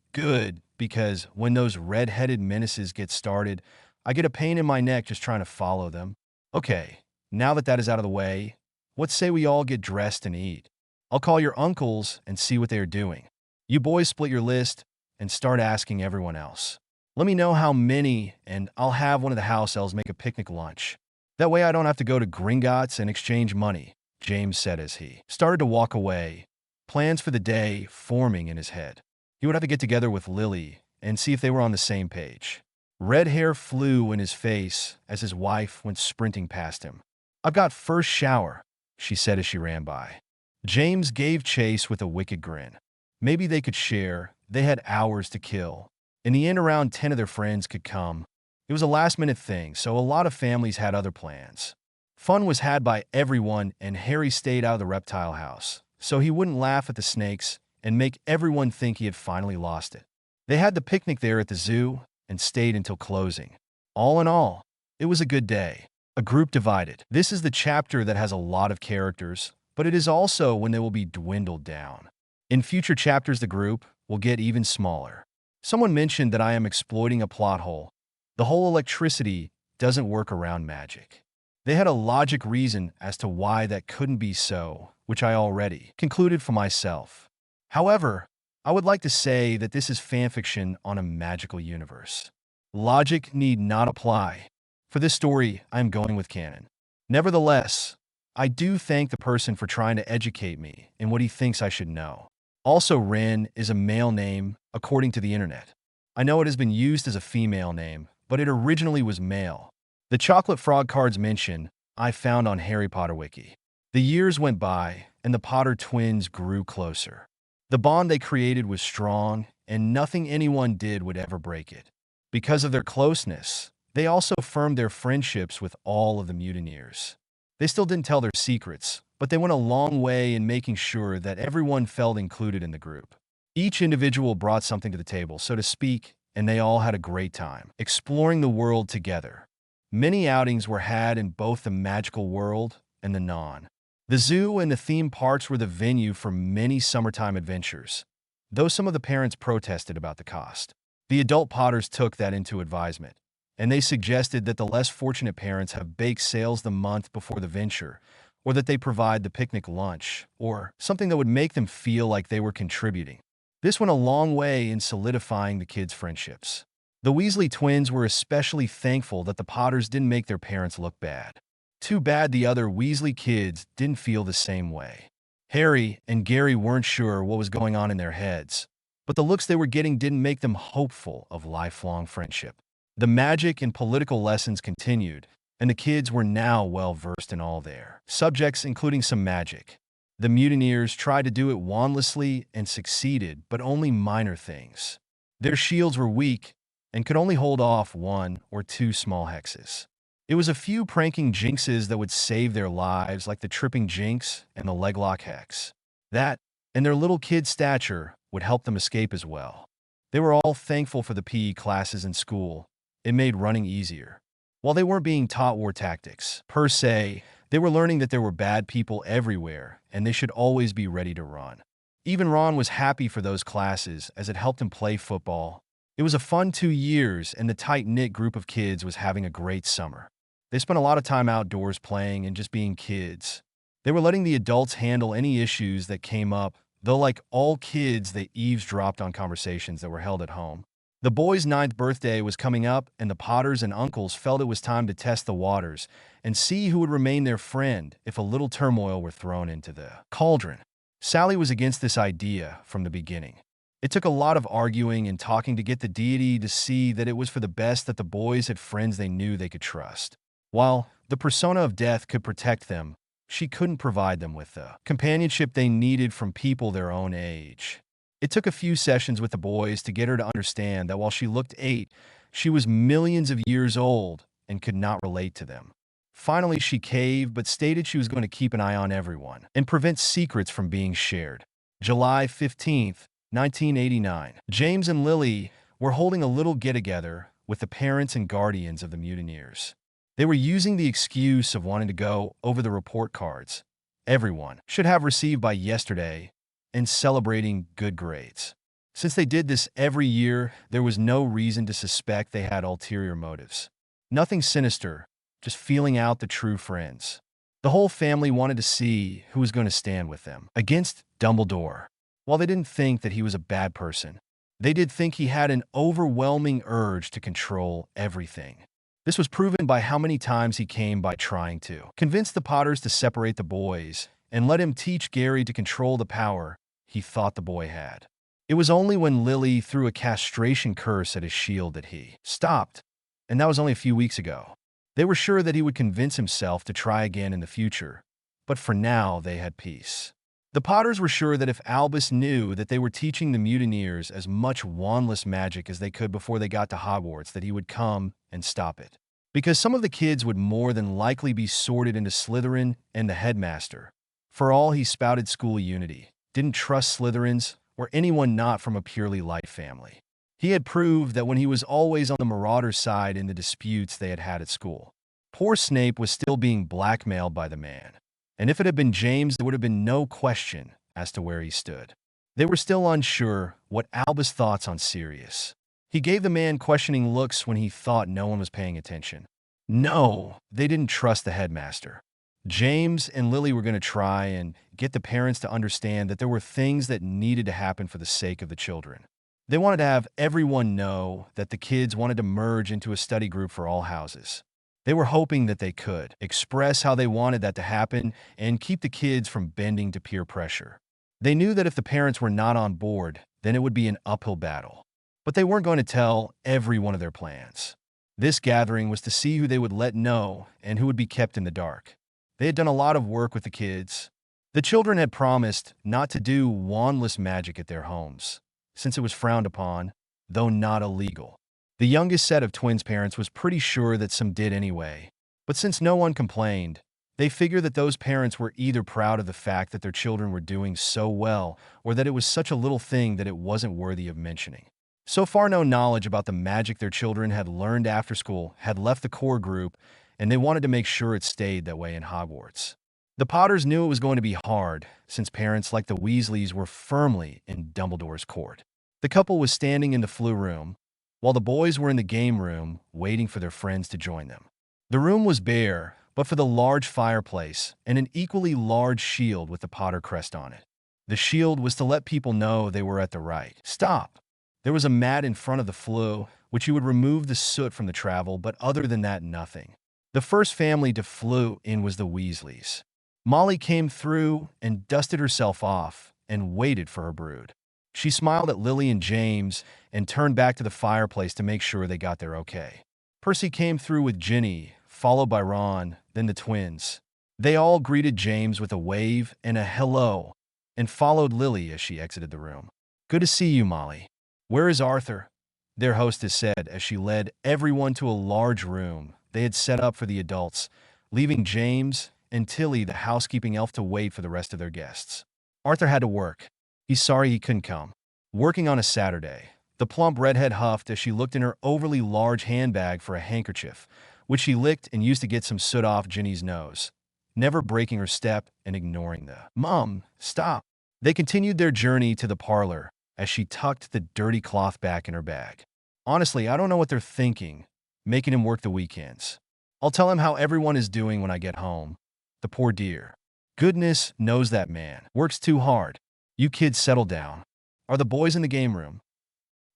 because when those red-headed menaces get started, I get a pain in my neck just trying to follow them. Okay, now that that is out of the way, what say we all get dressed and eat? I'll call your uncles and see what they are doing. You boys split your list and start asking everyone else. Let me know how many, and I'll have one of the house elves make a picnic lunch. That way I don't have to go to Gringotts and exchange money," James said as he started to walk away, plans for the day forming in his head. He would have to get together with Lily and see if they were on the same page. Red hair flew in his face as his wife went sprinting past him. "I've got first shower," she said as she ran by. James gave chase with a wicked grin. Maybe they could share. They had hours to kill. In the end, around 10 of their friends could come. It was a last-minute thing, so a lot of families had other plans. Fun was had by everyone, and Harry stayed out of the reptile house, so he wouldn't laugh at the snakes and make everyone think he had finally lost it. They had the picnic there at the zoo and stayed until closing. All in all, it was a good day. A group divided. This is the chapter that has a lot of characters, but it is also when they will be dwindled down. In future chapters, the group will get even smaller. Someone mentioned that I am exploiting a plot hole. The whole electricity doesn't work around magic. They had a logic reason as to why that couldn't be so, which I already concluded for myself. However, I would like to say that this is fanfiction on a magical universe. Logic need not apply. For this story, I am going with canon. Nevertheless, I do thank the person for trying to educate me in what he thinks I should know. Also, Ren is a male name according to the internet. I know it has been used as a female name, but it originally was male. The chocolate frog cards mentioned, I found on Harry Potter Wiki. The years went by, and the Potter twins grew closer. The bond they created was strong, and nothing anyone did would ever break it. Because of their closeness, they also firmed their friendships with all of the mutineers. They still didn't tell their secrets, but they went a long way in making sure that everyone felt included in the group. Each individual brought something to the table, so to speak, and they all had a great time, exploring the world together. Many outings were had in both the magical world and the non. The zoo and the theme parks were the venue for many summertime adventures, though some of the parents protested about the cost. The adult Potters took that into advisement, and they suggested that the less fortunate parents have bake sales the month before the venture, or that they provide the picnic lunch, or something that would make them feel like they were contributing. This went a long way in solidifying the kids' friendships. The Weasley twins were especially thankful that the Potters didn't make their parents look bad. Too bad the other Weasley kids didn't feel the same way. Harry and Gary weren't sure what was going on in their heads, but the looks they were getting didn't make them hopeful of lifelong friendship. The magic and political lessons continued, and the kids were now well versed in all their subjects, including some magic. The mutineers tried to do it wandlessly and succeeded, but only minor things. Their shields were weak and could only hold off 1 or 2 small hexes. It was a few pranking jinxes that would save their lives, like the tripping jinx and the leglock hex. That, and their little kid stature, would help them escape as well. They were all thankful for the PE classes in school. It made running easier. While they weren't being taught war tactics, per se, they were learning that there were bad people everywhere, and they should always be ready to run. Even Ron was happy for those classes, as it helped him play football. It was a fun 2 years, and the tight-knit group of kids was having a great summer. They spent a lot of time outdoors playing and just being kids. They were letting the adults handle any issues that came up, though like all kids, they eavesdropped on conversations that were held at home. The boy's 9th birthday was coming up, and the Potters and uncles felt it was time to test the waters and see who would remain their friend if a little turmoil were thrown into the cauldron. Sally was against this idea from the beginning. It took a lot of arguing and talking to get the deity to see that it was for the best that the boys had friends they knew they could trust. While the persona of death could protect them, she couldn't provide them with the companionship they needed from people their own age. It took a few sessions with the boys to get her to understand that while she looked 8, she was millions of years old and could not relate to them. Finally, she caved, but stated she was going to keep an eye on everyone and prevent secrets from being shared. July 15th, 1989. James and Lily were holding a little get-together with the parents and guardians of the mutineers. They were using the excuse of wanting to go over the report cards everyone should have received by yesterday and celebrating good grades. Since they did this every year, there was no reason to suspect they had ulterior motives. Nothing sinister, just feeling out the true friends. The whole family wanted to see who was going to stand with them against Dumbledore. While they didn't think that he was a bad person, they did think he had an overwhelming urge to control everything. This was proven by how many times he came by trying to convince the Potters to separate the boys and let him teach Gary to control the power he thought the boy had. It was only when Lily threw a castration curse at his shield that he stopped, and that was only a few weeks ago. They were sure that he would convince himself to try again in the future, but for now they had peace. The Potters were sure that if Albus knew that they were teaching the mutineers as much wandless magic as they could before they got to Hogwarts, that he would come and stop it. Because some of the kids would more than likely be sorted into Slytherin and the Headmaster. For all he spouted school unity, didn't trust Slytherins or anyone not from a purely light family. He had proved that when he was always on the Marauder's side in the disputes they had had at school. Poor Snape was still being blackmailed by the man, and if it had been James, there would have been no question as to where he stood. They were still unsure what Albus' thoughts on Sirius. He gave the man questioning looks when he thought no one was paying attention. No, they didn't trust the headmaster. James and Lily were going to try and get the parents to understand that there were things that needed to happen for the sake of the children. They wanted to have everyone know that the kids wanted to merge into a study group for all houses. They were hoping that they could express how they wanted that to happen and keep the kids from bending to peer pressure. They knew that if the parents were not on board, then it would be an uphill battle. But they weren't going to tell every one of their plans. This gathering was to see who they would let know and who would be kept in the dark. They had done a lot of work with the kids. The children had promised not to do wandless magic at their homes, since it was frowned upon, though not illegal. The youngest set of twins' parents was pretty sure that some did anyway, but since no one complained, they figured that those parents were either proud of the fact that their children were doing so well or that it was such a little thing that it wasn't worthy of mentioning. So far, no knowledge about the magic their children had learned after school had left the core group, and they wanted to make sure it stayed that way in Hogwarts. The Potters knew it was going to be hard, since parents like the Weasleys were firmly in Dumbledore's court. The couple was standing in the Floo room, while the boys were in the game room, waiting for their friends to join them. The room was bare, but for the large fireplace and an equally large shield with the Potter crest on it. The shield was to let people know they were at the right stop. There was a mat in front of the Floo, which you would remove the soot from the travel, but other than that, nothing. The first family to Floo in was the Weasleys. Molly came through and dusted herself off and waited for her brood. She smiled at Lily and James and turned back to the fireplace to make sure they got there okay. Percy came through with Ginny, followed by Ron, then the twins. They all greeted James with a wave and a hello and followed Lily as she exited the room. "Good to see you, Molly. Where is Arthur?" their hostess said as she led everyone to a large room they had set up for the adults, leaving James and Tilly, the housekeeping elf, to wait for the rest of their guests. Arthur had to work. He's sorry he couldn't come. Working on a Saturday, the plump redhead huffed as she looked in her overly large handbag for a handkerchief, which she licked and used to get some soot off Ginny's nose, never breaking her step and ignoring the "Mom, stop." They continued their journey to the parlor as she tucked the dirty cloth back in her bag. "Honestly, I don't know what they're thinking, making him work the weekends. I'll tell him how everyone is doing when I get home. The poor dear. Goodness knows that man works too hard. You kids settle down. Are the boys in the game room?"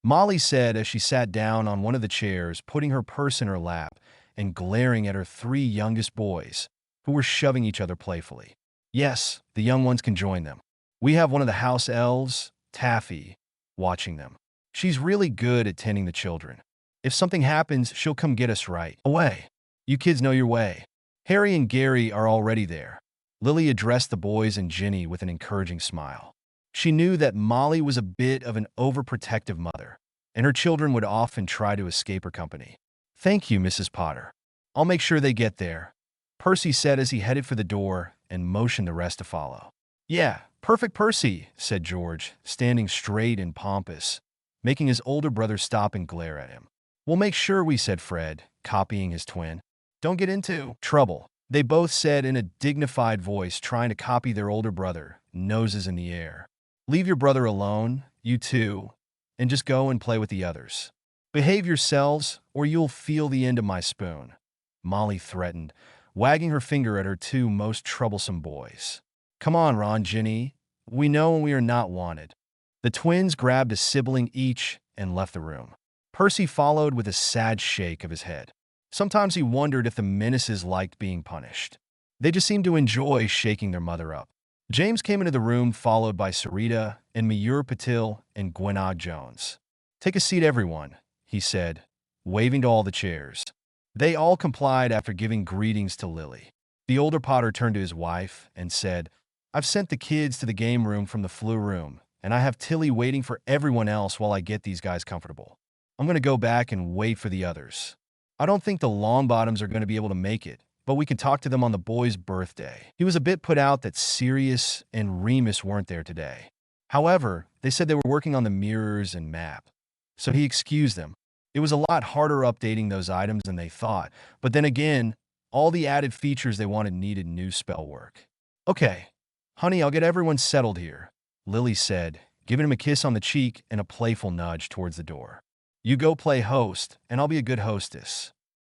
Molly said as she sat down on one of the chairs, putting her purse in her lap and glaring at her three youngest boys, who were shoving each other playfully. "Yes, the young ones can join them. We have one of the house elves, Taffy, watching them. She's really good at tending the children. If something happens, she'll come get us right away. You kids know your way. Harry and Gary are already there." Lily addressed the boys and Ginny with an encouraging smile. She knew that Molly was a bit of an overprotective mother, and her children would often try to escape her company. "Thank you, Mrs. Potter. I'll make sure they get there," Percy said as he headed for the door and motioned the rest to follow. "Yeah, perfect, Percy," said George, standing straight and pompous, making his older brother stop and glare at him. "We'll make sure we," said Fred, copying his twin. "Don't get into trouble," they both said in a dignified voice, trying to copy their older brother, noses in the air. "Leave your brother alone, you two, and just go and play with the others. Behave yourselves, or you'll feel the end of my spoon," Molly threatened, wagging her finger at her two most troublesome boys. "Come on, Ron, Ginny. We know when we are not wanted." The twins grabbed a sibling each and left the room. Percy followed with a sad shake of his head. Sometimes he wondered if the menaces liked being punished. They just seemed to enjoy shaking their mother up. James came into the room, followed by Sarita and Mayur Patil and Gwenog Jones. "Take a seat, everyone," he said, waving to all the chairs. They all complied after giving greetings to Lily. The older Potter turned to his wife and said, "I've sent the kids to the game room from the Floo room, and I have Tilly waiting for everyone else while I get these guys comfortable. I'm going to go back and wait for the others. I don't think the Longbottoms are going to be able to make it, but we can talk to them on the boy's birthday. He was a bit put out that Sirius and Remus weren't there today. However, they said they were working on the mirrors and map, so he excused them. It was a lot harder updating those items than they thought, but then again, all the added features they wanted needed new spell work. Okay, honey, I'll get everyone settled here, Lily said, giving him a kiss on the cheek and a playful nudge towards the door. You go play host, and I'll be a good hostess.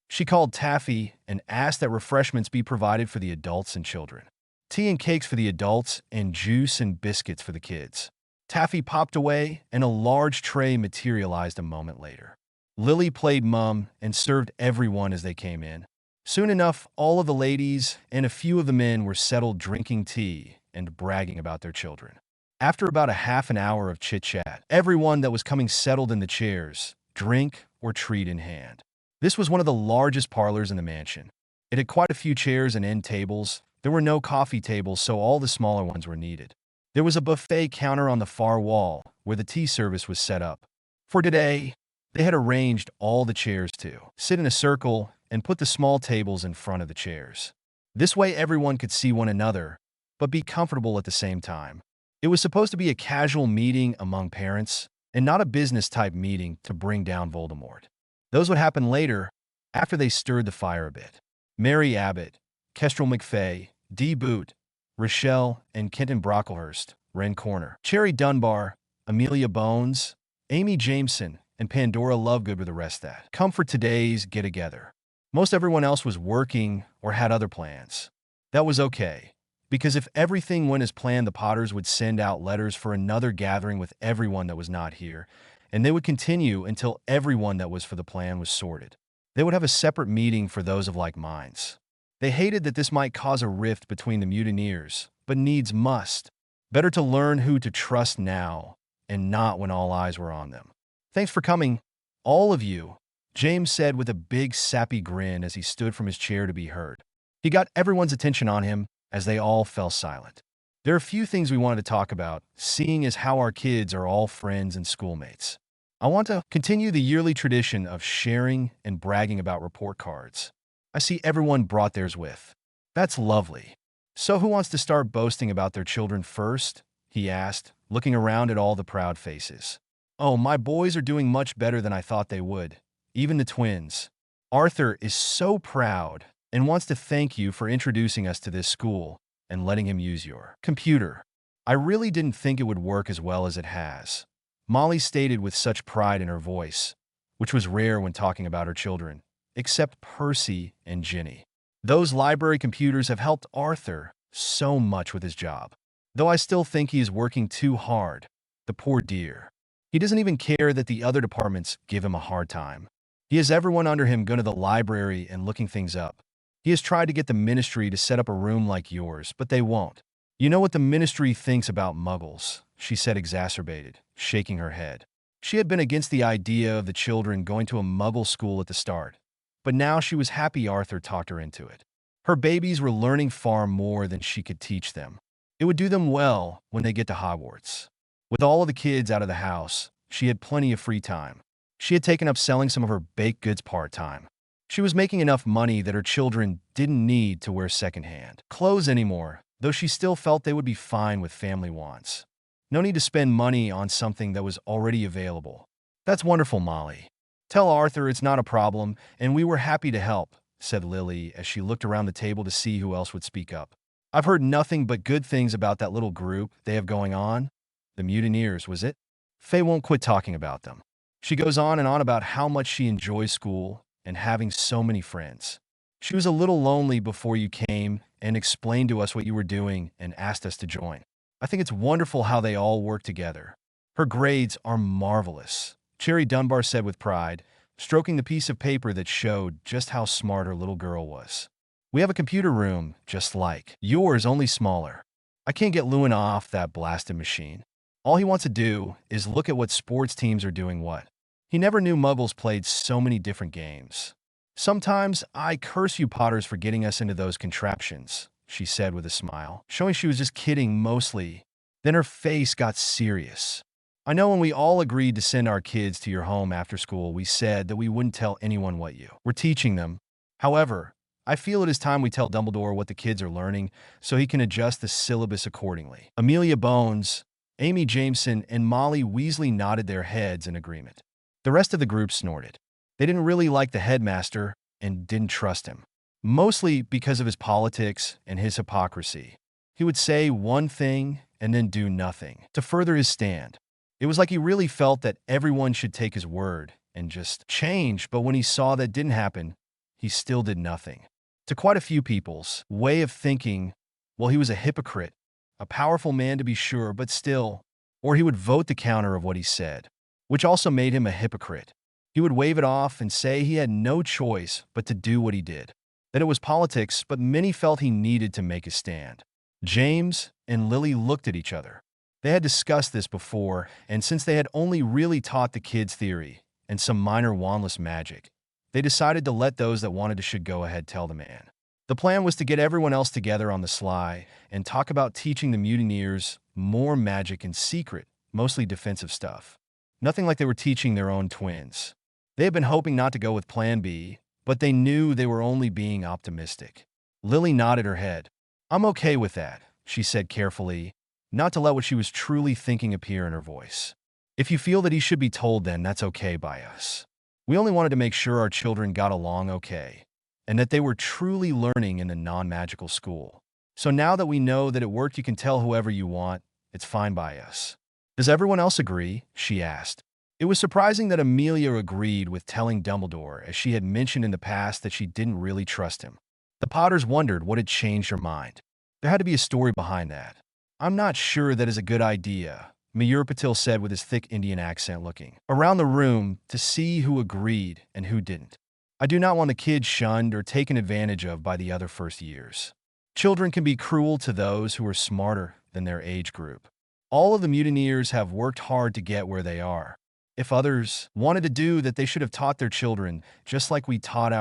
She called Taffy and asked that refreshments be provided for the adults and children. Tea and cakes for the adults and juice and biscuits for the kids. Taffy popped away, and a large tray materialized a moment later. Lily played mum and served everyone as they came in. Soon enough, all of the ladies and a few of the men were settled drinking tea and bragging about their children. After about a half an hour of chit-chat, everyone that was coming settled in the chairs, drink or treat in hand. This was one of the largest parlors in the mansion. It had quite a few chairs and end tables. There were no coffee tables, so all the smaller ones were needed. There was a buffet counter on the far wall where the tea service was set up. For today, they had arranged all the chairs to sit in a circle and put the small tables in front of the chairs. This way everyone could see one another, but be comfortable at the same time. It was supposed to be a casual meeting among parents, and not a business-type meeting to bring down Voldemort. Those would happen later, after they stirred the fire a bit. Mary Abbott, Kestrel McFay, Dee Boot, Rochelle, and Kenton Brocklehurst, Ren Corner. Cherry Dunbar, Amelia Bones, Amy Jameson, and Pandora Lovegood were the rest that come for today's get-together. Most everyone else was working or had other plans. That was okay, because if everything went as planned, the Potters would send out letters for another gathering with everyone that was not here, and they would continue until everyone that was for the plan was sorted. They would have a separate meeting for those of like minds. They hated that this might cause a rift between the mutineers, but needs must. Better to learn who to trust now, and not when all eyes were on them. Thanks for coming, all of you, James said with a big sappy grin as he stood from his chair to be heard. He got everyone's attention on him as they all fell silent. There are a few things we wanted to talk about, seeing as how our kids are all friends and schoolmates. I want to continue the yearly tradition of sharing and bragging about report cards. I see everyone brought theirs with. That's lovely. So who wants to start boasting about their children first? He asked, looking around at all the proud faces. Oh, my boys are doing much better than I thought they would. Even the twins. Arthur is so proud and wants to thank you for introducing us to this school and letting him use your computer. I really didn't think it would work as well as it has, Molly stated with such pride in her voice, which was rare when talking about her children, except Percy and Ginny. Those library computers have helped Arthur so much with his job. Though I still think he is working too hard, the poor dear. He doesn't even care that the other departments give him a hard time. He has everyone under him going to the library and looking things up. He has tried to get the ministry to set up a room like yours, but they won't. You know what the ministry thinks about muggles, she said exacerbated, shaking her head. She had been against the idea of the children going to a muggle school at the start, but now she was happy Arthur talked her into it. Her babies were learning far more than she could teach them. It would do them well when they get to Hogwarts. With all of the kids out of the house, she had plenty of free time. She had taken up selling some of her baked goods part-time. She was making enough money that her children didn't need to wear second-hand clothes anymore, though she still felt they would be fine with family wants. No need to spend money on something that was already available. That's wonderful, Molly. Tell Arthur it's not a problem, and we were happy to help, said Lily as she looked around the table to see who else would speak up. I've heard nothing but good things about that little group they have going on. The mutineers, was it? Faye won't quit talking about them. She goes on and on about how much she enjoys school and having so many friends. She was a little lonely before you came and explained to us what you were doing and asked us to join. I think it's wonderful how they all work together. Her grades are marvelous, Cherry Dunbar said with pride, stroking the piece of paper that showed just how smart her little girl was. We have a computer room just like yours, only smaller. I can't get Lewin off that blasted machine. All he wants to do is look at what sports teams are doing what. He never knew Muggles played so many different games. Sometimes I curse you Potters for getting us into those contraptions, she said with a smile, showing she was just kidding mostly. Then her face got serious. I know when we all agreed to send our kids to your home after school, we said that we wouldn't tell anyone what you were teaching them. However, I feel it is time we tell Dumbledore what the kids are learning so he can adjust the syllabus accordingly. Amelia Bones, Amy Jameson, and Molly Weasley nodded their heads in agreement. The rest of the group snorted. They didn't really like the headmaster and didn't trust him, mostly because of his politics and his hypocrisy. He would say one thing and then do nothing to further his stand. It was like he really felt that everyone should take his word and just change, but when he saw that didn't happen, he still did nothing. To quite a few people's way of thinking, well, he was a hypocrite, a powerful man to be sure, but still, or he would vote the counter of what he said, which also made him a hypocrite. He would wave it off and say he had no choice but to do what he did, that it was politics, but many felt he needed to make a stand. James and Lily looked at each other. They had discussed this before, and since they had only really taught the kids theory and some minor wandless magic, they decided to let those that wanted to should go ahead tell the man. The plan was to get everyone else together on the sly and talk about teaching the mutineers more magic in secret, mostly defensive stuff. Nothing like they were teaching their own twins. They had been hoping not to go with Plan B, but they knew they were only being optimistic. Lily nodded her head. "I'm okay with that," she said carefully, not to let what she was truly thinking appear in her voice. "If you feel that he should be told, then that's okay by us. We only wanted to make sure our children got along okay, and that they were truly learning in a non-magical school. So now that we know that it worked, you can tell whoever you want. It's fine by us." "Does everyone else agree?" she asked. It was surprising that Amelia agreed with telling Dumbledore, as she had mentioned in the past that she didn't really trust him. The Potters wondered what had changed her mind. There had to be a story behind that. "I'm not sure that is a good idea," Mayur Patil said with his thick Indian accent, looking around the room to see who agreed and who didn't. "I do not want the kids shunned or taken advantage of by the other first years. Children can be cruel to those who are smarter than their age group. All of the mutineers have worked hard to get where they are. If others wanted to do that, they should have taught their children, just like we taught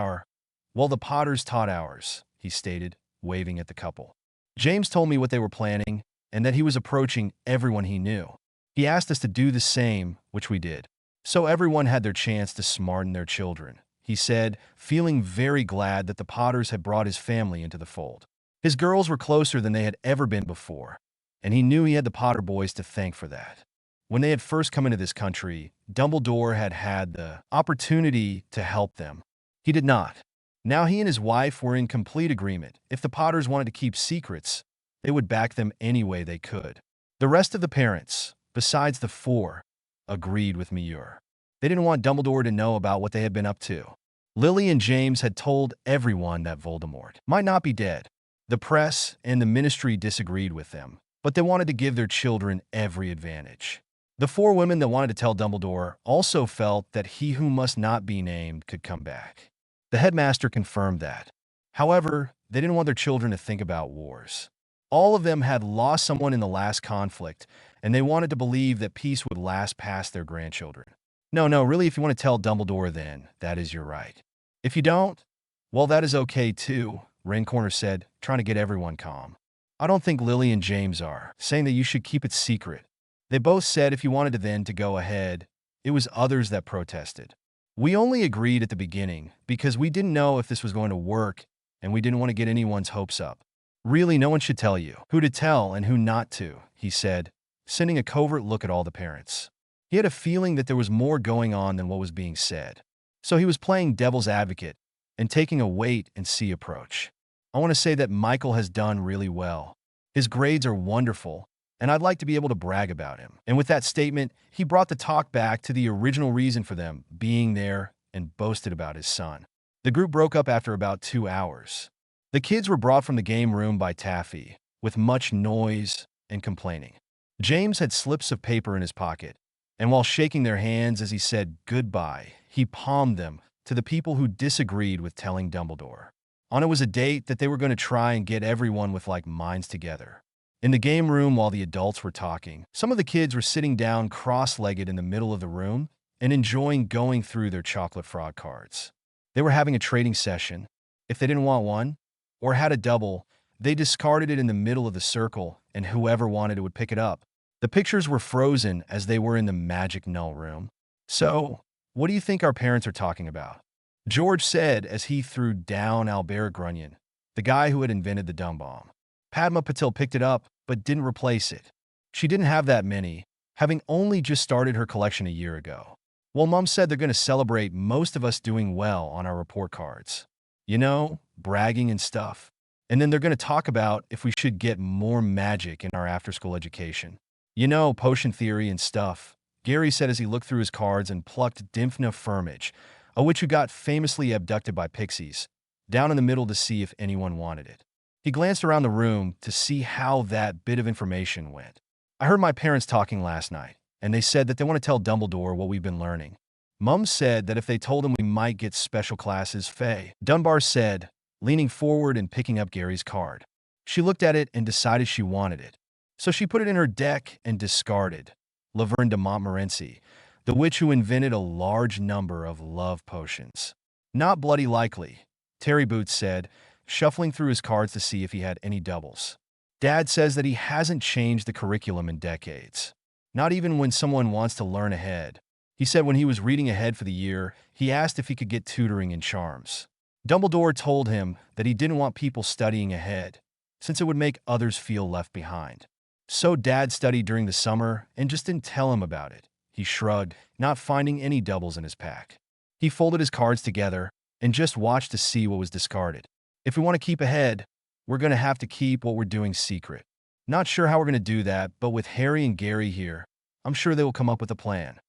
the Potters taught ours," he stated, waving at the couple. "James told me what they were planning and that he was approaching everyone he knew. He asked us to do the same, which we did. So everyone had their chance to smarten their children," he said, feeling very glad that the Potters had brought his family into the fold. His girls were closer than they had ever been before, and he knew he had the Potter boys to thank for that. When they had first come into this country, Dumbledore had had the opportunity to help them. He did not. Now he and his wife were in complete agreement. If the Potters wanted to keep secrets, they would back them any way they could. The rest of the parents, besides the four, agreed with Mayur. They didn't want Dumbledore to know about what they had been up to. Lily and James had told everyone that Voldemort might not be dead. The press and the ministry disagreed with them, but they wanted to give their children every advantage. The four women that wanted to tell Dumbledore also felt that he who must not be named could come back. The headmaster confirmed that. However, they didn't want their children to think about wars. All of them had lost someone in the last conflict, and they wanted to believe that peace would last past their grandchildren. No, really, if you want to tell Dumbledore, then that is your right. If you don't, well, that is okay too, Raincorner said, trying to get everyone calm. "I don't think Lily and James are saying that you should keep it secret. They both said if you wanted to then to go ahead. It was others that protested. We only agreed at the beginning because we didn't know if this was going to work, and we didn't want to get anyone's hopes up. Really, no one should tell you who to tell and who not to," he said, sending a covert look at all the parents. He had a feeling that there was more going on than what was being said. So he was playing devil's advocate and taking a wait-and-see approach. "I want to say that Michael has done really well. His grades are wonderful, and I'd like to be able to brag about him." And with that statement, he brought the talk back to the original reason for them being there and boasted about his son. The group broke up after about 2 hours. The kids were brought from the game room by Taffy, with much noise and complaining. James had slips of paper in his pocket, and while shaking their hands as he said goodbye, he palmed them to the people who disagreed with telling Dumbledore. On it was a date that they were going to try and get everyone with like minds together. In the game room, while the adults were talking, some of the kids were sitting down cross-legged in the middle of the room and enjoying going through their chocolate frog cards. They were having a trading session. If they didn't want one, or had a double, they discarded it in the middle of the circle, and whoever wanted it would pick it up. The pictures were frozen as they were in the magic null room. "So, what do you think our parents are talking about?" George said as he threw down Albert Grunion, the guy who had invented the dumb bomb. Padma Patil picked it up, but didn't replace it. She didn't have that many, having only just started her collection a year ago. Well, Mom said they're going to celebrate most of us doing well on our report cards. You know, bragging and stuff. And then they're going to talk about if we should get more magic in our after-school education. You know, potion theory and stuff, Gary said as he looked through his cards and plucked Dymphna Firmage, a witch who got famously abducted by pixies, down in the middle to see if anyone wanted it. He glanced around the room to see how that bit of information went. I heard my parents talking last night, and they said that they want to tell Dumbledore what we've been learning. Mum said that if they told him we might get special classes, Faye. Dunbar said, leaning forward and picking up Gary's card. She looked at it and decided she wanted it. So she put it in her deck and discarded Laverne de Montmorency, the witch who invented a large number of love potions. Not bloody likely, Terry Boots said, shuffling through his cards to see if he had any doubles. Dad says that he hasn't changed the curriculum in decades. Not even when someone wants to learn ahead. He said when he was reading ahead for the year, he asked if he could get tutoring in charms. Dumbledore told him that he didn't want people studying ahead, since it would make others feel left behind. So Dad studied during the summer and just didn't tell him about it. He shrugged, not finding any doubles in his pack. He folded his cards together and just watched to see what was discarded. If we want to keep ahead, we're going to have to keep what we're doing secret. Not sure how we're going to do that, but with Harry and Gary here, I'm sure they will come up with a plan.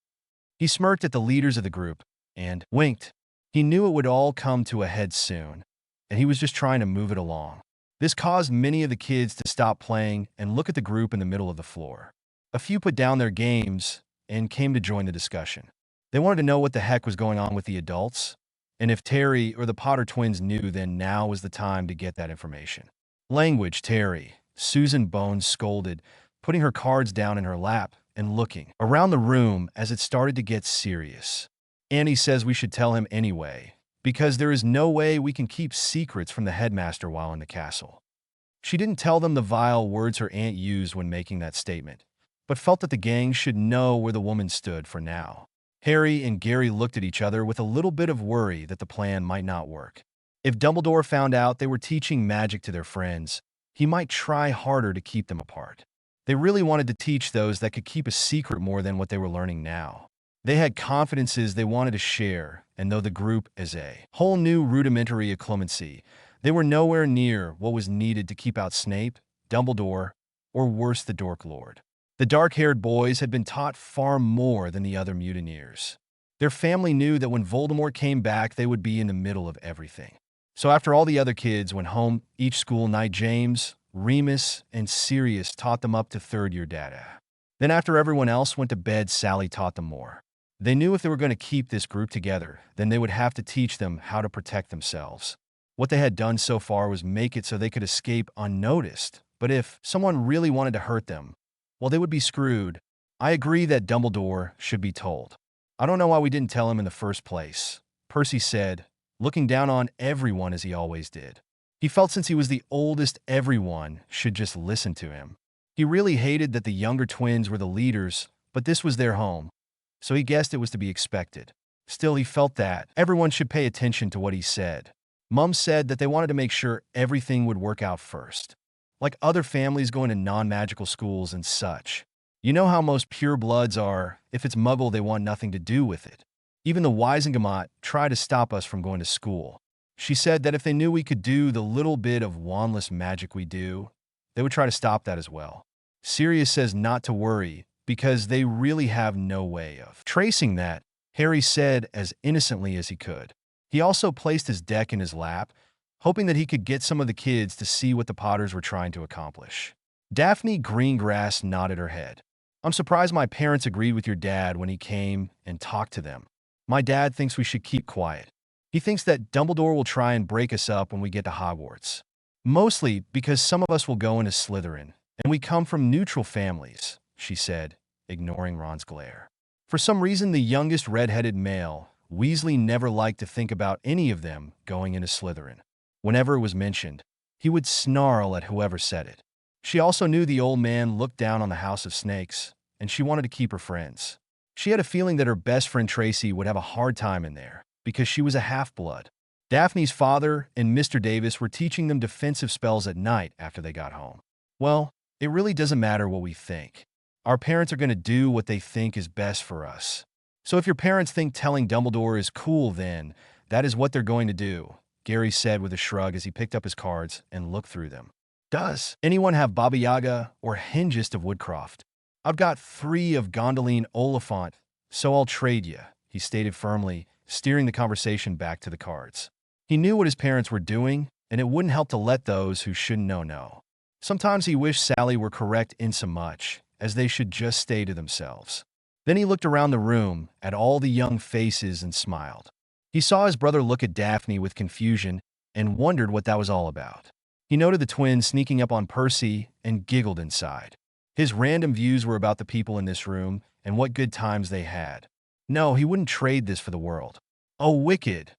He smirked at the leaders of the group and winked. He knew it would all come to a head soon, and he was just trying to move it along. This caused many of the kids to stop playing and look at the group in the middle of the floor. A few put down their games and came to join the discussion. They wanted to know what the heck was going on with the adults, and if Terry or the Potter twins knew, then now was the time to get that information. Language, Terry, Susan Bones scolded, putting her cards down in her lap and looking around the room as it started to get serious. Annie says we should tell him anyway, because there is no way we can keep secrets from the headmaster while in the castle. She didn't tell them the vile words her aunt used when making that statement, but felt that the gang should know where the woman stood for now. Harry and Gary looked at each other with a little bit of worry that the plan might not work. If Dumbledore found out they were teaching magic to their friends, he might try harder to keep them apart. They really wanted to teach those that could keep a secret more than what they were learning now. They had confidences they wanted to share, and though the group is a whole new rudimentary occlumency, they were nowhere near what was needed to keep out Snape, Dumbledore, or worse, the Dork Lord. The dark-haired boys had been taught far more than the other mutineers. Their family knew that when Voldemort came back, they would be in the middle of everything. So after all the other kids went home each school night, James, Remus, and Sirius taught them up to third-year data. Then after everyone else went to bed, Sally taught them more. They knew if they were going to keep this group together, then they would have to teach them how to protect themselves. What they had done so far was make it so they could escape unnoticed. But if someone really wanted to hurt them, well, they would be screwed. I agree that Dumbledore should be told. I don't know why we didn't tell him in the first place, Percy said, looking down on everyone as he always did. He felt since he was the oldest, everyone should just listen to him. He really hated that the younger twins were the leaders, but this was their home, so he guessed it was to be expected. Still, he felt that everyone should pay attention to what he said. Mum said that they wanted to make sure everything would work out first. Like other families going to non-magical schools and such. You know how most purebloods are. If it's Muggle, they want nothing to do with it. Even the Wisengamot try to stop us from going to school. She said that if they knew we could do the little bit of wandless magic we do, they would try to stop that as well. Sirius says not to worry, because they really have no way of tracing that, Harry said as innocently as he could. He also placed his deck in his lap, hoping that he could get some of the kids to see what the Potters were trying to accomplish. Daphne Greengrass nodded her head. I'm surprised my parents agreed with your dad when he came and talked to them. My dad thinks we should keep quiet. He thinks that Dumbledore will try and break us up when we get to Hogwarts. Mostly because some of us will go into Slytherin, and we come from neutral families, she said, ignoring Ron's glare. For some reason, the youngest red-headed male, Weasley, never liked to think about any of them going into Slytherin. Whenever it was mentioned, he would snarl at whoever said it. She also knew the old man looked down on the House of Snakes, and she wanted to keep her friends. She had a feeling that her best friend Tracy would have a hard time in there. because she was a half-blood. Daphne's father and Mr. Davis were teaching them defensive spells at night after they got home. Well, it really doesn't matter what we think. Our parents are going to do what they think is best for us. So if your parents think telling Dumbledore is cool, then that is what they're going to do, Gary said with a shrug as he picked up his cards and looked through them. Does anyone have Baba Yaga or Hengist of Woodcroft? I've got 3 of Gondoline Oliphant, so I'll trade you, he stated firmly, steering the conversation back to the cards. He knew what his parents were doing, and it wouldn't help to let those who shouldn't know. Sometimes he wished Sally were correct insomuch as they should just stay to themselves. Then he looked around the room at all the young faces and smiled. He saw his brother look at Daphne with confusion and wondered what that was all about. He noted the twins sneaking up on Percy and giggled inside. His random views were about the people in this room and what good times they had. No, he wouldn't trade this for the world. Oh, wicked.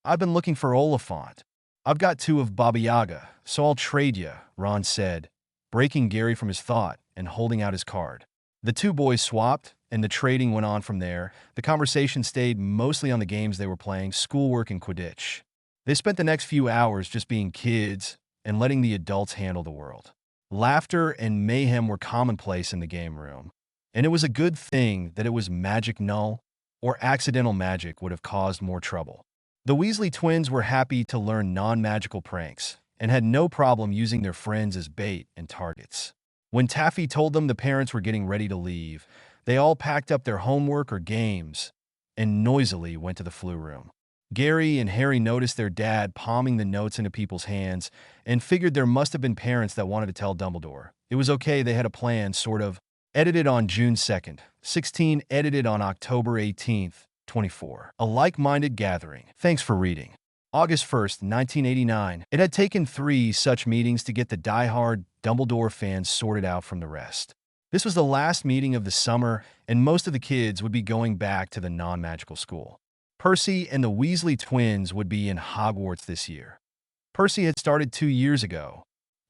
I've been looking for Oliphant. I've got 2 of Baba Yaga, so I'll trade you, Ron said, breaking Gary from his thought and holding out his card. The 2 boys swapped, and the trading went on from there. The conversation stayed mostly on the games they were playing, schoolwork and Quidditch. They spent the next few hours just being kids and letting the adults handle the world. Laughter and mayhem were commonplace in the game room, and it was a good thing that it was magic null, or accidental magic would have caused more trouble. The Weasley twins were happy to learn non-magical pranks and had no problem using their friends as bait and targets. When Taffy told them the parents were getting ready to leave, they all packed up their homework or games and noisily went to the flu room. Gary and Harry noticed their dad palming the notes into people's hands and figured there must have been parents that wanted to tell Dumbledore. It was okay, they had a plan, sort of. Edited on June 2nd, 16, edited on October 18th, 24. A like-minded gathering. Thanks for reading. August 1st, 1989. It had taken 3 such meetings to get the die-hard Dumbledore fans sorted out from the rest. This was the last meeting of the summer, and most of the kids would be going back to the non-magical school. Percy and the Weasley twins would be in Hogwarts this year. Percy had started 2 years ago.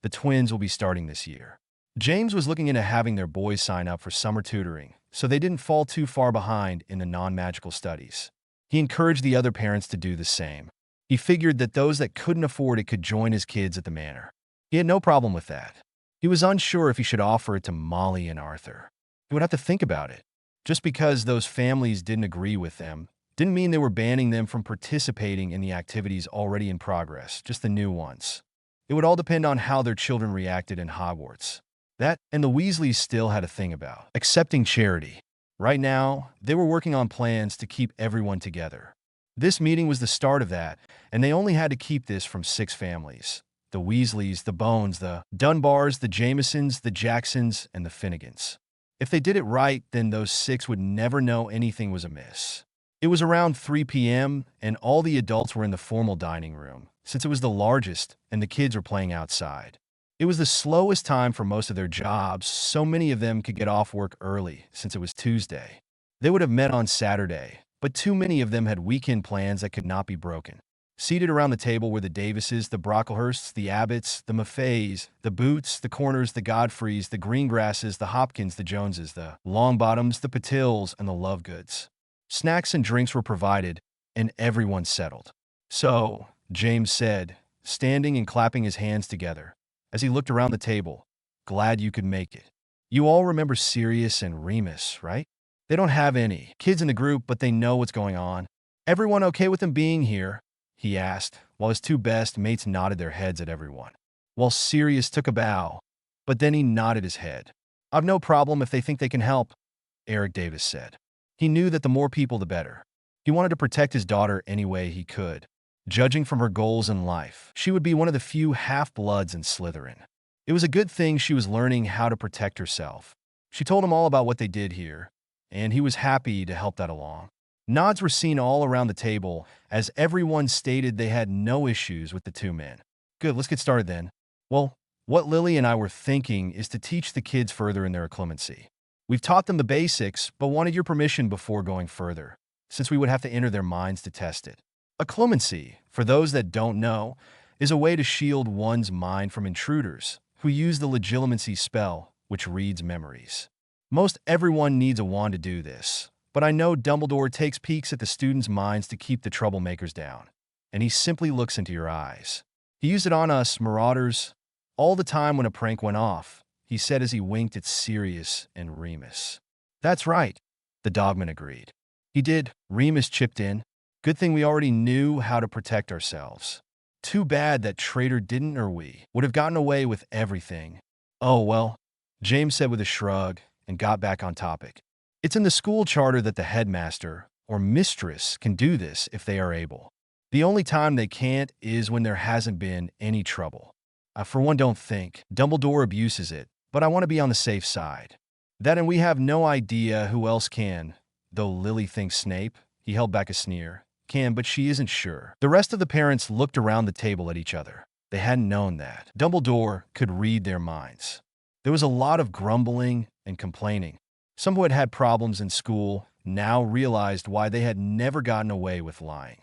The twins will be starting this year. James was looking into having their boys sign up for summer tutoring, so they didn't fall too far behind in the non-magical studies. He encouraged the other parents to do the same. He figured that those that couldn't afford it could join his kids at the manor. He had no problem with that. He was unsure if he should offer it to Molly and Arthur. He would have to think about it. Just because those families didn't agree with them didn't mean they were banning them from participating in the activities already in progress, just the new ones. It would all depend on how their children reacted in Hogwarts. That and the Weasleys still had a thing about accepting charity. Right now, they were working on plans to keep everyone together. This meeting was the start of that, and they only had to keep this from 6 families. The Weasleys, the Bones, the Dunbars, the Jamesons, the Jacksons, and the Finnegans. If they did it right, then those 6 would never know anything was amiss. It was around 3 p.m., and all the adults were in the formal dining room, since it was the largest and the kids were playing outside. It was the slowest time for most of their jobs, so many of them could get off work early since it was Tuesday. They would have met on Saturday, but too many of them had weekend plans that could not be broken. Seated around the table were the Davises, the Brocklehursts, the Abbotts, the Maffays, the Boots, the Corners, the Godfreys, the Greengrasses, the Hopkins, the Joneses, the Longbottoms, the Patills, and the Lovegoods. Snacks and drinks were provided, and everyone settled. So, James said, standing and clapping his hands together, as he looked around the table, glad you could make it. You all remember Sirius and Remus, right? They don't have any kids in the group, but they know what's going on. Everyone okay with them being here? He asked, while his 2 best mates nodded their heads at everyone. While Sirius took a bow, but then he nodded his head. I've no problem if they think they can help, Eric Davis said. He knew that the more people, the better. He wanted to protect his daughter any way he could. Judging from her goals in life, she would be one of the few half-bloods in Slytherin. It was a good thing she was learning how to protect herself. She told him all about what they did here, and he was happy to help that along. Nods were seen all around the table as everyone stated they had no issues with the 2 men. Good, let's get started then. Well, what Lily and I were thinking is to teach the kids further in their occlumency. We've taught them the basics, but wanted your permission before going further, since we would have to enter their minds to test it. Occlumency, for those that don't know, is a way to shield one's mind from intruders who use the legilimency spell, which reads memories. Most everyone needs a wand to do this, But I know Dumbledore takes peeks at the students' minds to keep the troublemakers down, and he simply looks into your eyes. He used it on us, marauders, all the time when a prank went off, he said as he winked at Sirius and Remus. That's right, the dogman agreed. He did, Remus chipped in. Good thing we already knew how to protect ourselves. Too bad that traitor didn't or we would have gotten away with everything. Oh, well, James said with a shrug and got back on topic. It's in the school charter that the headmaster or mistress can do this if they are able. The only time they can't is when there hasn't been any trouble. I, for one, don't think Dumbledore abuses it, but I want to be on the safe side. That and we have no idea who else can, though Lily thinks Snape, he held back a sneer, can, but she isn't sure. The rest of the parents looked around the table at each other. They hadn't known that Dumbledore could read their minds. There was a lot of grumbling and complaining. Some who had had problems in school now realized why they had never gotten away with lying.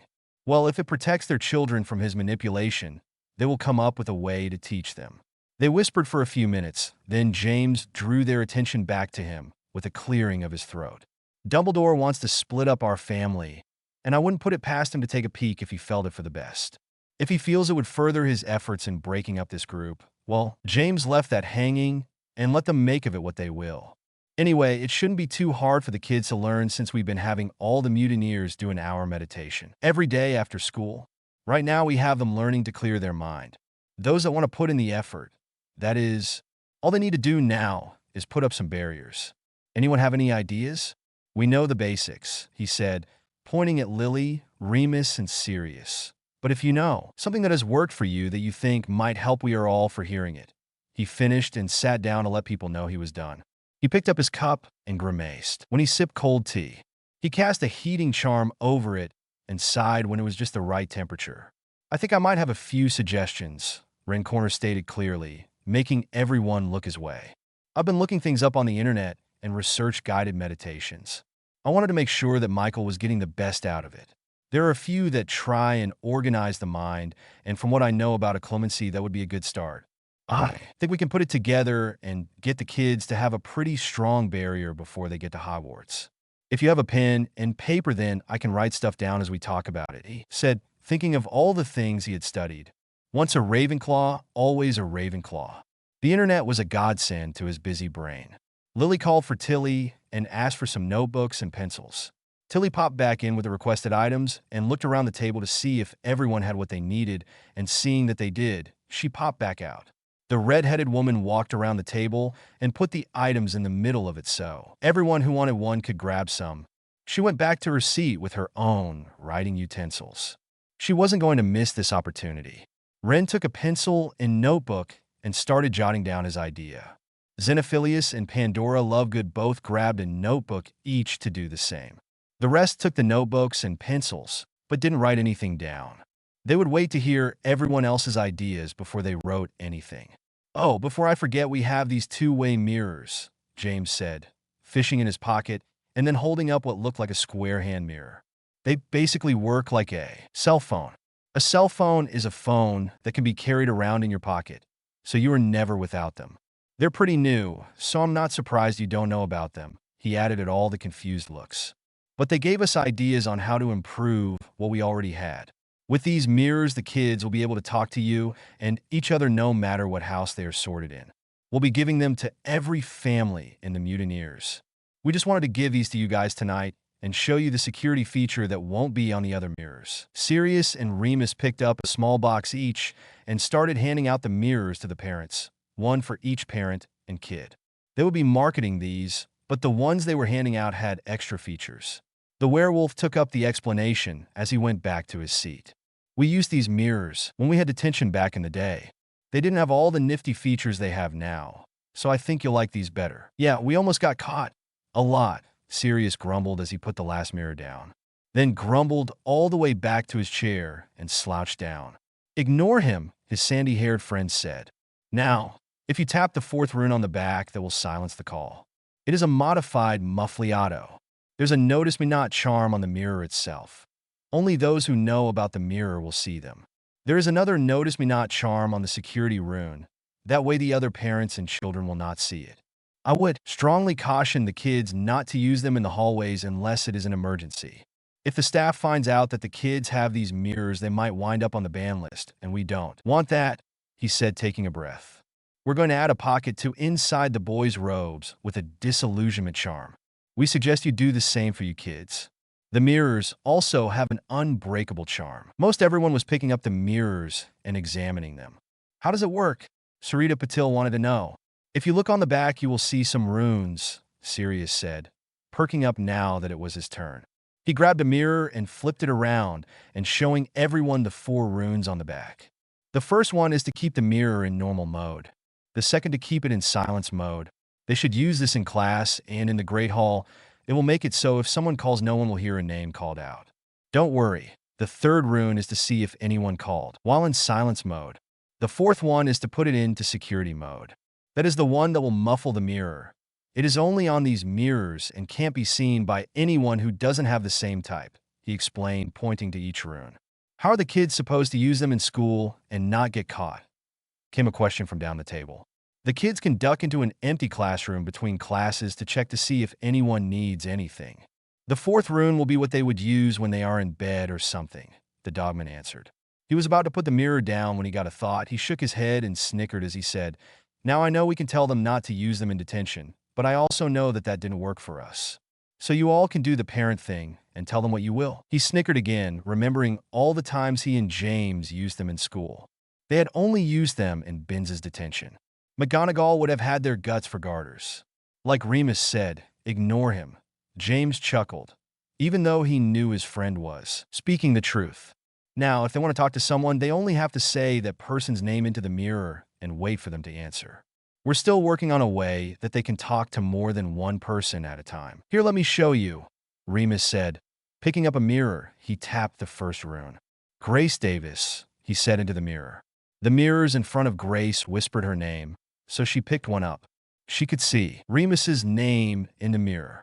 Well, if it protects their children from his manipulation, they will come up with a way to teach them. They whispered for a few minutes, then James drew their attention back to him with a clearing of his throat. Dumbledore wants to split up our family, and I wouldn't put it past him to take a peek if he felt it for the best. If he feels it would further his efforts in breaking up this group, well, James left that hanging and let them make of it what they will. Anyway, it shouldn't be too hard for the kids to learn since we've been having all the mutineers do an hour meditation every day after school. Right now, we have them learning to clear their mind. Those that want to put in the effort, that is, all they need to do now is put up some barriers. Anyone have any ideas? We know the basics, he said, pointing at Lily, Remus, and Sirius. But if you know something that has worked for you that you think might help, we are all for hearing it. He finished and sat down to let people know he was done. He picked up his cup and grimaced when he sipped cold tea. He cast a heating charm over it and sighed when it was just the right temperature. I think I might have a few suggestions, Rencorner stated clearly, making everyone look his way. I've been looking things up on the internet and researched guided meditations. I wanted to make sure that Michael was getting the best out of it. There are a few that try and organize the mind, and from what I know about a clemency, that would be a good start. I think we can put it together and get the kids to have a pretty strong barrier before they get to Hogwarts. If you have a pen and paper, then I can write stuff down as we talk about it, he said, thinking of all the things he had studied. Once a Ravenclaw, always a Ravenclaw. The internet was a godsend to his busy brain. Lily called for Tilly and asked for some notebooks and pencils. Tilly popped back in with the requested items and looked around the table to see if everyone had what they needed, and seeing that they did, she popped back out. The red-headed woman walked around the table and put the items in the middle of it so everyone who wanted one could grab some. She went back to her seat with her own writing utensils. She wasn't going to miss this opportunity. Ren took a pencil and notebook and started jotting down his idea. Xenophilius and Pandora Lovegood both grabbed a notebook each to do the same. The rest took the notebooks and pencils, but didn't write anything down. They would wait to hear everyone else's ideas before they wrote anything. Oh, before I forget, we have these two-way mirrors, James said, fishing in his pocket and then holding up what looked like a square hand mirror. They basically work like a cell phone. A cell phone is a phone that can be carried around in your pocket, so you are never without them. They're pretty new, so I'm not surprised you don't know about them, he added at all the confused looks. But they gave us ideas on how to improve what we already had. With these mirrors, the kids will be able to talk to you and each other no matter what house they are sorted in. We'll be giving them to every family in the Mutineers. We just wanted to give these to you guys tonight and show you the security feature that won't be on the other mirrors. Sirius and Remus picked up a small box each and started handing out the mirrors to the parents, one for each parent and kid. They would be marketing these, but the ones they were handing out had extra features. The werewolf took up the explanation as he went back to his seat. We used these mirrors when we had detention back in the day. They didn't have all the nifty features they have now, so I think you'll like these better. Yeah, we almost got caught. A lot, Sirius grumbled as he put the last mirror down, then grumbled all the way back to his chair and slouched down. Ignore him, his sandy-haired friend said. Now, if you tap the fourth rune on the back, that will silence the call. It is a modified muffliato. There's a Notice Me Not charm on the mirror itself. Only those who know about the mirror will see them. There is another Notice Me Not charm on the security rune. That way the other parents and children will not see it. I would strongly caution the kids not to use them in the hallways unless it is an emergency. If the staff finds out that the kids have these mirrors, they might wind up on the ban list, and we don't want that, he said, taking a breath. We're going to add a pocket to inside the boys' robes with a disillusionment charm. We suggest you do the same for you kids. The mirrors also have an unbreakable charm. Most everyone was picking up the mirrors and examining them. How does it work? Sarita Patil wanted to know. If you look on the back, you will see some runes, Sirius said, perking up now that it was his turn. He grabbed a mirror and flipped it around and showing everyone the 4 runes on the back. The first one is to keep the mirror in normal mode. The second to keep it in silence mode. They should use this in class and in the Great Hall. It will make it so if someone calls, no one will hear a name called out. Don't worry. The third rune is to see if anyone called while in silence mode. The fourth one is to put it into security mode. That is the one that will muffle the mirror. It is only on these mirrors and can't be seen by anyone who doesn't have the same type, he explained, pointing to each rune. How are the kids supposed to use them in school and not get caught? Came a question from down the table. The kids can duck into an empty classroom between classes to check to see if anyone needs anything. The fourth rune will be what they would use when they are in bed or something, the dogman answered. He was about to put the mirror down when he got a thought. He shook his head and snickered as he said, "Now I know we can tell them not to use them in detention, but I also know that that didn't work for us. So you all can do the parent thing and tell them what you will." He snickered again, remembering all the times he and James used them in school. They had only used them in Binz's detention. McGonagall would have had their guts for garters. Like Remus said, ignore him. James chuckled, even though he knew his friend was speaking the truth. Now, if they want to talk to someone, they only have to say that person's name into the mirror and wait for them to answer. We're still working on a way that they can talk to more than one person at a time. Here, let me show you, Remus said. Picking up a mirror, he tapped the first rune. Grace Davis, he said into the mirror. The mirrors in front of Grace whispered her name, so she picked one up. She could see Remus's name in the mirror.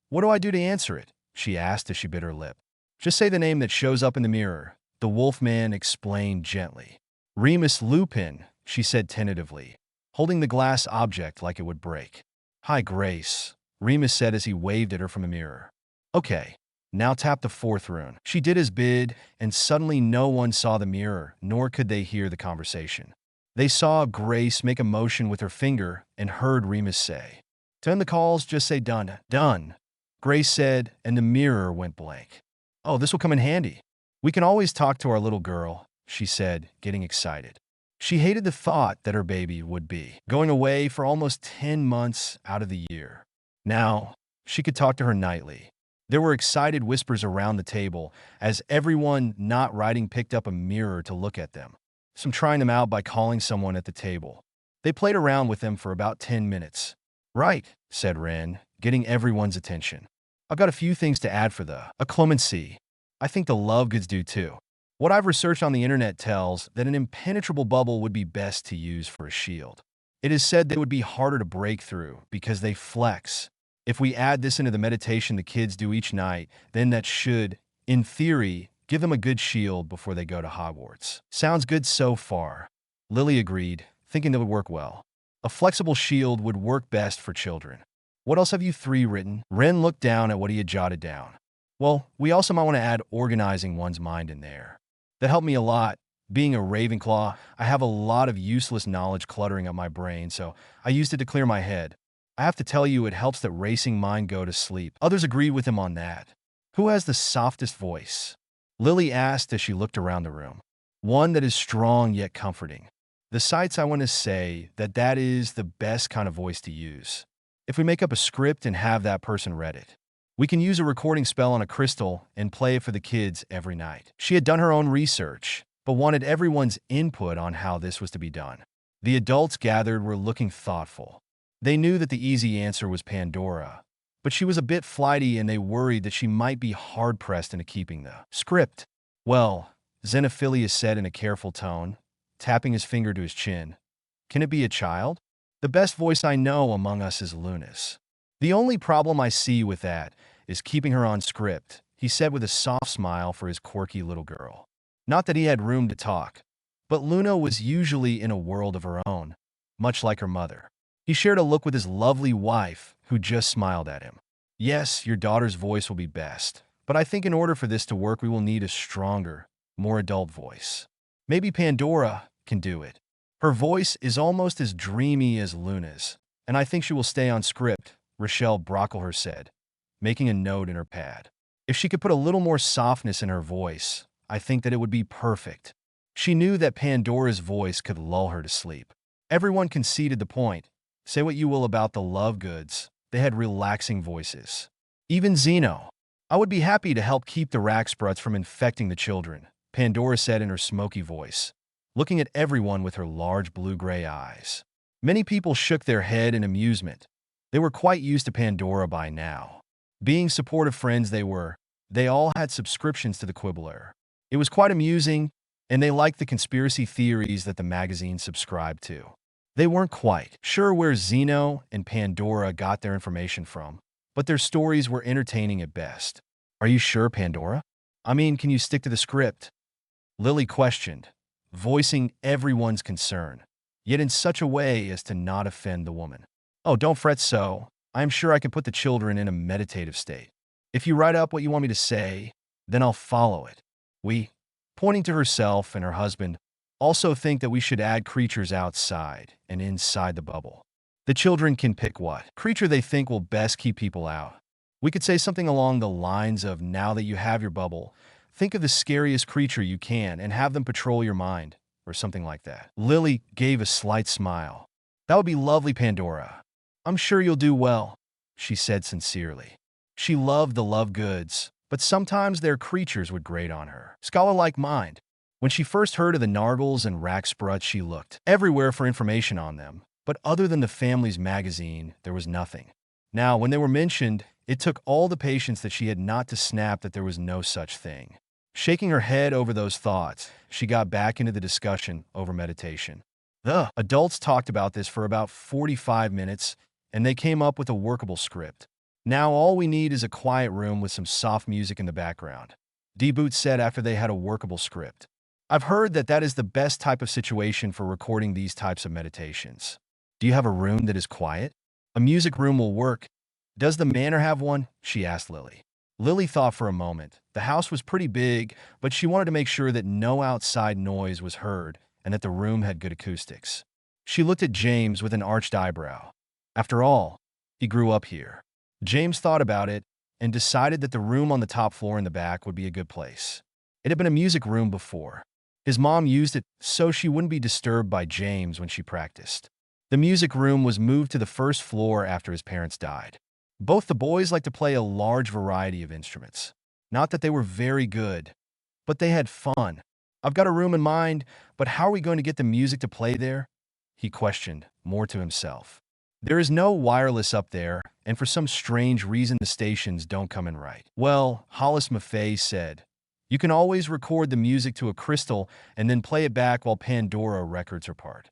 What do I do to answer it? She asked as she bit her lip. Just say the name that shows up in the mirror, the Wolfman explained gently. Remus Lupin, she said tentatively, holding the glass object like it would break. Hi, Grace, Remus said as he waved at her from the mirror. Okay, now tap the fourth rune. She did as bid, and suddenly no one saw the mirror, nor could they hear the conversation. They saw Grace make a motion with her finger and heard Remus say, "To end the calls, just say done." Done, Grace said, and the mirror went blank. Oh, this will come in handy. We can always talk to our little girl, she said, getting excited. She hated the thought that her baby would be going away for almost 10 months out of the year. Now, she could talk to her nightly. There were excited whispers around the table as everyone not writing picked up a mirror to look at them, some trying them out by calling someone at the table. They played around with them for about 10 minutes. Right, said Ren, getting everyone's attention. I've got a few things to add for the clemency. I think the love goods do too. What I've researched on the internet tells that an impenetrable bubble would be best to use for a shield. It is said they would be harder to break through because they flex. If we add this into the meditation the kids do each night, then that should, in theory, give them a good shield before they go to Hogwarts. Sounds good so far. Lily agreed, thinking that would work well. A flexible shield would work best for children. What else have you 3 written? Ren looked down at what he had jotted down. Well, we also might want to add organizing one's mind in there. That helped me a lot. Being a Ravenclaw, I have a lot of useless knowledge cluttering up my brain, so I used it to clear my head. I have to tell you, it helps that racing mind go to sleep. Others agreed with him on that. Who has the softest voice? Lily asked as she looked around the room. One that is strong yet comforting. The sights I want to say that is the best kind of voice to use. If we make up a script and have that person read it, we can use a recording spell on a crystal and play it for the kids every night. She had done her own research, but wanted everyone's input on how this was to be done. The adults gathered were looking thoughtful. They knew that the easy answer was Pandora, but she was a bit flighty and they worried that she might be hard-pressed into keeping the script. Well, Xenophilius said in a careful tone, tapping his finger to his chin, can it be a child? The best voice I know among us is Luna's. The only problem I see with that is keeping her on script, he said with a soft smile for his quirky little girl. Not that he had room to talk, but Luna was usually in a world of her own, much like her mother. He shared a look with his lovely wife, who just smiled at him. Yes, your daughter's voice will be best, but I think in order for this to work, we will need a stronger, more adult voice. Maybe Pandora can do it. Her voice is almost as dreamy as Luna's, and I think she will stay on script, Rochelle Brocklehurst said, making a note in her pad. If she could put a little more softness in her voice, I think that it would be perfect. She knew that Pandora's voice could lull her to sleep. Everyone conceded the point. Say what you will about the Love Goods, they had relaxing voices. Even Zeno. I would be happy to help keep the Rackspruts from infecting the children, Pandora said in her smoky voice, looking at everyone with her large blue-gray eyes. Many people shook their head in amusement. They were quite used to Pandora by now. Being supportive friends they all had subscriptions to the Quibbler. It was quite amusing, and they liked the conspiracy theories that the magazine subscribed to. They weren't quite sure where Zeno and Pandora got their information from, but their stories were entertaining at best. Are you sure, Pandora? I mean, can you stick to the script? Lily questioned, voicing everyone's concern, yet in such a way as to not offend the woman. Oh, don't fret so. I am sure I can put the children in a meditative state. If you write up what you want me to say, then I'll follow it. We, pointing to herself and her husband, also think that we should add creatures outside and inside the bubble. The children can pick what creature they think will best keep people out. We could say something along the lines of, now that you have your bubble, think of the scariest creature you can and have them patrol your mind, or something like that. Lily gave a slight smile. That would be lovely, Pandora. I'm sure you'll do well, she said sincerely. She loved the Love Goods, but sometimes their creatures would grate on her scholar-like mind. When she first heard of the Nargles and Rackspruts, she looked everywhere for information on them, but other than the family's magazine, there was nothing. Now, when they were mentioned, it took all the patience that she had not to snap that there was no such thing. Shaking her head over those thoughts, she got back into the discussion over meditation. The adults talked about this for about 45 minutes, and they came up with a workable script. Now all we need is a quiet room with some soft music in the background, D-Boot said after they had a workable script. I've heard that that is the best type of situation for recording these types of meditations. Do you have a room that is quiet? A music room will work. Does the manor have one? She asked Lily. Lily thought for a moment. The house was pretty big, but she wanted to make sure that no outside noise was heard and that the room had good acoustics. She looked at James with an arched eyebrow. After all, he grew up here. James thought about it and decided that the room on the top floor in the back would be a good place. It had been a music room before. His mom used it so she wouldn't be disturbed by James when she practiced. The music room was moved to the first floor after his parents died. Both the boys liked to play a large variety of instruments. Not that they were very good, but they had fun. I've got a room in mind, but how are we going to get the music to play there? He questioned, more to himself. There is no wireless up there, and for some strange reason the stations don't come in right. Well, Hollis Maffei said, you can always record the music to a crystal and then play it back while Pandora records her part.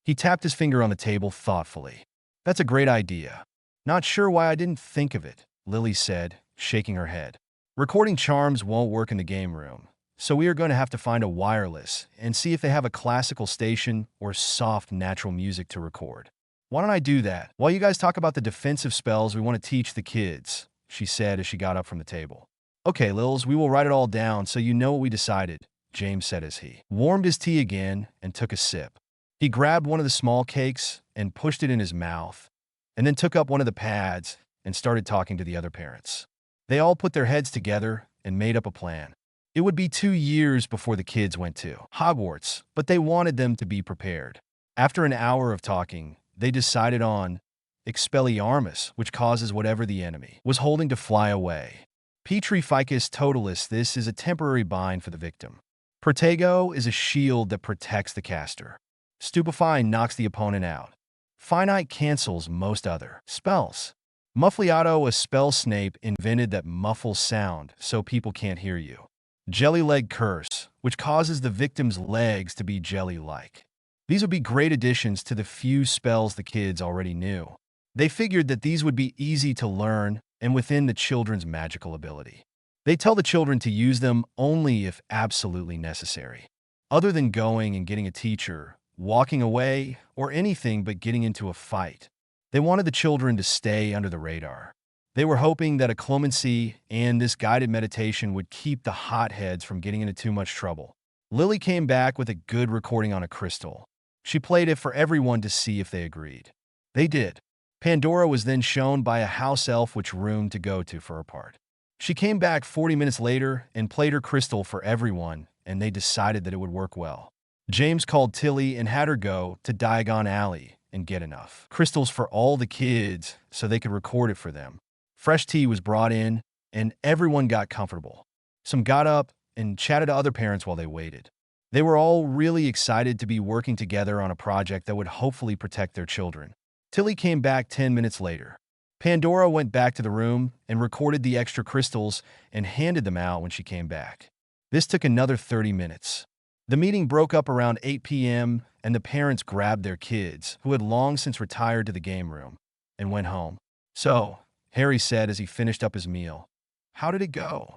He tapped his finger on the table thoughtfully. That's a great idea. Not sure why I didn't think of it, Lily said, shaking her head. Recording charms won't work in the game room, so we are going to have to find a wireless and see if they have a classical station or soft natural music to record. Why don't I do that while you guys talk about the defensive spells we want to teach the kids, she said as she got up from the table. Okay, Lils, we will write it all down so you know what we decided, James said as he warmed his tea again and took a sip. He grabbed one of the small cakes and pushed it in his mouth, and then took up one of the pads and started talking to the other parents. They all put their heads together and made up a plan. It would be 2 years before the kids went to Hogwarts, but they wanted them to be prepared. After an hour of talking, they decided on Expelliarmus, which causes whatever the enemy was holding to fly away. Petrificus Totalis, this is a temporary bind for the victim. Protego is a shield that protects the caster. Stupefy knocks the opponent out. Finite cancels most other spells. Muffliato, a spell Snape invented that muffles sound so people can't hear you. Jelly Leg Curse, which causes the victim's legs to be jelly-like. These would be great additions to the few spells the kids already knew. They figured that these would be easy to learn and within the children's magical ability. They tell the children to use them only if absolutely necessary. Other than going and getting a teacher, walking away, or anything but getting into a fight, They wanted the children to stay under the radar. They were hoping that a clemency and this guided meditation would keep the hotheads from getting into too much trouble. Lily came back with a good recording on a crystal. She played it for everyone to see if they agreed. They did. Pandora was then shown by a house elf which room to go to for her part. She came back 40 minutes later and played her crystal for everyone, and they decided that it would work well. James called Tilly and had her go to Diagon Alley and get enough crystals for all the kids so they could record it for them. Fresh tea was brought in, and everyone got comfortable. Some got up and chatted to other parents while they waited. They were all really excited to be working together on a project that would hopefully protect their children. Tilly came back 10 minutes later. Pandora went back to the room and recorded the extra crystals and handed them out when she came back. This took another 30 minutes. The meeting broke up around 8 p.m., and the parents grabbed their kids, who had long since retired to the game room, and went home. "So," Harry said as he finished up his meal, "how did it go?"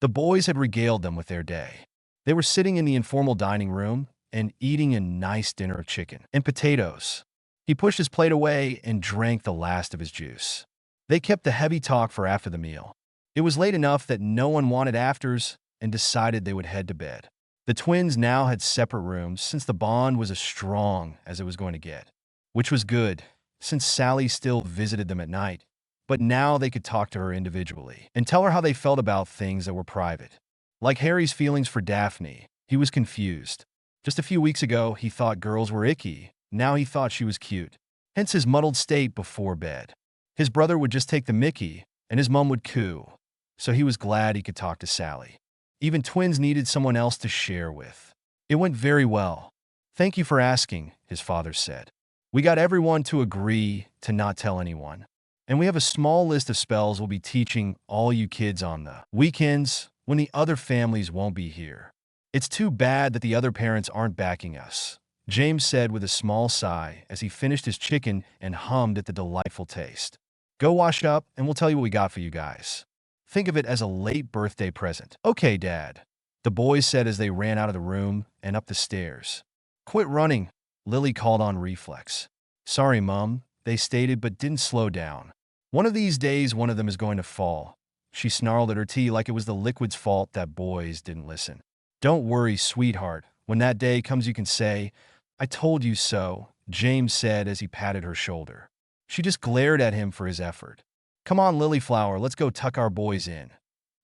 The boys had regaled them with their day. They were sitting in the informal dining room and eating a nice dinner of chicken and potatoes. He pushed his plate away and drank the last of his juice. They kept the heavy talk for after the meal. It was late enough that no one wanted afters and decided they would head to bed. The twins now had separate rooms since the bond was as strong as it was going to get, which was good since Sally still visited them at night. But now they could talk to her individually and tell her how they felt about things that were private. Like Harry's feelings for Daphne, he was confused. Just a few weeks ago, he thought girls were icky. Now he thought she was cute. Hence his muddled state before bed. His brother would just take the mickey, and his mom would coo. So he was glad he could talk to Sally. Even twins needed someone else to share with. It went very well. "Thank you for asking," his father said. "We got everyone to agree to not tell anyone. And we have a small list of spells we'll be teaching all you kids on the weekends when the other families won't be here. It's too bad that the other parents aren't backing us," James said with a small sigh as he finished his chicken and hummed at the delightful taste. "Go wash up and we'll tell you what we got for you guys. Think of it as a late birthday present." "Okay, Dad," the boys said as they ran out of the room and up the stairs. "Quit running," Lily called on reflex. "Sorry, Mum," they stated but didn't slow down. "One of these days, one of them is going to fall." She snarled at her tea like it was the liquid's fault that boys didn't listen. "Don't worry, sweetheart. When that day comes, you can say, 'I told you so,'" James said as he patted her shoulder. She just glared at him for his effort. "Come on, Lilyflower, let's go tuck our boys in."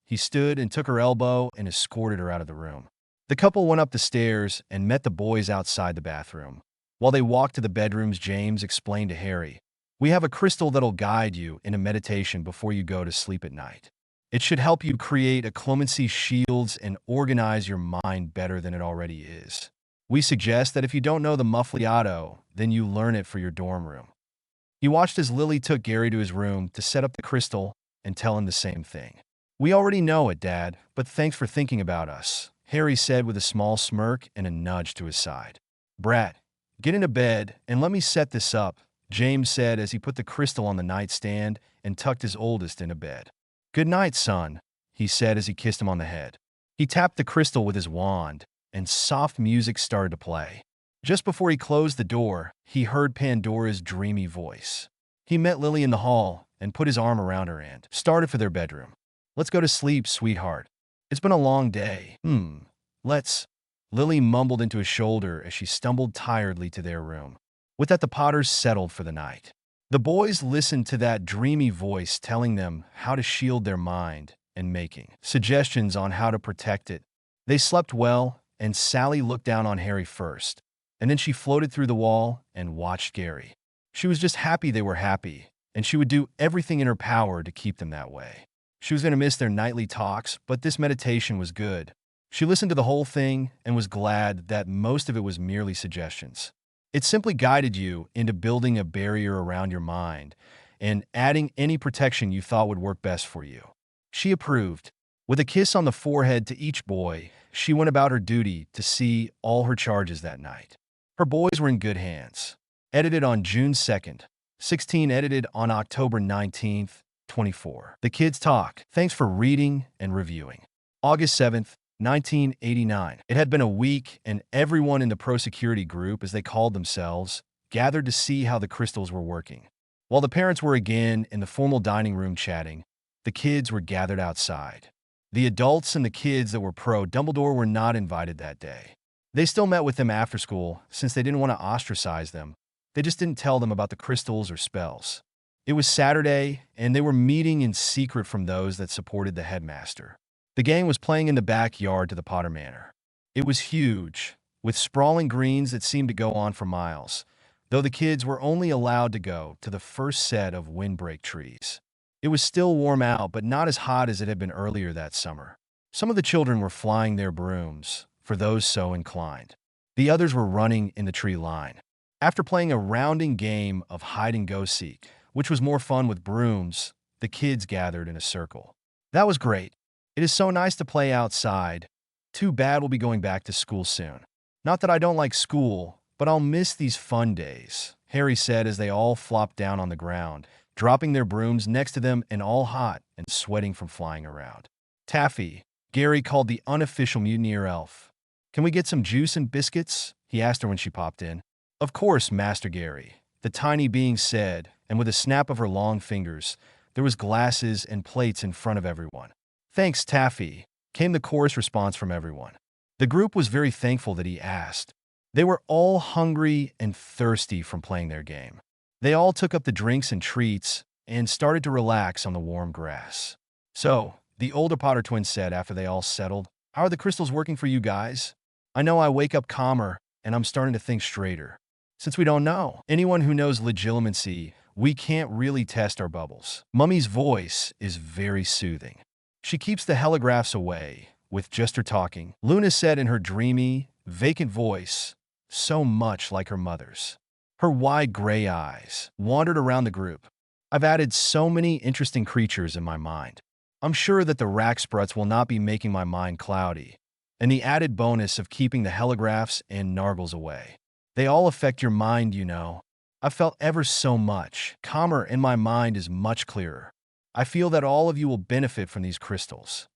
He stood and took her elbow and escorted her out of the room. The couple went up the stairs and met the boys outside the bathroom. While they walked to the bedrooms, James explained to Harry, "We have a crystal that'll guide you in a meditation before you go to sleep at night. It should help you create a clemency shields and organize your mind better than it already is. We suggest that if you don't know the muffliato, then you learn it for your dorm room." He watched as Lily took Gary to his room to set up the crystal and tell him the same thing. "We already know it, Dad, but thanks for thinking about us," Harry said with a small smirk and a nudge to his side. "Brat, get into bed and let me set this up," James said as he put the crystal on the nightstand and tucked his oldest into bed. "Good night, son," he said as he kissed him on the head. He tapped the crystal with his wand, and soft music started to play. Just before he closed the door, he heard Pandora's dreamy voice. He met Lily in the hall and put his arm around her and started for their bedroom. "Let's go to sleep, sweetheart. It's been a long day." Let's," Lily mumbled into his shoulder as she stumbled tiredly to their room. With that, the Potters settled for the night. The boys listened to that dreamy voice telling them how to shield their mind and making suggestions on how to protect it. They slept well, and Sally looked down on Harry first, and then she floated through the wall and watched Gary. She was just happy they were happy, and she would do everything in her power to keep them that way. She was going to miss their nightly talks, but this meditation was good. She listened to the whole thing and was glad that most of it was merely suggestions. It simply guided you into building a barrier around your mind and adding any protection you thought would work best for you. She approved. With a kiss on the forehead to each boy, she went about her duty to see all her charges that night. Her boys were in good hands. Edited on June 2nd. 16 edited on October 19th, 24. The Kids Talk. Thanks for reading and reviewing. August 7th, 1989. It had been a week, and everyone in the pro-security group, as they called themselves, gathered to see how the crystals were working. While the parents were again in the formal dining room chatting, the kids were gathered outside. The adults and the kids that were pro-Dumbledore were not invited that day. They still met with them after school since they didn't want to ostracize them. They just didn't tell them about the crystals or spells. It was Saturday, and they were meeting in secret from those that supported the headmaster. The gang was playing in the backyard to the Potter Manor. It was huge, with sprawling greens that seemed to go on for miles, though the kids were only allowed to go to the first set of windbreak trees. It was still warm out, but not as hot as it had been earlier that summer. Some of the children were flying their brooms, for those so inclined. The others were running in the tree line. After playing a rounding game of hide-and-go-seek, which was more fun with brooms, the kids gathered in a circle. That was great. It is so nice to play outside. Too bad we'll be going back to school soon. Not that I don't like school, but I'll miss these fun days, Harry said as they all flopped down on the ground, dropping their brooms next to them and all hot and sweating from flying around. Taffy, Gary called the unofficial mutineer elf. Can we get some juice and biscuits? He asked her when she popped in. Of course, Master Gary, the tiny being said, and with a snap of her long fingers, there was glasses and plates in front of everyone. Thanks, Taffy, came the chorus response from everyone. The group was very thankful that he asked. They were all hungry and thirsty from playing their game. They all took up the drinks and treats and started to relax on the warm grass. So, the older Potter twins said after they all settled, "How are the crystals working for you guys? I know I wake up calmer and I'm starting to think straighter. Since we don't know anyone who knows legilimency, we can't really test our bubbles." Mummy's voice is very soothing. She keeps the holographs away with just her talking, Luna said in her dreamy, vacant voice, so much like her mother's. Her wide gray eyes wandered around the group. I've added so many interesting creatures in my mind. I'm sure that the Rackspruts will not be making my mind cloudy, and the added bonus of keeping the holographs and nargles away. They all affect your mind, you know. I felt ever so much calmer and my mind is much clearer. I feel that all of you will benefit from these crystals.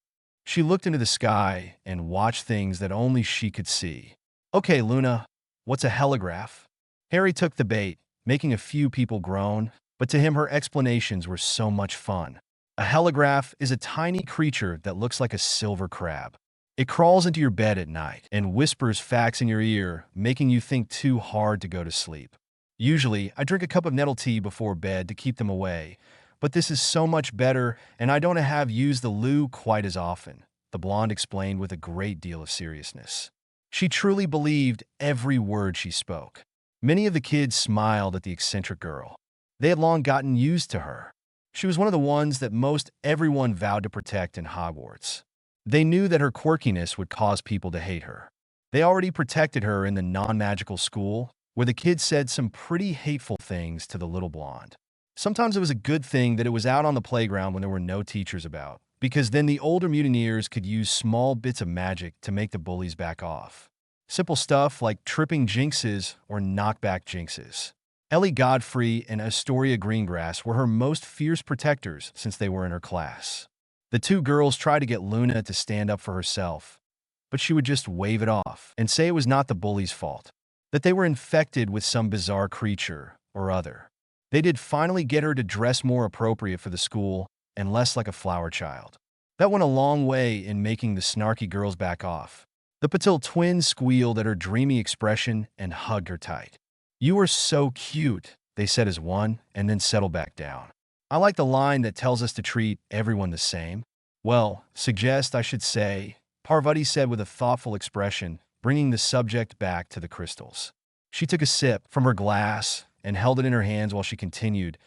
She looked into the sky and watched things that only she could see. Okay, Luna, what's a holograph? Harry took the bait, making a few people groan, but to him her explanations were so much fun. A holograph is a tiny creature that looks like a silver crab. It crawls into your bed at night and whispers facts in your ear, making you think too hard to go to sleep. Usually, I drink a cup of nettle tea before bed to keep them away, but this is so much better and I don't have used the loo quite as often, the blonde explained with a great deal of seriousness. She truly believed every word she spoke. Many of the kids smiled at the eccentric girl. They had long gotten used to her. She was one of the ones that most everyone vowed to protect in Hogwarts. They knew that her quirkiness would cause people to hate her. They already protected her in the non-magical school, where the kids said some pretty hateful things to the little blonde. Sometimes it was a good thing that it was out on the playground when there were no teachers about, because then the older mutineers could use small bits of magic to make the bullies back off. Simple stuff like tripping jinxes or knockback jinxes. Ellie Godfrey and Astoria Greengrass were her most fierce protectors since they were in her class. The two girls tried to get Luna to stand up for herself, but she would just wave it off and say it was not the bullies' fault, that they were infected with some bizarre creature or other. They did finally get her to dress more appropriate for the school and less like a flower child. That went a long way in making the snarky girls back off. The Patil twins squealed at her dreamy expression and hugged her tight. "You are so cute," they said as one, and then settled back down. I like the line that tells us to treat everyone the same. Well, suggest I should say, Parvati said with a thoughtful expression, bringing the subject back to the crystals. She took a sip from her glass and held it in her hands while she continued,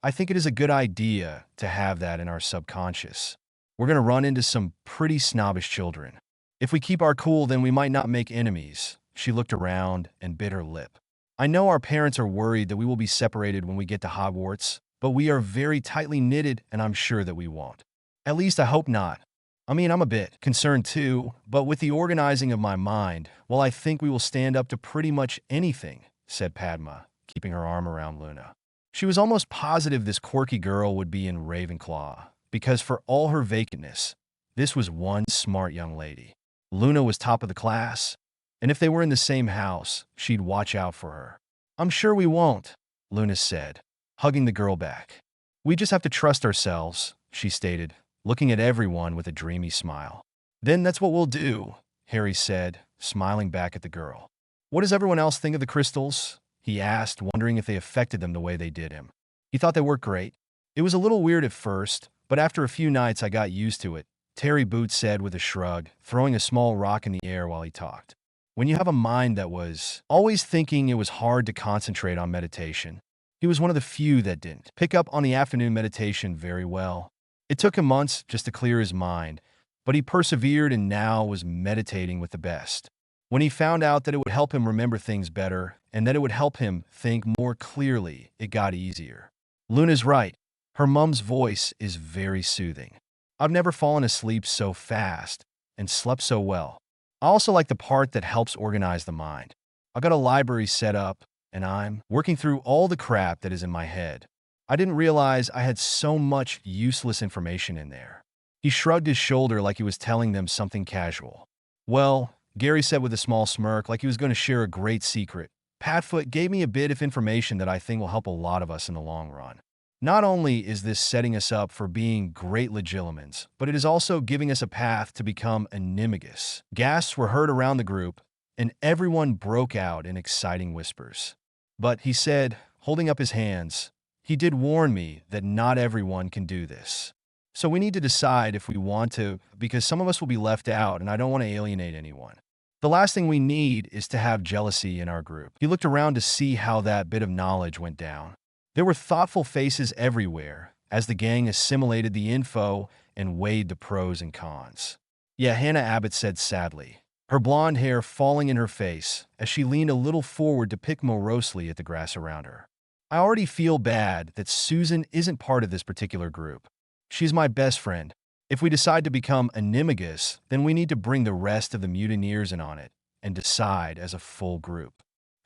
I think it is a good idea to have that in our subconscious. We're going to run into some pretty snobbish children. If we keep our cool, then we might not make enemies. She looked around and bit her lip. I know our parents are worried that we will be separated when we get to Hogwarts, but we are very tightly knitted and I'm sure that we won't. At least I hope not. I mean, I'm a bit concerned too, but with the organizing of my mind, well, I think we will stand up to pretty much anything, said Padma, keeping her arm around Luna. She was almost positive this quirky girl would be in Ravenclaw, because for all her vacantness, this was one smart young lady. Luna was top of the class, and if they were in the same house, she'd watch out for her. I'm sure we won't, Luna said. hugging the girl back. We just have to trust ourselves, she stated, looking at everyone with a dreamy smile. Then that's what we'll do, Harry said, smiling back at the girl. What does everyone else think of the crystals? He asked, wondering if they affected them the way they did him. He thought they worked great. It was a little weird at first, but after a few nights I got used to it, Terry Boots said with a shrug, throwing a small rock in the air while he talked. When you have a mind that was always thinking, it was hard to concentrate on meditation. He was one of the few that didn't pick up on the afternoon meditation very well. It took him months just to clear his mind, but he persevered and now was meditating with the best. When he found out that it would help him remember things better and that it would help him think more clearly, it got easier. Luna's right. Her mom's voice is very soothing. I've never fallen asleep so fast and slept so well. I also like the part that helps organize the mind. I got a library set up, and I'm working through all the crap that is in my head. I didn't realize I had so much useless information in there. He shrugged his shoulder like he was telling them something casual. Well, Gary said with a small smirk, like he was going to share a great secret. Padfoot gave me a bit of information that I think will help a lot of us in the long run. Not only is this setting us up for being great legilimens, but it is also giving us a path to become animagus. Gasps were heard around the group, and everyone broke out in exciting whispers. But he said, holding up his hands, he did warn me that not everyone can do this. So we need to decide if we want to, because some of us will be left out, and I don't want to alienate anyone. The last thing we need is to have jealousy in our group. He looked around to see how that bit of knowledge went down. There were thoughtful faces everywhere as the gang assimilated the info and weighed the pros and cons. Yeah, Hannah Abbott said sadly, her blonde hair falling in her face as she leaned a little forward to pick morosely at the grass around her. I already feel bad that Susan isn't part of this particular group. She's my best friend. If we decide to become animagus, then we need to bring the rest of the mutineers in on it and decide as a full group.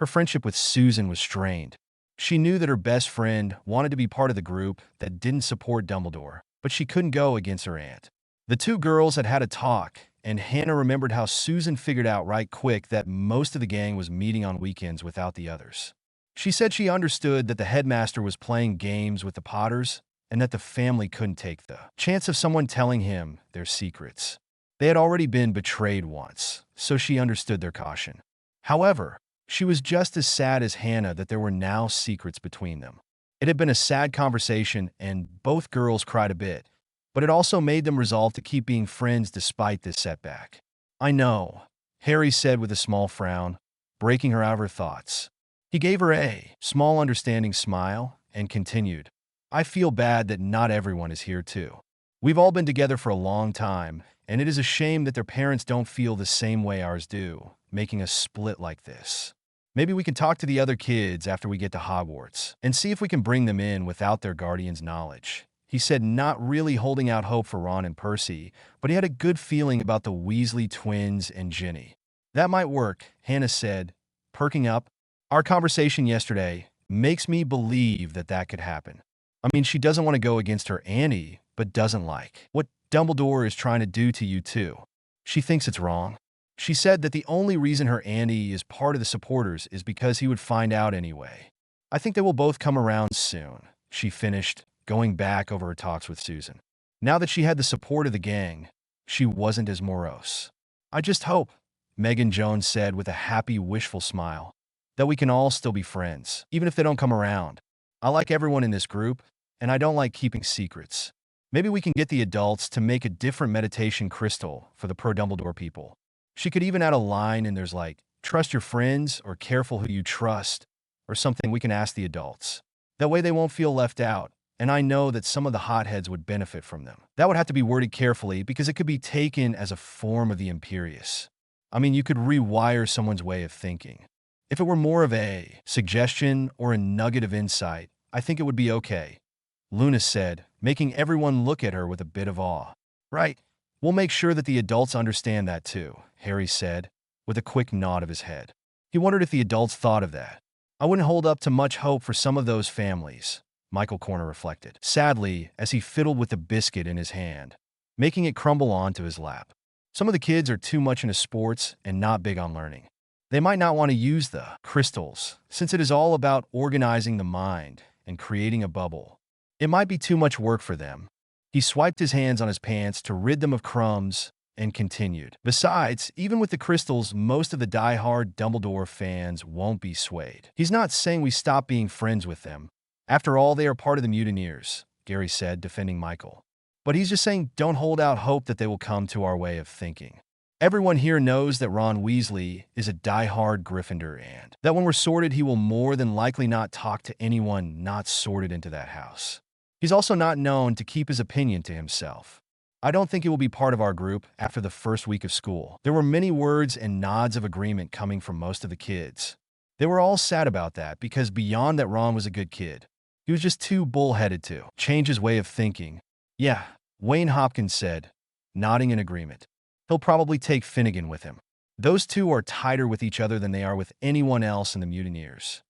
Her friendship with Susan was strained. She knew that her best friend wanted to be part of the group that didn't support Dumbledore, but she couldn't go against her aunt. The two girls had had a talk, and Hannah remembered how Susan figured out right quick that most of the gang was meeting on weekends without the others. She said she understood that the headmaster was playing games with the Potters and that the family couldn't take the chance of someone telling him their secrets. They had already been betrayed once, so she understood their caution. However, she was just as sad as Hannah that there were now secrets between them. It had been a sad conversation, and both girls cried a bit, but it also made them resolve to keep being friends despite this setback. I know, Harry said with a small frown, breaking her out of her thoughts. He gave her a small understanding smile and continued, I feel bad that not everyone is here too. We've all been together for a long time, and it is a shame that their parents don't feel the same way ours do, making us split like this. Maybe we can talk to the other kids after we get to Hogwarts and see if we can bring them in without their guardian's knowledge. He said, not really holding out hope for Ron and Percy, but he had a good feeling about the Weasley twins and Ginny. That might work, Hannah said, perking up. Our conversation yesterday makes me believe that that could happen. I mean, she doesn't want to go against her auntie, but doesn't like what Dumbledore is trying to do to you too. She thinks it's wrong. She said that the only reason her auntie is part of the supporters is because he would find out anyway. I think they will both come around soon, she finished, going back over her talks with Susan. Now that she had the support of the gang, she wasn't as morose. I just hope, Megan Jones said with a happy, wishful smile, that we can all still be friends, even if they don't come around. I like everyone in this group, and I don't like keeping secrets. Maybe we can get the adults to make a different meditation crystal for the pro-Dumbledore people. She could even add a line in there's like, trust your friends or careful who you trust, or something we can ask the adults. That way they won't feel left out, and I know that some of the hotheads would benefit from them. That would have to be worded carefully because it could be taken as a form of the Imperious. I mean, you could rewire someone's way of thinking. If it were more of a suggestion or a nugget of insight, I think it would be okay, Luna said, making everyone look at her with a bit of awe. Right. We'll make sure that the adults understand that too, Harry said, with a quick nod of his head. He wondered if the adults thought of that. I wouldn't hold up to much hope for some of those families, Michael Corner reflected, sadly, as he fiddled with the biscuit in his hand, making it crumble onto his lap. Some of the kids are too much into sports and not big on learning. They might not want to use the crystals, since it is all about organizing the mind and creating a bubble. It might be too much work for them. He swiped his hands on his pants to rid them of crumbs and continued. Besides, even with the crystals, most of the die-hard Dumbledore fans won't be swayed. He's not saying we stop being friends with them. After all, they are part of the Mutineers, Gary said, defending Michael. But he's just saying don't hold out hope that they will come to our way of thinking. Everyone here knows that Ron Weasley is a die-hard Gryffindor and that when we're sorted, he will more than likely not talk to anyone not sorted into that house. He's also not known to keep his opinion to himself. I don't think it will be part of our group after the first week of school. There were many words and nods of agreement coming from most of the kids. They were all sad about that because beyond that Ron was a good kid, he was just too bullheaded to change his way of thinking. Yeah, Wayne Hopkins said, nodding in agreement. He'll probably take Finnegan with him. Those two are tighter with each other than they are with anyone else in the Mutineers.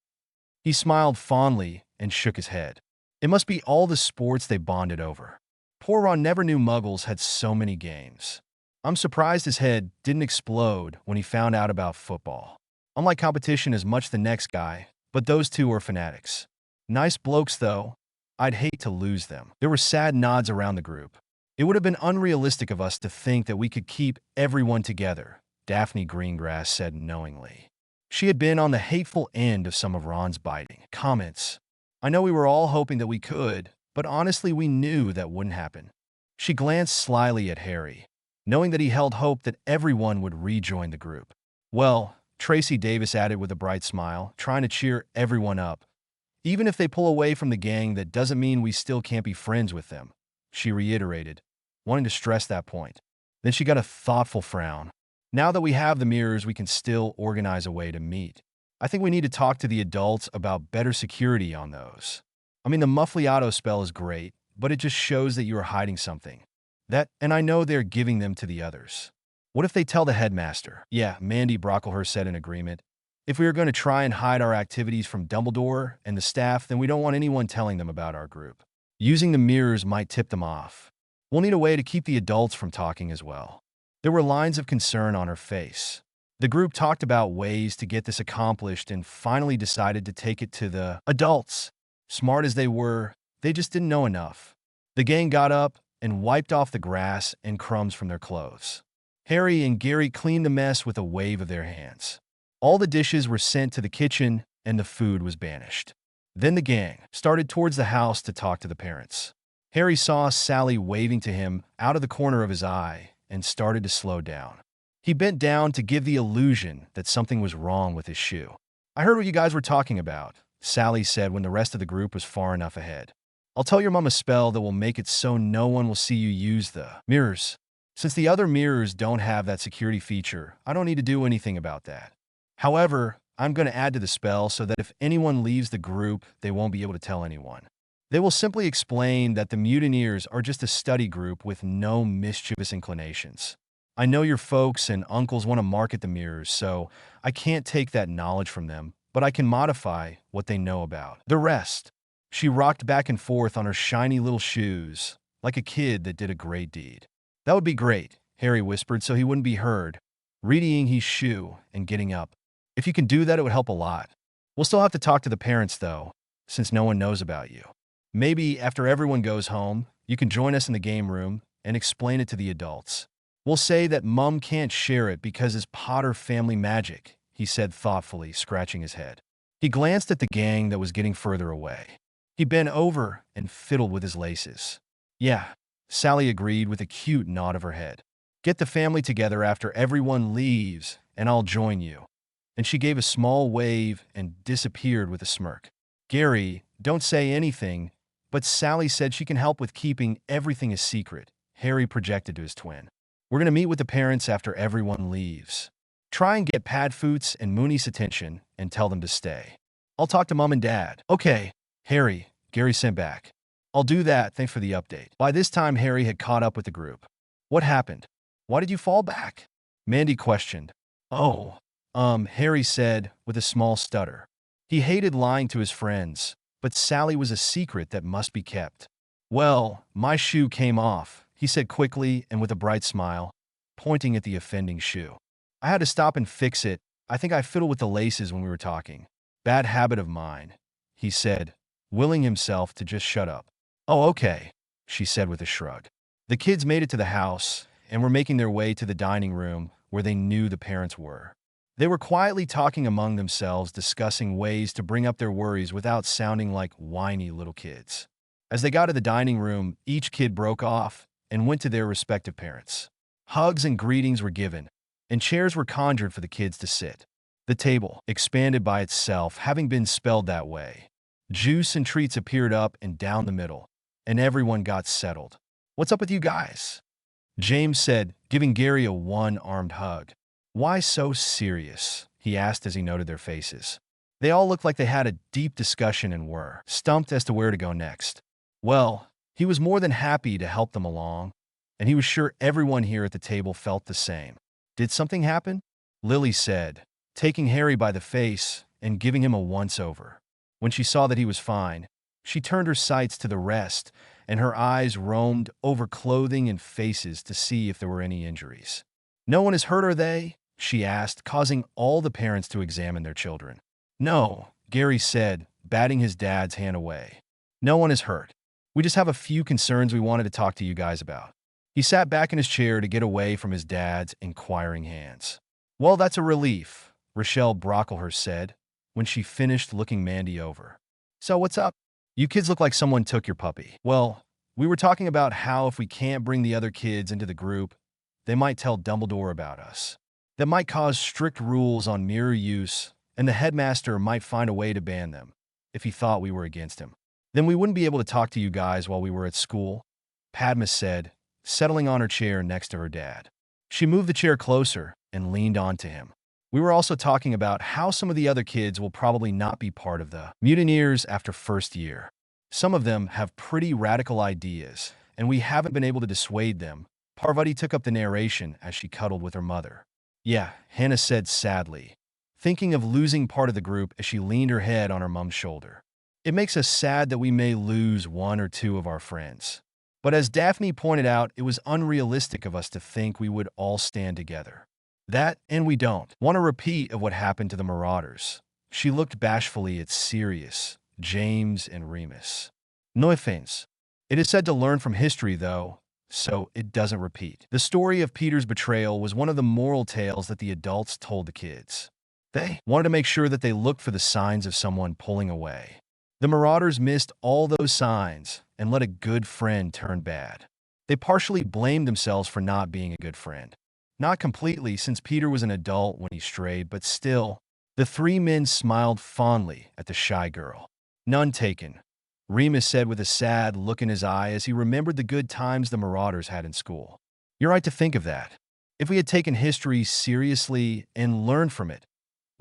He smiled fondly and shook his head. It must be all the sports they bonded over. Poor Ron never knew Muggles had so many games. I'm surprised his head didn't explode when he found out about football. Unlike competition as much the next guy, but those two are fanatics. Nice blokes, though. I'd hate to lose them. There were sad nods around the group. It would have been unrealistic of us to think that we could keep everyone together, Daphne Greengrass said knowingly. She had been on the hateful end of some of Ron's biting comments. I know we were all hoping that we could, but honestly we knew that wouldn't happen. She glanced slyly at Harry, knowing that he held hope that everyone would rejoin the group. Well, Tracy Davis added with a bright smile, trying to cheer everyone up. Even if they pull away from the gang, that doesn't mean we still can't be friends with them, she reiterated, wanting to stress that point. Then she got a thoughtful frown. Now that we have the mirrors, we can still organize a way to meet. I think we need to talk to the adults about better security on those. I mean, the Muffliato spell is great, but it just shows that you are hiding something. And I know they're giving them to the others. What if they tell the headmaster? Yeah, Mandy Brocklehurst said in agreement. If we are going to try and hide our activities from Dumbledore and the staff, then we don't want anyone telling them about our group. Using the mirrors might tip them off. We'll need a way to keep the adults from talking as well. There were lines of concern on her face. The group talked about ways to get this accomplished and finally decided to take it to the adults. Smart as they were, they just didn't know enough. The gang got up and wiped off the grass and crumbs from their clothes. Harry and Gary cleaned the mess with a wave of their hands. All the dishes were sent to the kitchen and the food was banished. Then the gang started towards the house to talk to the parents. Harry saw Sally waving to him out of the corner of his eye and started to slow down. He bent down to give the illusion that something was wrong with his shoe. I heard what you guys were talking about, Sally said when the rest of the group was far enough ahead. I'll tell your mom a spell that will make it so no one will see you use the mirrors. Since the other mirrors don't have that security feature, I don't need to do anything about that. However, I'm going to add to the spell so that if anyone leaves the group, they won't be able to tell anyone. They will simply explain that the Mutineers are just a study group with no mischievous inclinations. I know your folks and uncles want to market the mirrors, so I can't take that knowledge from them, but I can modify what they know about the rest. She rocked back and forth on her shiny little shoes, like a kid that did a great deed. That would be great, Harry whispered so he wouldn't be heard, readying his shoe and getting up. If you can do that, it would help a lot. We'll still have to talk to the parents, though, since no one knows about you. Maybe after everyone goes home, you can join us in the game room and explain it to the adults. We'll say that Mum can't share it because it's Potter family magic, he said thoughtfully, scratching his head. He glanced at the gang that was getting further away. He bent over and fiddled with his laces. Yeah, Sally agreed with a cute nod of her head. Get the family together after everyone leaves, and I'll join you. And she gave a small wave and disappeared with a smirk. Gary, don't say anything, but Sally said she can help with keeping everything a secret, Harry projected to his twin. We're going to meet with the parents after everyone leaves. Try and get Padfoot's and Mooney's attention and tell them to stay. I'll talk to Mom and Dad. Okay, Harry, Gary sent back. I'll do that, thanks for the update. By this time, Harry had caught up with the group. What happened? Why did you fall back? Mandy questioned. Harry said with a small stutter. He hated lying to his friends, but Sally was a secret that must be kept. Well, my shoe came off, he said quickly and with a bright smile, pointing at the offending shoe. I had to stop and fix it. I think I fiddled with the laces when we were talking. Bad habit of mine, he said, willing himself to just shut up. "Oh, okay," she said with a shrug. The kids made it to the house and were making their way to the dining room where they knew the parents were. They were quietly talking among themselves, discussing ways to bring up their worries without sounding like whiny little kids. As they got to the dining room, each kid broke off and went to their respective parents. Hugs and greetings were given, and chairs were conjured for the kids to sit. The table expanded by itself, having been spelled that way. Juice and treats appeared up and down the middle, and everyone got settled. "What's up with you guys?" James said, giving Gary a one-armed hug. "Why so serious?" he asked as he noted their faces. They all looked like they had a deep discussion and were stumped as to where to go next. Well, he was more than happy to help them along, and he was sure everyone here at the table felt the same. "Did something happen?" Lily said, taking Harry by the face and giving him a once-over. When she saw that he was fine, she turned her sights to the rest, and her eyes roamed over clothing and faces to see if there were any injuries. "No one is hurt, are they?" she asked, causing all the parents to examine their children. "No," Gary said, batting his dad's hand away. "No one is hurt. We just have a few concerns we wanted to talk to you guys about." He sat back in his chair to get away from his dad's inquiring hands. "Well, that's a relief," Rochelle Brocklehurst said, when she finished looking Mandy over. "So what's up? You kids look like someone took your puppy." "Well, we were talking about how if we can't bring the other kids into the group, they might tell Dumbledore about us. That might cause strict rules on mirror use, and the headmaster might find a way to ban them if he thought we were against him. Then we wouldn't be able to talk to you guys while we were at school," Padma said, settling on her chair next to her dad. She moved the chair closer and leaned onto him. "We were also talking about how some of the other kids will probably not be part of the mutineers after first year. Some of them have pretty radical ideas, and we haven't been able to dissuade them." Parvati took up the narration as she cuddled with her mother. "Yeah," Hannah said sadly, thinking of losing part of the group as she leaned her head on her mom's shoulder. "It makes us sad that we may lose one or two of our friends. But as Daphne pointed out, it was unrealistic of us to think we would all stand together. That, and we don't want a repeat of what happened to the Marauders." She looked bashfully at Sirius, James, and Remus. "No offense. It is said to learn from history, though, so it doesn't repeat." The story of Peter's betrayal was one of the moral tales that the adults told the kids. They wanted to make sure that they looked for the signs of someone pulling away. The Marauders missed all those signs and let a good friend turn bad. They partially blamed themselves for not being a good friend. Not completely, since Peter was an adult when he strayed, but still, the three men smiled fondly at the shy girl. "None taken," Remus said with a sad look in his eye as he remembered the good times the Marauders had in school. "You're right to think of that. If we had taken history seriously and learned from it,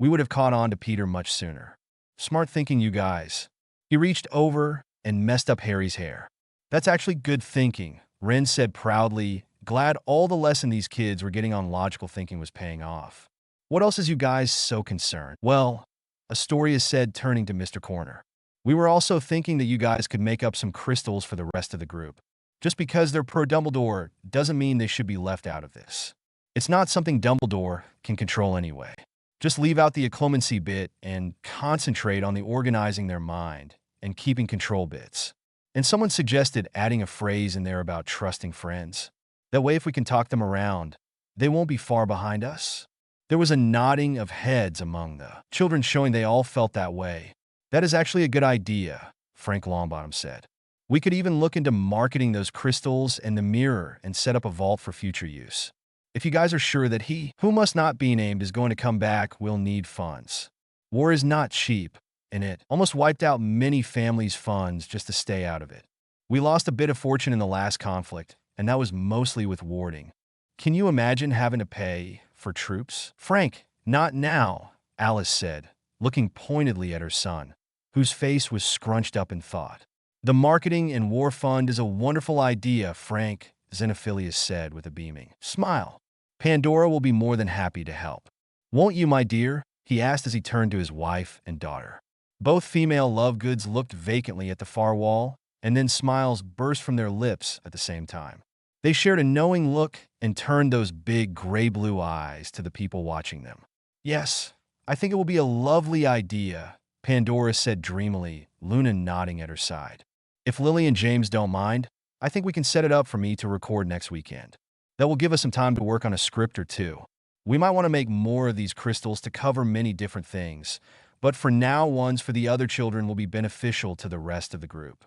we would have caught on to Peter much sooner. Smart thinking, you guys." He reached over and messed up Harry's hair. "That's actually good thinking," Ren said proudly, glad all the lesson these kids were getting on logical thinking was paying off. "What else is you guys so concerned?" "Well," Astoria said, turning to Mr. Corner. "We were also thinking that you guys could make up some crystals for the rest of the group. Just because they're pro-Dumbledore doesn't mean they should be left out of this. It's not something Dumbledore can control anyway. Just leave out the occlumency bit and concentrate on the organizing their mind and keeping control bits." And someone suggested adding a phrase in there about trusting friends. That way, if we can talk them around, they won't be far behind us. There was a nodding of heads among the children, showing they all felt that way. "That is actually a good idea," Frank Longbottom said. "We could even look into marketing those crystals and the mirror and set up a vault for future use. If you guys are sure that he, who must not be named, is going to come back, we'll need funds. War is not cheap, and it almost wiped out many families' funds just to stay out of it. We lost a bit of fortune in the last conflict, and that was mostly with warding. Can you imagine having to pay for troops?" "Frank, not now," Alice said, looking pointedly at her son, whose face was scrunched up in thought. "The marketing and war fund is a wonderful idea, Frank," Xenophilius said with a beaming smile. "Pandora will be more than happy to help. Won't you, my dear?" he asked as he turned to his wife and daughter. Both female Lovegoods looked vacantly at the far wall, and then smiles burst from their lips at the same time. They shared a knowing look and turned those big gray-blue eyes to the people watching them. "Yes, I think it will be a lovely idea," Pandora said dreamily, Luna nodding at her side. If Lily and James don't mind, I think we can set it up for me to record next weekend. That will give us some time to work on a script or two. We might want to make more of these crystals to cover many different things, but for now, ones for the other children will be beneficial to the rest of the group.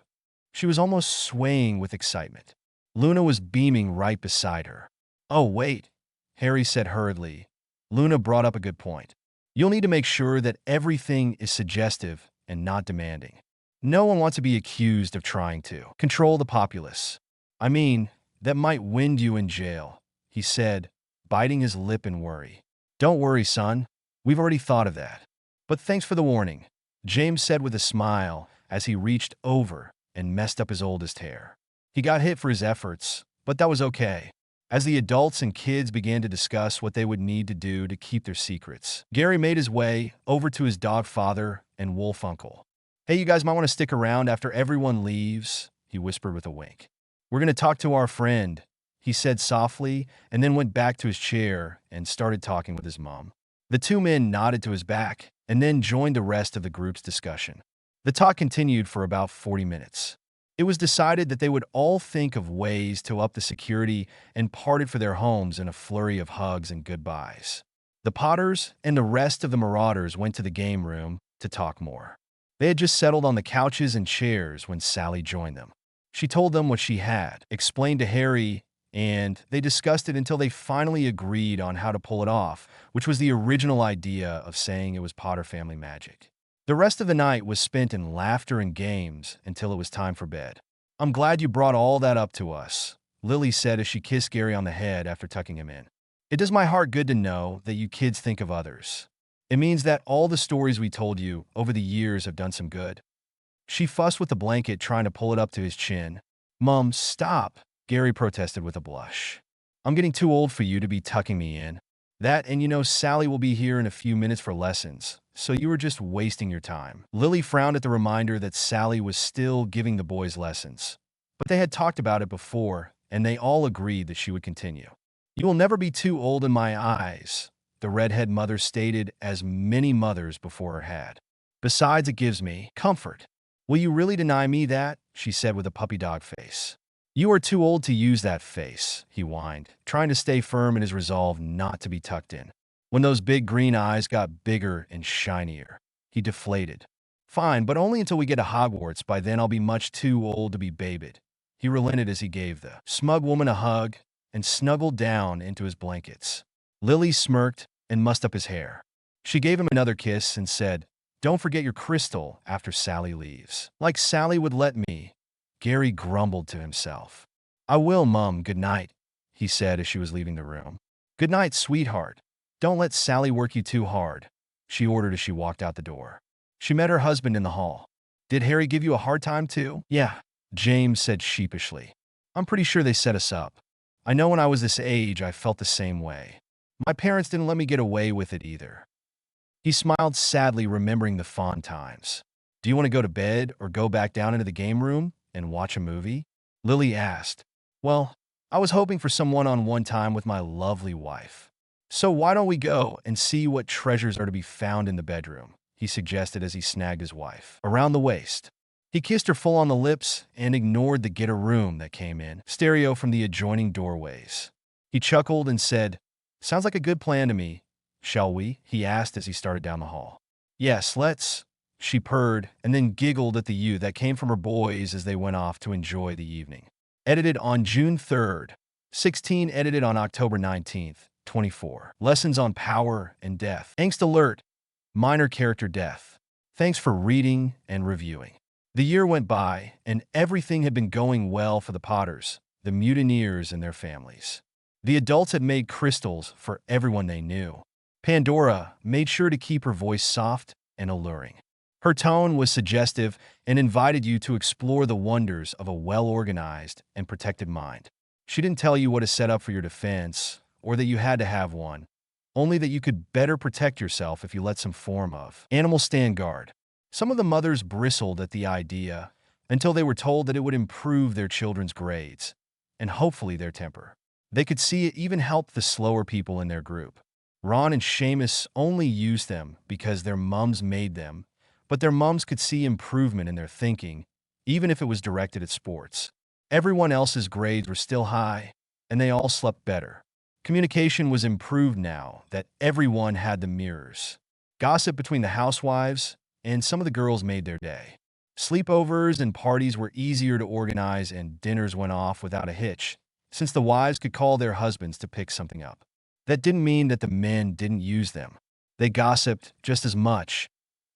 She was almost swaying with excitement. Luna was beaming right beside her. Oh, wait, Harry said hurriedly. Luna brought up a good point. You'll need to make sure that everything is suggestive and not demanding. No one wants to be accused of trying to control the populace. I mean, that might wind you in jail, he said, biting his lip in worry. Don't worry, son. We've already thought of that. But thanks for the warning, James said with a smile as he reached over and messed up his oldest hair. He got hit for his efforts, but that was okay. As the adults and kids began to discuss what they would need to do to keep their secrets, Gary made his way over to his dog father and wolf uncle. Hey, you guys might want to stick around after everyone leaves, he whispered with a wink. We're going to talk to our friend, he said softly, and then went back to his chair and started talking with his mom. The two men nodded to his back and then joined the rest of the group's discussion. The talk continued for about 40 minutes. It was decided that they would all think of ways to up the security and parted for their homes in a flurry of hugs and goodbyes. The Potters and the rest of the Marauders went to the game room to talk more. They had just settled on the couches and chairs when Sally joined them. She told them what she had, explained to Harry, and they discussed it until they finally agreed on how to pull it off, which was the original idea of saying it was Potter family magic. The rest of the night was spent in laughter and games until it was time for bed. I'm glad you brought all that up to us, Lily said as she kissed Gary on the head after tucking him in. It does my heart good to know that you kids think of others. It means that all the stories we told you over the years have done some good. She fussed with the blanket, trying to pull it up to his chin. Mom, stop, Gary protested with a blush. I'm getting too old for you to be tucking me in. That, and you know, Sally will be here in a few minutes for lessons, so you were just wasting your time. Lily frowned at the reminder that Sally was still giving the boys lessons. But they had talked about it before, and they all agreed that she would continue. You will never be too old in my eyes, the redhead mother stated, as many mothers before her had. Besides, it gives me comfort. Will you really deny me that? She said with a puppy dog face. You are too old to use that face, he whined, trying to stay firm in his resolve not to be tucked in. When those big green eyes got bigger and shinier, he deflated. Fine, but only until we get to Hogwarts. By then I'll be much too old to be babied. He relented as he gave the smug woman a hug and snuggled down into his blankets. Lily smirked and mussed up his hair. She gave him another kiss and said, Don't forget your crystal after Sally leaves. Like Sally would let me. Gary grumbled to himself. I will, Mum. Good night, he said as she was leaving the room. Good night, sweetheart. Don't let Sally work you too hard, she ordered as she walked out the door. She met her husband in the hall. Did Harry give you a hard time too? Yeah, James said sheepishly. I'm pretty sure they set us up. I know when I was this age, I felt the same way. My parents didn't let me get away with it either. He smiled sadly, remembering the fond times. Do you want to go to bed or go back down into the game room and watch a movie? Lily asked. Well, I was hoping for some one-on-one time with my lovely wife. So why don't we go and see what treasures are to be found in the bedroom, he suggested as he snagged his wife around the waist. He kissed her full on the lips and ignored the get a room that came in stereo from the adjoining doorways. He chuckled and said, Sounds like a good plan to me. Shall we? He asked as he started down the hall. Yes, let's. She purred and then giggled at the you that came from her boys as they went off to enjoy the evening. Edited on June 3rd. 16 edited on October 19th. 24. Lessons on power and death. Angst alert. Minor character death. Thanks for reading and reviewing. The year went by, and everything had been going well for the Potters, the mutineers, and their families. The adults had made crystals for everyone they knew. Pandora made sure to keep her voice soft and alluring. Her tone was suggestive and invited you to explore the wonders of a well-organized and protected mind. She didn't tell you what to set up for your defense, or that you had to have one, only that you could better protect yourself if you let some form of animal stand guard. Some of the mothers bristled at the idea until they were told that it would improve their children's grades, and hopefully their temper. They could see it even helped the slower people in their group. Ron and Seamus only used them because their mums made them, but their moms could see improvement in their thinking, even if it was directed at sports. Everyone else's grades were still high, and they all slept better. Communication was improved now that everyone had the mirrors. Gossip between the housewives and some of the girls made their day. Sleepovers and parties were easier to organize, and dinners went off without a hitch, since the wives could call their husbands to pick something up. That didn't mean that the men didn't use them. They gossiped just as much.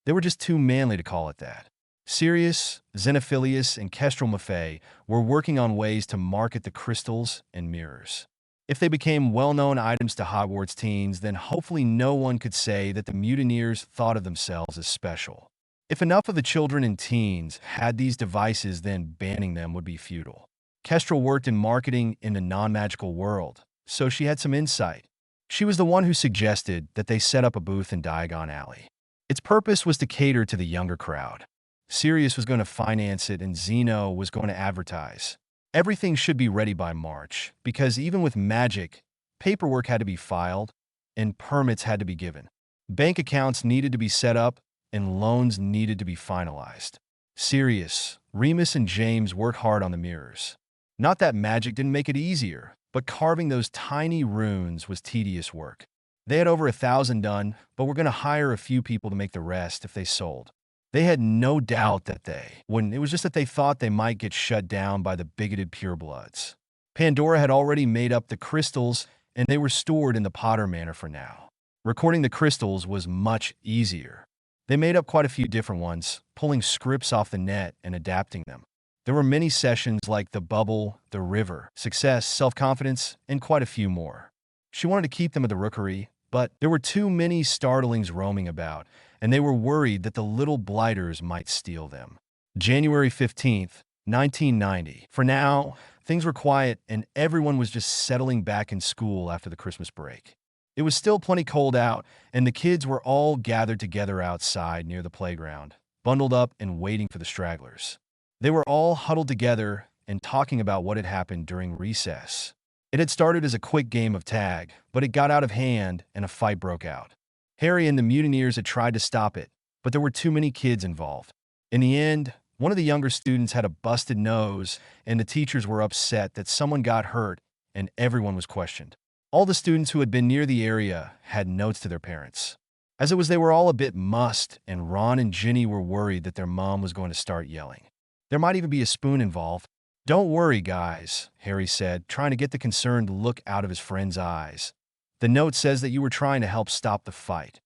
They were just too manly to call it that. Sirius, Xenophilius, and Kestrel Maffei were working on ways to market the crystals and mirrors. If they became well-known items to Hogwarts teens, then hopefully no one could say that the mutineers thought of themselves as special. If enough of the children and teens had these devices, then banning them would be futile. Kestrel worked in marketing in the non-magical world, so she had some insight. She was the one who suggested that they set up a booth in Diagon Alley. Its purpose was to cater to the younger crowd. Sirius was going to finance it, and Zeno was going to advertise. Everything should be ready by March, because even with magic, paperwork had to be filed, and permits had to be given. Bank accounts needed to be set up, and loans needed to be finalized. Sirius, Remus, and James worked hard on the mirrors. Not that magic didn't make it easier, but carving those tiny runes was tedious work. They had over 1,000 done, but were going to hire a few people to make the rest if they sold. They had no doubt that they wouldn't. It was just that they thought they might get shut down by the bigoted purebloods. Pandora had already made up the crystals, and they were stored in the Potter Manor for now. Recording the crystals was much easier. They made up quite a few different ones, pulling scripts off the net and adapting them. There were many sessions like the bubble, the river, success, self-confidence, and quite a few more. She wanted to keep them at the rookery, but there were too many starlings roaming about, and they were worried that the little blighters might steal them. January 15th, 1990. For now, things were quiet, and everyone was just settling back in school after the Christmas break. It was still plenty cold out, and the kids were all gathered together outside near the playground, bundled up and waiting for the stragglers. They were all huddled together and talking about what had happened during recess. It had started as a quick game of tag, but it got out of hand and a fight broke out. Harry and the mutineers had tried to stop it, but there were too many kids involved. In the end, one of the younger students had a busted nose, and the teachers were upset that someone got hurt, and everyone was questioned. All the students who had been near the area had notes to their parents. As it was, they were all a bit mussed, and Ron and Ginny were worried that their mom was going to start yelling. There might even be a spoon involved. "Don't worry, guys," Harry said, trying to get the concerned look out of his friend's eyes. "The note says that you were trying to help stop the fight."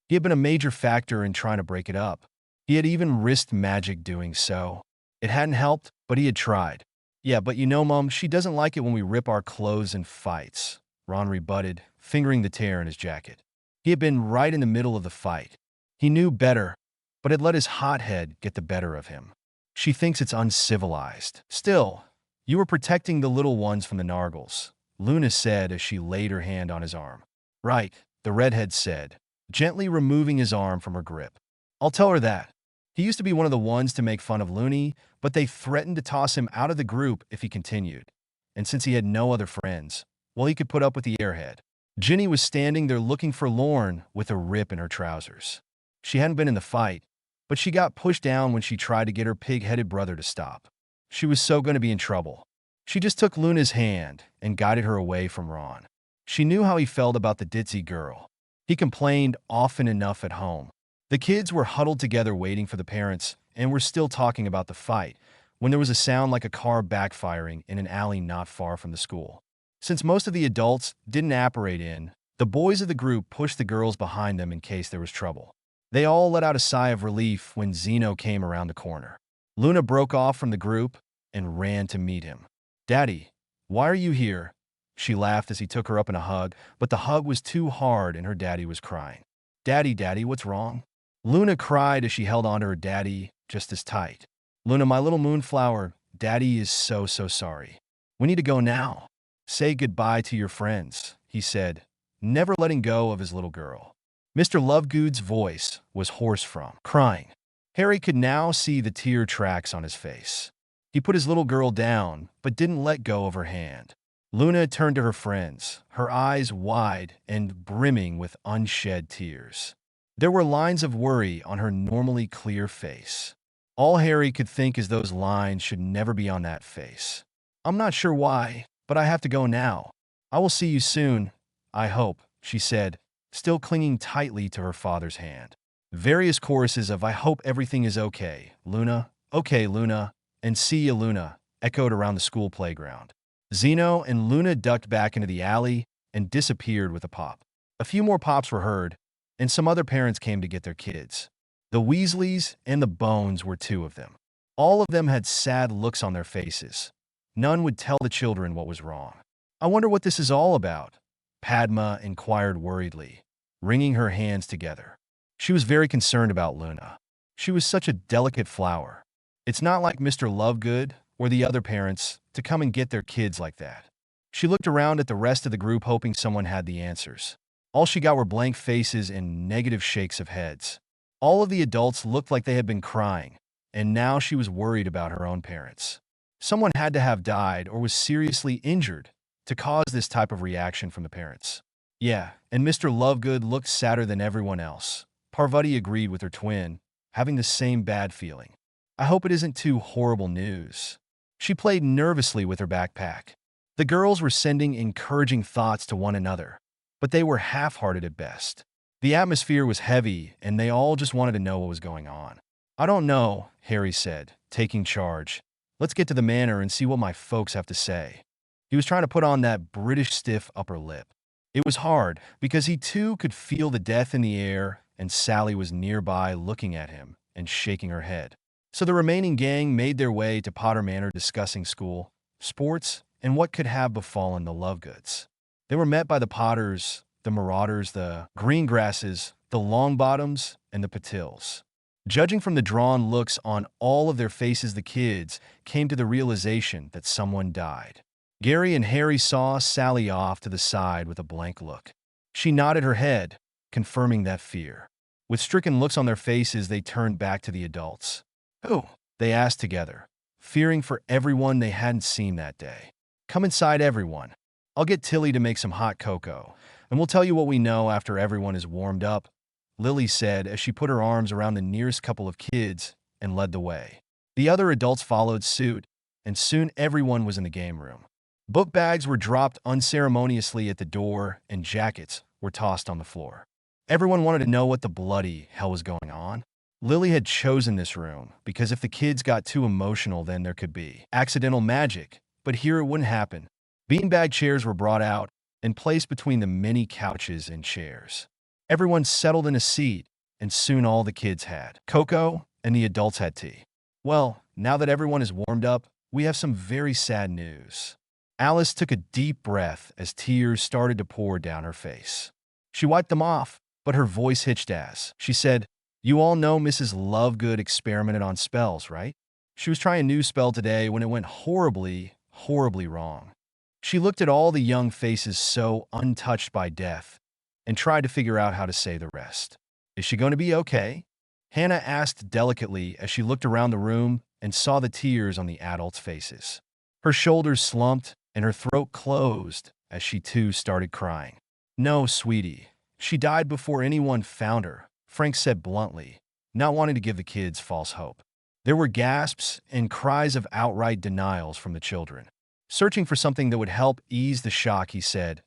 He had been a major factor in trying to break it up. He had even risked magic doing so. It hadn't helped, but he had tried. "Yeah, but you know, Mom, she doesn't like it when we rip our clothes in fights," Ron rebutted, fingering the tear in his jacket. He had been right in the middle of the fight. He knew better, but had let his hot head get the better of him. "She thinks it's uncivilized. Still, you were protecting the little ones from the Nargles," Luna said as she laid her hand on his arm. "Right," the redhead said, gently removing his arm from her grip. "I'll tell her that." He used to be one of the ones to make fun of Looney, but they threatened to toss him out of the group if he continued. And since he had no other friends, well, he could put up with the airhead. Ginny was standing there looking forlorn with a rip in her trousers. She hadn't been in the fight, but she got pushed down when she tried to get her pig-headed brother to stop. She was so going to be in trouble. She just took Luna's hand and guided her away from Ron. She knew how he felt about the ditzy girl. He complained often enough at home. The kids were huddled together waiting for the parents and were still talking about the fight when there was a sound like a car backfiring in an alley not far from the school. Since most of the adults didn't apparate in, the boys of the group pushed the girls behind them in case there was trouble. They all let out a sigh of relief when Zeno came around the corner. Luna broke off from the group and ran to meet him. "Daddy, why are you here?" She laughed as he took her up in a hug, but the hug was too hard and her daddy was crying. Daddy, what's wrong?" Luna cried as she held onto her daddy just as tight. "Luna, my little moonflower, Daddy is so sorry. We need to go now. Say goodbye to your friends," he said, never letting go of his little girl. Mr. Lovegood's voice was hoarse from crying. Harry could now see the tear tracks on his face. He put his little girl down, but didn't let go of her hand. Luna turned to her friends, her eyes wide and brimming with unshed tears. There were lines of worry on her normally clear face. All Harry could think is those lines should never be on that face. I'm not sure why, but I have to go now. I will see you soon, I hope, she said, still clinging tightly to her father's hand. Various choruses of I hope everything is okay, Luna, and see ya, Luna, echoed around the school playground. Zeno and Luna ducked back into the alley and disappeared with a pop. A few more pops were heard, and some other parents came to get their kids. The Weasleys and the Bones were two of them. All of them had sad looks on their faces. None would tell the children what was wrong. I wonder what this is all about, Padma inquired worriedly, wringing her hands together. She was very concerned about Luna. She was such a delicate flower. It's not like Mr. Lovegood or the other parents to come and get their kids like that. She looked around at the rest of the group hoping someone had the answers. All she got were blank faces and negative shakes of heads. All of the adults looked like they had been crying, and now she was worried about her own parents. Someone had to have died or was seriously injured to cause this type of reaction from the parents. Yeah, and Mr. Lovegood looked sadder than everyone else. Parvati agreed with her twin, having the same bad feeling. I hope it isn't too horrible news. She played nervously with her backpack. The girls were sending encouraging thoughts to one another, but they were half-hearted at best. The atmosphere was heavy, and they all just wanted to know what was going on. I don't know, Harry said, taking charge. Let's get to the manor and see what my folks have to say. He was trying to put on that British stiff upper lip. It was hard, because he too could feel the death in the air, and Sally was nearby looking at him and shaking her head. So the remaining gang made their way to Potter Manor discussing school, sports, and what could have befallen the Lovegoods. They were met by the Potters, the Marauders, the Greengrasses, the Longbottoms, and the Patils. Judging from the drawn looks on all of their faces, the kids came to the realization that someone died. Gary and Harry saw Sally off to the side with a blank look. She nodded her head, confirming that fear. With stricken looks on their faces, they turned back to the adults. Who? They asked together, fearing for everyone they hadn't seen that day. Come inside, everyone. I'll get Tilly to make some hot cocoa, and we'll tell you what we know after everyone is warmed up, Lily said as she put her arms around the nearest couple of kids and led the way. The other adults followed suit, and soon everyone was in the game room. Book bags were dropped unceremoniously at the door, and jackets were tossed on the floor. Everyone wanted to know what the bloody hell was going on. Lily had chosen this room because if the kids got too emotional, then there could be accidental magic, but here it wouldn't happen. Beanbag chairs were brought out and placed between the many couches and chairs. Everyone settled in a seat, and soon all the kids had cocoa and the adults had tea. Well, now that everyone is warmed up, we have some very sad news. Alice took a deep breath as tears started to pour down her face. She wiped them off, but her voice hitched as she said, "You all know Mrs. Lovegood experimented on spells, right? She was trying a new spell today when it went horribly, horribly wrong." She looked at all the young faces so untouched by death and tried to figure out how to say the rest. "Is she going to be okay?" Hannah asked delicately as she looked around the room and saw the tears on the adults' faces. Her shoulders slumped and her throat closed as she too started crying. "No, sweetie. She died before anyone found her," Frank said bluntly, not wanting to give the kids false hope. There were gasps and cries of outright denials from the children. Searching for something that would help ease the shock, he said,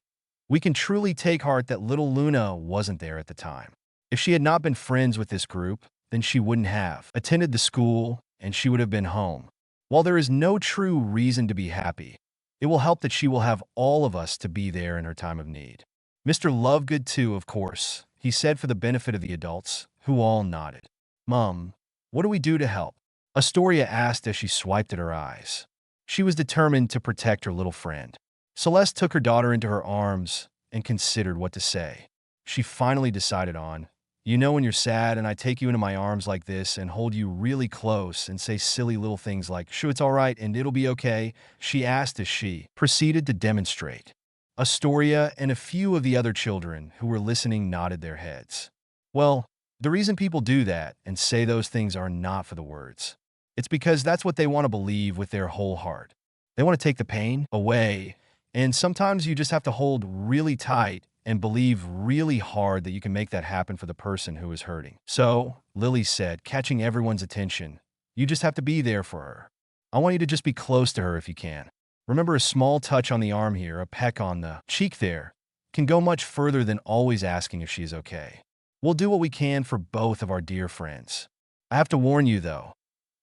"We can truly take heart that little Luna wasn't there at the time. If she had not been friends with this group, then she wouldn't have attended the school and she would have been home. While there is no true reason to be happy, it will help that she will have all of us to be there in her time of need. Mr. Lovegood too, of course," he said for the benefit of the adults, who all nodded. "Mum, what do we do to help?" Astoria asked as she swiped at her eyes. She was determined to protect her little friend. Celeste took her daughter into her arms and considered what to say. She finally decided on, "You know when you're sad and I take you into my arms like this and hold you really close and say silly little things like, 'Sure, it's all right and it'll be okay,'" she asked as she proceeded to demonstrate. Astoria and a few of the other children who were listening nodded their heads. Well, the reason people do that and say those things are not for the words. It's because that's what they want to believe with their whole heart. They want to take the pain away, and sometimes you just have to hold really tight and believe really hard that you can make that happen for the person who is hurting. So, Lily said, catching everyone's attention, you just have to be there for her. I want you to just be close to her if you can. Remember, a small touch on the arm here, a peck on the cheek there, can go much further than always asking if she is okay. We'll do what we can for both of our dear friends. I have to warn you, though,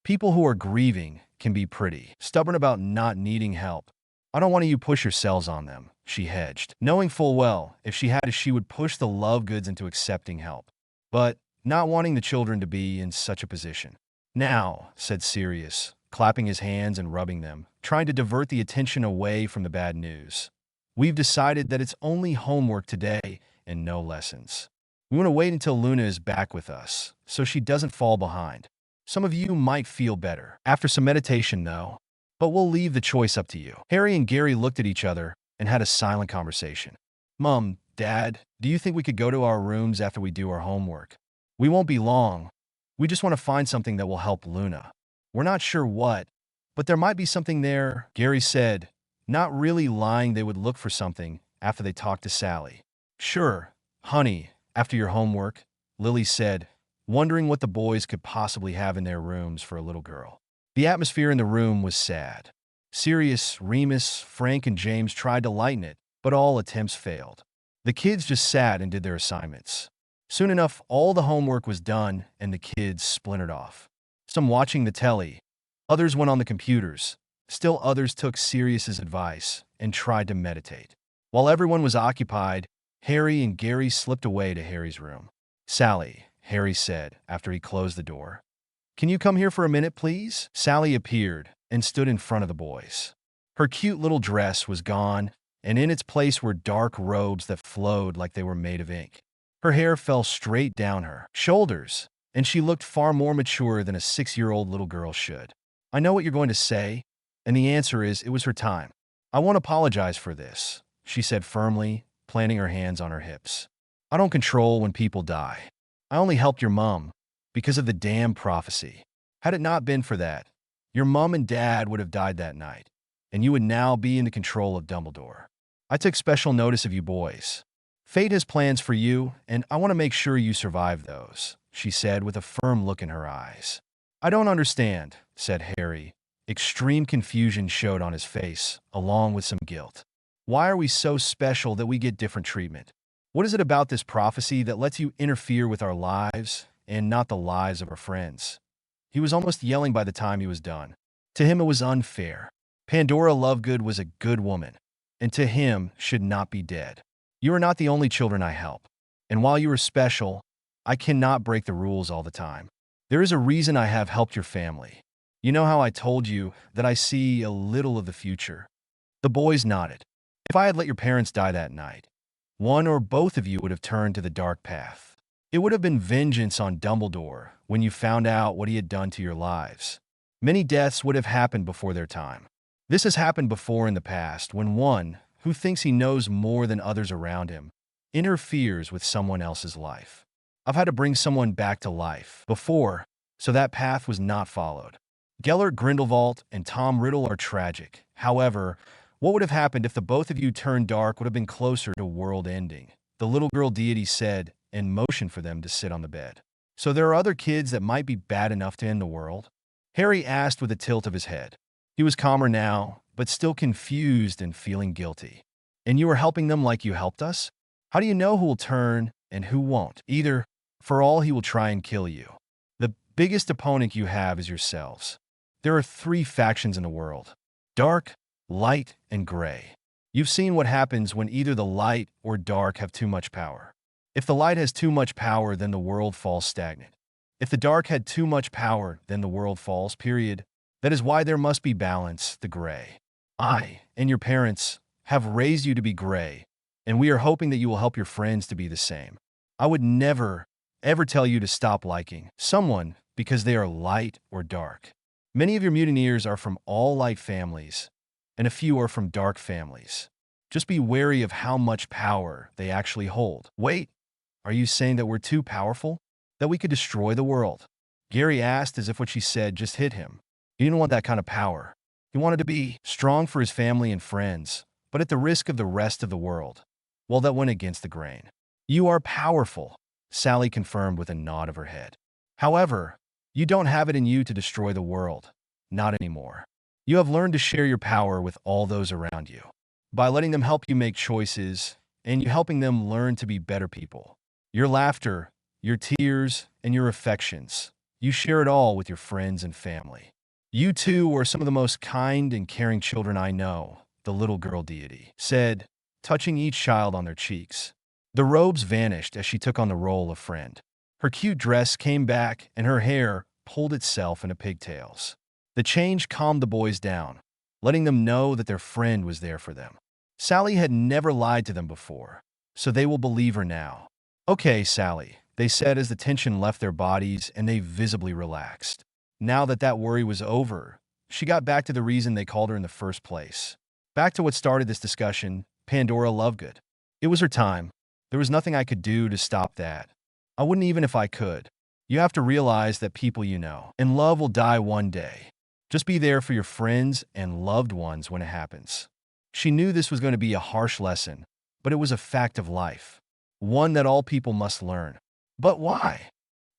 people who are grieving can be pretty stubborn about not needing help. I don't want you to push yourselves on them, she hedged, knowing full well if she had to, she would push the love goods into accepting help, but not wanting the children to be in such a position. Now, said Sirius, clapping his hands and rubbing them, trying to divert the attention away from the bad news. We've decided that it's only homework today and no lessons. We want to wait until Luna is back with us, so she doesn't fall behind. Some of you might feel better after some meditation, though, but we'll leave the choice up to you. Harry and Gary looked at each other and had a silent conversation. Mom, Dad, do you think we could go to our rooms after we do our homework? We won't be long. We just want to find something that will help Luna. We're not sure what, but there might be something there, Gary said, not really lying they would look for something after they talked to Sally. Sure, honey, after your homework, Lily said, wondering what the boys could possibly have in their rooms for a little girl. The atmosphere in the room was sad. Sirius, Remus, Frank, and James tried to lighten it, but all attempts failed. The kids just sat and did their assignments. Soon enough, all the homework was done and the kids splintered off. Some watching the telly, others went on the computers, still others took Sirius's advice and tried to meditate. While everyone was occupied, Harry and Gary slipped away to Harry's room. Sally, Harry said after he closed the door. Can you come here for a minute, please? Sally appeared and stood in front of the boys. Her cute little dress was gone, and in its place were dark robes that flowed like they were made of ink. Her hair fell straight down her shoulders, and she looked far more mature than a 6-year-old little girl should. I know what you're going to say, and the answer is it was her time. I won't apologize for this, she said firmly, planting her hands on her hips. I don't control when people die. I only helped your mom because of the damn prophecy. Had it not been for that, your mom and dad would have died that night, and you would now be in the control of Dumbledore. I took special notice of you boys. Fate has plans for you, and I want to make sure you survive those, she said with a firm look in her eyes. I don't understand, said Harry. Extreme confusion showed on his face, along with some guilt. Why are we so special that we get different treatment? What is it about this prophecy that lets you interfere with our lives and not the lives of our friends? He was almost yelling by the time he was done. To him, it was unfair. Pandora Lovegood was a good woman, and to him should not be dead. You are not the only children I help, and while you are special, I cannot break the rules all the time. There is a reason I have helped your family. You know how I told you that I see a little of the future? The boys nodded. If I had let your parents die that night, one or both of you would have turned to the dark path. It would have been vengeance on Dumbledore when you found out what he had done to your lives. Many deaths would have happened before their time. This has happened before in the past when one, who thinks he knows more than others around him, interferes with someone else's life. I've had to bring someone back to life before, so that path was not followed. Gellert Grindelwald and Tom Riddle are tragic. However, what would have happened if the both of you turned dark would have been closer to world ending, the little girl deity said and motioned for them to sit on the bed. So there are other kids that might be bad enough to end the world? Harry asked with a tilt of his head. He was calmer now, but still confused and feeling guilty. And you are helping them like you helped us? How do you know who will turn and who won't? Either, for all he will try and kill you. The biggest opponent you have is yourselves. There are 3 factions in the world: dark, light, and gray. You've seen what happens when either the light or dark have too much power. If the light has too much power, then the world falls stagnant. If the dark had too much power, then the world falls, period. That is why there must be balance, the gray. I and your parents have raised you to be gray, and we are hoping that you will help your friends to be the same. I would never, ever tell you to stop liking someone because they are light or dark. Many of your mutineers are from all light families, and a few are from dark families. Just be wary of how much power they actually hold. Wait, are you saying that we're too powerful? That we could destroy the world? Gary asked as if what she said just hit him. He didn't want that kind of power. He wanted to be strong for his family and friends, but at the risk of the rest of the world. Well, that went against the grain. You are powerful, Sally confirmed with a nod of her head. However, you don't have it in you to destroy the world. Not anymore. You have learned to share your power with all those around you. By letting them help you make choices, and you helping them learn to be better people. Your laughter, your tears, and your affections, you share it all with your friends and family. You two are some of the most kind and caring children I know, the little girl deity said, touching each child on their cheeks. The robes vanished as she took on the role of friend. Her cute dress came back, and her hair pulled itself into pigtails. The change calmed the boys down, letting them know that their friend was there for them. Sally had never lied to them before, so they will believe her now. Okay, Sally, they said as the tension left their bodies and they visibly relaxed. Now that that worry was over, she got back to the reason they called her in the first place. Back to what started this discussion, Pandora Lovegood. It was her time. There was nothing I could do to stop that. I wouldn't even if I could. You have to realize that people you know and love will die one day. Just be there for your friends and loved ones when it happens. She knew this was going to be a harsh lesson, but it was a fact of life. One that all people must learn. But why?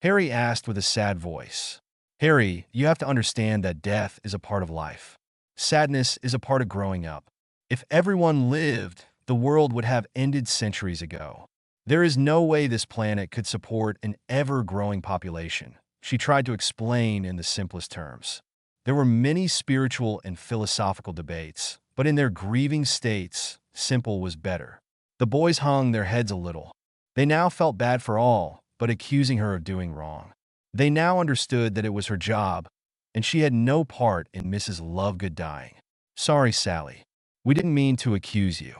Harry asked with a sad voice. Harry, you have to understand that death is a part of life. Sadness is a part of growing up. If everyone lived, the world would have ended centuries ago. There is no way this planet could support an ever-growing population, she tried to explain in the simplest terms. There were many spiritual and philosophical debates, but in their grieving states, simple was better. The boys hung their heads a little. They now felt bad for all, but accusing her of doing wrong. They now understood that it was her job, and she had no part in Mrs. Lovegood dying. Sorry, Sally. We didn't mean to accuse you.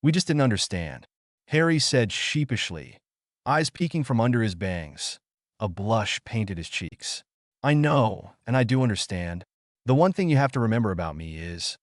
We just didn't understand, Harry said sheepishly, eyes peeking from under his bangs. A blush painted his cheeks. I know, and I do understand. The one thing you have to remember about me is,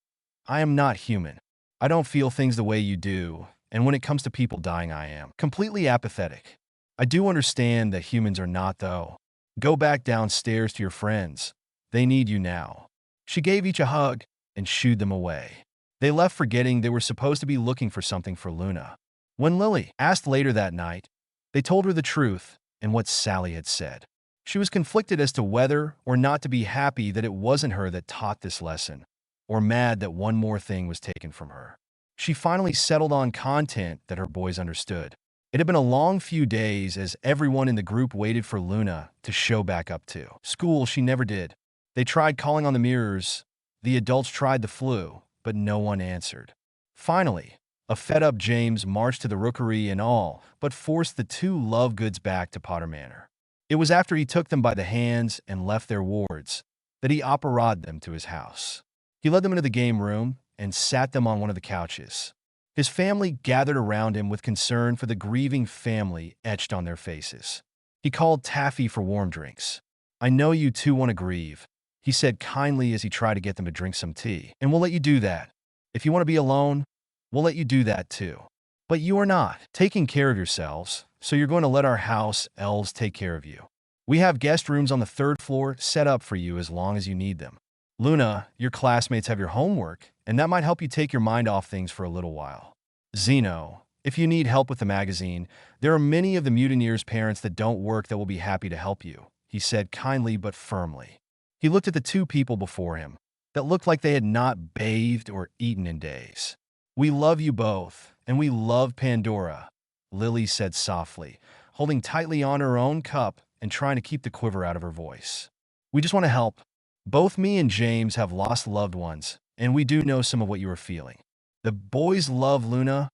I am not human. I don't feel things the way you do, and when it comes to people dying, I am completely apathetic. I do understand that humans are not, though. Go back downstairs to your friends. They need you now. She gave each a hug and shooed them away. They left forgetting they were supposed to be looking for something for Luna. When Lily asked later that night, they told her the truth and what Sally had said. She was conflicted as to whether or not to be happy that it wasn't her that taught this lesson, or mad that one more thing was taken from her. She finally settled on content that her boys understood. It had been a long few days as everyone in the group waited for Luna to show back up to school. She never did. They tried calling on the mirrors. The adults tried the flu, but no one answered. Finally, a fed-up James marched to the rookery and all, but forced the two Lovegoods back to Potter Manor. It was after he took them by the hands and left their wards that he operated them to his house. He led them into the game room and sat them on one of the couches. His family gathered around him with concern for the grieving family etched on their faces. He called Taffy for warm drinks. I know you two want to grieve, he said kindly as he tried to get them to drink some tea. And we'll let you do that. If you want to be alone, we'll let you do that too. But you are not taking care of yourselves, so you're going to let our house elves take care of you. We have guest rooms on the 3rd floor set up for you as long as you need them. Luna, your classmates have your homework, and that might help you take your mind off things for a little while. Zeno, if you need help with the magazine, there are many of the mutineers' parents that don't work that will be happy to help you, he said kindly but firmly. He looked at the two people before him that looked like they had not bathed or eaten in days. We love you both, and we love Pandora, Lily said softly, holding tightly on her own cup and trying to keep the quiver out of her voice. We just want to help. Both me and James have lost loved ones, and we do know some of what you are feeling. The boys love Luna,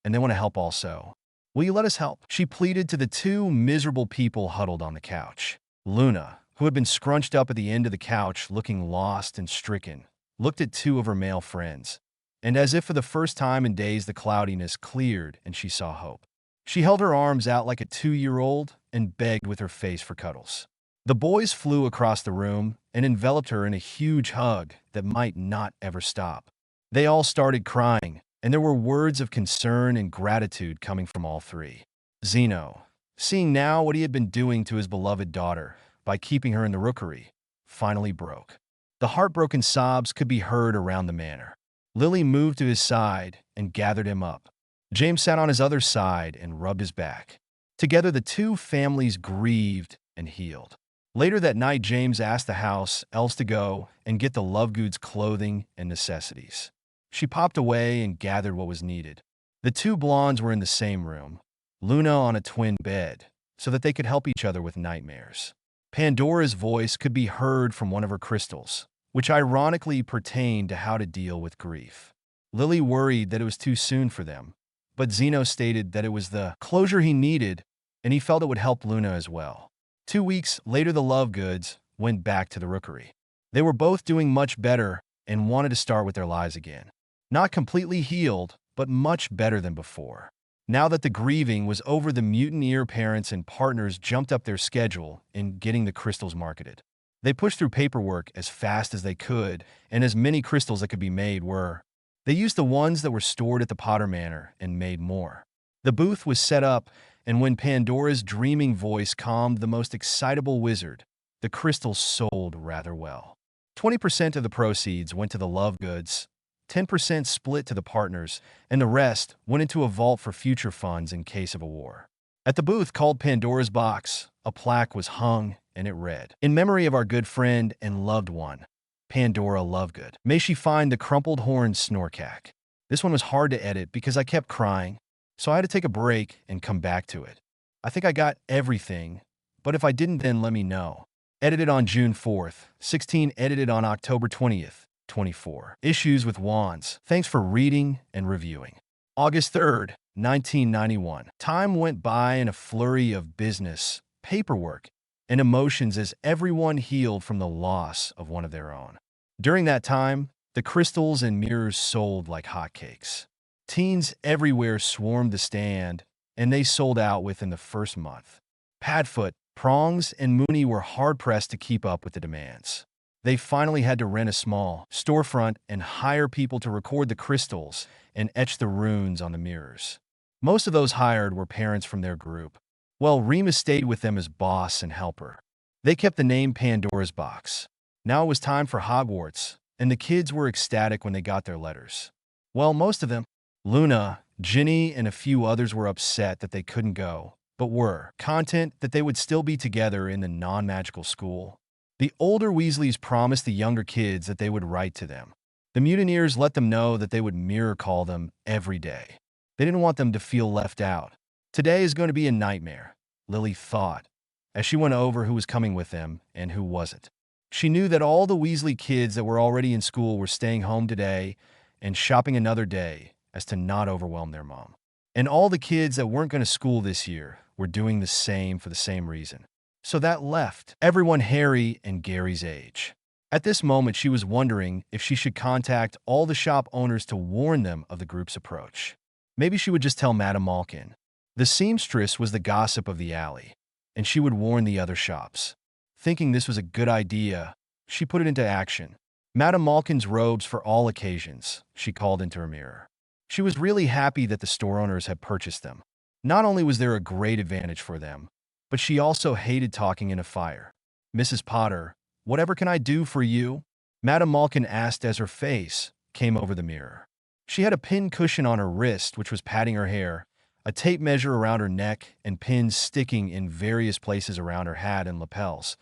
and they want to help also. Will you let us help? She pleaded to the two miserable people huddled on the couch. Luna, who had been scrunched up at the end of the couch looking lost and stricken, looked at two of her male friends, and as if for the first time in days the cloudiness cleared and she saw hope. She held her arms out like a 2-year-old and begged with her face for cuddles. The boys flew across the room and enveloped her in a huge hug that might not ever stop. They all started crying, and there were words of concern and gratitude coming from all three. Zeno, seeing now what he had been doing to his beloved daughter by keeping her in the rookery, finally broke. The heartbroken sobs could be heard around the manor. Lily moved to his side and gathered him up. James sat on his other side and rubbed his back. Together, the two families grieved and healed. Later that night, James asked the house elves to go and get the Lovegoods clothing and necessities. She popped away and gathered what was needed. The two blondes were in the same room, Luna on a twin bed, so that they could help each other with nightmares. Pandora's voice could be heard from one of her crystals, which ironically pertained to how to deal with grief. Lily worried that it was too soon for them, but Zeno stated that it was the closure he needed, and he felt it would help Luna as well. 2 weeks later, the Lovegoods went back to the rookery. They were both doing much better and wanted to start with their lives again. Not completely healed, but much better than before. Now that the grieving was over, the mutineer parents and partners jumped up their schedule in getting the crystals marketed. They pushed through paperwork as fast as they could, and as many crystals that could be made were. They used the ones that were stored at the Potter Manor and made more. The booth was set up, and when Pandora's dreaming voice calmed the most excitable wizard, the crystals sold rather well. 20% of the proceeds went to the Lovegoods, 10% split to the partners, and the rest went into a vault for future funds in case of a war. At the booth called Pandora's Box, a plaque was hung, and it read, "In memory of our good friend and loved one, Pandora Lovegood. May she find the crumpled horned snorkack." This one was hard to edit because I kept crying, so I had to take a break and come back to it. I think I got everything, but if I didn't, then let me know. Edited on June 4th, 16, edited on October 20th, 24. Issues with Wands. Thanks for reading and reviewing. August 3rd, 1991. Time went by in a flurry of business, paperwork, and emotions as everyone healed from the loss of one of their own. During that time, the crystals and mirrors sold like hotcakes. Teens everywhere swarmed the stand, and they sold out within the first month. Padfoot, Prongs, and Mooney were hard-pressed to keep up with the demands. They finally had to rent a small storefront and hire people to record the crystals and etch the runes on the mirrors. Most of those hired were parents from their group. Well, Remus stayed with them as boss and helper. They kept the name Pandora's Box. Now it was time for Hogwarts, and the kids were ecstatic when they got their letters. Well, most of them. Luna, Ginny, and a few others were upset that they couldn't go, but were content that they would still be together in the non-magical school. The older Weasleys promised the younger kids that they would write to them. The mutineers let them know that they would mirror call them every day. They didn't want them to feel left out. Today is going to be a nightmare, Lily thought, as she went over who was coming with them and who wasn't. She knew that all the Weasley kids that were already in school were staying home today and shopping another day as to not overwhelm their mom. And all the kids that weren't going to school this year were doing the same for the same reason. So that left everyone Harry and Gary's age. At this moment, she was wondering if she should contact all the shop owners to warn them of the group's approach. Maybe she would just tell Madame Malkin. The seamstress was the gossip of the alley, and she would warn the other shops. Thinking this was a good idea, she put it into action. Madame Malkin's robes for all occasions, she called into her mirror. She was really happy that the store owners had purchased them. Not only was there a great advantage for them, but she also hated talking in a fire. "Mrs. Potter, whatever can I do for you?" Madame Malkin asked as her face came over the mirror. She had a pin cushion on her wrist, which was patting her hair, a tape measure around her neck, and pins sticking in various places around her hat and lapels,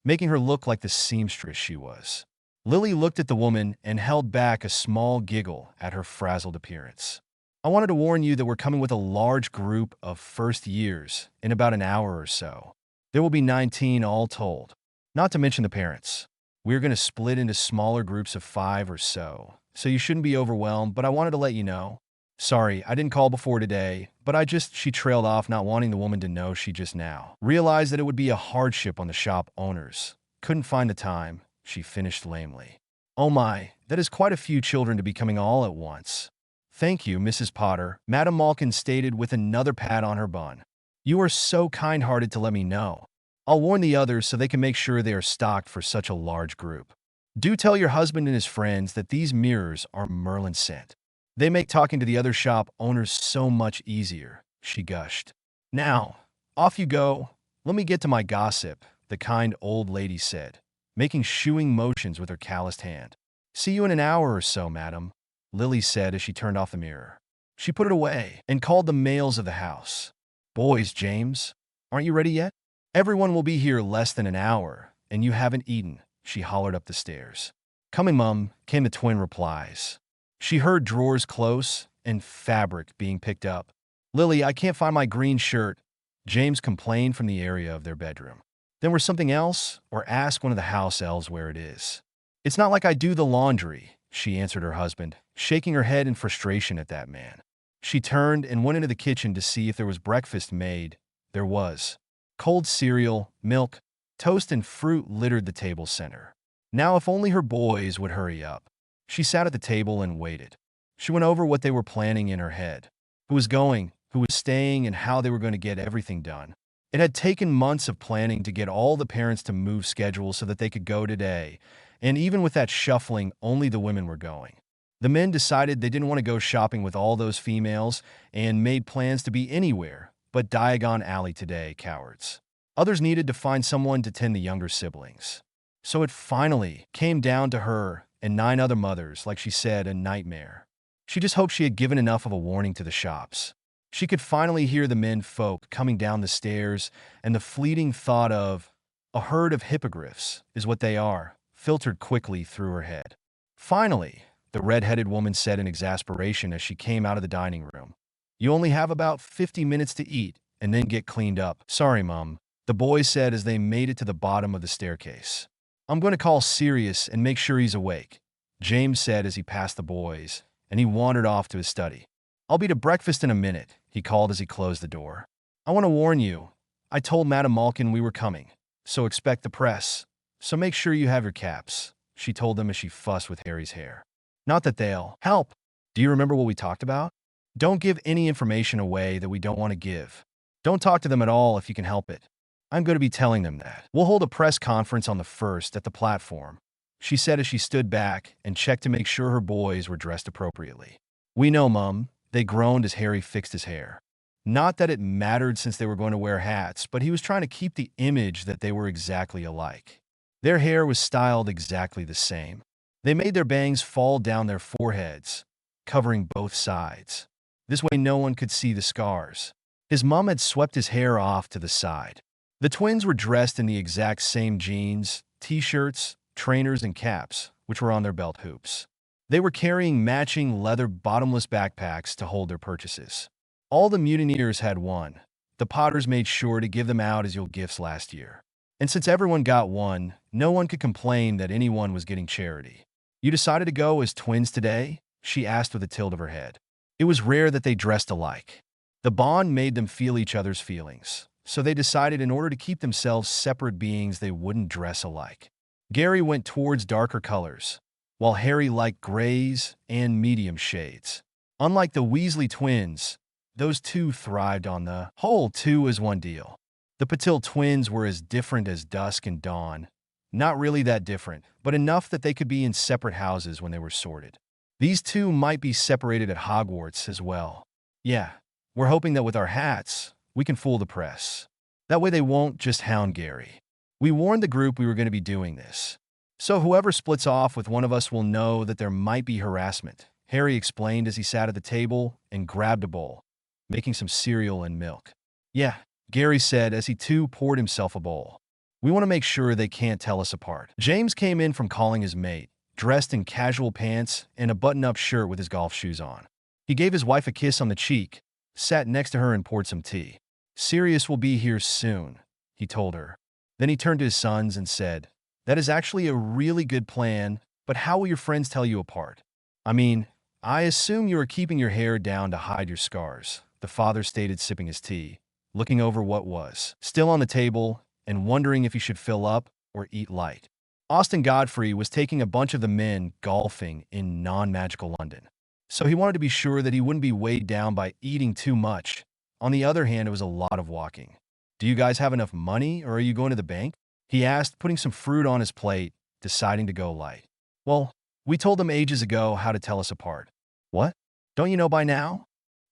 making her look like the seamstress she was. Lily looked at the woman and held back a small giggle at her frazzled appearance. "I wanted to warn you that we're coming with a large group of first years in about an hour or so. There will be 19 all told, not to mention the parents. We're going to split into smaller groups of 5 or so you shouldn't be overwhelmed, but I wanted to let you know. Sorry, I didn't call before today, but she trailed off, not wanting the woman to know she just now realized that it would be a hardship on the shop owners. Couldn't find the time, she finished lamely. "Oh my, that is quite a few children to be coming all at once." "Thank you, Mrs. Potter," Madame Malkin stated with another pat on her bun. "You are so kind-hearted to let me know. I'll warn the others so they can make sure they are stocked for such a large group. Do tell your husband and his friends that these mirrors are Merlin sent. They make talking to the other shop owners so much easier," she gushed. "Now, off you go. Let me get to my gossip," the kind old lady said, making shooing motions with her calloused hand. "See you in an hour or so, madam," Lily said as she turned off the mirror. She put it away and called the males of the house. Boys, James, aren't you ready yet? Everyone will be here less than an hour, and you haven't eaten, she hollered up the stairs. Coming, Mum, came the twin replies. She heard drawers close and fabric being picked up. Lily, I can't find my green shirt, James complained from the area of their bedroom. Then we're something else, or ask one of the house elves where it is. It's not like I do the laundry, she answered her husband, shaking her head in frustration at that man. She turned and went into the kitchen to see if there was breakfast made. There was. Cold cereal, milk, toast, and fruit littered the table center. Now if only her boys would hurry up. She sat at the table and waited. She went over what they were planning in her head. Who was going, who was staying, and how they were going to get everything done. It had taken months of planning to get all the parents to move schedules so that they could go today, and even with that shuffling, only the women were going. The men decided they didn't want to go shopping with all those females and made plans to be anywhere but Diagon Alley today, cowards. Others needed to find someone to tend the younger siblings. So it finally came down to her and 9 other mothers, like she said, a nightmare. She just hoped she had given enough of a warning to the shops. She could finally hear the men folk coming down the stairs, and the fleeting thought of, a herd of hippogriffs is what they are, filtered quickly through her head. Finally, the red-headed woman said in exasperation as she came out of the dining room. You only have about 50 minutes to eat and then get cleaned up. Sorry, Mum, the boys said as they made it to the bottom of the staircase. I'm going to call Sirius and make sure he's awake, James said as he passed the boys, and he wandered off to his study. I'll be to breakfast in a minute, he called as he closed the door. I want to warn you. I told Madame Malkin we were coming, so expect the press. So make sure you have your caps, she told them as she fussed with Harry's hair. Not that they'll help. Do you remember what we talked about? Don't give any information away that we don't want to give. Don't talk to them at all if you can help it. I'm going to be telling them that. We'll hold a press conference on the 1st at the platform, she said as she stood back and checked to make sure her boys were dressed appropriately. We know, Mum, they groaned as Harry fixed his hair. Not that it mattered since they were going to wear hats, but he was trying to keep the image that they were exactly alike. Their hair was styled exactly the same. They made their bangs fall down their foreheads, covering both sides. This way no one could see the scars. His mom had swept his hair off to the side. The twins were dressed in the exact same jeans, t-shirts, trainers, and caps, which were on their belt hoops. They were carrying matching leather bottomless backpacks to hold their purchases. All the mutineers had one. The Potters made sure to give them out as your gifts last year. And since everyone got one, no one could complain that anyone was getting charity. You decided to go as twins today? She asked with a tilt of her head. It was rare that they dressed alike. The bond made them feel each other's feelings, so they decided in order to keep themselves separate beings they wouldn't dress alike. Gary went towards darker colors, while Harry liked grays and medium shades. Unlike the Weasley twins, those two thrived on the whole two-as-one deal. The Patil twins were as different as dusk and dawn. Not really that different, but enough that they could be in separate houses when they were sorted. These two might be separated at Hogwarts as well. Yeah, we're hoping that with our hats, we can fool the press. That way they won't just hound Gary. We warned the group we were going to be doing this. So whoever splits off with one of us will know that there might be harassment, Harry explained as he sat at the table and grabbed a bowl, making some cereal and milk. Yeah, Gary said as he too poured himself a bowl. We want to make sure they can't tell us apart. James came in from calling his mate, dressed in casual pants and a button-up shirt with his golf shoes on. He gave his wife a kiss on the cheek, sat next to her and poured some tea. Sirius will be here soon, he told her. Then he turned to his sons and said, that is actually a really good plan, but how will your friends tell you apart? I mean, I assume you are keeping your hair down to hide your scars, the father stated sipping his tea, looking over what was still on the table and wondering if he should fill up or eat light. Austin Godfrey was taking a bunch of the men golfing in non-magical London, so he wanted to be sure that he wouldn't be weighed down by eating too much. On the other hand, it was a lot of walking. Do you guys have enough money, or are you going to the bank? He asked, putting some fruit on his plate, deciding to go light. Well, we told them ages ago how to tell us apart. What? Don't you know by now?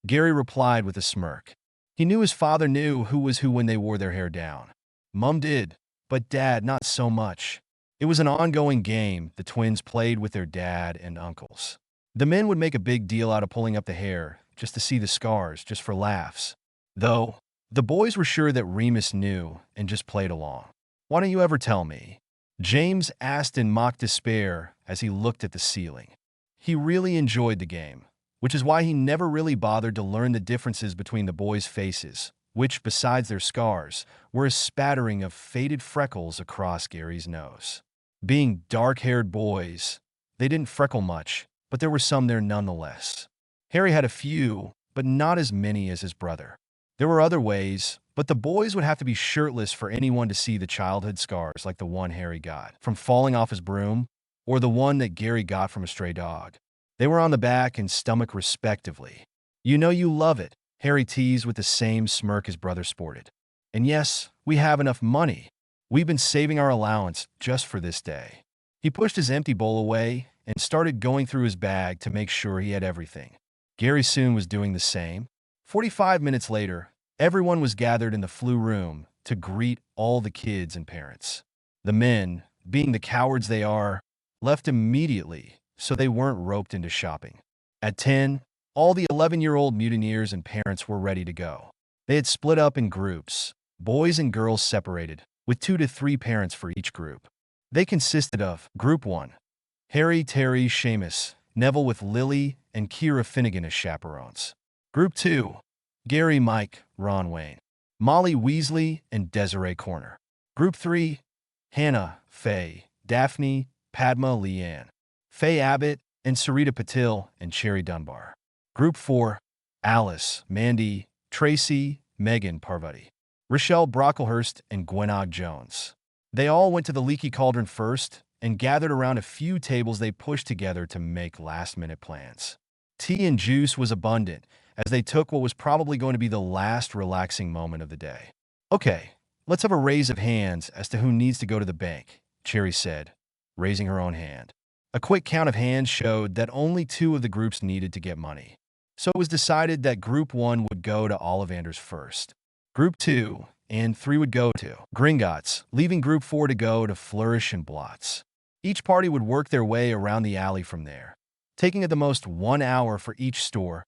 Gary replied with a smirk. He knew his father knew who was who when they wore their hair down. Mum did, but Dad not so much. It was an ongoing game the twins played with their dad and uncles. The men would make a big deal out of pulling up the hair, just to see the scars, just for laughs. Though, the boys were sure that Remus knew and just played along. "Why don't you ever tell me?" James asked in mock despair as he looked at the ceiling. He really enjoyed the game, which is why he never really bothered to learn the differences between the boys' faces, which, besides their scars, were a spattering of faded freckles across Gary's nose. Being dark-haired boys, they didn't freckle much, but there were some there nonetheless. Harry had a few, but not as many as his brother. There were other ways, but the boys would have to be shirtless for anyone to see the childhood scars like the one Harry got from falling off his broom, or the one that Gary got from a stray dog. They were on the back and stomach respectively. "You know you love it," Harry teased with the same smirk his brother sported. "And yes, we have enough money. We've been saving our allowance just for this day." He pushed his empty bowl away and started going through his bag to make sure he had everything. Gary soon was doing the same. 45 minutes later, everyone was gathered in the Flu room to greet all the kids and parents. The men, being the cowards they are, left immediately so they weren't roped into shopping. At 10, all the 11-year-old mutineers and parents were ready to go. They had split up in groups, boys and girls separated, with 2 to 3 parents for each group. They consisted of Group 1, Harry, Terry, Seamus, Neville with Lily and Kira Finnegan as chaperones. Group 2, Gary, Mike, Ron, Wayne, Molly Weasley, and Desiree Corner. Group 3, Hannah, Faye, Daphne, Padma, Leanne, Faye Abbott, and Sarita Patil and Cherry Dunbar. Group 4, Alice, Mandy, Tracy, Megan, Parvati, Rochelle Brocklehurst, and Gwenog Jones. They all went to the Leaky Cauldron first and gathered around a few tables they pushed together to make last-minute plans. Tea and juice was abundant as they took what was probably going to be the last relaxing moment of the day. "Okay, let's have a raise of hands as to who needs to go to the bank," Cherry said, raising her own hand. A quick count of hands showed that only 2 of the groups needed to get money. So it was decided that Group 1 would go to Ollivanders first. Group 2 and 3 would go to Gringotts, leaving Group 4 to go to Flourish and Blots. Each party would work their way around the alley from there, taking at the most 1 hour for each store,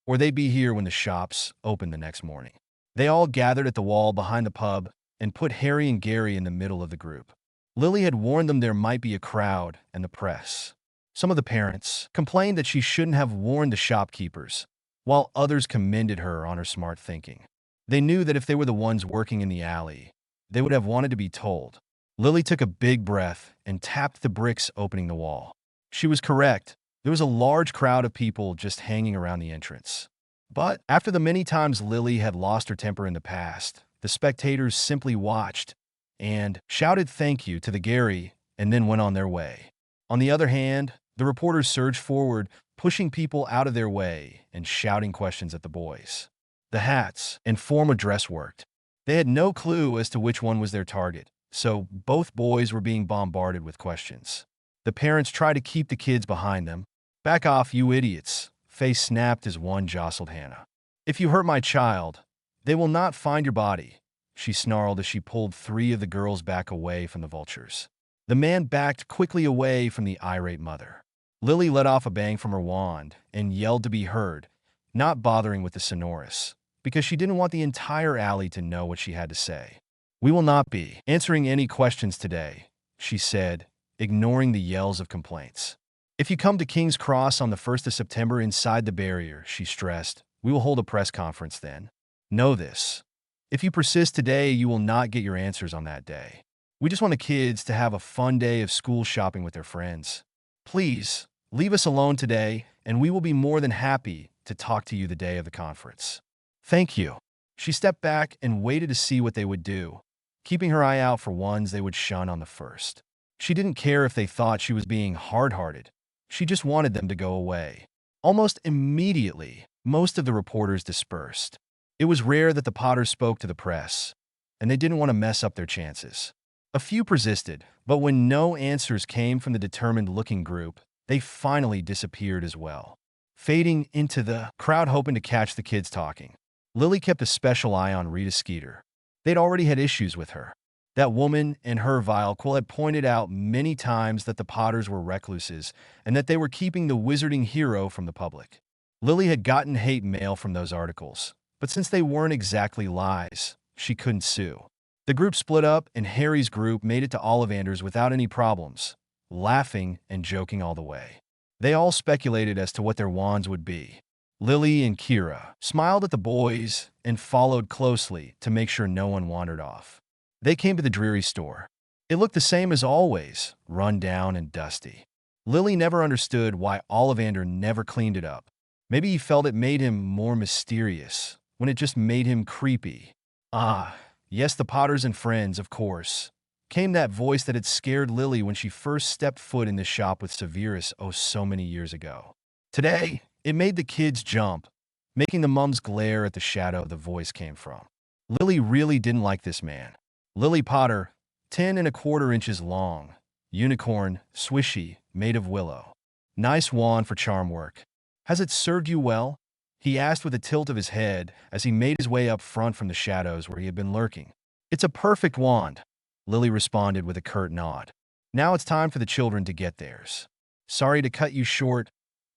or they'd be here when the shops opened the next morning. They all gathered at the wall behind the pub and put Harry and Gary in the middle of the group. Lily had warned them there might be a crowd and the press. Some of the parents complained that she shouldn't have warned the shopkeepers, while others commended her on her smart thinking. They knew that if they were the ones working in the alley, they would have wanted to be told. Lily took a big breath and tapped the bricks opening the wall. She was correct. There was a large crowd of people just hanging around the entrance. But after the many times Lily had lost her temper in the past, the spectators simply watched and shouted thank you to the Gary and then went on their way. On the other hand, the reporters surged forward, pushing people out of their way and shouting questions at the boys. The hats and form of dress worked. They had no clue as to which one was their target, so both boys were being bombarded with questions. The parents tried to keep the kids behind them. "Back off, you idiots," Faye snapped as one jostled Hannah. "If you hurt my child, they will not find your body," she snarled as she pulled 3 of the girls back away from the vultures. The man backed quickly away from the irate mother. Lily let off a bang from her wand and yelled to be heard, not bothering with the sonorous, because she didn't want the entire alley to know what she had to say. "We will not be answering any questions today," she said, ignoring the yells of complaints. "If you come to King's Cross on the 1st of September inside the barrier," she stressed, "we will hold a press conference then. Know this. If you persist today, you will not get your answers on that day. We just want the kids to have a fun day of school shopping with their friends. Please, leave us alone today, and we will be more than happy to talk to you the day of the conference." "Thank you." She stepped back and waited to see what they would do, keeping her eye out for ones they would shun on the first. She didn't care if they thought she was being hard-hearted. She just wanted them to go away. Almost immediately, most of the reporters dispersed. It was rare that the Potters spoke to the press, and they didn't want to mess up their chances. A few persisted, but when no answers came from the determined-looking group, they finally disappeared as well, fading into the crowd hoping to catch the kids talking. Lily kept a special eye on Rita Skeeter. They'd already had issues with her. That woman and her vile quill had pointed out many times that the Potters were recluses and that they were keeping the wizarding hero from the public. Lily had gotten hate mail from those articles, but since they weren't exactly lies, she couldn't sue. The group split up, and Harry's group made it to Ollivander's without any problems, laughing and joking all the way. They all speculated as to what their wands would be. Lily and Kira smiled at the boys and followed closely to make sure no one wandered off. They came to the dreary store. It looked the same as always, run down and dusty. Lily never understood why Ollivander never cleaned it up. Maybe he felt it made him more mysterious, when it just made him creepy. Ah, yes, the Potters and friends, of course. Came that voice that had scared Lily when she first stepped foot in the shop with Severus oh so many years ago. Today, it made the kids jump, making the mums glare at the shadow the voice came from. Lily really didn't like this man. Lily Potter, 10 1/4 inches long, unicorn, swishy, made of willow. Nice wand for charm work. Has it served you well? He asked with a tilt of his head as he made his way up front from the shadows where he had been lurking. It's a perfect wand, Lily responded with a curt nod. Now it's time for the children to get theirs. Sorry to cut you short,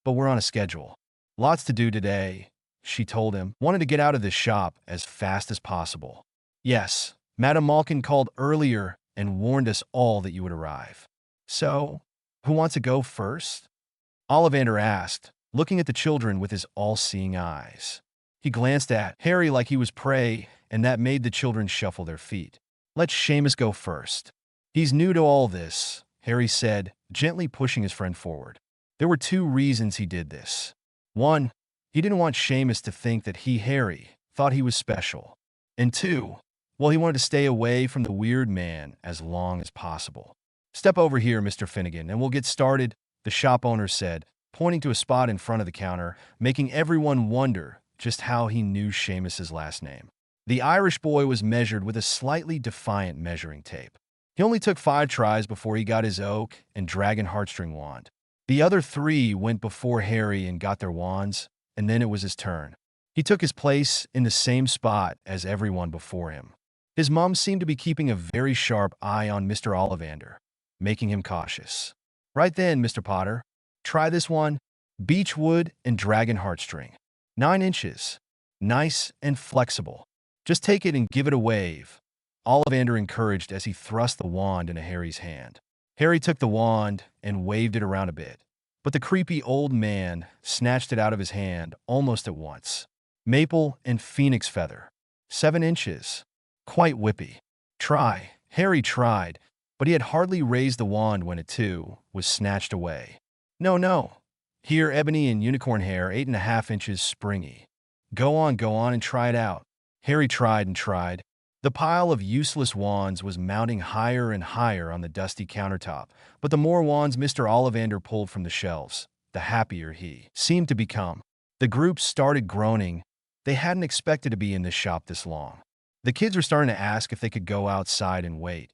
but we're on a schedule. Lots to do today, she told him, wanted to get out of this shop as fast as possible. Yes, Madame Malkin called earlier and warned us all that you would arrive. So, who wants to go first? Ollivander asked, looking at the children with his all-seeing eyes. He glanced at Harry like he was prey, and that made the children shuffle their feet. Let Seamus go first. He's new to all this, Harry said, gently pushing his friend forward. There were 2 reasons he did this. 1, he didn't want Seamus to think that he, Harry, thought he was special. And 2, well, he wanted to stay away from the weird man as long as possible. Step over here, Mr. Finnegan, and we'll get started, the shop owner said, pointing to a spot in front of the counter, making everyone wonder just how he knew Seamus's last name. The Irish boy was measured with a slightly defiant measuring tape. He only took 5 tries before he got his oak and dragon heartstring wand. The other 3 went before Harry and got their wands, and then it was his turn. He took his place in the same spot as everyone before him. His mom seemed to be keeping a very sharp eye on Mr. Ollivander, making him cautious. Right then, Mr. Potter, try this one, beechwood and dragon heartstring. 9 inches. Nice and flexible. Just take it and give it a wave, Ollivander encouraged as he thrust the wand into Harry's hand. Harry took the wand and waved it around a bit, but the creepy old man snatched it out of his hand almost at once. Maple and phoenix feather. 7 inches. Quite whippy. Try. Harry tried, but he had hardly raised the wand when it, too, was snatched away. No. Here, ebony and unicorn hair, 8 1/2 inches springy. Go on and try it out. Harry tried and tried. The pile of useless wands was mounting higher and higher on the dusty countertop, but the more wands Mr. Ollivander pulled from the shelves, the happier he seemed to become. The group started groaning. They hadn't expected to be in this shop this long. The kids were starting to ask if they could go outside and wait,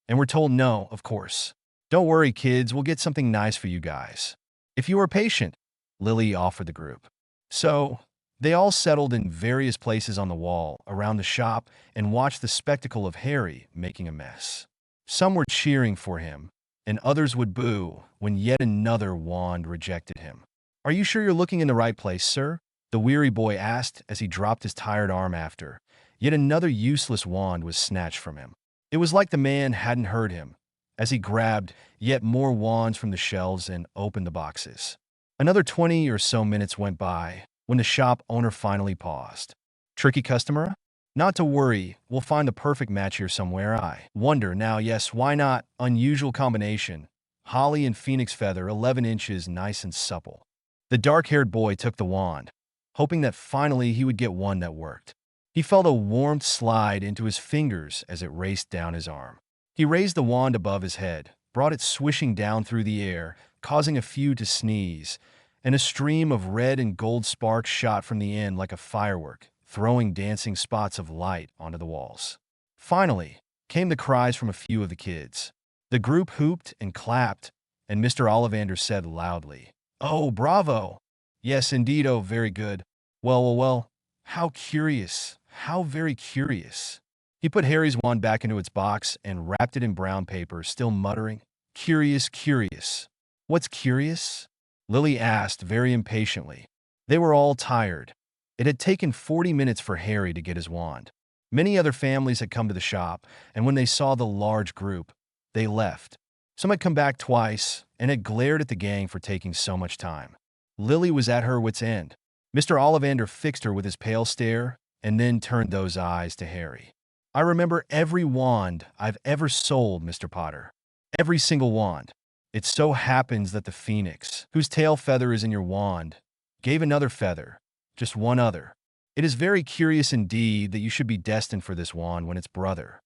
and were told no, of course. Don't worry, kids, we'll get something nice for you guys. If you are patient, Lily offered the group. So, they all settled in various places on the wall around the shop and watched the spectacle of Harry making a mess. Some were cheering for him, and others would boo when yet another wand rejected him. Are you sure you're looking in the right place, sir? The weary boy asked as he dropped his tired arm after. Yet another useless wand was snatched from him. It was like the man hadn't heard him, as he grabbed yet more wands from the shelves and opened the boxes. Another 20 or so minutes went by, when the shop owner finally paused. Tricky customer? Not to worry, we'll find the perfect match here somewhere. I wonder now, yes, why not? Unusual combination. Holly and phoenix feather, 11 inches, nice and supple. The dark-haired boy took the wand, hoping that finally he would get one that worked. He felt a warmth slide into his fingers as it raced down his arm. He raised the wand above his head, brought it swishing down through the air, causing a few to sneeze, and a stream of red and gold sparks shot from the end like a firework, throwing dancing spots of light onto the walls. Finally, came the cries from a few of the kids. The group hooped and clapped, and Mr. Ollivander said loudly, "Oh, bravo! Yes, indeed, oh, very good. Well, how curious, how very curious." He put Harry's wand back into its box and wrapped it in brown paper, still muttering, Curious. What's curious?" Lily asked very impatiently. They were all tired. It had taken 40 minutes for Harry to get his wand. Many other families had come to the shop, and when they saw the large group, they left. Some had come back twice and had glared at the gang for taking so much time. Lily was at her wit's end. Mr. Ollivander fixed her with his pale stare and then turned those eyes to Harry. I remember every wand I've ever sold, Mr. Potter. Every single wand. It so happens that the phoenix, whose tail feather is in your wand, gave another feather, just one other. It is very curious indeed that you should be destined for this wand when its brother.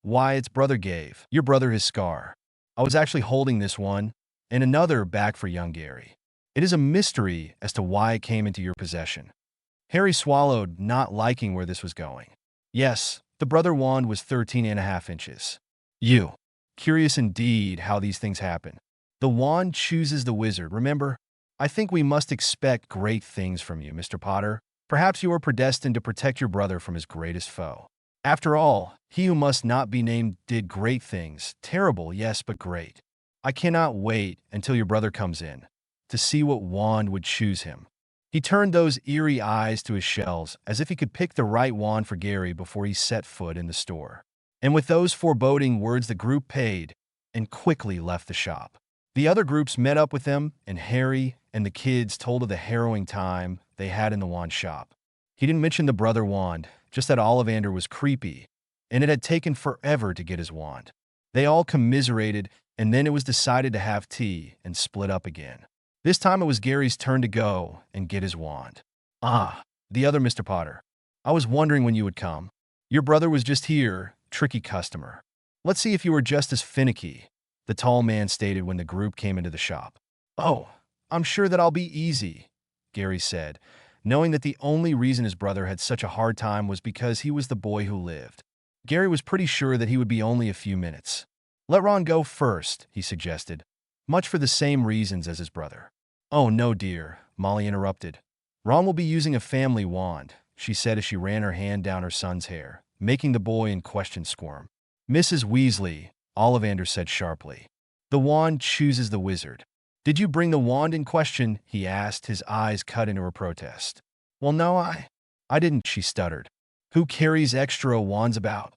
Why, its brother gave your brother his scar. I was actually holding this one, and another back for young Gary. It is a mystery as to why it came into your possession. Harry swallowed, not liking where this was going. Yes, the brother wand was 13.5 inches. You. Curious indeed how these things happen. The wand chooses the wizard, remember? I think we must expect great things from you, Mr. Potter. Perhaps you are predestined to protect your brother from his greatest foe. After all, he who must not be named did great things. Terrible, yes, but great. I cannot wait until your brother comes in to see what wand would choose him. He turned those eerie eyes to his shelves as if he could pick the right wand for Gary before he set foot in the store. And with those foreboding words, the group paid and quickly left the shop. The other groups met up with them, and Harry and the kids told of the harrowing time they had in the wand shop. He didn't mention the brother wand, just that Ollivander was creepy, and it had taken forever to get his wand. They all commiserated, and then it was decided to have tea and split up again. This time it was Gary's turn to go and get his wand. Ah, the other Mr. Potter. I was wondering when you would come. Your brother was just here, tricky customer. Let's see if you were just as finicky, the tall man stated when the group came into the shop. Oh, I'm sure that I'll be easy, Gary said, knowing that the only reason his brother had such a hard time was because he was the boy who lived. Gary was pretty sure that he would be only a few minutes. Let Ron go first, he suggested, much for the same reasons as his brother. Oh, no, dear, Molly interrupted. Ron will be using a family wand, she said as she ran her hand down her son's hair, making the boy in question squirm. Mrs. Weasley, Ollivander said sharply. The wand chooses the wizard. Did you bring the wand in question? He asked, his eyes cut into her protest. Well, no, I didn't, she stuttered. Who carries extra wands about?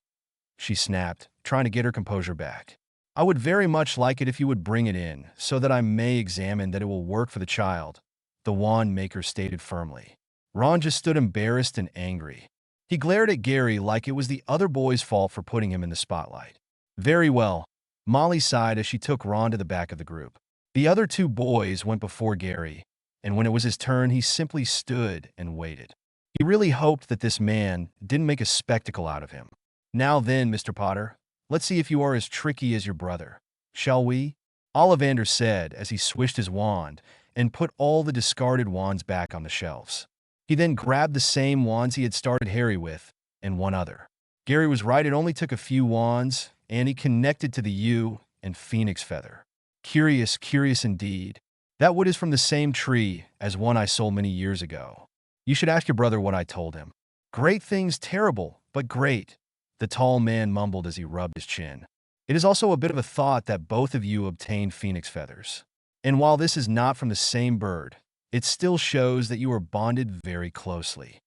She snapped, trying to get her composure back. I would very much like it if you would bring it in, so that I may examine that it will work for the child, the wand maker stated firmly. Ron just stood embarrassed and angry. He glared at Gary like it was the other boy's fault for putting him in the spotlight. Very well, Molly sighed as she took Ron to the back of the group. The other two boys went before Gary, and when it was his turn, he simply stood and waited. He really hoped that this man didn't make a spectacle out of him. Now then, Mr. Potter, let's see if you are as tricky as your brother. Shall we? Ollivander said as he swished his wand and put all the discarded wands back on the shelves. He then grabbed the same wands he had started Harry with, and one other. Gary was right, it only took a few wands, and he connected to the U and phoenix feather. Curious, curious indeed. That wood is from the same tree as one I sold many years ago. You should ask your brother what I told him. Great things, terrible, but great, the tall man mumbled as he rubbed his chin. It is also a bit of a thought that both of you obtained phoenix feathers. And while this is not from the same bird, it still shows that you are bonded very closely.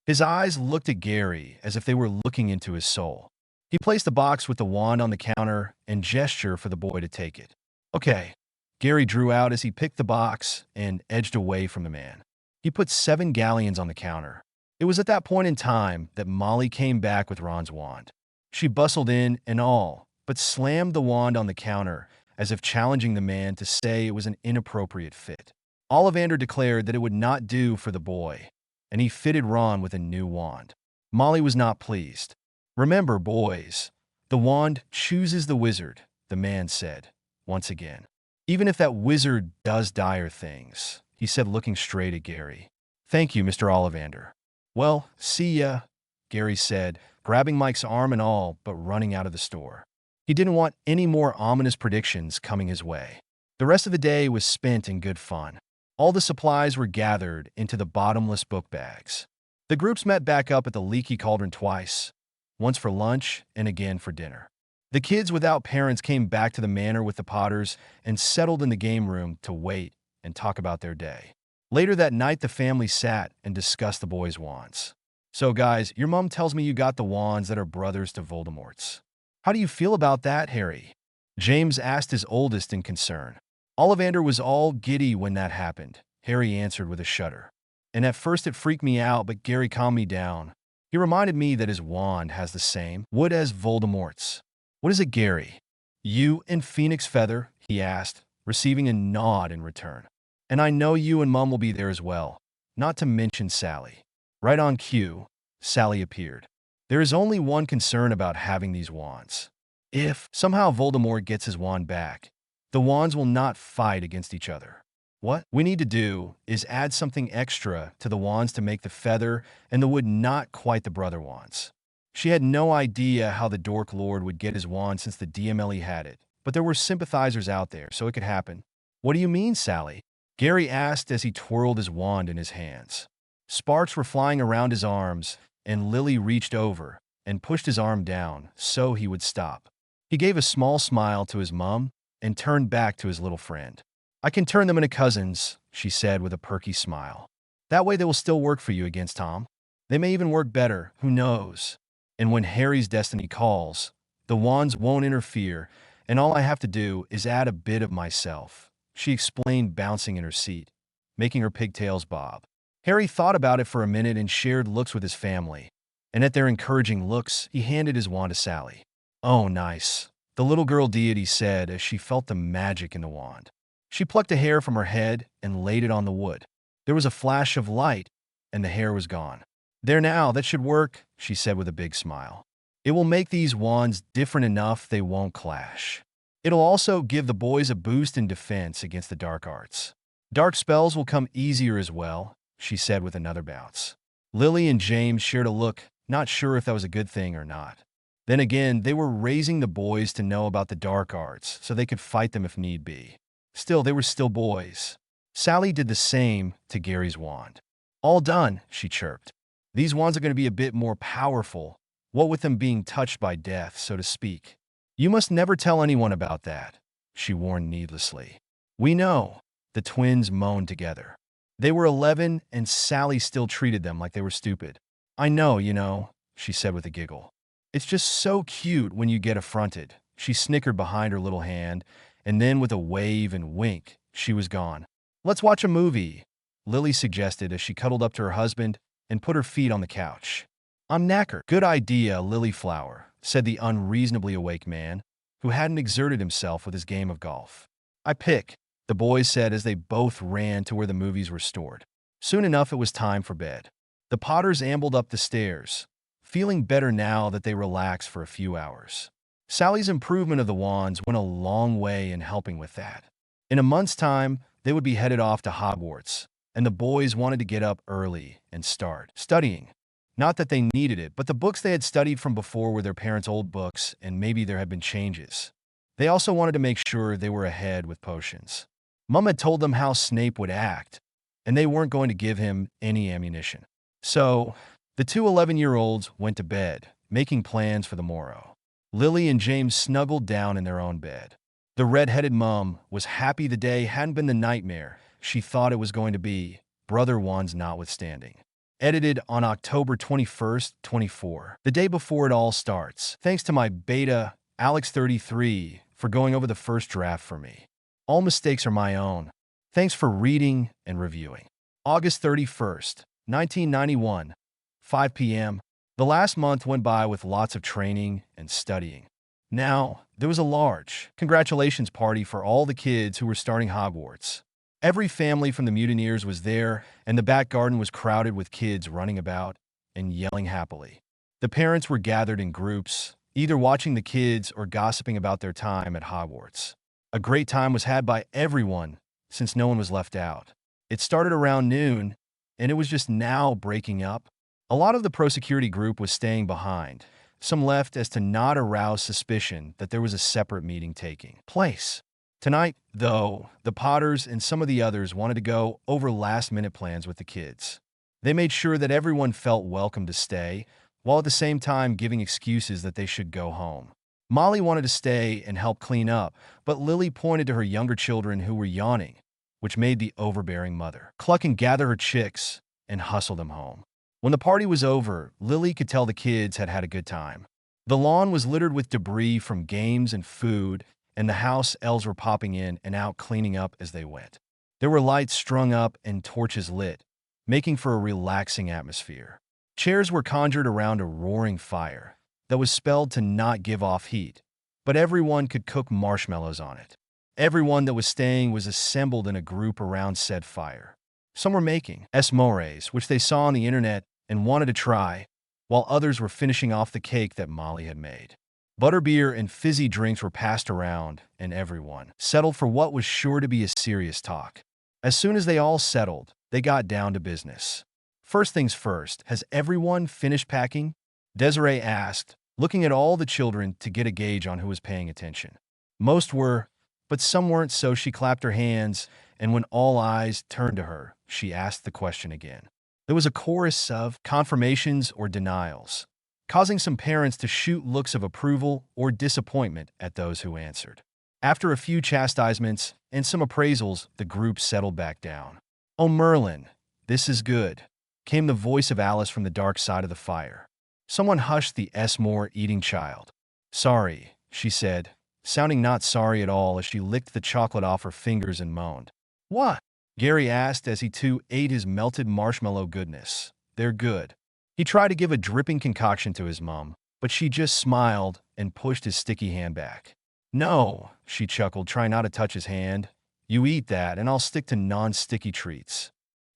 His eyes looked at Gary as if they were looking into his soul. He placed the box with the wand on the counter and gestured for the boy to take it. Okay, Gary drew out as he picked the box and edged away from the man. He put 7 galleons on the counter. It was at that point in time that Molly came back with Ron's wand. She bustled in and all, but slammed the wand on the counter as if challenging the man to say it was an inappropriate fit. Ollivander declared that it would not do for the boy, and he fitted Ron with a new wand. Molly was not pleased. Remember, boys, the wand chooses the wizard, the man said, once again. Even if that wizard does dire things, he said, looking straight at Gary. Thank you, Mr. Ollivander. Well, see ya, Gary said, grabbing Mike's arm and all, but running out of the store. He didn't want any more ominous predictions coming his way. The rest of the day was spent in good fun. All the supplies were gathered into the bottomless book bags. The groups met back up at the Leaky Cauldron twice, once for lunch and again for dinner. The kids without parents came back to the manor with the Potters and settled in the game room to wait and talk about their day. Later that night, the family sat and discussed the boys' wands. So guys, your mom tells me you got the wands that are brothers to Voldemort's. How do you feel about that, Harry? James asked his oldest in concern. Ollivander was all giddy when that happened, Harry answered with a shudder. And at first it freaked me out, but Gary calmed me down. He reminded me that his wand has the same wood as Voldemort's. What is it, Gary? You and Phoenix Feather? He asked, receiving a nod in return. And I know you and Mum will be there as well, not to mention Sally. Right on cue, Sally appeared. There is only one concern about having these wands. If somehow Voldemort gets his wand back, the wands will not fight against each other. What we need to do is add something extra to the wands to make the feather and the wood not quite the brother wands. She had no idea how the Dork Lord would get his wand since the DMLE had it, but there were sympathizers out there, so it could happen. What do you mean, Sally? Gary asked as he twirled his wand in his hands. Sparks were flying around his arms, and Lily reached over and pushed his arm down so he would stop. He gave a small smile to his mom and turned back to his little friend. I can turn them into cousins, she said with a perky smile. That way they will still work for you against Tom. They may even work better, who knows? And when Harry's destiny calls, the wands won't interfere, and all I have to do is add a bit of myself, she explained, bouncing in her seat, making her pigtails bob. Harry thought about it for a minute and shared looks with his family, and at their encouraging looks, he handed his wand to Sally. Oh, nice, the little girl deity said as she felt the magic in the wand. She plucked a hair from her head and laid it on the wood. There was a flash of light, and the hair was gone. There now, that should work, she said with a big smile. It will make these wands different enough they won't clash. It'll also give the boys a boost in defense against the dark arts. Dark spells will come easier as well, she said with another bounce. Lily and James shared a look, not sure if that was a good thing or not. Then again, they were raising the boys to know about the dark arts so they could fight them if need be. Still, they were still boys. Sally did the same to Gary's wand. All done, she chirped. These wands are going to be a bit more powerful, what with them being touched by death, so to speak. You must never tell anyone about that, she warned needlessly. We know, the twins moaned together. They were 11, and Sally still treated them like they were stupid. I know, she said with a giggle. It's just so cute when you get affronted, she snickered behind her little hand, and then with a wave and wink, she was gone. Let's watch a movie, Lily suggested as she cuddled up to her husband and put her feet on the couch. I'm knackered. Good idea, Lilyflower, said the unreasonably awake man, who hadn't exerted himself with his game of golf. I pick, the boys said as they both ran to where the movies were stored. Soon enough, it was time for bed. The Potters ambled up the stairs, feeling better now that they relaxed for a few hours. Sally's improvement of the wands went a long way in helping with that. In a month's time, they would be headed off to Hogwarts, and the boys wanted to get up early and start studying. Not that they needed it, but the books they had studied from before were their parents' old books, and maybe there had been changes. They also wanted to make sure they were ahead with potions. Mum had told them how Snape would act, and they weren't going to give him any ammunition. So, the two 11-year-olds went to bed, making plans for the morrow. Lily and James snuggled down in their own bed. The red-headed mum was happy the day hadn't been the nightmare she thought it was going to be, brother wands notwithstanding. Edited on October 21st, 24, the day before it all starts. Thanks to my beta, Alex33, for going over the first draft for me. All mistakes are my own. Thanks for reading and reviewing. August 31st, 1991, 5 p.m. The last month went by with lots of training and studying. Now, there was a large congratulations party for all the kids who were starting Hogwarts. Every family from the Mutineers was there, and the back garden was crowded with kids running about and yelling happily. The parents were gathered in groups, either watching the kids or gossiping about their time at Hogwarts. A great time was had by everyone, since no one was left out. It started around noon, and it was just now breaking up. A lot of the pro-security group was staying behind. Some left as to not arouse suspicion that there was a separate meeting taking place. Tonight, though, the Potters and some of the others wanted to go over last-minute plans with the kids. They made sure that everyone felt welcome to stay, while at the same time giving excuses that they should go home. Molly wanted to stay and help clean up, but Lily pointed to her younger children who were yawning, which made the overbearing mother cluck and gather her chicks and hustle them home. When the party was over, Lily could tell the kids had had a good time. The lawn was littered with debris from games and food, and the house elves were popping in and out cleaning up as they went. There were lights strung up and torches lit, making for a relaxing atmosphere. Chairs were conjured around a roaring fire that was spelled to not give off heat, but everyone could cook marshmallows on it. Everyone that was staying was assembled in a group around said fire. Some were making s'mores, which they saw on the internet and wanted to try, while others were finishing off the cake that Molly had made. Butterbeer and fizzy drinks were passed around, and everyone settled for what was sure to be a serious talk. As soon as they all settled, they got down to business. First things first, has everyone finished packing? Desiree asked, looking at all the children to get a gauge on who was paying attention. Most were, but some weren't, so she clapped her hands, and when all eyes turned to her, she asked the question again. There was a chorus of confirmations or denials, causing some parents to shoot looks of approval or disappointment at those who answered. After a few chastisements and some appraisals, the group settled back down. "Oh, Merlin, this is good," came the voice of Alice from the dark side of the fire. Someone hushed the s'more-eating child. "Sorry," she said, sounding not sorry at all as she licked the chocolate off her fingers and moaned. "What?" Gary asked as he too ate his melted marshmallow goodness. "They're good." He tried to give a dripping concoction to his mom, but she just smiled and pushed his sticky hand back. "No," she chuckled, trying not to touch his hand. "You eat that, and I'll stick to non-sticky treats."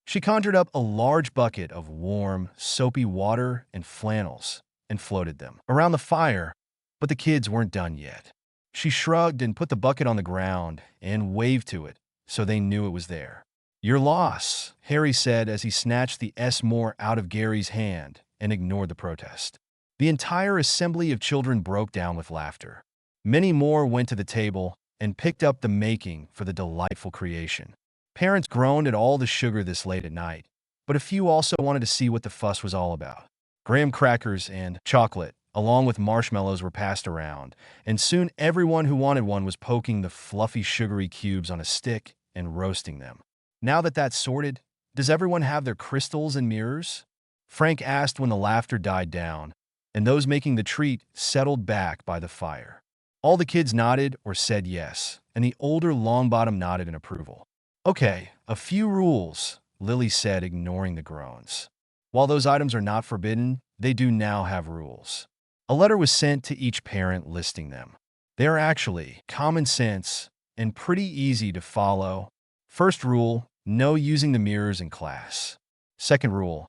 She conjured up a large bucket of warm, soapy water and flannels and floated them around the fire, but the kids weren't done yet. She shrugged and put the bucket on the ground and waved to it so they knew it was there. "Your loss," Harry said as he snatched the s'more out of Gary's hand and ignored the protest. The entire assembly of children broke down with laughter. Many more went to the table and picked up the making for the delightful creation. Parents groaned at all the sugar this late at night, but a few also wanted to see what the fuss was all about. Graham crackers and chocolate, along with marshmallows, were passed around, and soon everyone who wanted one was poking the fluffy sugary cubes on a stick and roasting them. "Now that that's sorted, does everyone have their crystals and mirrors?" Frank asked when the laughter died down, and those making the treat settled back by the fire. All the kids nodded or said yes, and the older Longbottom nodded in approval. "Okay, a few rules," Lily said, ignoring the groans. "While those items are not forbidden, they do now have rules." A letter was sent to each parent listing them. They are actually common sense and pretty easy to follow. First rule, no using the mirrors in class. Second rule,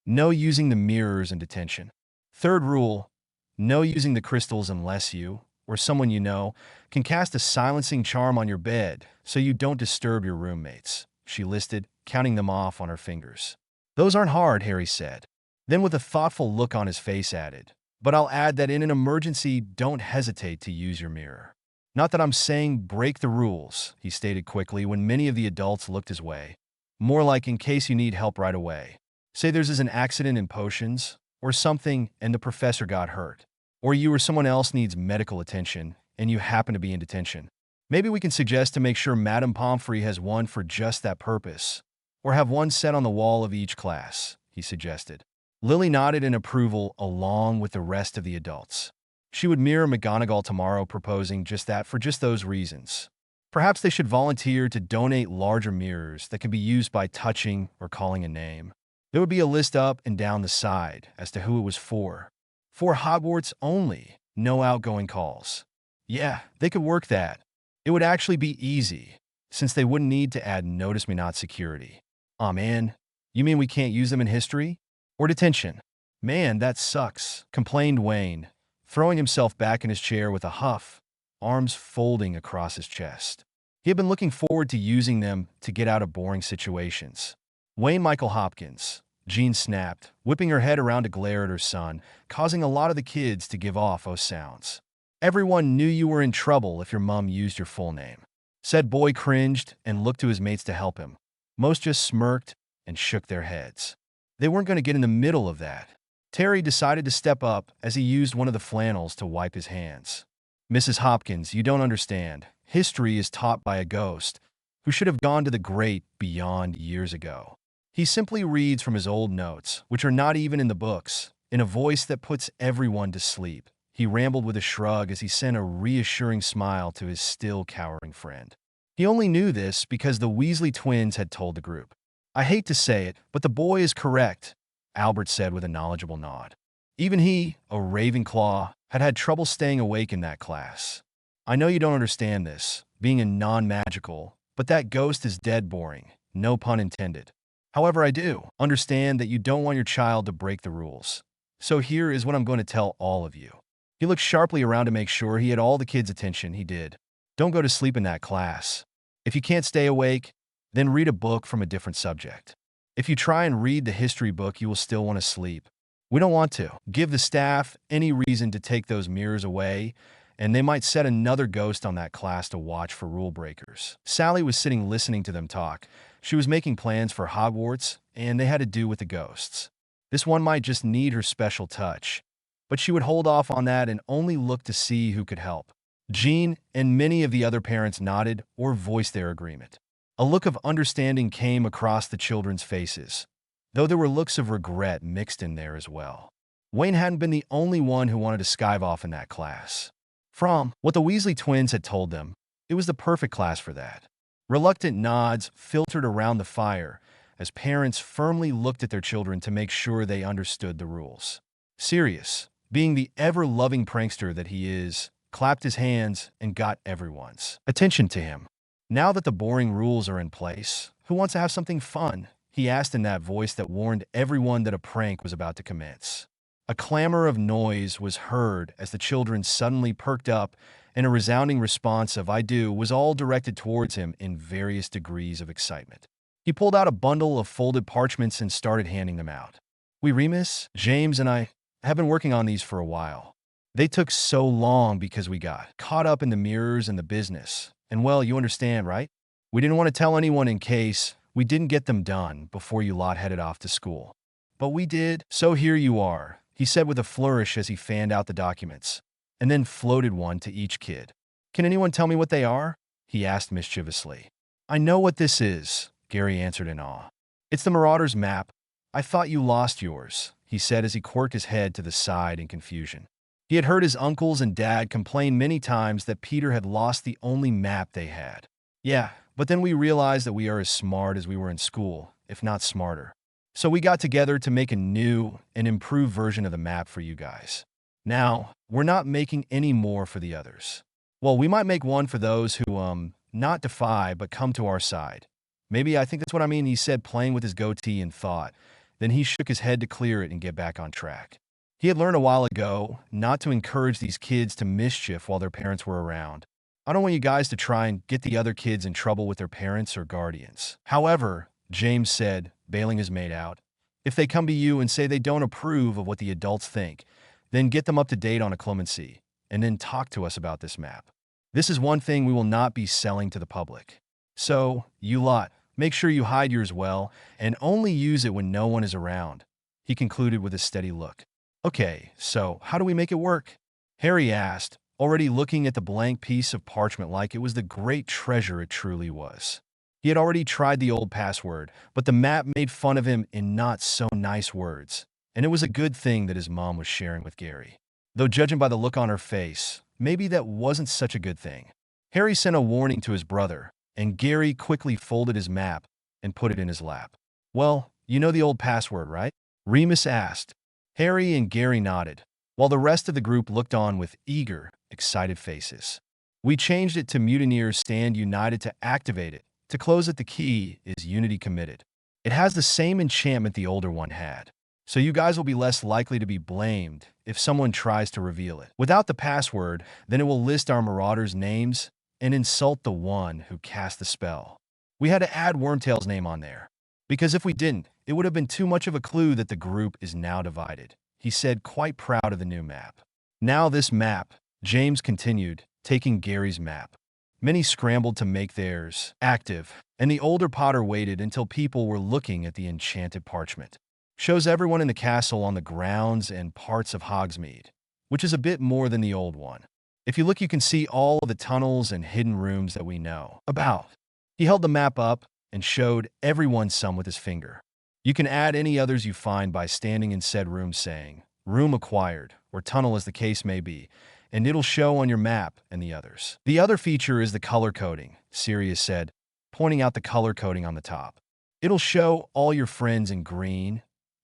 no using the mirrors in detention. Third rule, no using the crystals unless you, or someone you know, can cast a silencing charm on your bed so you don't disturb your roommates, she listed, counting them off on her fingers. "Those aren't hard," Harry said. Then with a thoughtful look on his face added, "But I'll add that in an emergency, don't hesitate to use your mirror." "Not that I'm saying break the rules," he stated quickly when many of the adults looked his way. "More like in case you need help right away. Say there's an accident in potions, or something, and the professor got hurt. Or you or someone else needs medical attention, and you happen to be in detention. Maybe we can suggest to make sure Madame Pomfrey has one for just that purpose, or have one set on the wall of each class," he suggested. Lily nodded in approval along with the rest of the adults. She would mirror McGonagall tomorrow, proposing just that for just those reasons. Perhaps they should volunteer to donate larger mirrors that can be used by touching or calling a name. There would be a list up and down the side as to who it was for. For Hogwarts only, no outgoing calls. Yeah, they could work that. It would actually be easy, since they wouldn't need to add Notice Me Not security. Aw man, you mean we can't use them in history? Or detention? Man, that sucks, complained Wayne, throwing himself back in his chair with a huff, arms folding across his chest. He had been looking forward to using them to get out of boring situations. "Wayne Michael Hopkins," Jean snapped, whipping her head around to glare at her son, causing a lot of the kids to give off "oh" sounds. "Everyone knew you were in trouble if your mom used your full name." Said boy cringed and looked to his mates to help him. Most just smirked and shook their heads. They weren't going to get in the middle of that. Terry decided to step up as he used one of the flannels to wipe his hands. "Mrs. Hopkins, you don't understand. History is taught by a ghost, who should have gone to the great beyond years ago. He simply reads from his old notes, which are not even in the books, in a voice that puts everyone to sleep. He rambled with a shrug as he sent a reassuring smile to his still cowering friend. He only knew this because the Weasley twins had told the group. "I hate to say it, but the boy is correct," Albert said with a knowledgeable nod. Even he, a Ravenclaw, had had trouble staying awake in that class. "I know you don't understand this, being a non-magical, but that ghost is dead boring, no pun intended. However, I do understand that you don't want your child to break the rules. So here is what I'm going to tell all of you." He looked sharply around to make sure he had all the kids' attention. He did. "Don't go to sleep in that class. If you can't stay awake, then read a book from a different subject. If you try and read the history book, you will still want to sleep. We don't want to give the staff any reason to take those mirrors away, and they might set another ghost on that class to watch for rule breakers." Sally was sitting listening to them talk. She was making plans for Hogwarts, and they had to do with the ghosts. This one might just need her special touch, but she would hold off on that and only look to see who could help. Jean and many of the other parents nodded or voiced their agreement. A look of understanding came across the children's faces, though there were looks of regret mixed in there as well. Wayne hadn't been the only one who wanted to skive off in that class. From what the Weasley twins had told them, it was the perfect class for that. Reluctant nods filtered around the fire as parents firmly looked at their children to make sure they understood the rules. Sirius, being the ever-loving prankster that he is, clapped his hands and got everyone's attention to him. "Now that the boring rules are in place, who wants to have something fun?" he asked in that voice that warned everyone that a prank was about to commence. A clamor of noise was heard as the children suddenly perked up, and a resounding response of "I do" was all directed towards him in various degrees of excitement. He pulled out a bundle of folded parchments and started handing them out. "We, Remus, James, and I have been working on these for a while. They took so long because we got caught up in the mirrors and the business. And well, you understand, right? We didn't want to tell anyone in case we didn't get them done before you lot headed off to school. But we did, so here you are," he said with a flourish as he fanned out the documents, and then floated one to each kid. "Can anyone tell me what they are?" he asked mischievously. "I know what this is," Gary answered in awe. "It's the Marauder's map. I thought you lost yours," he said as he quirked his head to the side in confusion. He had heard his uncles and dad complain many times that Peter had lost the only map they had. "Yeah, but then we realized that we are as smart as we were in school, if not smarter. So we got together to make a new and improved version of the map for you guys. Now, we're not making any more for the others. Well, we might make one for those who, not defy, but come to our side. Maybe I think that's what I mean," he said, playing with his goatee in thought. Then he shook his head to clear it and get back on track. He had learned a while ago not to encourage these kids to mischief while their parents were around. "I don't want you guys to try and get the other kids in trouble with their parents or guardians. However," James said, bailing his mate out, "if they come to you and say they don't approve of what the adults think, then get them up to date on a clemency, and then talk to us about this map. This is one thing we will not be selling to the public. So, you lot, make sure you hide yours well, and only use it when no one is around," he concluded with a steady look. "Okay, so how do we make it work?" Harry asked, already looking at the blank piece of parchment like it was the great treasure it truly was. He had already tried the old password, but the map made fun of him in not so nice words, and it was a good thing that his mom was sharing with Gary. Though judging by the look on her face, maybe that wasn't such a good thing. Harry sent a warning to his brother, and Gary quickly folded his map and put it in his lap. "Well, you know the old password, right?" Remus asked. Harry and Gary nodded, while the rest of the group looked on with eager, excited faces. "We changed it to Mutineers Stand United to activate it. To close it, the key is Unity Committed. It has the same enchantment the older one had, so you guys will be less likely to be blamed if someone tries to reveal it. Without the password, then it will list our marauders' names and insult the one who cast the spell. We had to add Wormtail's name on there, because if we didn't, it would have been too much of a clue that the group is now divided," he said, quite proud of the new map. "Now this map," James continued, taking Gary's map. Many scrambled to make theirs active, and the older Potter waited until people were looking at the enchanted parchment. "Shows everyone in the castle on the grounds and parts of Hogsmeade, which is a bit more than the old one. If you look, you can see all of the tunnels and hidden rooms that we know about. He held the map up and showed everyone some with his finger. You can add any others you find by standing in said room saying, "Room acquired," or "tunnel" as the case may be, and it'll show on your map and the others. The other feature is the color coding, Sirius said, pointing out the color coding on the top. It'll show all your friends in green,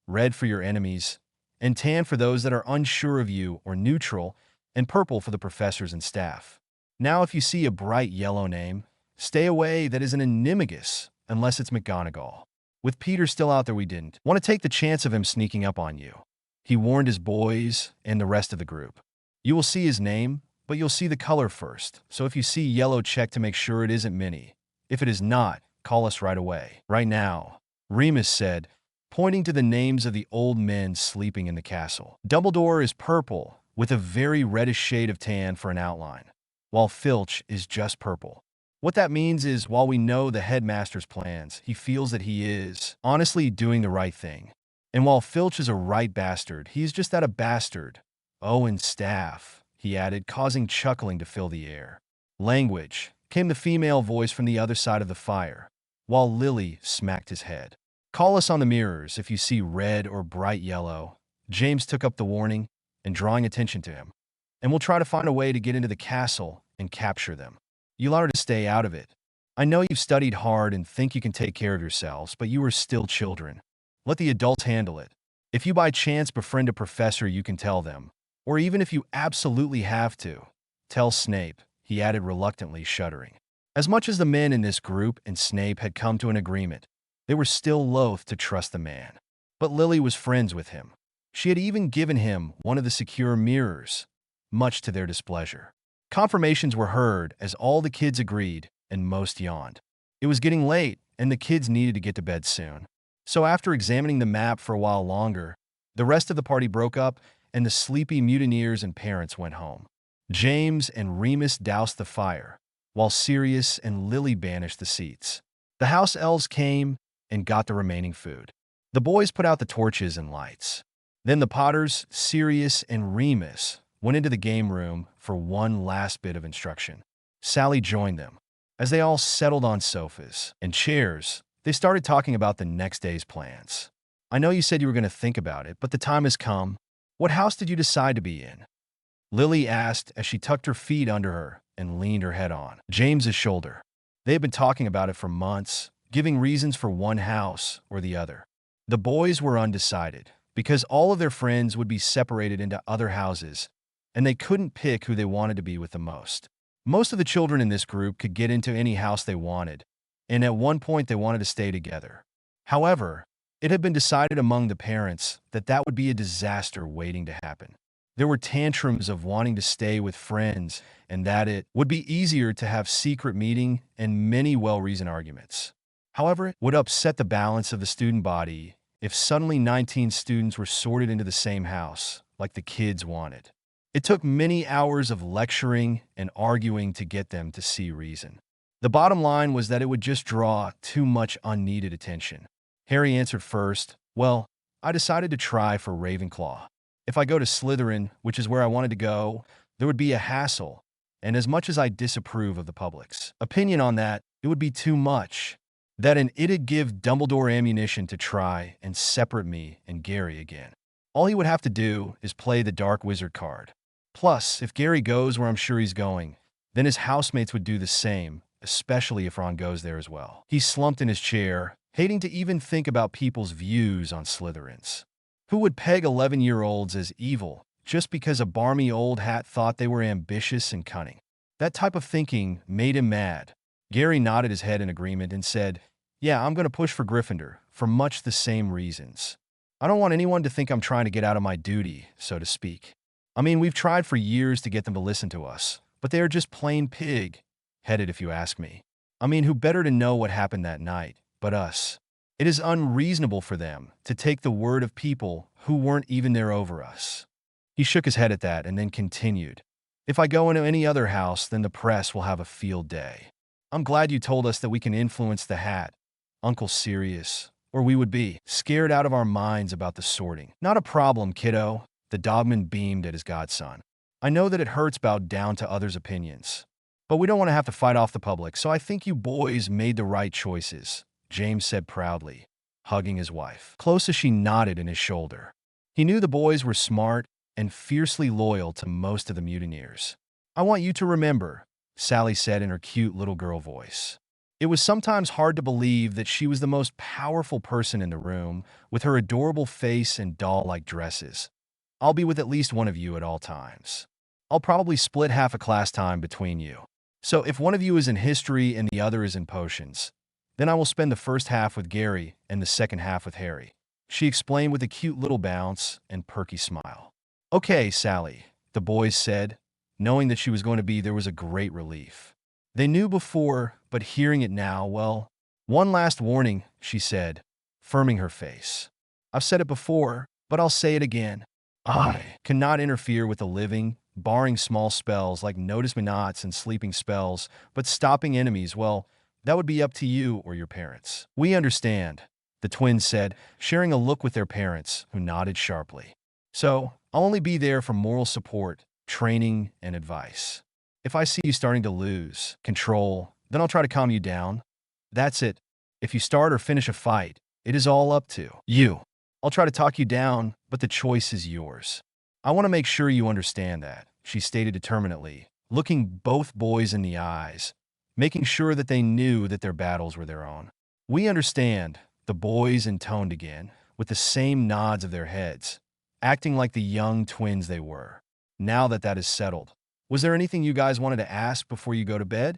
red for your enemies, and tan for those that are unsure of you or neutral, and purple for the professors and staff. Now if you see a bright yellow name, stay away. That is an animagus, unless it's McGonagall. With Peter still out there, we didn't want to take the chance of him sneaking up on you. He warned his boys and the rest of the group. You will see his name, but you'll see the color first. So if you see yellow, check to make sure it isn't Minnie. If it is not, call us right away. Right now, Remus said, pointing to the names of the old men sleeping in the castle. Dumbledore is purple, with a very reddish shade of tan for an outline, while Filch is just purple. What that means is, while we know the headmaster's plans, he feels that he is honestly doing the right thing. And while Filch is a right bastard, he's just that, a bastard. Oh, and staff, he added, causing chuckling to fill the air. Language, came the female voice from the other side of the fire, while Lily smacked his head. Call us on the mirrors if you see red or bright yellow. James took up the warning and drawing attention to him. And we'll try to find a way to get into the castle and capture them. You'll learn to stay out of it. I know you've studied hard and think you can take care of yourselves, but you are still children. Let the adults handle it. If you by chance befriend a professor, you can tell them. Or even if you absolutely have to, tell Snape, he added reluctantly, shuddering. As much as the men in this group and Snape had come to an agreement, they were still loath to trust the man. But Lily was friends with him. She had even given him one of the secure mirrors, much to their displeasure. Confirmations were heard as all the kids agreed, and most yawned. It was getting late, and the kids needed to get to bed soon. So after examining the map for a while longer, the rest of the party broke up, and the sleepy mutineers and parents went home. James and Remus doused the fire, while Sirius and Lily banished the seats. The house elves came and got the remaining food. The boys put out the torches and lights. Then the Potters, Sirius, and Remus went into the game room for one last bit of instruction. Sally joined them. As they all settled on sofas and chairs, they started talking about the next day's plans. I know you said you were going to think about it, but the time has come. What house did you decide to be in? Lily asked as she tucked her feet under her and leaned her head on James's shoulder. They had been talking about it for months, giving reasons for one house or the other. The boys were undecided because all of their friends would be separated into other houses, and they couldn't pick who they wanted to be with the most. Most of the children in this group could get into any house they wanted, and at one point they wanted to stay together. However, it had been decided among the parents that that would be a disaster waiting to happen. There were tantrums of wanting to stay with friends, and that it would be easier to have secret meeting and many well-reasoned arguments. However, it would upset the balance of the student body if suddenly 19 students were sorted into the same house, like the kids wanted. It took many hours of lecturing and arguing to get them to see reason. The bottom line was that it would just draw too much unneeded attention. Harry answered first. Well, I decided to try for Ravenclaw. If I go to Slytherin, which is where I wanted to go, there would be a hassle, and as much as I disapprove of the public's opinion on that, it would be too much. It'd give Dumbledore ammunition to try and separate me and Gary again. All he would have to do is play the Dark Wizard card. Plus, if Gary goes where I'm sure he's going, then his housemates would do the same, especially if Ron goes there as well. He slumped in his chair, hating to even think about people's views on Slytherins. Who would peg 11-year-olds as evil just because a barmy old hat thought they were ambitious and cunning? That type of thinking made him mad. Gary nodded his head in agreement and said, "Yeah, I'm going to push for Gryffindor, for much the same reasons. I don't want anyone to think I'm trying to get out of my duty, so to speak. I mean, we've tried for years to get them to listen to us, but they are just plain pig-headed if you ask me. I mean, who better to know what happened that night but us? It is unreasonable for them to take the word of people who weren't even there over us." He shook his head at that and then continued, "If I go into any other house, then the press will have a field day. I'm glad you told us that we can influence the hat, Uncle Sirius, or we would be scared out of our minds about the sorting." "Not a problem, kiddo." The dogman beamed at his godson. "I know that it hurts bowed down to others' opinions. But we don't want to have to fight off the public, so I think you boys made the right choices, James said proudly, hugging his wife. Close as she nodded in his shoulder. He knew the boys were smart and fiercely loyal to most of the mutineers. I want you to remember, Sally said in her cute little girl voice. It was sometimes hard to believe that she was the most powerful person in the room, with her adorable face and doll-like dresses. I'll be with at least one of you at all times. I'll probably split half a class time between you. So if one of you is in history and the other is in potions, then I will spend the first half with Gary and the second half with Harry, she explained with a cute little bounce and perky smile. Okay, Sally, the boys said, knowing that she was going to be there was a great relief. They knew before, but hearing it now, well, one last warning, she said, firming her face. I've said it before, but I'll say it again. I cannot interfere with the living, barring small spells like notice-me-nots and sleeping spells, but stopping enemies, well, that would be up to you or your parents. We understand, the twins said, sharing a look with their parents, who nodded sharply. So, I'll only be there for moral support, training, and advice. If I see you starting to lose control, then I'll try to calm you down. That's it. If you start or finish a fight, it is all up to you. I'll try to talk you down, but the choice is yours. I want to make sure you understand that, she stated determinedly, looking both boys in the eyes, making sure that they knew that their battles were their own. We understand, the boys intoned again, with the same nods of their heads, acting like the young twins they were. Now that that is settled, was there anything you guys wanted to ask before you go to bed?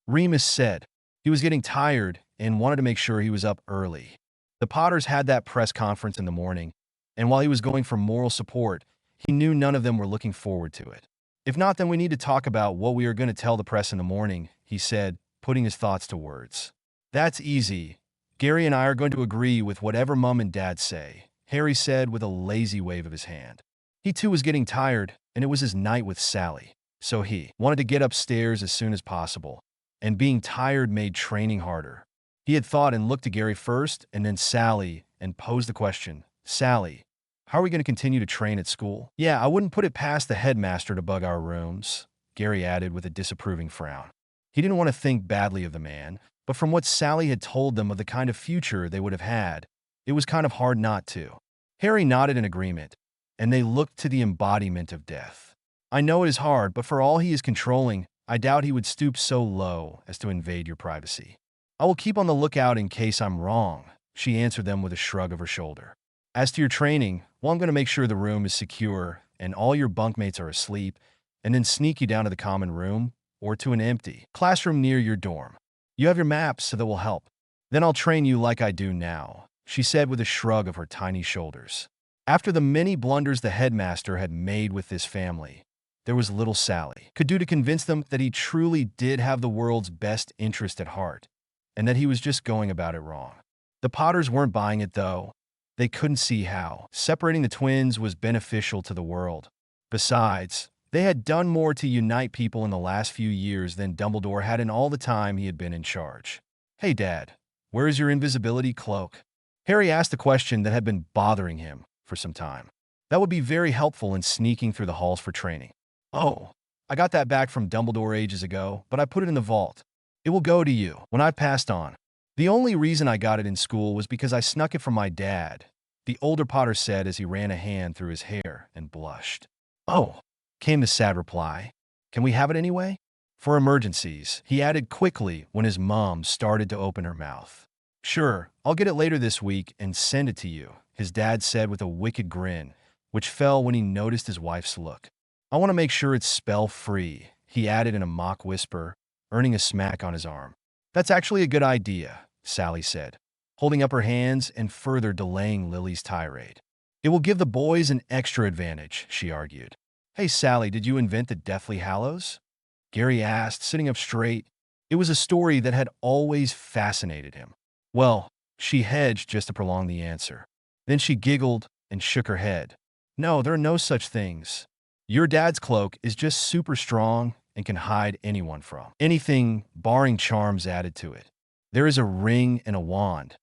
Remus said. He was getting tired and wanted to make sure he was up early. The Potters had that press conference in the morning, and while he was going for moral support, he knew none of them were looking forward to it. If not, then we need to talk about what we are going to tell the press in the morning, he said, putting his thoughts to words. That's easy. Gary and I are going to agree with whatever Mum and Dad say, Harry said with a lazy wave of his hand. He too was getting tired, and it was his night with Sally, so he wanted to get upstairs as soon as possible, and being tired made training harder. He had thought and looked to Gary first, and then Sally, and posed the question, Sally, how are we going to continue to train at school? Yeah, I wouldn't put it past the headmaster to bug our rooms, Gary added with a disapproving frown. He didn't want to think badly of the man, but from what Sally had told them of the kind of future they would have had, it was kind of hard not to. Harry nodded in agreement, and they looked to the embodiment of death. I know it is hard, but for all he is controlling, I doubt he would stoop so low as to invade your privacy. I will keep on the lookout in case I'm wrong, she answered them with a shrug of her shoulder. As to your training, well, I'm going to make sure the room is secure and all your bunkmates are asleep, and then sneak you down to the common room or to an empty classroom near your dorm. You have your maps, so that will help. Then I'll train you like I do now, she said with a shrug of her tiny shoulders. After the many blunders the headmaster had made with this family, there was little Sally could do to convince them that he truly did have the world's best interest at heart, and that he was just going about it wrong. The Potters weren't buying it, though. They couldn't see how separating the twins was beneficial to the world. Besides, they had done more to unite people in the last few years than Dumbledore had in all the time he had been in charge. Hey, Dad, where is your invisibility cloak? Harry asked a question that had been bothering him for some time. That would be very helpful in sneaking through the halls for training. Oh, I got that back from Dumbledore ages ago, but I put it in the vault. It will go to you when I've passed on. The only reason I got it in school was because I snuck it from my dad, the older Potter said as he ran a hand through his hair and blushed. Oh, came the sad reply. Can we have it anyway? For emergencies, he added quickly when his mom started to open her mouth. Sure, I'll get it later this week and send it to you, his dad said with a wicked grin, which fell when he noticed his wife's look. I want to make sure it's spell-free, he added in a mock whisper, earning a smack on his arm. That's actually a good idea, Sally said, holding up her hands and further delaying Lily's tirade. It will give the boys an extra advantage, she argued. Hey, Sally, did you invent the Deathly Hallows? Gary asked, sitting up straight. It was a story that had always fascinated him. Well, she hedged just to prolong the answer. Then she giggled and shook her head. No, there are no such things. Your dad's cloak is just super strong and can hide anyone from anything, barring charms added to it. There is a ring and a wand,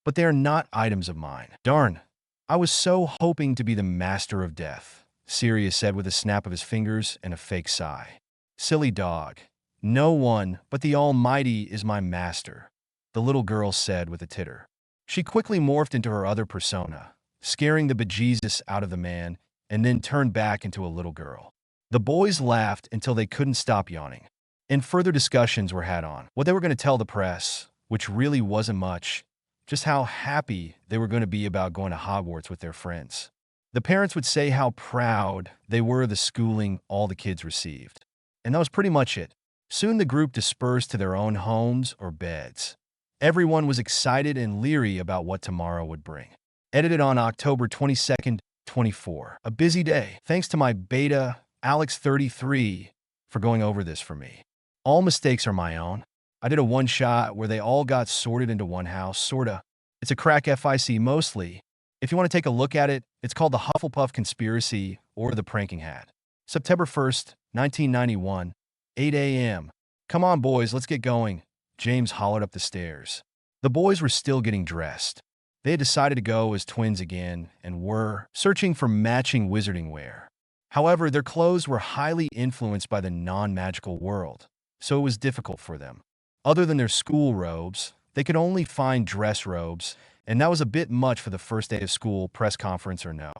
but they are not items of mine. Darn, I was so hoping to be the master of death, Sirius said with a snap of his fingers and a fake sigh. Silly dog, No one but the Almighty is my master, the little girl said with a titter. She quickly morphed into her other persona, scaring the bejesus out of the man, and then turned back into a little girl. The boys laughed until they couldn't stop yawning, and further discussions were had on what they were going to tell the press, which really wasn't much, just how happy they were going to be about going to Hogwarts with their friends. The parents would say how proud they were of the schooling all the kids received. And that was pretty much it. Soon the group dispersed to their own homes or beds. Everyone was excited and leery about what tomorrow would bring. Edited on October 22nd, 24. A busy day. Thanks to my beta, Alex33, for going over this for me. All mistakes are my own. I did a one-shot where they all got sorted into one house, sorta. It's a crack FIC mostly. If you want to take a look at it, it's called the Hufflepuff Conspiracy or the Pranking Hat. September 1st, 1991, 8 a.m. Come on, boys, let's get going. James hollered up the stairs. The boys were still getting dressed. They had decided to go as twins again and were searching for matching wizarding wear. However, their clothes were highly influenced by the non-magical world, so it was difficult for them. Other than their school robes, they could only find dress robes, and that was a bit much for the first day of school, press conference or no.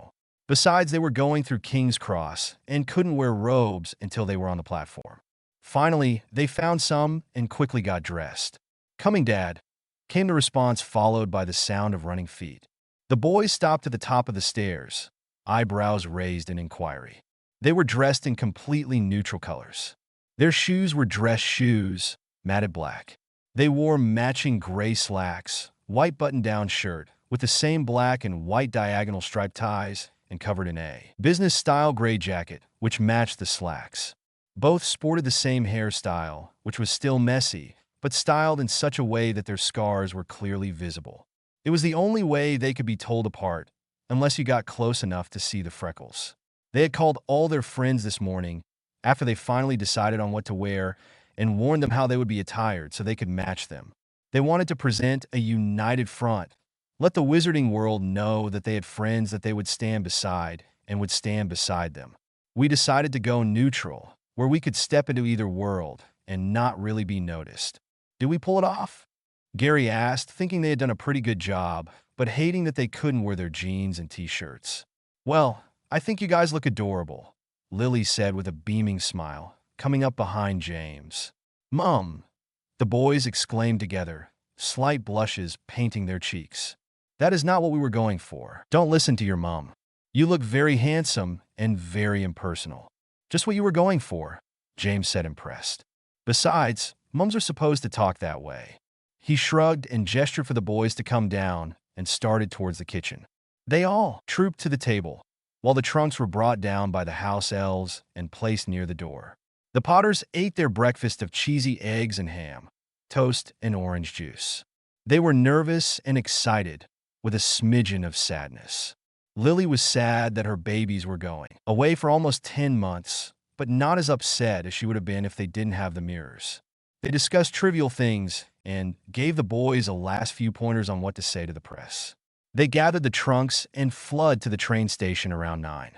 Besides, they were going through King's Cross and couldn't wear robes until they were on the platform. Finally, they found some and quickly got dressed. "Coming, Dad," came the response, followed by the sound of running feet. The boys stopped at the top of the stairs, eyebrows raised in inquiry. They were dressed in completely neutral colors. Their shoes were dress shoes, matted black. They wore matching gray slacks, white button-down shirt, with the same black and white diagonal striped ties, and covered in a business-style gray jacket, which matched the slacks. Both sported the same hairstyle, which was still messy, but styled in such a way that their scars were clearly visible. It was the only way they could be told apart, unless you got close enough to see the freckles. They had called all their friends this morning, after they finally decided on what to wear, and warned them how they would be attired so they could match them. They wanted to present a united front, let the wizarding world know that they had friends that they would stand beside and would stand beside them. We decided to go neutral, where we could step into either world and not really be noticed. Did we pull it off? Gary asked, thinking they had done a pretty good job, but hating that they couldn't wear their jeans and t-shirts. "Well, I think you guys look adorable," Lily said with a beaming smile, coming up behind James. "Mum!" the boys exclaimed together, slight blushes painting their cheeks. "That is not what we were going for. Don't listen to your mum. You look very handsome and very impersonal. Just what you were going for," James said, impressed. "Besides, mums are supposed to talk that way." He shrugged and gestured for the boys to come down and started towards the kitchen. They all trooped to the table, while the trunks were brought down by the house elves and placed near the door. The Potters ate their breakfast of cheesy eggs and ham, toast and orange juice. They were nervous and excited, with a smidgen of sadness. Lily was sad that her babies were going away for almost 10 months, but not as upset as she would have been if they didn't have the mirrors. They discussed trivial things and gave the boys a last few pointers on what to say to the press. They gathered the trunks and fled to the train station around 9.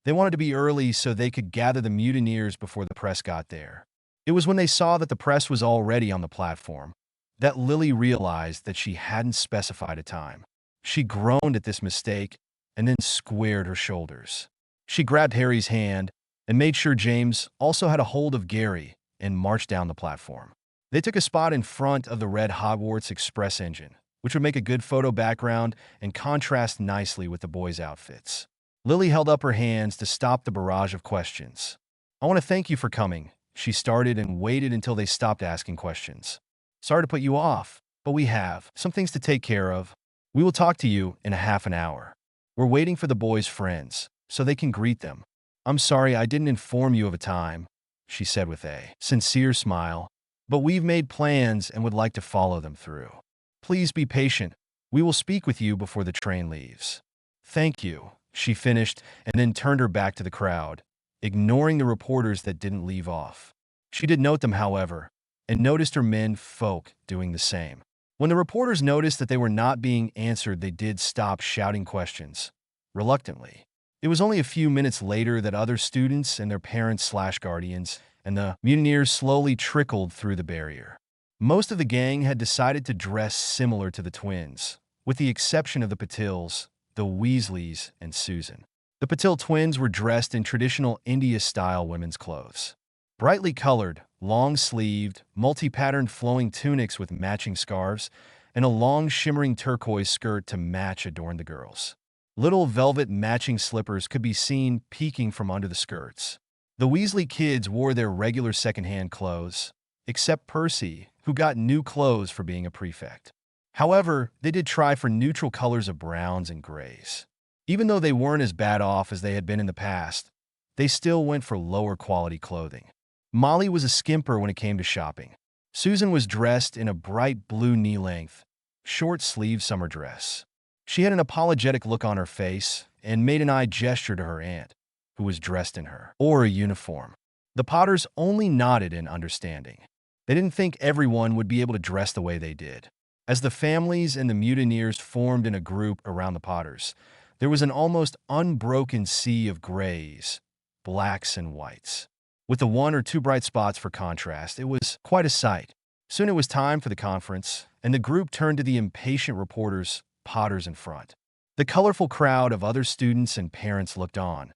They wanted to be early so they could gather the mutineers before the press got there. It was when they saw that the press was already on the platform that Lily realized that she hadn't specified a time. She groaned at this mistake and then squared her shoulders. She grabbed Harry's hand and made sure James also had a hold of Gary and marched down the platform. They took a spot in front of the red Hogwarts Express engine, which would make a good photo background and contrast nicely with the boys' outfits. Lily held up her hands to stop the barrage of questions. "I want to thank you for coming," she started and waited until they stopped asking questions. "Sorry to put you off, but we have some things to take care of. We will talk to you in a half an hour. We're waiting for the boys' friends, so they can greet them. I'm sorry I didn't inform you of a time," she said with a sincere smile, "but we've made plans and would like to follow them through. Please be patient. We will speak with you before the train leaves." "Thank you," she finished and then turned her back to the crowd, ignoring the reporters that didn't leave off. She did note them, however, and noticed her men folk doing the same. When the reporters noticed that they were not being answered, they did stop shouting questions, reluctantly. It was only a few minutes later that other students and their parents/guardians and the mutineers slowly trickled through the barrier. Most of the gang had decided to dress similar to the twins, with the exception of the Patils, the Weasleys, and Susan. The Patil twins were dressed in traditional India-style women's clothes. Brightly colored, long-sleeved, multi-patterned flowing tunics with matching scarves, and a long shimmering turquoise skirt to match adorned the girls. Little velvet matching slippers could be seen peeking from under the skirts. The Weasley kids wore their regular second-hand clothes, except Percy, who got new clothes for being a prefect. However, they did try for neutral colors of browns and grays. Even though they weren't as bad off as they had been in the past, they still went for lower quality clothing. Molly was a skimper when it came to shopping. Susan was dressed in a bright blue knee-length, short-sleeved summer dress. She had an apologetic look on her face and made an eye gesture to her aunt, who was dressed in her Auror uniform. The Potters only nodded in understanding. They didn't think everyone would be able to dress the way they did. As the families and the mutineers formed in a group around the Potters, there was an almost unbroken sea of grays, blacks, and whites. With the one or two bright spots for contrast, it was quite a sight. Soon it was time for the conference, and the group turned to the impatient reporters, Potters in front. The colorful crowd of other students and parents looked on,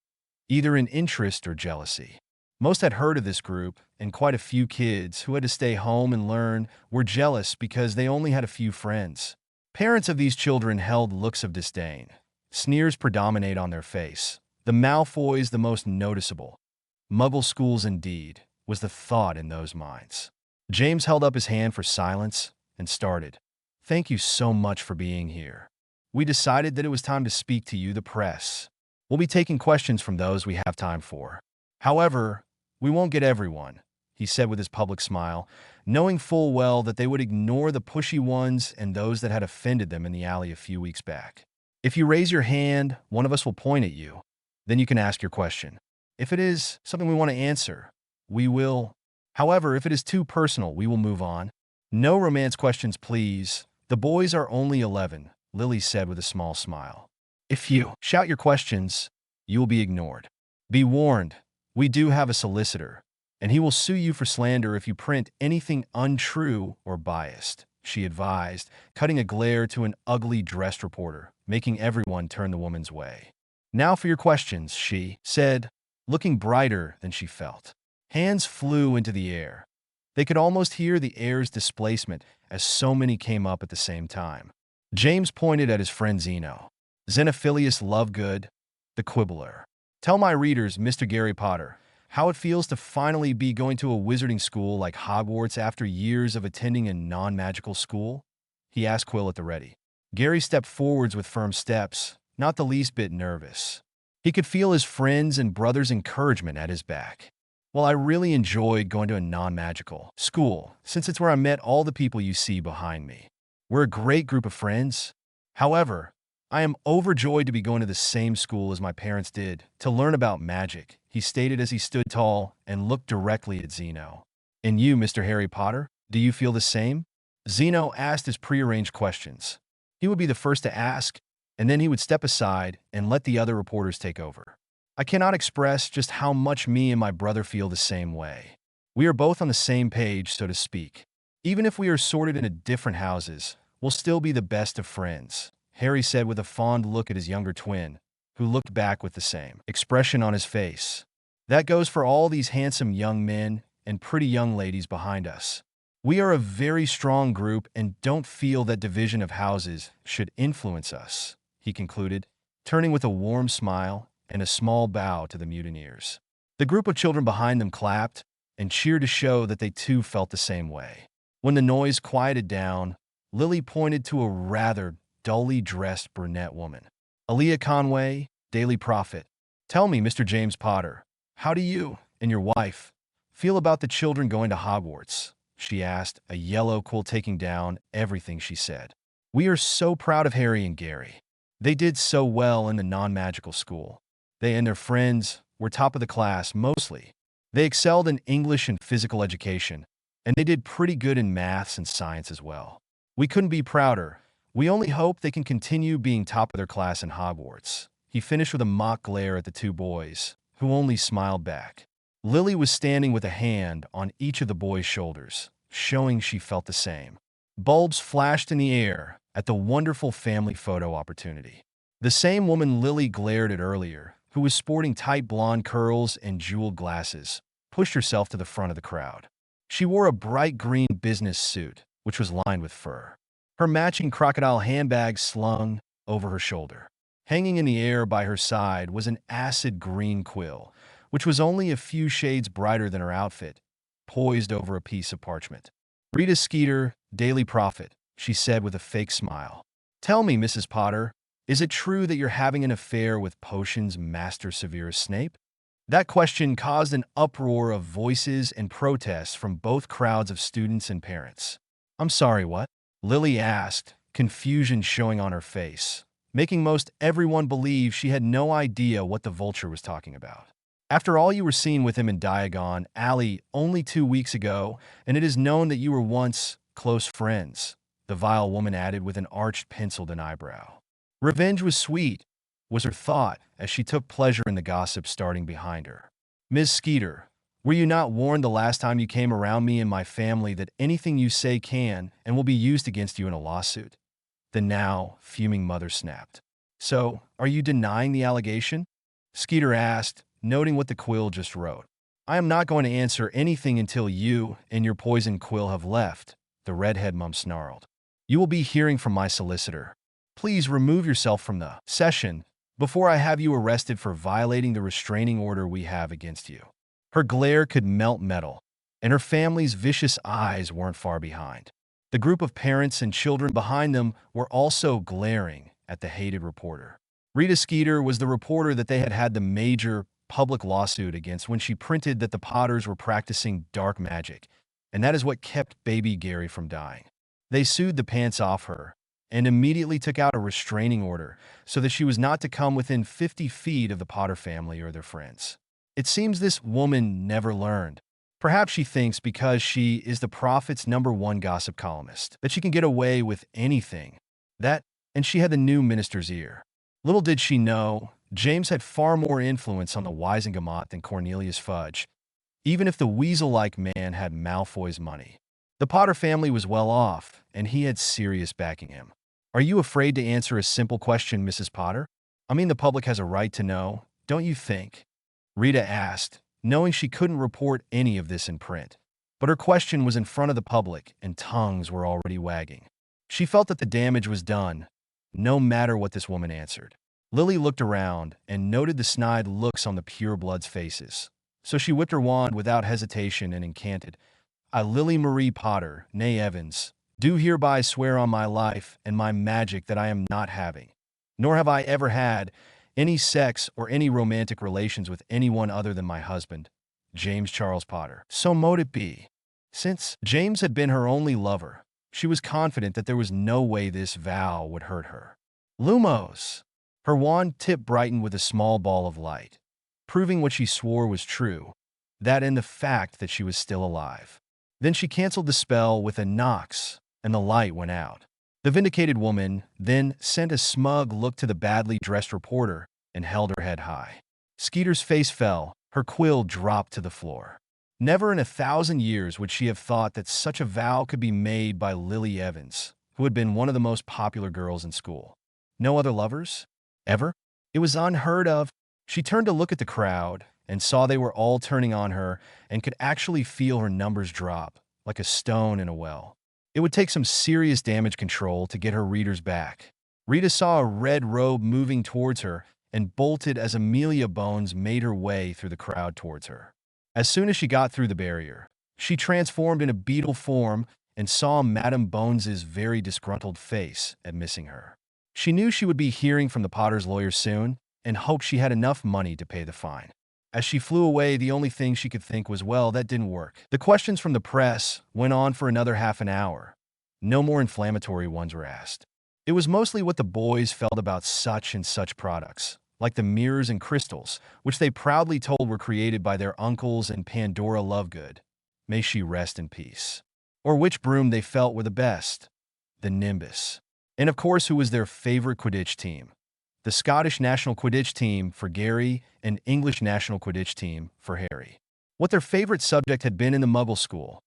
either in interest or jealousy. Most had heard of this group, and quite a few kids who had to stay home and learn were jealous because they only had a few friends. Parents of these children held looks of disdain. Sneers predominate on their face. The Malfoys the most noticeable. Muggle schools indeed, was the thought in those minds. James held up his hand for silence and started. Thank you so much for being here. We decided that it was time to speak to you, the press. We'll be taking questions from those we have time for. However, we won't get everyone, he said with his public smile, knowing full well that they would ignore the pushy ones and those that had offended them in the alley a few weeks back. If you raise your hand, one of us will point at you. Then you can ask your question. If it is something we want to answer, we will. However, if it is too personal, we will move on. No romance questions, please. The boys are only 11, Lily said with a small smile. If you shout your questions, you will be ignored. Be warned, we do have a solicitor, and he will sue you for slander if you print anything untrue or biased, she advised, cutting a glare to an ugly dressed reporter, making everyone turn the woman's way. Now for your questions, she said, looking brighter than she felt. Hands flew into the air. They could almost hear the air's displacement as so many came up at the same time. James pointed at his friend Zeno. Xenophilius Lovegood, the Quibbler. Tell my readers, Mr. Gary Potter, how it feels to finally be going to a wizarding school like Hogwarts after years of attending a non-magical school? He asked Quill at the ready. Gary stepped forwards with firm steps, not the least bit nervous. He could feel his friends' and brothers' encouragement at his back. Well, I really enjoyed going to a non-magical school, since it's where I met all the people you see behind me. We're a great group of friends. However, I am overjoyed to be going to the same school as my parents did, to learn about magic, he stated as he stood tall and looked directly at Zeno. And you, Mr. Harry Potter, do you feel the same? Zeno asked his prearranged questions. He would be the first to ask, and then he would step aside and let the other reporters take over. I cannot express just how much me and my brother feel the same way. We are both on the same page, so to speak. Even if we are sorted into different houses, we'll still be the best of friends, Harry said with a fond look at his younger twin, who looked back with the same expression on his face. That goes for all these handsome young men and pretty young ladies behind us. We are a very strong group and don't feel that division of houses should influence us, he concluded, turning with a warm smile and a small bow to the mutineers. The group of children behind them clapped and cheered to show that they too felt the same way. When the noise quieted down, Lily pointed to a rather dully dressed brunette woman. Aaliyah Conway, Daily Prophet. Tell me, Mr. James Potter, how do you and your wife feel about the children going to Hogwarts? She asked, a yellow quill taking down everything she said. We are so proud of Harry and Gary. They did so well in the non-magical school. They and their friends were top of the class mostly. They excelled in English and physical education, and they did pretty good in maths and science as well. We couldn't be prouder. We only hope they can continue being top of their class in Hogwarts. He finished with a mock glare at the two boys, who only smiled back. Lily was standing with a hand on each of the boys' shoulders, showing she felt the same. Bulbs flashed in the air at the wonderful family photo opportunity. The same woman Lily glared at earlier, who was sporting tight blonde curls and jeweled glasses, pushed herself to the front of the crowd. She wore a bright green business suit, which was lined with fur. Her matching crocodile handbag slung over her shoulder. Hanging in the air by her side was an acid green quill, which was only a few shades brighter than her outfit, poised over a piece of parchment. "Rita Skeeter, Daily Prophet," she said with a fake smile. "Tell me, Mrs. Potter, is it true that you're having an affair with Potion's Master Severus Snape?" That question caused an uproar of voices and protests from both crowds of students and parents. "I'm sorry, what?" Lily asked, confusion showing on her face, making most everyone believe she had no idea what the vulture was talking about. "After all you were seen with him in Diagon Alley only 2 weeks ago, and it is known that you were once close friends," the vile woman added with an arched penciled an eyebrow. Revenge was sweet, was her thought as she took pleasure in the gossip starting behind her. "Ms. Skeeter, were you not warned the last time you came around me and my family that anything you say can and will be used against you in a lawsuit?" The now fuming mother snapped. "So, are you denying the allegation?" Skeeter asked, noting what the quill just wrote. "I am not going to answer anything until you and your poison quill have left," the redhead mum snarled. "You will be hearing from my solicitor. Please remove yourself from the session before I have you arrested for violating the restraining order we have against you." Her glare could melt metal, and her family's vicious eyes weren't far behind. The group of parents and children behind them were also glaring at the hated reporter. Rita Skeeter was the reporter that they had had the major public lawsuit against when she printed that the Potters were practicing dark magic, and that is what kept baby Gary from dying. They sued the pants off her and immediately took out a restraining order so that she was not to come within 50 feet of the Potter family or their friends. It seems this woman never learned. Perhaps she thinks because she is the Prophet's #1 gossip columnist that she can get away with anything. And she had the new minister's ear. Little did she know, James had far more influence on the Wisengamot than Cornelius Fudge, even if the weasel-like man had Malfoy's money. The Potter family was well off, and he had Sirius backing him. "Are you afraid to answer a simple question, Mrs. Potter? I mean, the public has a right to know, don't you think?" Rita asked, knowing she couldn't report any of this in print. But her question was in front of the public, and tongues were already wagging. She felt that the damage was done, no matter what this woman answered. Lily looked around and noted the snide looks on the purebloods' faces. So she whipped her wand without hesitation and incanted, "I, Lily Marie Potter, née Evans, do hereby swear on my life and my magic that I am not having, nor have I ever had, any sex or any romantic relations with anyone other than my husband, James Charles Potter. So mote it be." Since James had been her only lover, she was confident that there was no way this vow would hurt her. Lumos! Her wand tip brightened with a small ball of light, proving what she swore was true, that and the fact that she was still alive. Then she canceled the spell with a nox, and the light went out. The vindicated woman then sent a smug look to the badly dressed reporter and held her head high. Skeeter's face fell, her quill dropped to the floor. Never in 1,000 years would she have thought that such a vow could be made by Lily Evans, who had been one of the most popular girls in school. No other lovers? Ever? It was unheard of. She turned to look at the crowd and saw they were all turning on her and could actually feel her numbers drop, like a stone in a well. It would take some serious damage control to get her readers back. Rita saw a red robe moving towards her and bolted as Amelia Bones made her way through the crowd towards her. As soon as she got through the barrier, she transformed in a beetle form and saw Madame Bones's very disgruntled face at missing her. She knew she would be hearing from the Potter's lawyer soon and hoped she had enough money to pay the fine. As she flew away, the only thing she could think was, well, that didn't work. The questions from the press went on for another half an hour. No more inflammatory ones were asked. It was mostly what the boys felt about such and such products, like the mirrors and crystals, which they proudly told were created by their uncles and Pandora Lovegood. May she rest in peace. Or which broom they felt were the best. The Nimbus. And of course, who was their favorite Quidditch team. The Scottish national Quidditch team for Gary and English national Quidditch team for Harry. what their favorite subject had been in the Muggle school.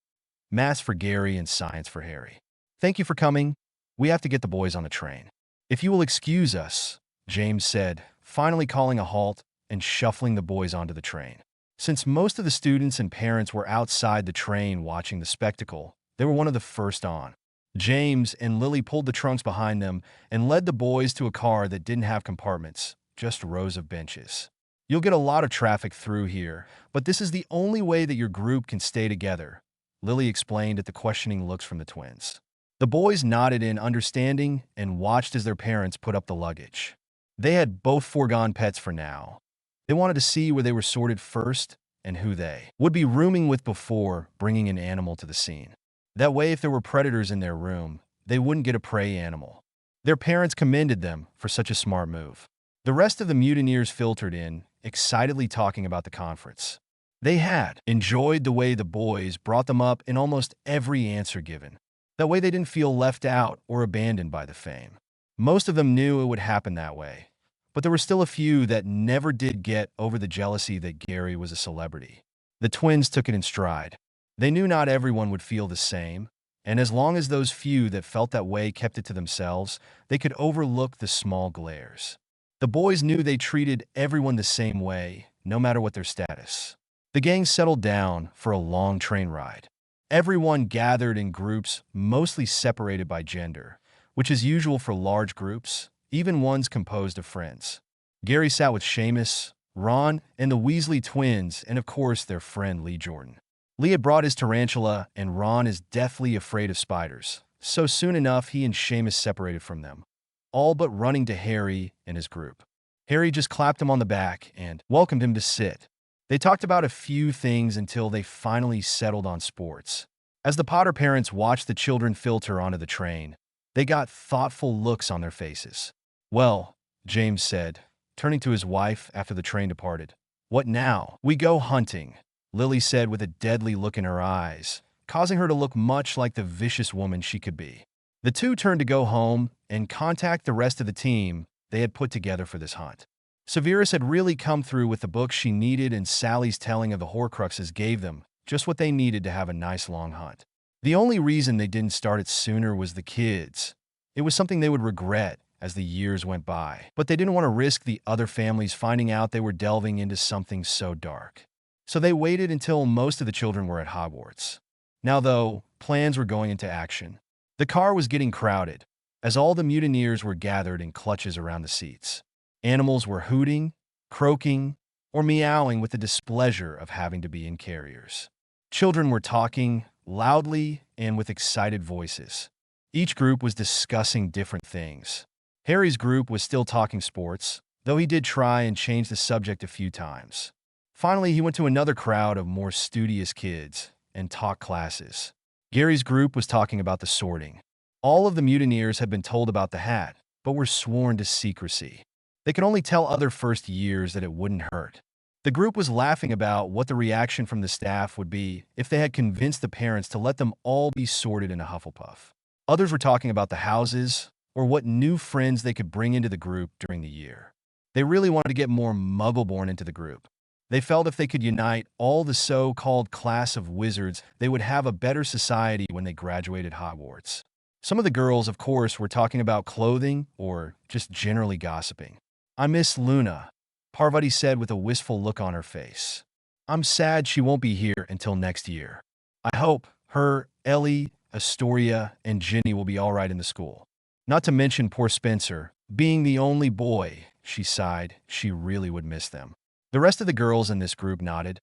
Maths for Gary and science for Harry. "Thank you for coming. We have to get the boys on the train." "If you will excuse us," James said, finally calling a halt and shuffling the boys onto the train. Since most of the students and parents were outside the train watching the spectacle, they were one of the first on. James and Lily pulled the trunks behind them and led the boys to a car that didn't have compartments, just rows of benches. "You'll get a lot of traffic through here, but this is the only way that your group can stay together," Lily explained at the questioning looks from the twins. The boys nodded in understanding and watched as their parents put up the luggage. They had both foregone pets for now. They wanted to see where they were sorted first and who they would be rooming with before bringing an animal to the scene. That way, if there were predators in their room, they wouldn't get a prey animal. Their parents commended them for such a smart move. The rest of the mutineers filtered in, excitedly talking about the conference. They had enjoyed the way the boys brought them up in almost every answer given. That way they didn't feel left out or abandoned by the faewm. Most of them knew it would happen that way, but there were still a few that never did get over the jealousy that Gary was a celebrity. The twins took it in stride. They knew not everyone would feel the same, and as long as those few that felt that way kept it to themselves, they could overlook the small glares. The boys knew they treated everyone the same way, no matter what their status. The gang settled down for a long train ride. Everyone gathered in groups mostly separated by gender, which is usual for large groups, even ones composed of friends. Gary sat with Seamus, Ron, and the Weasley twins, and of course their friend Lee Jordan. Lee had brought his tarantula, and Ron is deathly afraid of spiders, so soon enough he and Seamus separated from them, all but running to Harry and his group. Harry just clapped him on the back and welcomed him to sit. They talked about a few things until they finally settled on sports. As the Potter parents watched the children filter onto the train, they got thoughtful looks on their faces. "Well," James said, turning to his wife after the train departed. "What now?" "We go hunting," Lily said with a deadly look in her eyes, causing her to look much like the vicious woman she could be. The two turned to go home and contact the rest of the team they had put together for this hunt. Severus had really come through with the books she needed, and Sally's telling of the Horcruxes gave them just what they needed to have a nice long hunt. The only reason they didn't start it sooner was the kids. It was something they would regret as the years went by, but they didn't want to risk the other families finding out they were delving into something so dark. So they waited until most of the children were at Hogwarts. Now, though, plans were going into action. The car was getting crowded, as all the mutineers were gathered in clutches around the seats. Animals were hooting, croaking, or meowing with the displeasure of having to be in carriers. Children were talking loudly and with excited voices. Each group was discussing different things. Harry's group was still talking sports, though he did try and change the subject a few times. Finally, he went to another crowd of more studious kids and taught classes. Gary's group was talking about the sorting. All of the mutineers had been told about the hat, but were sworn to secrecy. They could only tell other first years that it wouldn't hurt. The group was laughing about what the reaction from the staff would be if they had convinced the parents to let them all be sorted in a Hufflepuff. Others were talking about the houses or what new friends they could bring into the group during the year. They really wanted to get more Muggleborn into the group. They felt if they could unite all the so-called class of wizards, they would have a better society when they graduated Hogwarts. Some of the girls, of course, were talking about clothing or just generally gossiping. "I miss Luna," Parvati said with a wistful look on her face. "I'm sad she won't be here until next year. I hope her, Ellie, Astoria, and Ginny will be all right in the school. Not to mention poor Spencer. Being the only boy," she sighed, "she really would miss them." The rest of the girls in this group nodded.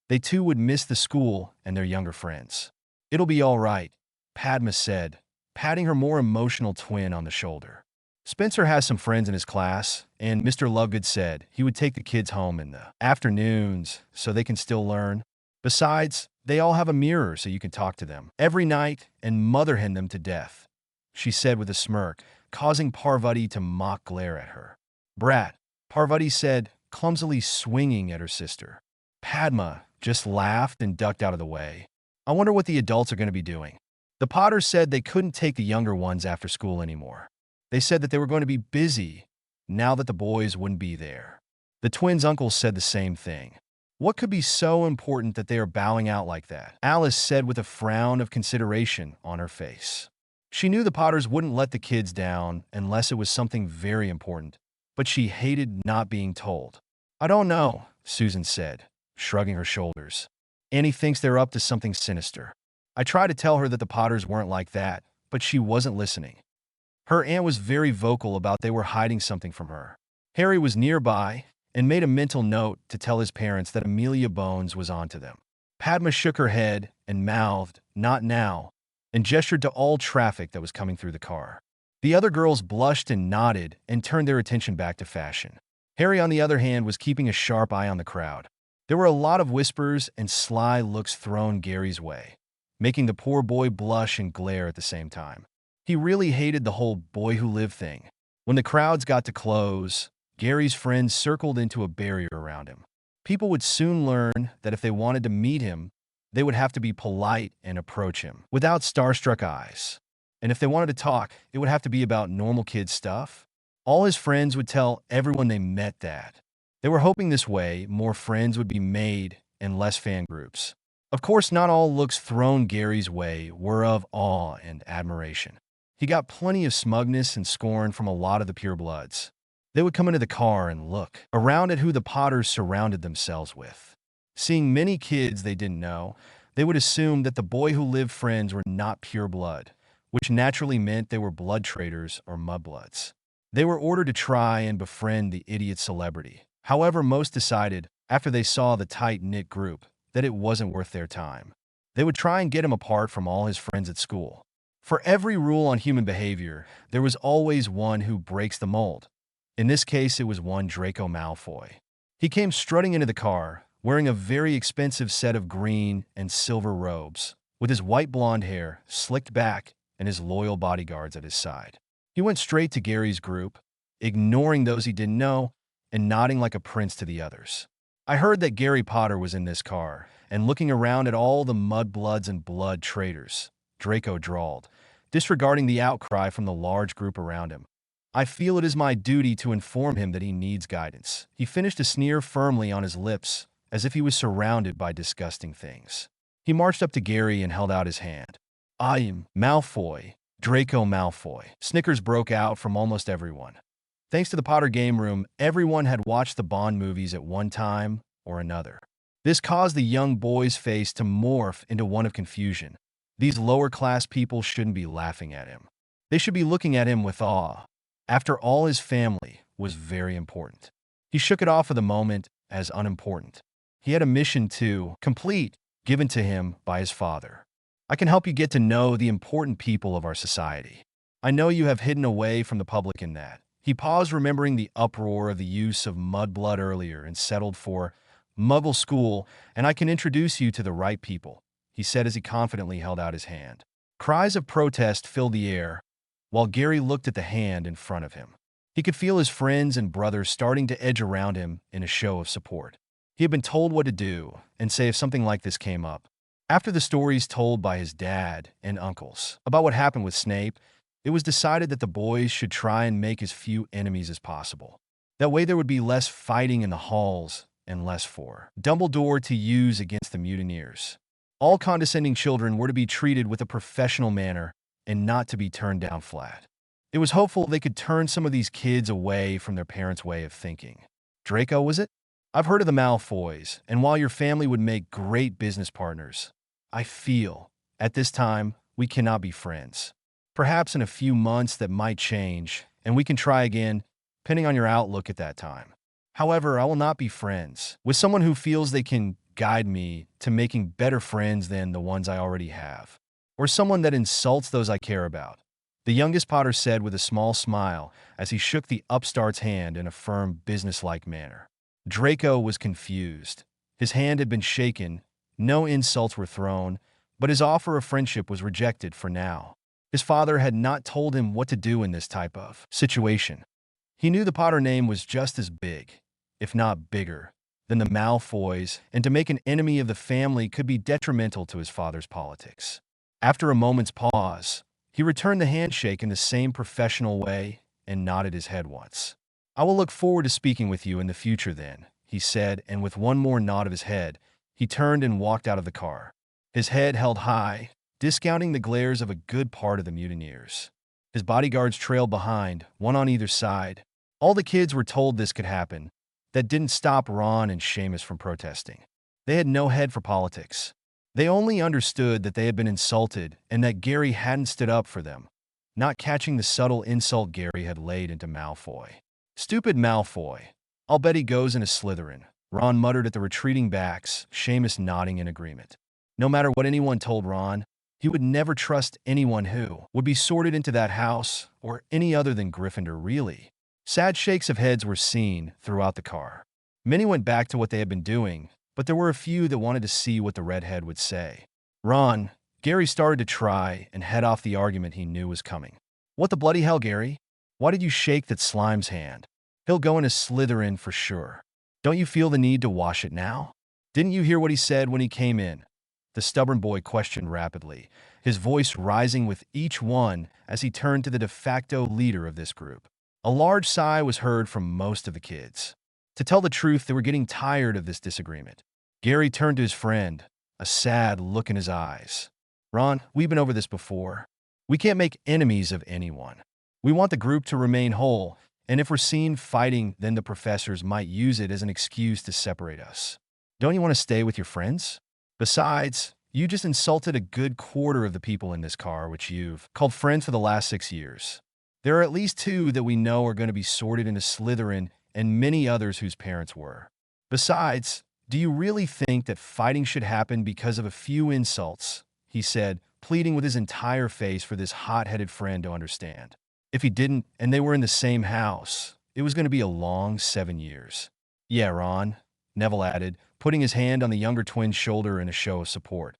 They too would miss the school and their younger friends. "It'll be all right," Padma said, patting her more emotional twin on the shoulder. "Spencer has some friends in his class, and Mr. Lovegood said he would take the kids home in the afternoons so they can still learn. Besides, they all have a mirror so you can talk to them every night and mother hen them to death," she said with a smirk, causing Parvati to mock glare at her. "Brat," Parvati said, clumsily swinging at her sister. Padma just laughed and ducked out of the way. "I wonder what the adults are going to be doing." The Potters said they couldn't take the younger ones after school anymore. They said that they were going to be busy now that the boys wouldn't be there. The twins' uncles said the same thing. What could be so important that they are bowing out like that? Alice said with a frown of consideration on her face. She knew the Potters wouldn't let the kids down unless it was something very important, but she hated not being told. I don't know, Susan said, shrugging her shoulders. Annie thinks they're up to something sinister. I tried to tell her that the Potters weren't like that, but she wasn't listening. Her aunt was very vocal about they were hiding something from her. Harry was nearby and made a mental note to tell his parents that Amelia Bones was onto them. Padma shook her head and mouthed, "Not now," and gestured to all traffic that was coming through the car. The other girls blushed and nodded and turned their attention back to fashion. Harry, on the other hand, was keeping a sharp eye on the crowd. There were a lot of whispers and sly looks thrown Gary's way, making the poor boy blush and glare at the same time. He really hated the whole boy who lived thing. When the crowds got to close, Gary's friends circled into a barrier around him. People would soon learn that if they wanted to meet him, they would have to be polite and approach him without starstruck eyes. And if they wanted to talk, it would have to be about normal kid stuff. All his friends would tell everyone they met that. They were hoping this way more friends would be made and less fan groups. Of course, not all looks thrown Gary's way were of awe and admiration. He got plenty of smugness and scorn from a lot of the purebloods. They would come into the car and look around at who the Potters surrounded themselves with. Seeing many kids they didn't know, they would assume that the boy who lived friends were not pure blood, which naturally meant they were blood traders or mudbloods. They were ordered to try and befriend the idiot celebrity. However, most decided, after they saw the tight-knit group, that it wasn't worth their time. They would try and get him apart from all his friends at school. For every rule on human behavior, there was always one who breaks the mold. In this case, it was one Draco Malfoy. He came strutting into the car, wearing a very expensive set of green and silver robes, with his white blonde hair slicked back and his loyal bodyguards at his side. He went straight to Gary's group, ignoring those he didn't know and nodding like a prince to the others. I heard that Gary Potter was in this car, and looking around at all the mudbloods and blood traitors, Draco drawled, disregarding the outcry from the large group around him. I feel it is my duty to inform him that he needs guidance. He finished a sneer firmly on his lips, as if he was surrounded by disgusting things. He marched up to Gary and held out his hand. I am Malfoy, Draco Malfoy. Snickers broke out from almost everyone. Thanks to the Potter game room, everyone had watched the Bond movies at one time or another. This caused the young boy's face to morph into one of confusion. These lower-class people shouldn't be laughing at him. They should be looking at him with awe. After all, his family was very important. He shook it off for the moment as unimportant. He had a mission to complete, given to him by his father. I can help you get to know the important people of our society. I know you have hidden away from the public in that. He paused, remembering the uproar of the use of mudblood earlier, and settled for Muggle School, and I can introduce you to the right people, he said as he confidently held out his hand. Cries of protest filled the air, while Gary looked at the hand in front of him. He could feel his friends and brothers starting to edge around him in a show of support. He had been told what to do and say if something like this came up. After the stories told by his dad and uncles about what happened with Snape, it was decided that the boys should try and make as few enemies as possible. That way there would be less fighting in the halls and less for Dumbledore to use against the mutineers. All condescending children were to be treated with a professional manner and not to be turned down flat. It was hopeful they could turn some of these kids away from their parents' way of thinking. Draco, was it? I've heard of the Malfoys, and while your family would make great business partners, I feel, at this time, we cannot be friends. Perhaps in a few months that might change, and we can try again, depending on your outlook at that time. However, I will not be friends with someone who feels they can guide me to making better friends than the ones I already have, or someone that insults those I care about, the youngest Potter said with a small smile as he shook the upstart's hand in a firm, businesslike manner. Draco was confused. His hand had been shaken, no insults were thrown, but his offer of friendship was rejected for now. His father had not told him what to do in this type of situation. He knew the Potter name was just as big, if not bigger, than the Malfoys, and to make an enemy of the family could be detrimental to his father's politics. After a moment's pause, he returned the handshake in the same professional way and nodded his head once. I will look forward to speaking with you in the future then, he said, and with one more nod of his head, he turned and walked out of the car. His head held high, discounting the glares of a good part of the mutineers. His bodyguards trailed behind, one on either side. All the kids were told this could happen. That didn't stop Ron and Seamus from protesting. They had no head for politics. They only understood that they had been insulted and that Gary hadn't stood up for them, not catching the subtle insult Gary had laid into Malfoy. Stupid Malfoy. I'll bet he goes into Slytherin, Ron muttered at the retreating backs, Seamus nodding in agreement. No matter what anyone told Ron, he would never trust anyone who would be sorted into that house or any other than Gryffindor, really. Sad shakes of heads were seen throughout the car. Many went back to what they had been doing, but there were a few that wanted to see what the redhead would say. Ron, Gary started to try and head off the argument he knew was coming. What the bloody hell, Gary? Why did you shake that slime's hand? He'll go into Slytherin for sure. Don't you feel the need to wash it now? Didn't you hear what he said when he came in? The stubborn boy questioned rapidly, his voice rising with each one as he turned to the de facto leader of this group. A large sigh was heard from most of the kids. To tell the truth, they were getting tired of this disagreement. Gary turned to his friend, a sad look in his eyes. Ron, we've been over this before. We can't make enemies of anyone. We want the group to remain whole, and if we're seen fighting, then the professors might use it as an excuse to separate us. Don't you want to stay with your friends? Besides, you just insulted a good quarter of the people in this car, which you've called friends for the last 6 years. There are at least 2 that we know are going to be sorted into Slytherin and many others whose parents were. Besides, do you really think that fighting should happen because of a few insults? He said, pleading with his entire face for this hot-headed friend to understand. If he didn't, and they were in the same house, it was going to be a long 7 years. Yeah, Ron, Neville added, putting his hand on the younger twin's shoulder in a show of support.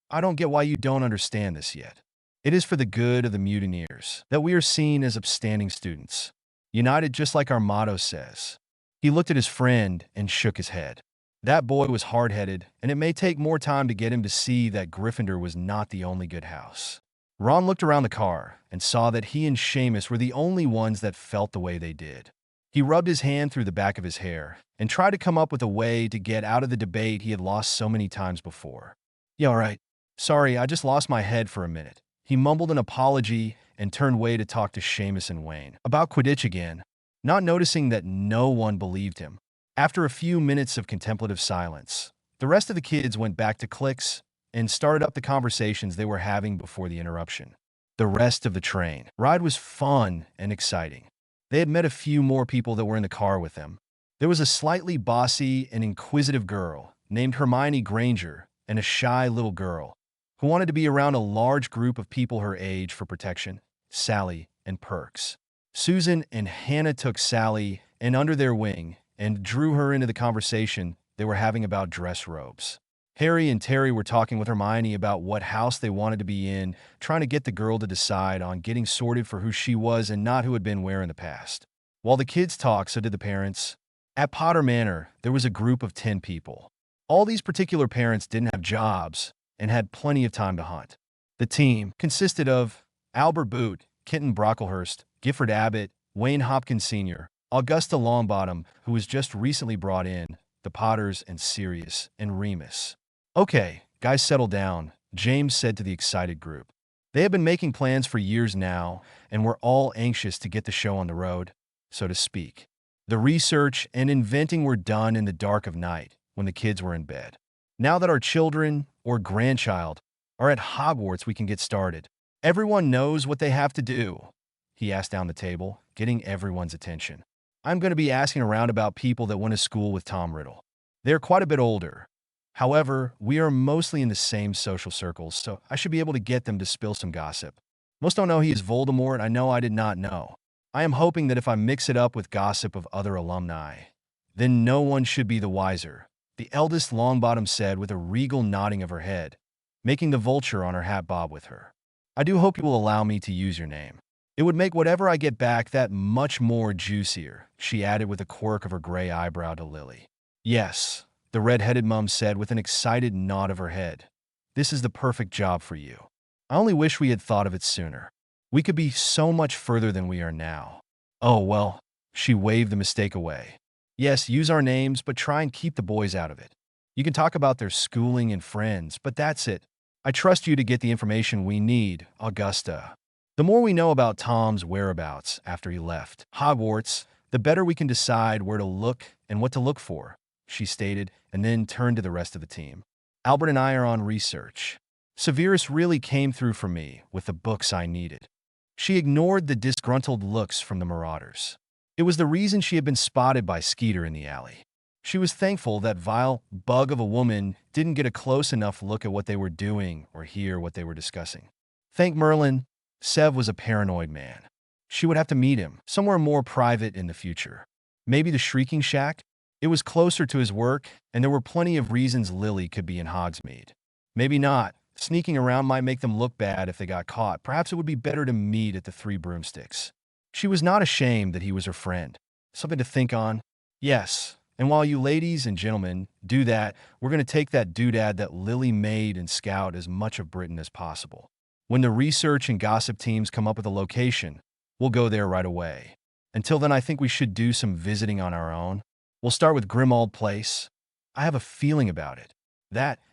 I don't get why you don't understand this yet. It is for the good of the mutineers that we are seen as upstanding students, united just like our motto says. He looked at his friend and shook his head. That boy was hard-headed, and it may take more time to get him to see that Gryffindor was not the only good house. Ron looked around the car and saw that he and Seamus were the only ones that felt the way they did. He rubbed his hand through the back of his hair and tried to come up with a way to get out of the debate he had lost so many times before. Yeah, all right. Sorry, I just lost my head for a minute. He mumbled an apology and turned away to talk to Seamus and Wayne about Quidditch again, not noticing that no one believed him. After a few minutes of contemplative silence, the rest of the kids went back to cliques and started up the conversations they were having before the interruption. The rest of the train ride was fun and exciting. They had met a few more people that were in the car with them. There was a slightly bossy and inquisitive girl named Hermione Granger and a shy little girl who wanted to be around a large group of people her age for protection, Sally and Perks. Susan and Hannah took Sally and under their wing and drew her into the conversation they were having about dress robes. Harry and Terry were talking with Hermione about what house they wanted to be in, trying to get the girl to decide on getting sorted for who she was and not who had been where in the past. While the kids talked, so did the parents. At Potter Manor, there was a group of 10 people. All these particular parents didn't have jobs and had plenty of time to hunt. The team consisted of Albert Boot, Kenton Brocklehurst, Gifford Abbott, Wayne Hopkins Sr., Augusta Longbottom, who was just recently brought in, the Potters, and Sirius, and Remus. Okay, guys, settle down, James said to the excited group. They had been making plans for years now, and were all anxious to get the show on the road, so to speak. The research and inventing were done in the dark of night, when the kids were in bed. Now that our children, or grandchild, are at Hogwarts, we can get started. Everyone knows what they have to do, he asked down the table, getting everyone's attention. I'm going to be asking around about people that went to school with Tom Riddle. They're quite a bit older. However, we are mostly in the same social circles, so I should be able to get them to spill some gossip. Most don't know he is Voldemort. I know I did not know. I am hoping that if I mix it up with gossip of other alumni, then no one should be the wiser, the eldest Longbottom said with a regal nodding of her head, making the vulture on her hat bob with her. I do hope you will allow me to use your name. It would make whatever I get back that much more juicier, she added with a quirk of her gray eyebrow to Lily. Yes, the red-headed mum said with an excited nod of her head. This is the perfect job for you. I only wish we had thought of it sooner. We could be so much further than we are now. Oh, well, she waved the mistake away. Yes, use our names, but try and keep the boys out of it. You can talk about their schooling and friends, but that's it. I trust you to get the information we need, Augusta. The more we know about Tom's whereabouts after he left Hogwarts, the better we can decide where to look and what to look for, she stated, and then turned to the rest of the team. Albert and I are on research. Severus really came through for me with the books I needed. She ignored the disgruntled looks from the marauders. It was the reason she had been spotted by Skeeter in the alley. She was thankful that vile bug of a woman didn't get a close enough look at what they were doing or hear what they were discussing. Thank Merlin, Sev was a paranoid man. She would have to meet him somewhere more private in the future. Maybe the Shrieking Shack? It was closer to his work, and there were plenty of reasons Lily could be in Hogsmeade. Maybe not. Sneaking around might make them look bad if they got caught. Perhaps it would be better to meet at the Three Broomsticks. She was not ashamed that he was her friend. Something to think on. Yes, and while you ladies and gentlemen do that, we're going to take that doodad that Lily made and scout as much of Britain as possible. When the research and gossip teams come up with a location, we'll go there right away. Until then, I think we should do some visiting on our own. We'll start with Grimmauld Place. I have a feeling about it.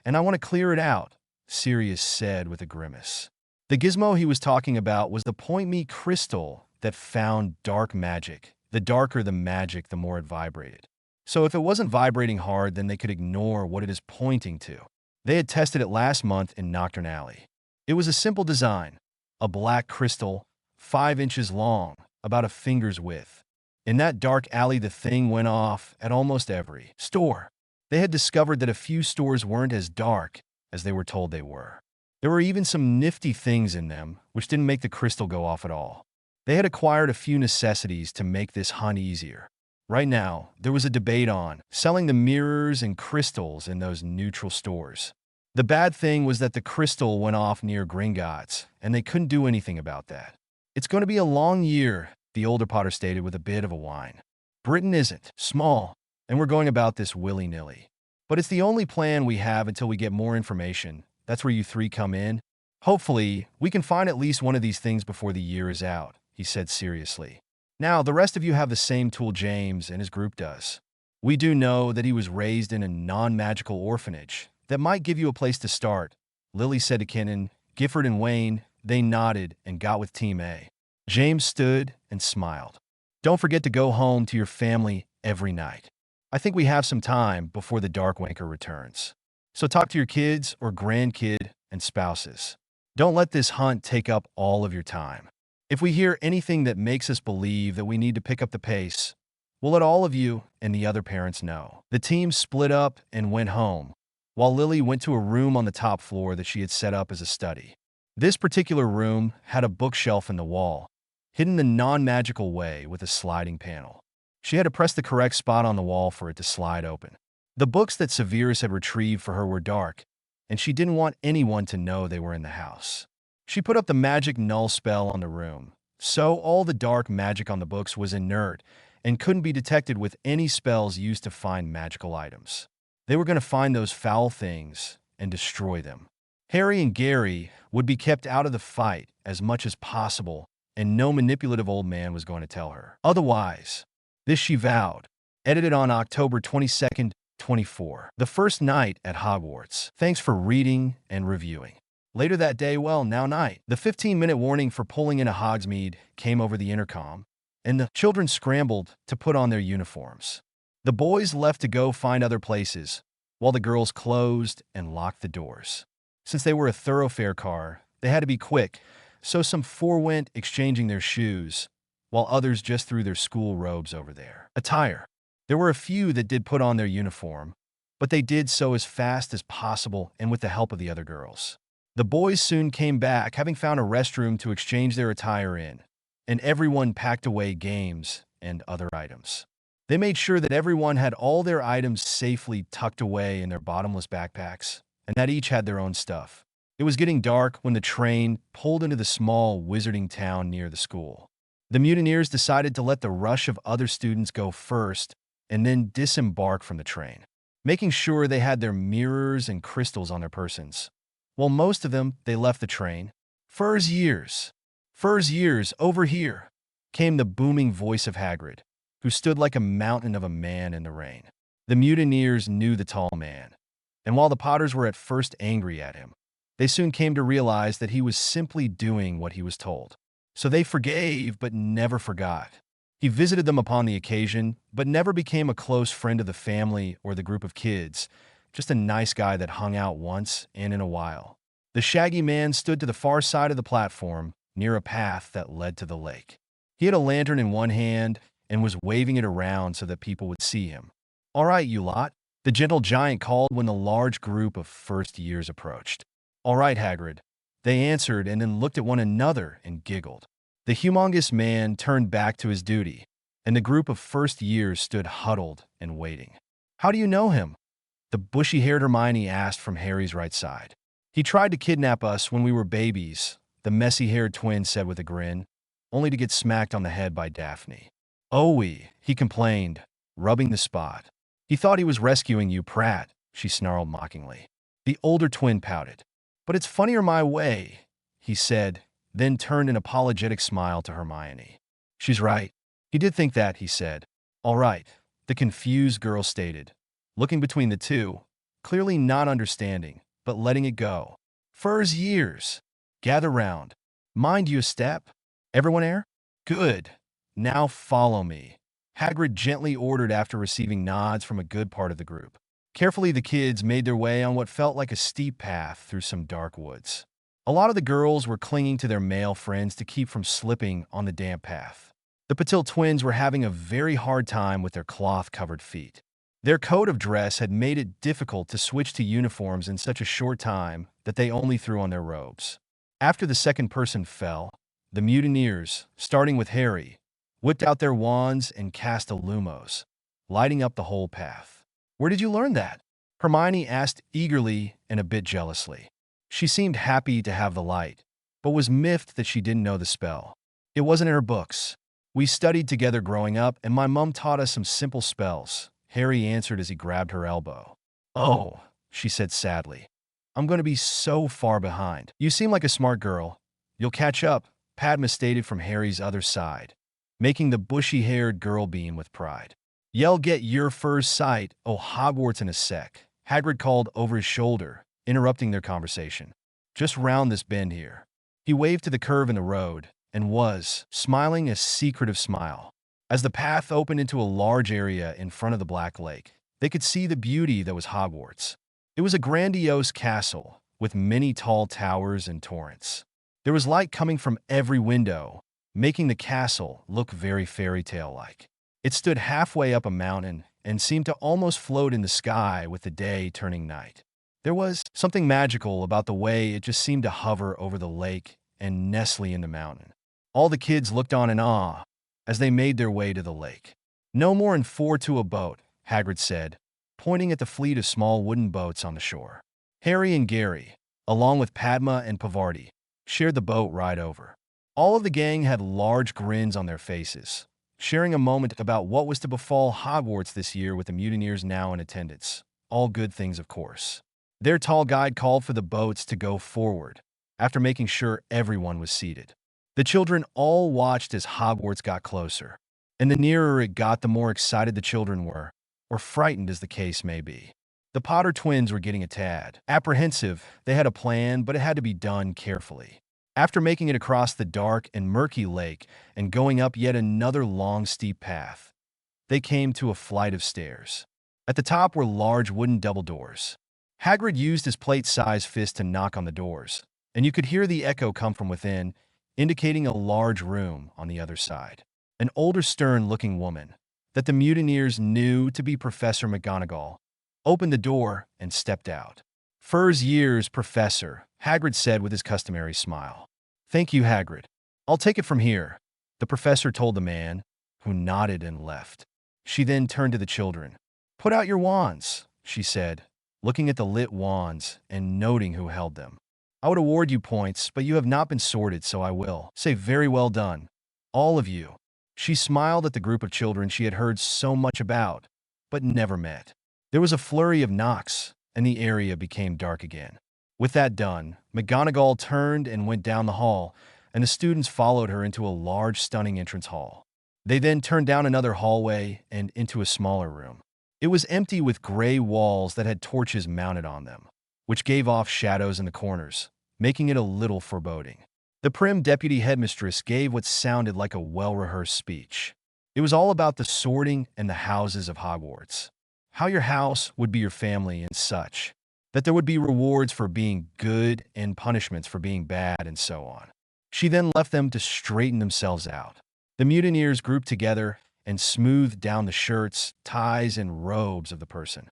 And I want to clear it out, Sirius said with a grimace. The gizmo he was talking about was the point me crystal that found dark magic. The darker the magic, the more it vibrated. So if it wasn't vibrating hard, then they could ignore what it is pointing to. They had tested it last month in Nocturne Alley. It was a simple design, a black crystal, 5 inches long, about a finger's width. In that dark alley, the thing went off at almost every store. They had discovered that a few stores weren't as dark as they were told they were. There were even some nifty things in them, which didn't make the crystal go off at all. They had acquired a few necessities to make this hunt easier. Right now, there was a debate on selling the mirrors and crystals in those neutral stores. The bad thing was that the crystal went off near Gringotts, and they couldn't do anything about that. It's going to be a long year, the older Potter stated with a bit of a whine. Britain isn't small, and we're going about this willy-nilly. But it's the only plan we have until we get more information. That's where you three come in. Hopefully, we can find at least one of these things before the year is out, he said seriously. Now, the rest of you have the same tool James and his group does. We do know that he was raised in a non-magical orphanage. That might give you a place to start, Lily said to Kinnan. Gifford and Wayne, they nodded and got with Team A. James stood and smiled. Don't forget to go home to your family every night. I think we have some time before the Dark Wanker returns. So talk to your kids or grandkid and spouses. Don't let this hunt take up all of your time. If we hear anything that makes us believe that we need to pick up the pace, we'll let all of you and the other parents know. The team split up and went home, while Lily went to a room on the top floor that she had set up as a study. This particular room had a bookshelf in the wall, hidden the non-magical way with a sliding panel. She had to press the correct spot on the wall for it to slide open. The books that Severus had retrieved for her were dark, and she didn't want anyone to know they were in the house. She put up the magic null spell on the room, so all the dark magic on the books was inert and couldn't be detected with any spells used to find magical items. They were going to find those foul things and destroy them. Harry and Gary would be kept out of the fight as much as possible, and no manipulative old man was going to tell her otherwise. This she vowed. Edited on October 22nd, 24. The first night at Hogwarts. Thanks for reading and reviewing. Later that day, now night, the 15-minute warning for pulling into Hogsmeade came over the intercom, and the children scrambled to put on their uniforms. The boys left to go find other places, while the girls closed and locked the doors. Since they were a thoroughfare car, they had to be quick, so some forewent exchanging their shoes, while others just threw their school robes over their attire. There were a few that did put on their uniform, but they did so as fast as possible and with the help of the other girls. The boys soon came back, having found a restroom to exchange their attire in, and everyone packed away games and other items. They made sure that everyone had all their items safely tucked away in their bottomless backpacks, and that each had their own stuff. It was getting dark when the train pulled into the small wizarding town near the school. The mutineers decided to let the rush of other students go first and then disembark from the train, making sure they had their mirrors and crystals on their persons. While most of them, they left the train. Furs years, over here, came the booming voice of Hagrid. who stood like a mountain of a man in the rain. The mutineers knew the tall man, and while the Potters were at first angry at him, they soon came to realize that he was simply doing what he was told. So they forgave but never forgot. He visited them upon the occasion, but never became a close friend of the family or the group of kids, just a nice guy that hung out once and in a while. The shaggy man stood to the far side of the platform, near a path that led to the lake. He had a lantern in one hand and was waving it around so that people would see him. "All right, you lot," the gentle giant called when the large group of first years approached. "All right, Hagrid," they answered and then looked at one another and giggled. The humongous man turned back to his duty, and the group of first years stood huddled and waiting. "How do you know him?" the bushy-haired Hermione asked from Harry's right side. "He tried to kidnap us when we were babies," the messy-haired twin said with a grin, only to get smacked on the head by Daphne. "Oh, he complained, rubbing the spot. He thought he was rescuing you, Pratt," she snarled mockingly. The older twin pouted. "But it's funnier my way," he said, then turned an apologetic smile to Hermione. "She's right. He did think that," he said. "All right," the confused girl stated, looking between the two, clearly not understanding, but letting it go. "Fur's years. Gather round. Mind you a step. Everyone here? Good. Now follow me," Hagrid gently ordered after receiving nods from a good part of the group. Carefully, the kids made their way on what felt like a steep path through some dark woods. A lot of the girls were clinging to their male friends to keep from slipping on the damp path. The Patil twins were having a very hard time with their cloth-covered feet. Their code of dress had made it difficult to switch to uniforms in such a short time that they only threw on their robes. After the second person fell, the mutineers, starting with Harry, whipped out their wands and cast illumos, lighting up the whole path. "Where did you learn that?" Hermione asked eagerly and a bit jealously. She seemed happy to have the light, but was miffed that she didn't know the spell. "It wasn't in her books. We studied together growing up, and my mum taught us some simple spells," Harry answered as he grabbed her elbow. "Oh," she said sadly. "I'm going to be so far behind." "You seem like a smart girl. You'll catch up," Padma stated from Harry's other side, making the bushy-haired girl beam with pride. "You'll get your first sight, oh Hogwarts in a sec," Hagrid called over his shoulder, interrupting their conversation. "Just round this bend here." He waved to the curve in the road and was smiling a secretive smile. As the path opened into a large area in front of the Black Lake, they could see the beauty that was Hogwarts. It was a grandiose castle with many tall towers and torrents. There was light coming from every window, making the castle look very fairy tale-like. It stood halfway up a mountain and seemed to almost float in the sky with the day turning night. There was something magical about the way it just seemed to hover over the lake and nestle in the mountain. All the kids looked on in awe as they made their way to the lake. "No more than 4 to a boat," Hagrid said, pointing at the fleet of small wooden boats on the shore. Harry and Gary, along with Padma and Pavarti, shared the boat ride over. All of the gang had large grins on their faces, sharing a moment about what was to befall Hogwarts this year with the mutineers now in attendance. All good things, of course. Their tall guide called for the boats to go forward, after making sure everyone was seated. The children all watched as Hogwarts got closer, and the nearer it got, the more excited the children were, or frightened as the case may be. The Potter twins were getting a tad apprehensive. They had a plan, but it had to be done carefully. After making it across the dark and murky lake and going up yet another long, steep path, they came to a flight of stairs. At the top were large wooden double doors. Hagrid used his plate-sized fist to knock on the doors, and you could hear the echo come from within, indicating a large room on the other side. An older, stern-looking woman, that the mutineers knew to be Professor McGonagall, opened the door and stepped out. "Fur's years, Professor," Hagrid said with his customary smile. "Thank you, Hagrid. I'll take it from here," the professor told the man, who nodded and left. She then turned to the children. "Put out your wands," she said, looking at the lit wands and noting who held them. "I would award you points, but you have not been sorted, so I will say very well done. All of you." She smiled at the group of children she had heard so much about, but never met. There was a flurry of knocks, and the area became dark again. With that done, McGonagall turned and went down the hall, and the students followed her into a large, stunning entrance hall. They then turned down another hallway and into a smaller room. It was empty with gray walls that had torches mounted on them, which gave off shadows in the corners, making it a little foreboding. The prim deputy headmistress gave what sounded like a well-rehearsed speech. It was all about the sorting and the houses of Hogwarts. How your house would be your family and such. That there would be rewards for being good and punishments for being bad and so on. She then left them to straighten themselves out. The mutineers grouped together and smoothed down the shirts, ties, and robes of the person.